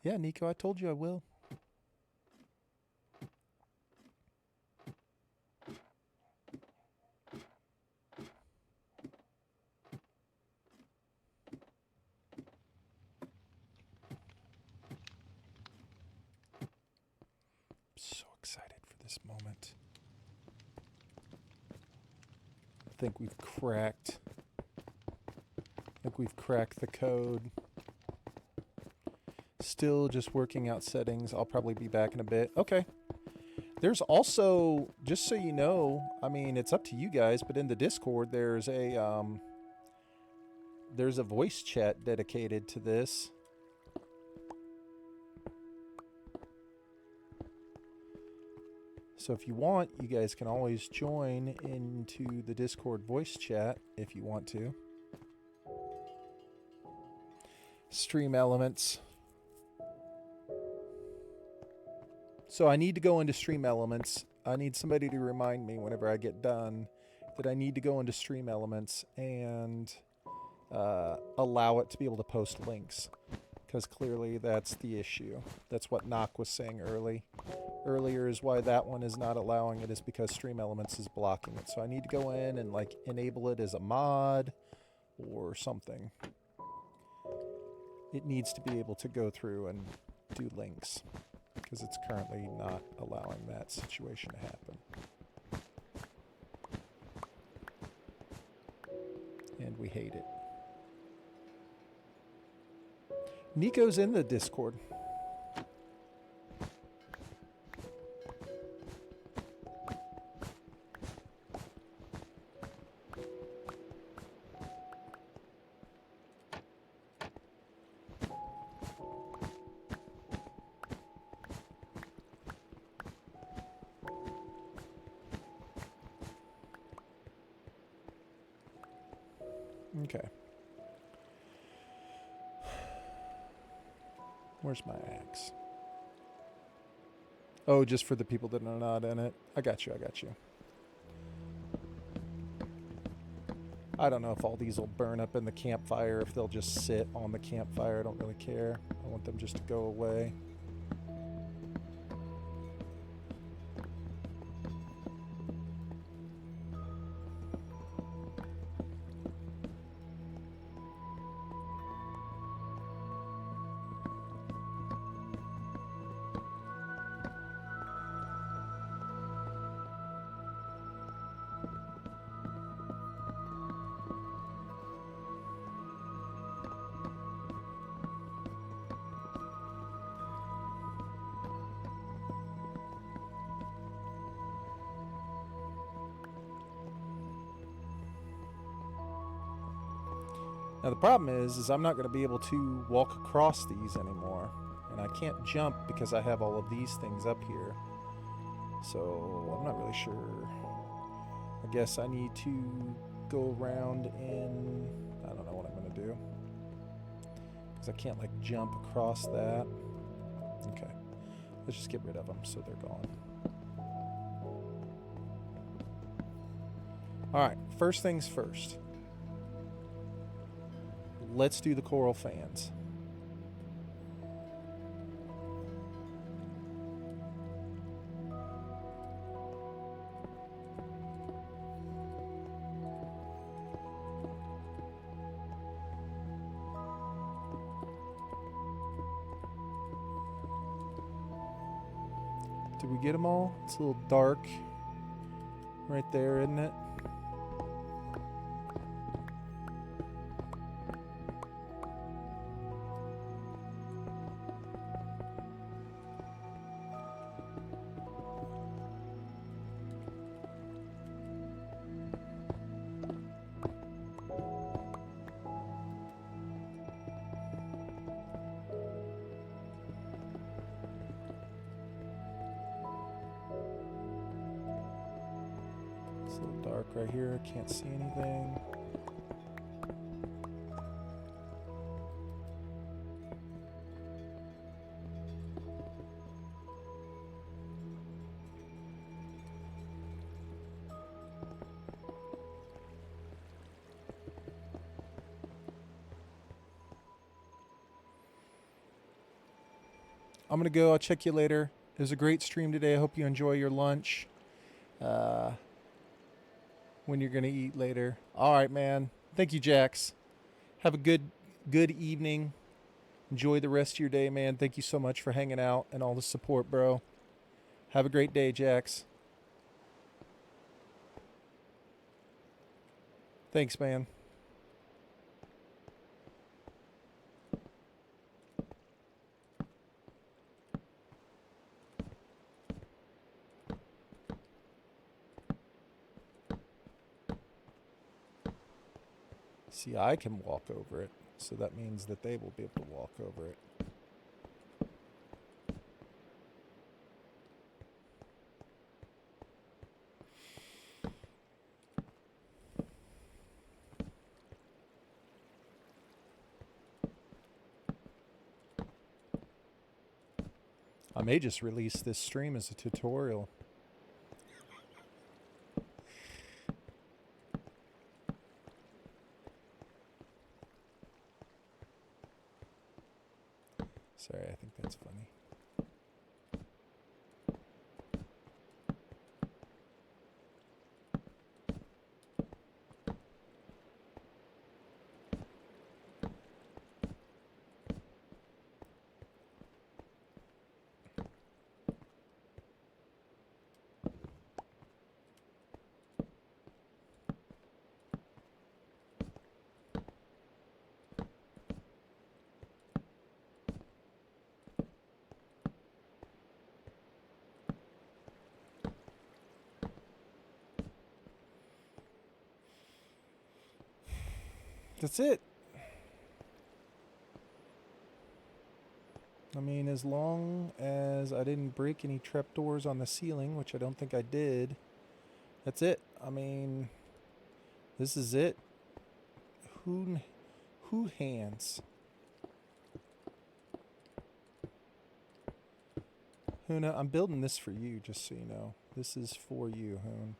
Yeah, Nico, I told you I will. So excited for this moment. think we've cracked. The code. Still just working out settings. I'll probably be back in a bit. Okay. There's also, just so you know, I mean, it's up to you guys, but in the Discord, there's a voice chat dedicated to this. So if you want, you guys can always join into the Discord voice chat if you want to. Stream Elements. So I need to go into Stream Elements. I need somebody to remind me whenever I get done that I need to go into Stream Elements and allow it to be able to post links. Because clearly that's the issue. That's what Knock was saying earlier is why that one is not allowing it, is because Stream Elements is blocking it. So I need to go in and like enable it as a mod or something. It needs to be able to go through and do links, because it's currently not allowing that situation to happen. And we hate it. Nico's in the Discord. Okay. Where's my axe? Oh, just for the people that are not in it. I got you. I don't know if all these will burn up in the campfire, if they'll just sit on the campfire. I don't really care. I want them just to go away. Now the problem is I'm not going to be able to walk across these anymore. And I can't jump because I have all of these things up here. So I'm not really sure. I guess I need to go around in... I don't know what I'm going to do. Because I can't like jump across that. Okay. Let's just get rid of them so they're gone. Alright, first things first. Let's do the coral fans. Did we get them all? It's a little dark right there, isn't it? Right here, can't see anything. I'm gonna go. I'll check you later. It was a great stream today. I hope you enjoy your lunch. When you're gonna eat later. All right, man. Thank you, Jax. Have a good evening. Enjoy the rest of your day, man. Thank you so much for hanging out and all the support, bro. Have a great day, Jax. Thanks, man. See, I can walk over it, so that means that they will be able to walk over it. I may just release this stream as a tutorial. Sorry, I think that's funny. That's it. I mean, as long as I didn't break any trapdoors on the ceiling, which I don't think I did, that's it. I mean, this is it. Who hands? Hoon, I'm building this for you, just so you know. This is for you, Hoon.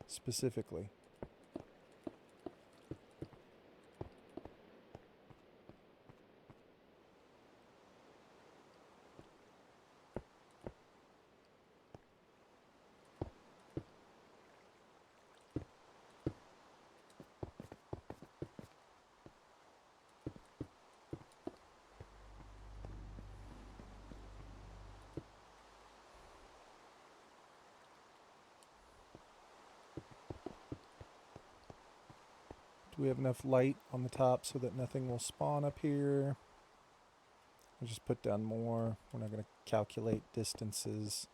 Specifically. Do we have enough light on the top so that nothing will spawn up here? I'll just put down more. We're not going to calculate distances.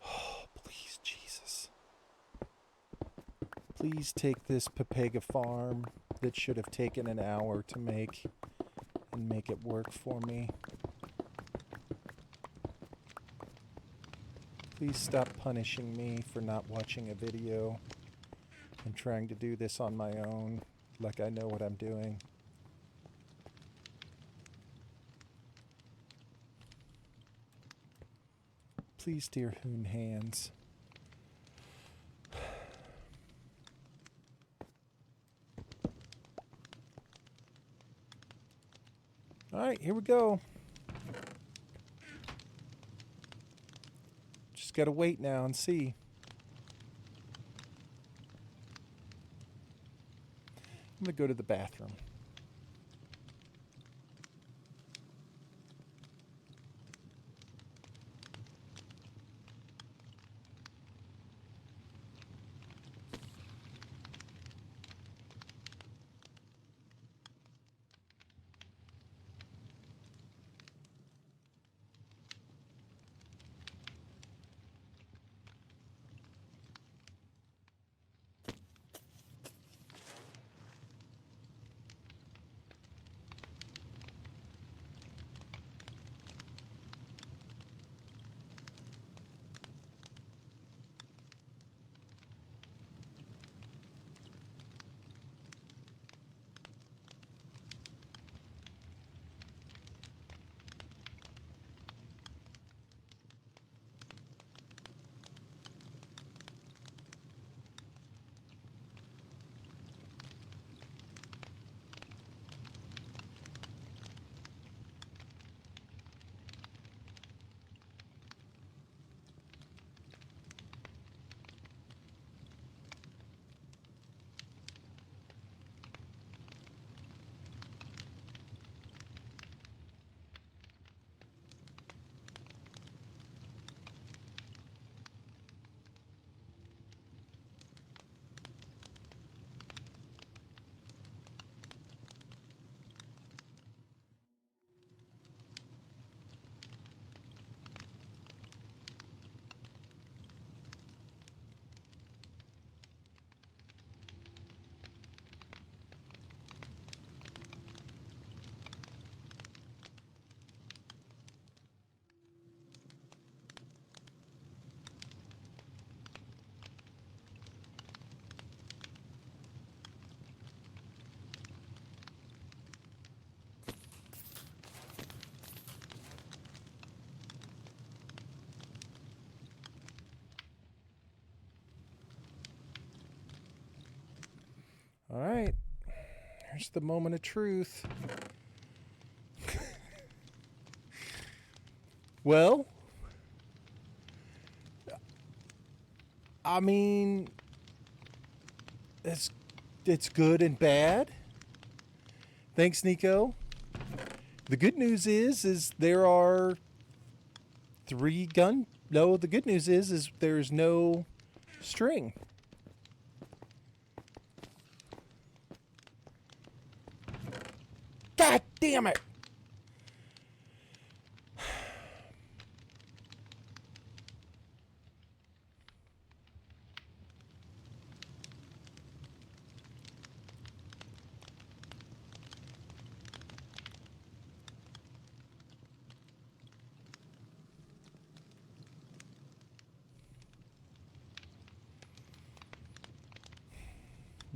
Oh, please, Jesus. Please take this Pepega farm that should have taken an hour to make and make it work for me. Please stop punishing me for not watching a video and trying to do this on my own like I know what I'm doing. Please, dear Hoon Hands. Alright, here we go. Just gotta wait now and see. I'm gonna go to the bathroom. All right. Here's the moment of truth. Well, I mean, it's good and bad. Thanks, Nico. The good news is there are 3 gun. No, the good news is there's no string. God damn it!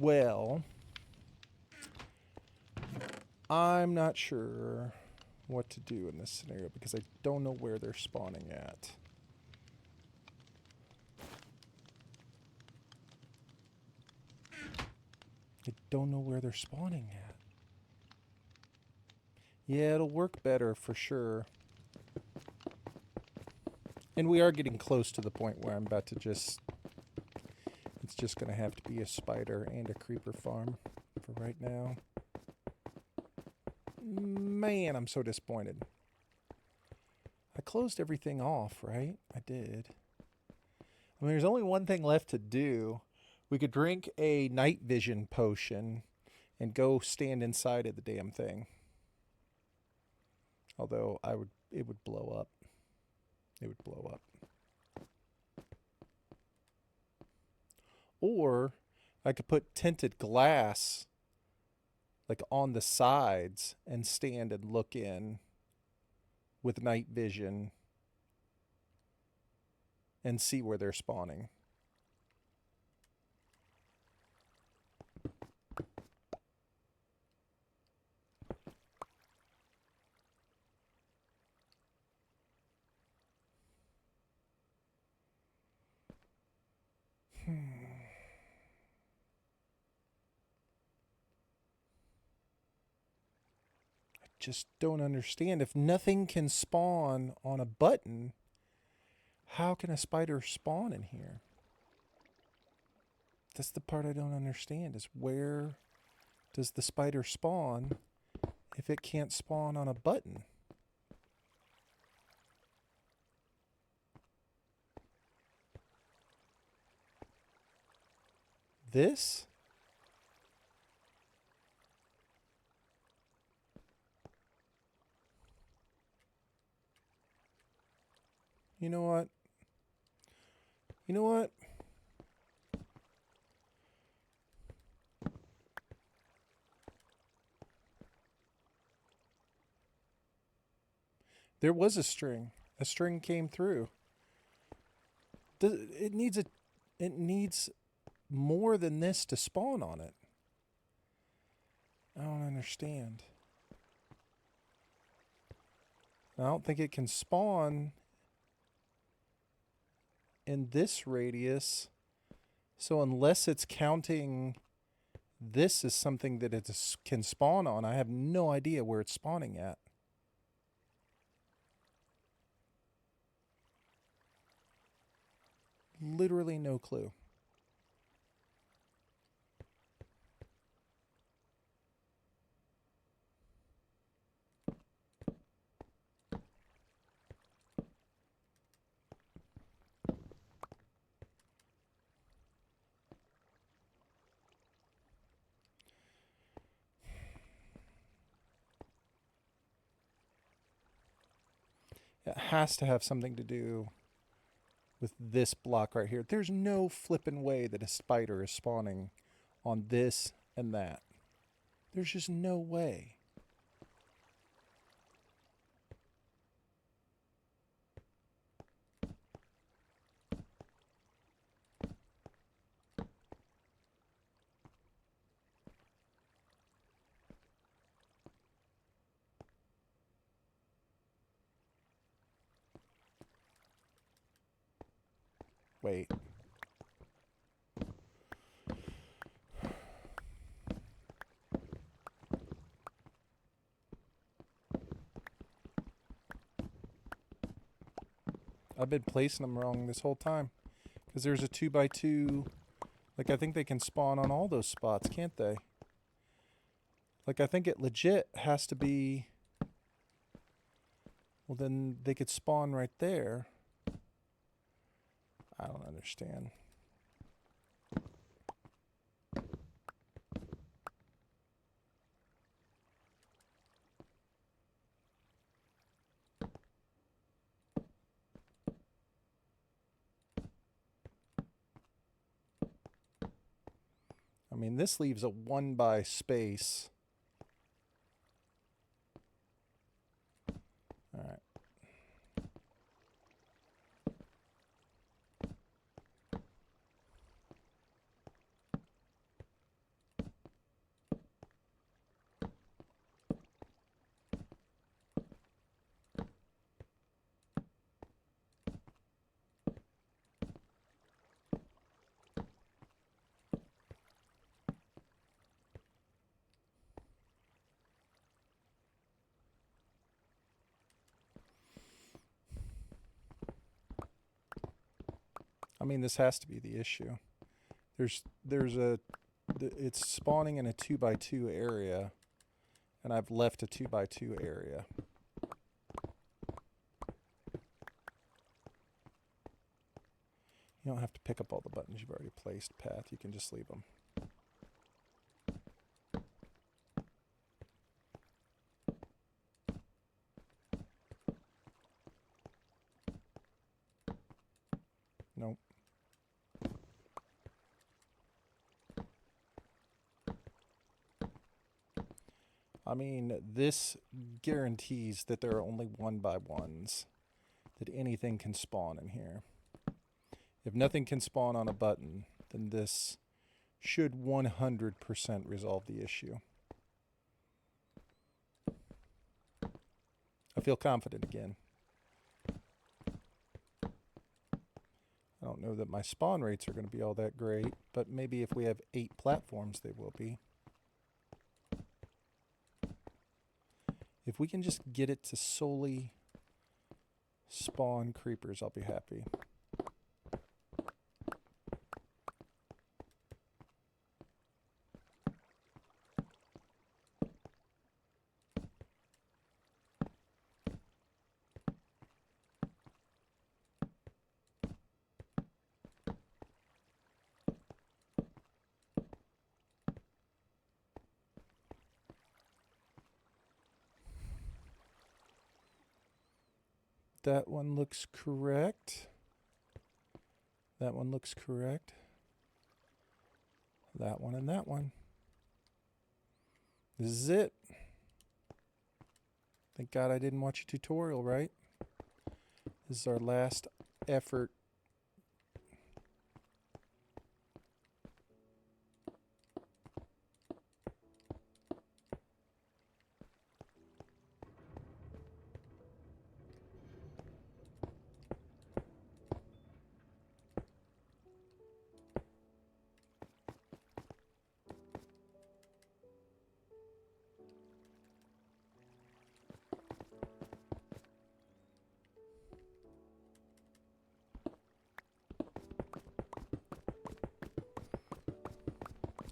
Well, I'm not sure what to do in this scenario because I don't know where they're spawning at. I don't know where they're spawning at. Yeah, it'll work better for sure. And we are getting close to the point where I'm about to just... It's just going to have to be a spider and a creeper farm for right now. Man, I'm so disappointed. I closed everything off, right? I did. I mean, there's only one thing left to do. We could drink a night vision potion and go stand inside of the damn thing. Although it would blow up. It would blow up. Or I could put tinted glass like on the sides and stand and look in with night vision and see where they're spawning. Just don't understand. If nothing can spawn on a button, how can a spider spawn in here? That's the part I don't understand, is where does the spider spawn if it can't spawn on a button? This? You know what? You know what? There was a string. A string came through. It needs more than this to spawn on it. I don't understand. I don't think it can spawn in this radius. So unless it's counting this as something that it can spawn on, I have no idea where it's spawning at. Literally no clue. It has to have something to do with this block right here. There's no flippin' way that a spider is spawning on this and that. There's just no way. Wait. I've been placing them wrong this whole time. Because there's a 2x2. Like, I think they can spawn on all those spots, can't they? Like, I think it legit has to be... Well, then they could spawn right there. I don't understand. I mean, this leaves a 1 by space. All right. I mean, this has to be the issue. It's spawning in a 2x2 area, and I've left a 2x2 area. You don't have to pick up all the buttons you've already placed, Path. You can just leave them. Nope. I mean, this guarantees that there are only 1 by 1s, that anything can spawn in here. If nothing can spawn on a button, then this should 100% resolve the issue. I feel confident again. I don't know that my spawn rates are going to be all that great, but maybe if we have 8 platforms, they will be. If we can just get it to solely spawn creepers, I'll be happy. That one looks correct. That one looks correct. That one and that one. This is it. Thank God I didn't watch a tutorial, right? This is our last effort.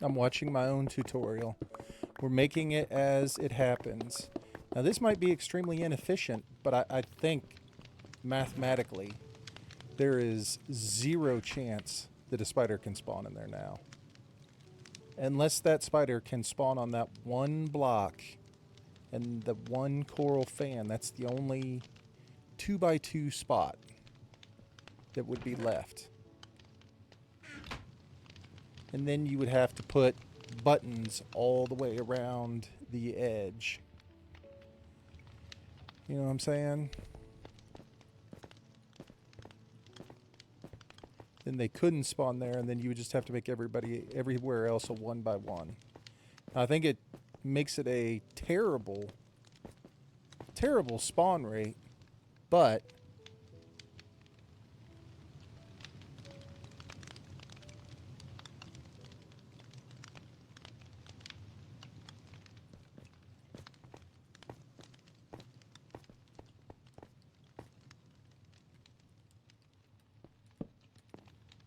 I'm watching my own tutorial. We're making it as it happens. Now this might be extremely inefficient, but I think mathematically there is 0 chance that a spider can spawn in there now. Unless that spider can spawn on that one block and the one coral fan, that's the only 2x2 spot that would be left. And then you would have to put buttons all the way around the edge. You know what I'm saying? Then they couldn't spawn there, and then you would just have to make everywhere else a 1 by 1. I think it makes it a terrible, terrible spawn rate, but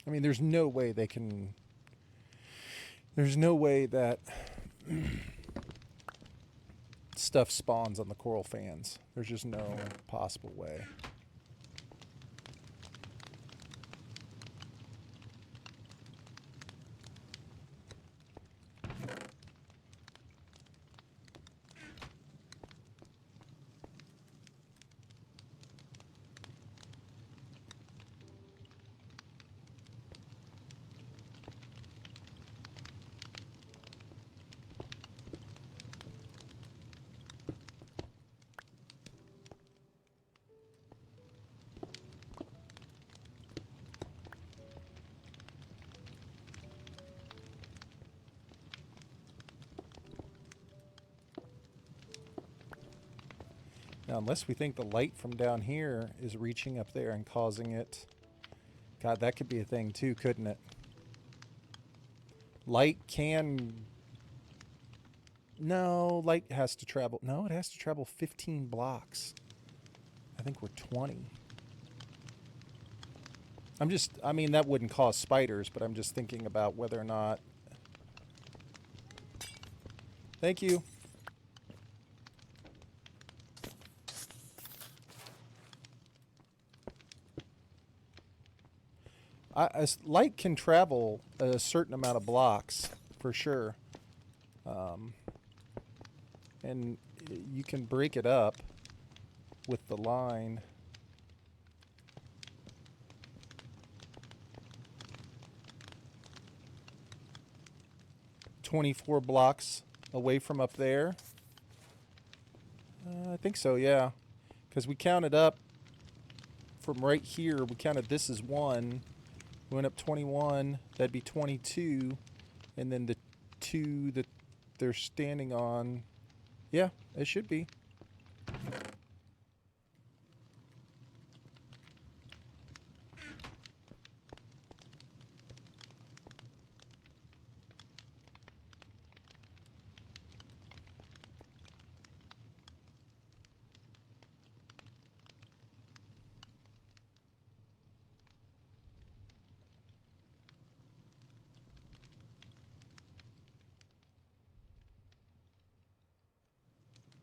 I mean, there's no way they can... There's no way that stuff spawns on the coral fans. There's just no possible way. Now, unless we think the light from down here is reaching up there and causing it... God, that could be a thing too, couldn't it? Light can... No, light has to travel... No, it has to travel 15 blocks. I think we're 20. I'm just... I mean, that wouldn't cause spiders, but I'm just thinking about whether or not... Thank you. Light can travel a certain amount of blocks, for sure. And you can break it up with the line. "24 blocks away from up there." I think so, yeah. Because we counted up from right here. We counted this as 1. We went up 21. That'd be 22. And then the 2 that they're standing on. Yeah, it should be.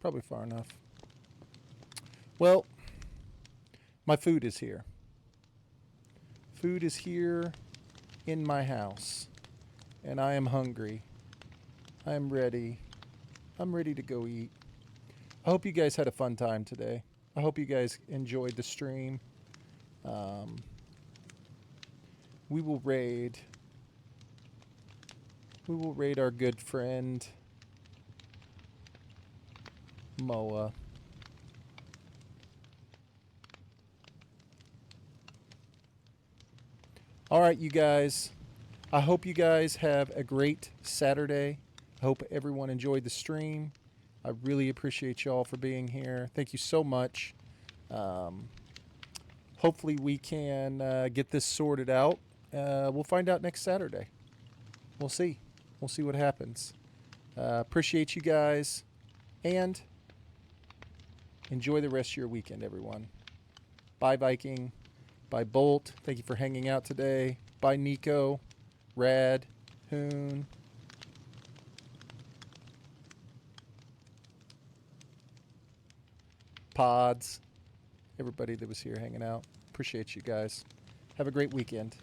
Probably far enough. Well, my food is here. Food is here in my house. And I am hungry. I am ready. I'm ready to go eat. I hope you guys had a fun time today. I hope you guys enjoyed the stream. We will raid. We will raid our good friend Moa. All right, you guys. I hope you guys have a great Saturday. I hope everyone enjoyed the stream. I really appreciate y'all for being here. Thank you so much. Hopefully we can get this sorted out. We'll find out next Saturday. We'll see. We'll see what happens. Appreciate you guys. And enjoy the rest of your weekend, everyone. Bye, Viking. Bye, Bolt. Thank you for hanging out today. Bye, Nico. Rad. Hoon. Pods. Everybody that was here hanging out. Appreciate you guys. Have a great weekend.